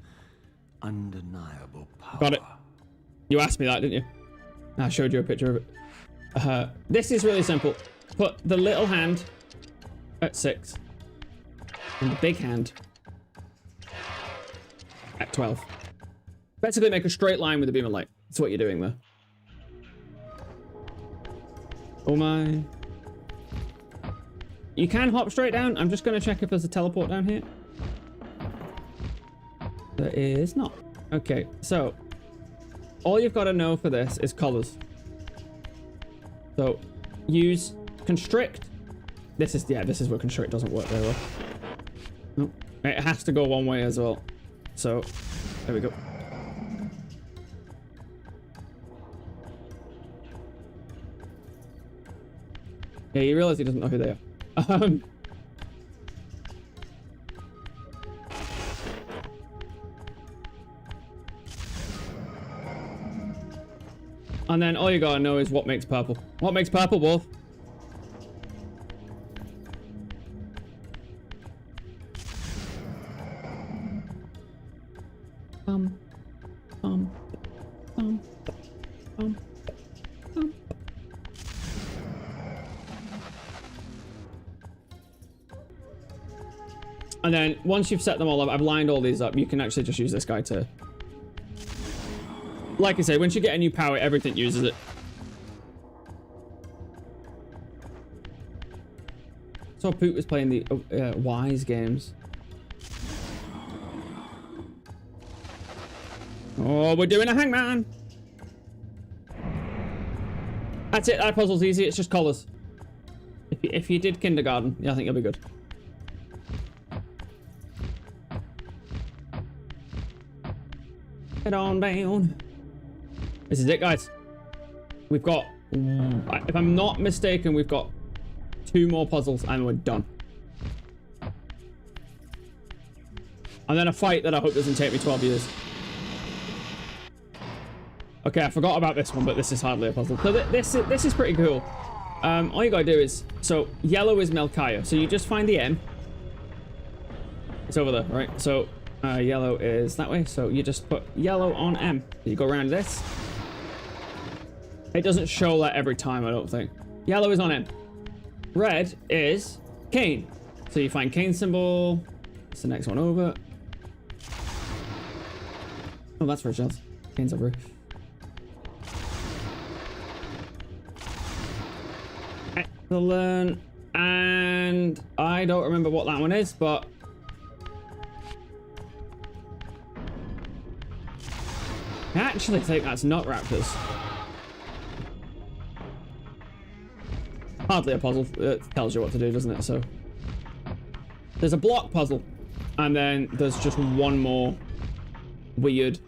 undeniable power. Got it. You asked me that, didn't you? I showed you a picture of it. This is really simple. Put the little hand at 6. And the big hand at 12. Basically make a straight line with a beam of light. That's what you're doing there. Oh my. You can hop straight down. I'm just going to check if there's a teleport down here. There is not. Okay, so all you've got to know for this is colors. So use constrict. This is where constrict doesn't work very well. Nope. It has to go one way as well. So there we go. Yeah, you realize he doesn't know who they are. And then all you gotta know is what makes purple. What makes purple, Wolf? And then once you've set them all up, I've lined all these up, you can actually just use this guy to... Like I say, once you get a new power, everything uses it. So Poot was playing the Wise games. Oh, we're doing a hangman! That's it, that puzzle's easy, it's just colours. If you did kindergarten, yeah, I think you'll be good. Head on down. This is it, guys. We've got, if I'm not mistaken, we've got 2 more puzzles and we're done. And then a fight that I hope doesn't take me 12 years. Okay, I forgot about this one, but this is hardly a puzzle. So this is pretty cool. All you gotta do is, so yellow is Melchiah. So you just find the M. It's over there, right? So yellow is that way. So you just put yellow on M. You go around this. It doesn't show that every time, I don't think. Yellow is on M. Red is Cain. So you find Cain symbol. It's the next one over. Oh, that's for shells. Cain's over here. Excellent. And I don't remember what that one is, but I actually think that's not raptors. Hardly a puzzle. It tells you what to do, doesn't it? So there's a block puzzle, and then there's just one more weird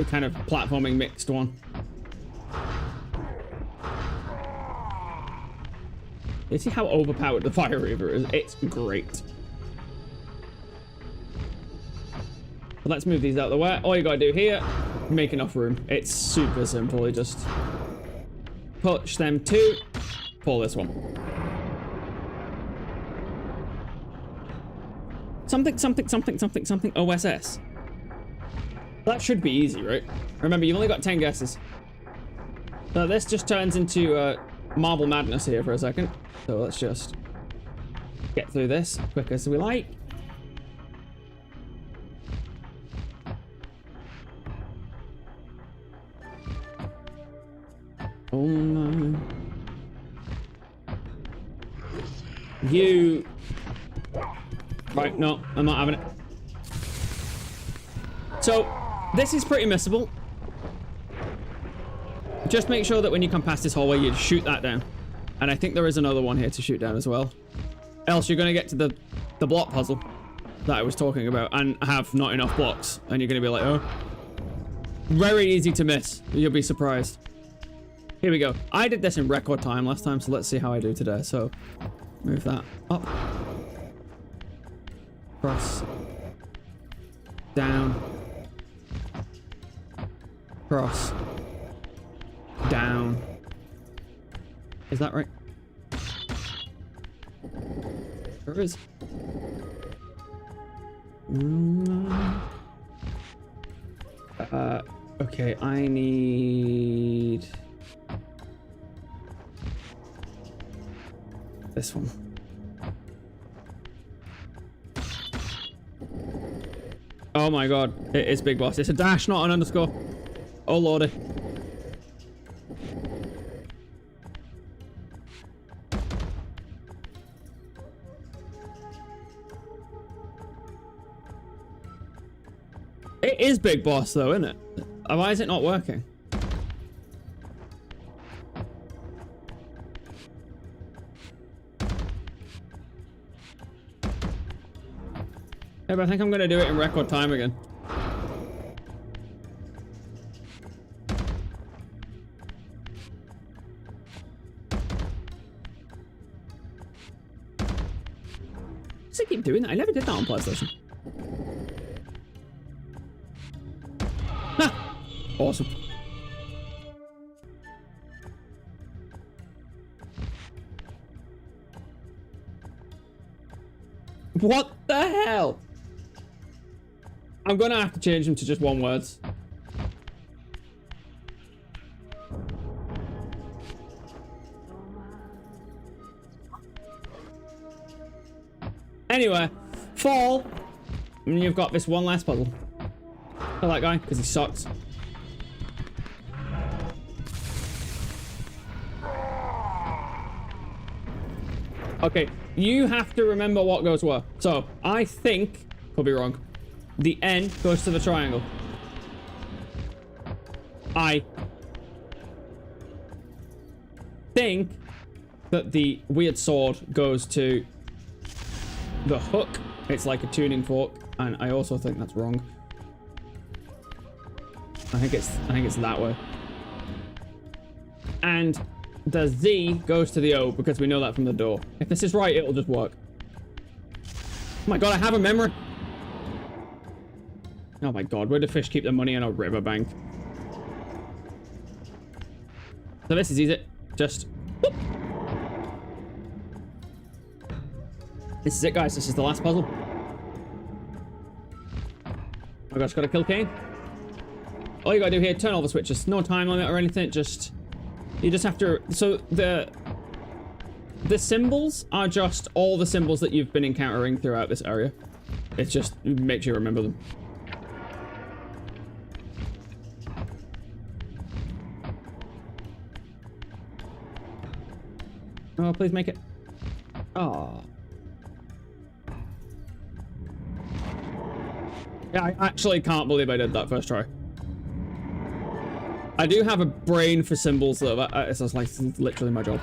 kind of platforming mixed one. You see how overpowered the Fire Reaver is? It's great. But let's move these out of the way. All you gotta do here, make enough room. It's super simple. You just push them 2, pull this one. Something OSS. That should be easy, right? Remember, you've only got 10 guesses. So this just turns into Marble Madness here for a second. So let's just get through this quick as we like. Oh my. You. Right, no, I'm not having it. So, this is pretty missable. Just make sure that when you come past this hallway, you shoot that down. And I think there is another one here to shoot down as well. Else you're going to get to the block puzzle that I was talking about and have not enough blocks. And you're going to be like, oh. Very easy to miss. You'll be surprised. Here we go. I did this in record time last time, so let's see how I do today. So, Move that up. Cross. Down. Cross. Down. Is that right? There is. Okay, I need this one. Oh my god, it is Big Boss. It's a dash, not an underscore. Oh lordy. It is Big Boss though, isn't it? Why is it not working? Yeah, but I think I'm gonna do it in record time again. Does it keep doing that? I never did that on PlayStation. Ah, awesome. What the hell? I'm gonna have to change them to just one words. Anyway, fall. And you've got this one last puzzle. Kill that guy, because he sucks. Okay, you have to remember what goes where. So, I think, could be wrong, the N goes to the triangle. I think that the weird sword goes to the hook. It's like a tuning fork, and I also think that's wrong. I think it's that way. And the Z goes to the O because we know that from the door. If this is right, it'll just work. Oh my god, I have a memory. Oh my god, where do fish keep their money in a riverbank? So this is easy. Just whoop. This is it, guys. This is the last puzzle. Oh my gosh, gotta kill Cain. All you gotta do here, turn all the switches. No time limit or anything, just... You just have to... So, the symbols are just all the symbols that you've been encountering throughout this area. It just makes you remember them. Oh, please make it. Oh. Yeah, I actually can't believe I did that first try. I do have a brain for symbols though. It's just like literally my job.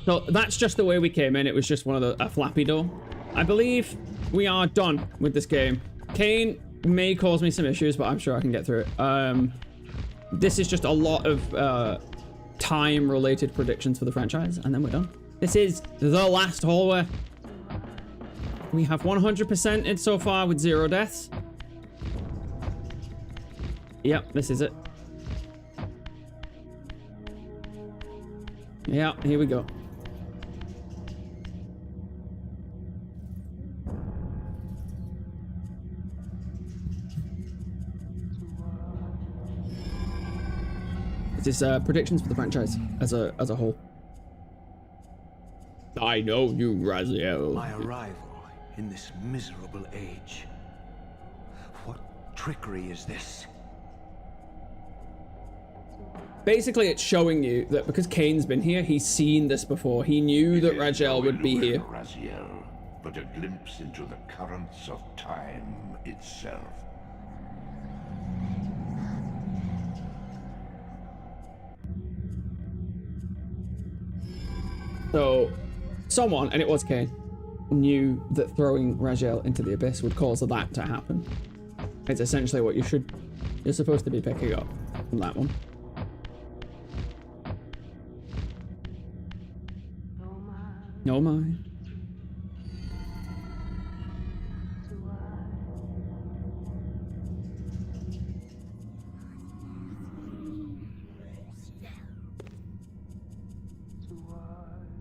So that's just the way we came in. It was just one of a flappy door. I believe we are done with this game. Cain may cause me some issues, but I'm sure I can get through it. This is just a lot of time-related predictions for the franchise, and then we're done. This is the last hallway. We have 100% it so far with 0 deaths. Yep, this is it. Yeah, here we go. This is predictions for the franchise as a whole. I know you, Raziel. My arrival in this miserable age. What trickery is this? Basically, it's showing you that because Cain's been here, he's seen this before. He knew that Raziel would be here. Raziel, but a glimpse into the currents of time itself. So, someone, and it was Cain, knew that throwing Raziel into the abyss would cause that to happen. It's essentially what you're supposed to be picking up from that one. Oh my.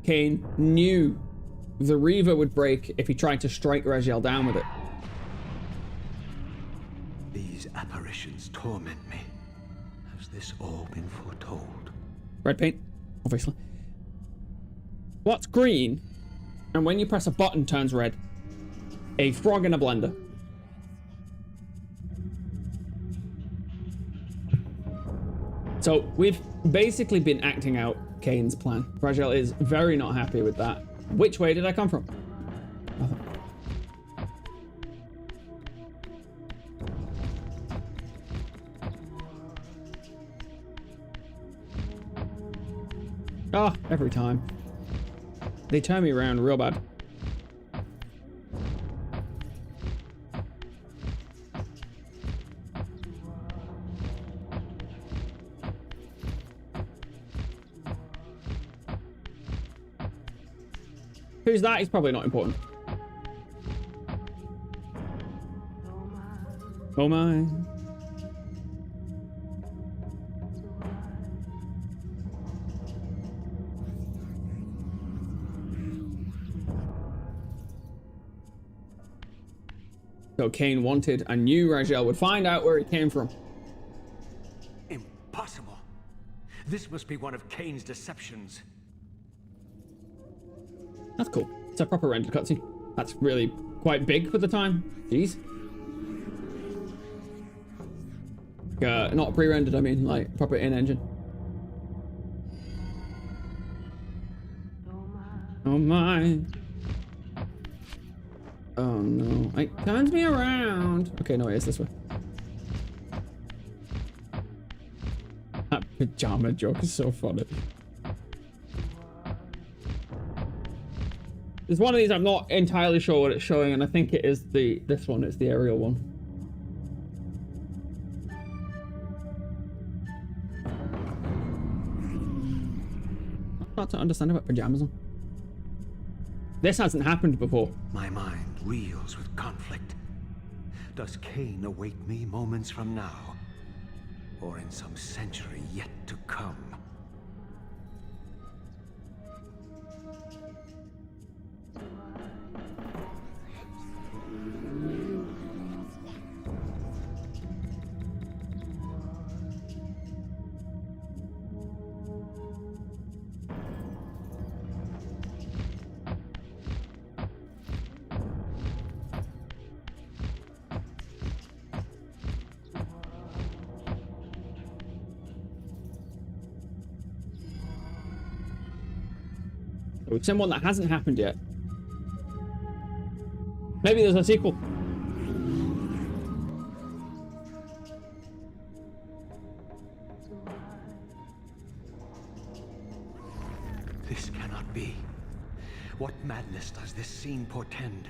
Cain knew the Reaver would break if he tried to strike Raziel down with it. These apparitions torment me. Has this all been foretold? Red paint, obviously. What's green, and when you press a button turns red? A frog in a blender. So we've basically been acting out Cain's plan. Raziel is very not happy with that. Which way did I come from? Nothing. Oh, every time. They turn me around real bad. Who's that? He's probably not important. Oh my. So Cain wanted and knew Raziel would find out where he came from. Impossible. This must be one of Cain's deceptions. That's cool. It's a proper rendered cutscene. That's really quite big for the time. Jeez. Not pre-rendered, I mean, like proper in-engine. Oh my. Oh no. It turns me around. Okay, no, it's this way. That pajama joke is so funny. There's one of these I'm not entirely sure what it's showing, and I think it is this one. It's the aerial one. Not to understand about pajamas on. This hasn't happened before. My mind reels with conflict. Does Cain await me moments from now? Or in some century yet to come? We've seen one that hasn't happened yet. Maybe there's a sequel. This cannot be. What madness does this scene portend?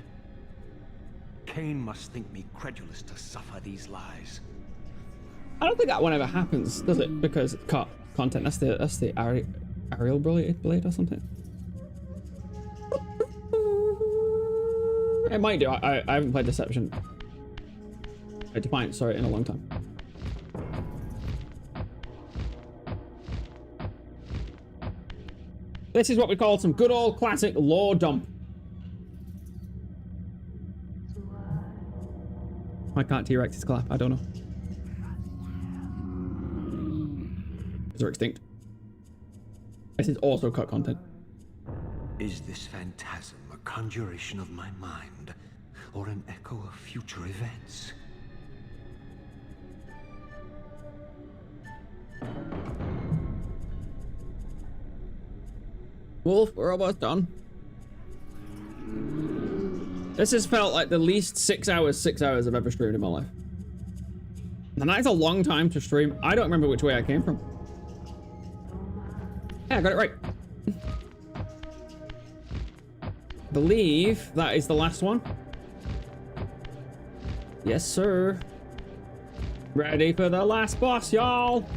Cain must think me credulous to suffer these lies. I don't think that one ever happens, does it? Because cut content. That's the aerial blade or something. It might do. I haven't played Deception. Defiant, sorry, in a long time. This is what we call some good old classic lore dump. Why can't T-Rexes clap? I don't know. They're extinct. This is also cut content. Is this phantasm a conjuration of my mind, or an echo of future events? Wolf, we're almost done. This has felt like the least 6 hours I've ever streamed in my life. And that's a long time to stream. I don't remember which way I came from. Yeah, I got it right. Believe that is the last one. Yes, sir. Ready for the last boss, y'all.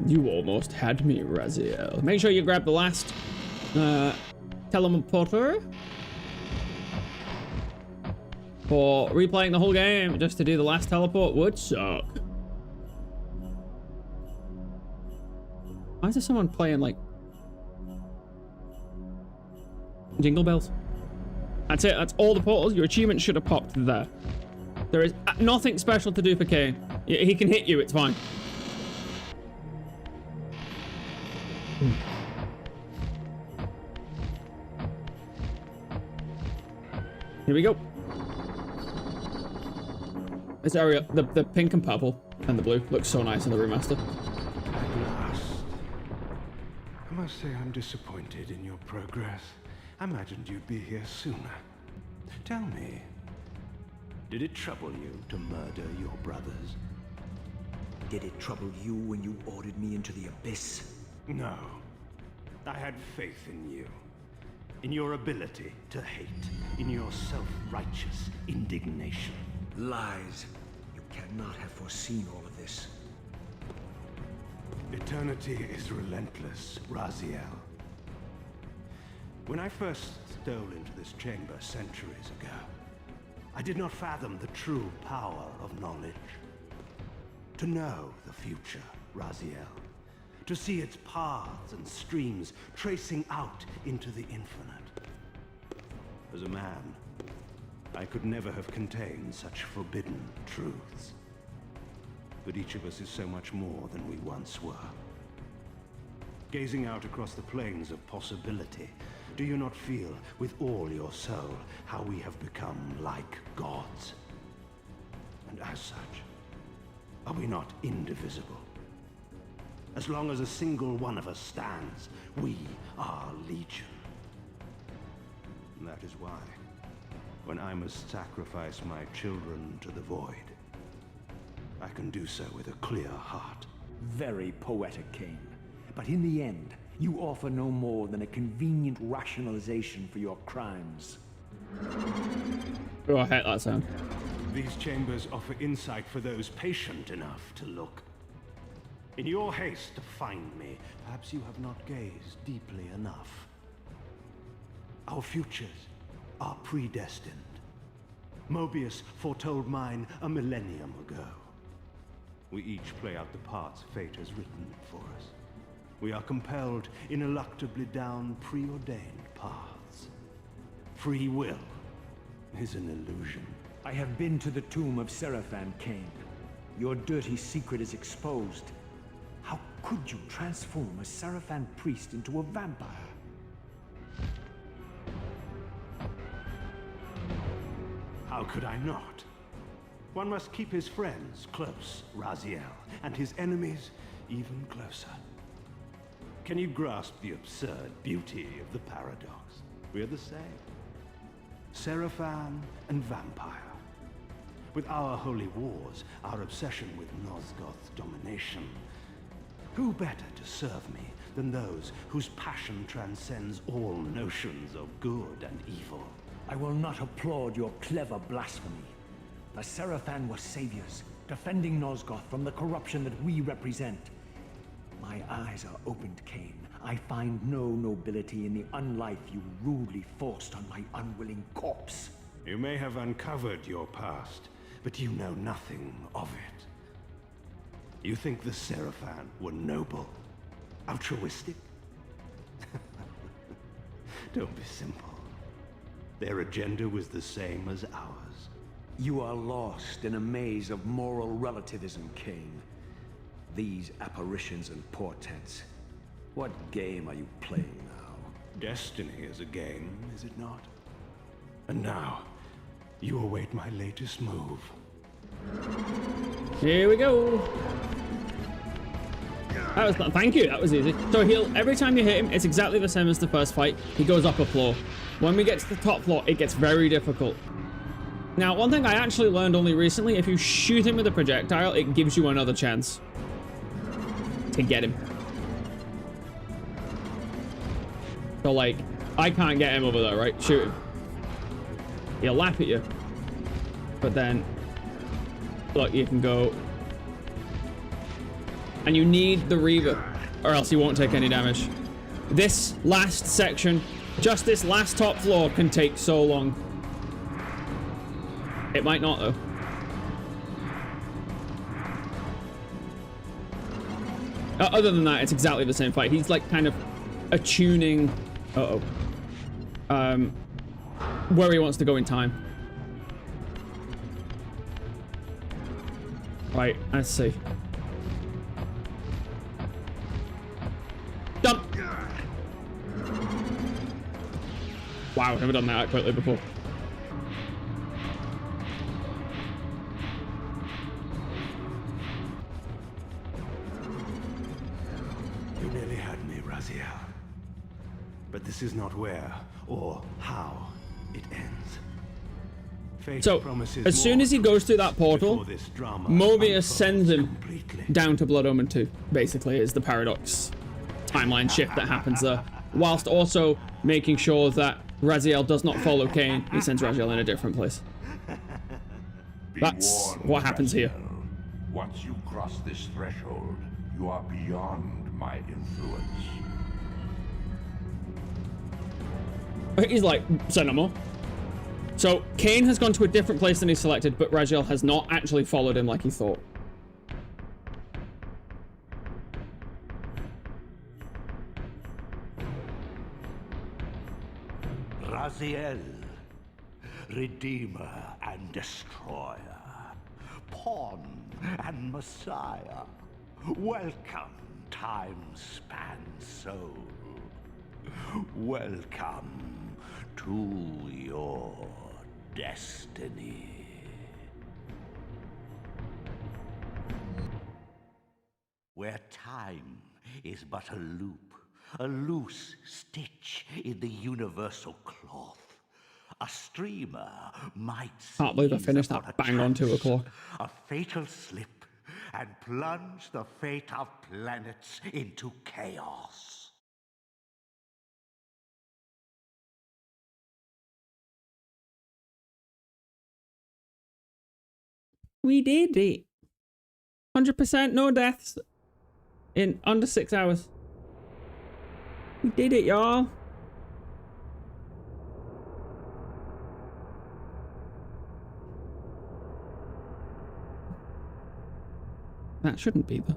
You almost had me, Raziel. Make sure you grab the last teleporter. For replaying the whole game just to do the last teleport would suck. Why is there someone playing like Jingle Bells? That's it. That's all the portals. Your achievement should have popped there. There is nothing special to do for Kane. He can hit you. It's fine. Here we go. This area, the pink and purple and the blue looks so nice in the remaster. At last. I must say I'm disappointed in your progress. I imagined you'd be here sooner. Tell me, did it trouble you to murder your brothers? Did it trouble you when you ordered me into the abyss? No. I had faith in you. In your ability to hate. In your self-righteous indignation. Lies. You cannot have foreseen all of this. Eternity is relentless, Raziel. When I first stole into this chamber centuries ago, I did not fathom the true power of knowledge. To know the future, Raziel. To see its paths and streams tracing out into the infinite. As a man, I could never have contained such forbidden truths. But each of us is so much more than we once were. Gazing out across the plains of possibility, do you not feel with all your soul how we have become like gods? And as such, are we not indivisible? As long as a single one of us stands, we are legion. And that is why, when I must sacrifice my children to the void, I can do so with a clear heart. Very poetic, Cain. But in the end, you offer no more than a convenient rationalization for your crimes. Oh, I hate that sound. These chambers offer insight for those patient enough to look. In your haste to find me, perhaps you have not gazed deeply enough. Our futures are predestined. Mobius foretold mine a millennium ago. We each play out the parts fate has written for us. We are compelled ineluctably down preordained paths. Free will is an illusion. I have been to the tomb of Seraphan, Cain. Your dirty secret is exposed. How could you transform a Seraphan priest into a vampire? How could I not? One must keep his friends close, Raziel, and his enemies even closer. Can you grasp the absurd beauty of the paradox? We're the same. Seraphan and vampire. With our holy wars, our obsession with Nosgoth's domination, who better to serve me than those whose passion transcends all notions of good and evil? I will not applaud your clever blasphemy. The Seraphan were saviors, defending Nosgoth from the corruption that we represent. My eyes are opened, Cain. I find no nobility in the unlife you rudely forced on my unwilling corpse. You may have uncovered your past, but you know nothing of it. You think the Seraphan were noble, altruistic? Don't be simple. Their agenda was the same as ours. You are lost in a maze of moral relativism, Cain. These apparitions and portents. What game are you playing now? Destiny is a game, is it not? And now, you await my latest move. Here we go. That was, thank you, that was easy. So every time you hit him, it's exactly the same as the first fight. He goes up a floor. When we get to the top floor, it gets very difficult. Now, one thing I actually learned only recently, if you shoot him with a projectile, it gives you another chance to get him. So, like, I can't get him over there, right? Shoot him. He'll laugh at you. But then, look, you can go And you need the Reaver, or else you won't take any damage. This last section, just this last top floor, can take so long. It might not, though. Other than that, it's exactly the same fight. He's like kind of attuning... where he wants to go in time. Right, let's see. Jump! Wow, I've never done that quickly before. You nearly had me, Raziel. But this is not where or how it ends. Fate So, promises as soon more as he goes through that portal, before this drama Mobius sends him completely. down to Blood Omen 2, basically, is the paradox timeline shift that happens there. Whilst also making sure that Raziel does not follow Cain, he sends Raziel in a different place. Be That's warned, what happens here. Raziel. Once you cross this threshold, you are beyond my influence. He's like, say no more. So, Cain has gone to a different place than he selected, but Raziel has not actually followed him like he thought. Raziel, Redeemer and Destroyer, Pawn and Messiah. Welcome, time-span soul. Welcome to your destiny. Where time is but a loop, a loose stitch in the universal cloth. A streamer might Can't believe I seize finished upon that a bang on 2 chance, o'clock. a fatal slip, and plunge the fate of planets into chaos. We did it. 100% no deaths in under 6 hours. We did it, y'all. That shouldn't be though.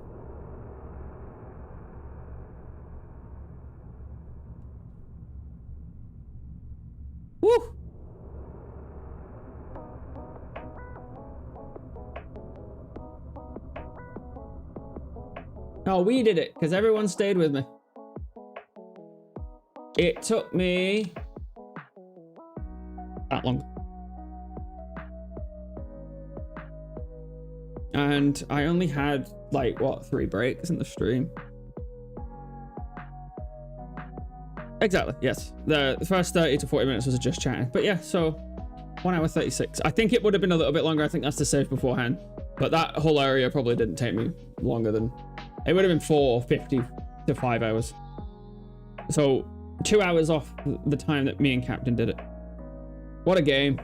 Woo! Oh, we did it because everyone stayed with me. It took me that long. And I only had like what, 3 breaks in the stream. Exactly, yes. The first 30 to 40 minutes was just chatting. But yeah, so 1 hour 36. I think it would have been a little bit longer. I think that's the save beforehand. But that whole area probably didn't take me longer than... It would have been 4:50 to 5 hours. So 2 hours off the time that me and Captain did it. What a game.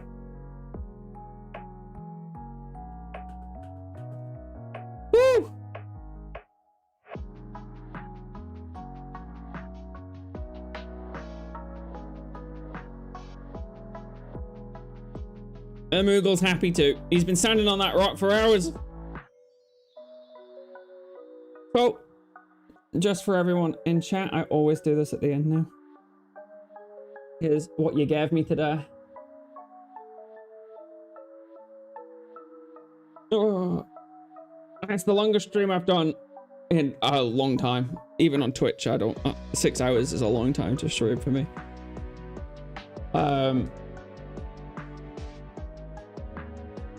Woo! Moogle's happy too. He's been standing on that rock for hours. So, just for everyone in chat, I always do this at the end now. Here's what you gave me today. Oh, it's the longest stream I've done in a long time. Even on Twitch, I don't... 6 hours is a long time to stream for me.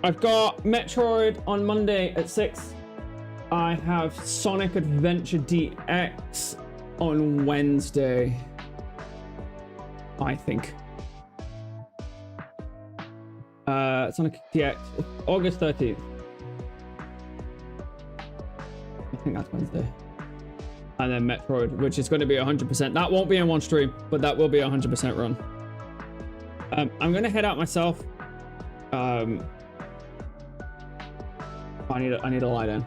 I've got Metroid on Monday at 6. I have Sonic Adventure DX on Wednesday, I think. Sonic DX, August 13th. I think that's Wednesday. And then Metroid, which is going to be 100%. That won't be in one stream, but that will be a 100% run. I'm going to head out myself. I need to lie down.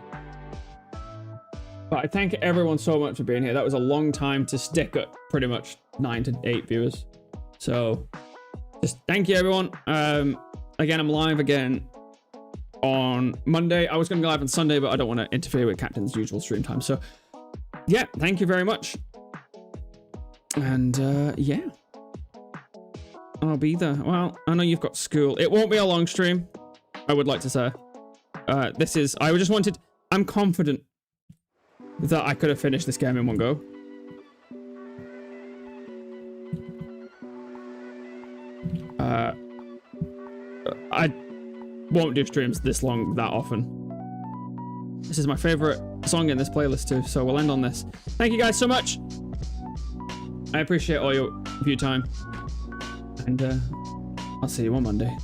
But I thank everyone so much for being here. That was a long time to stick at pretty much 9 to 8 viewers. So just thank you, everyone. Again, I'm live again on Monday. I was going to go live on Sunday, but I don't want to interfere with Captain's usual stream time. So yeah, thank you very much. And yeah, I'll be there. Well, I know you've got school. It won't be a long stream, I would like to say. I'm confident that I could have finished this game in one go. I won't do streams this long that often. This is my favorite song in this playlist too, so we'll end on this. Thank you guys so much. I appreciate all your view time. And I'll see you on Monday.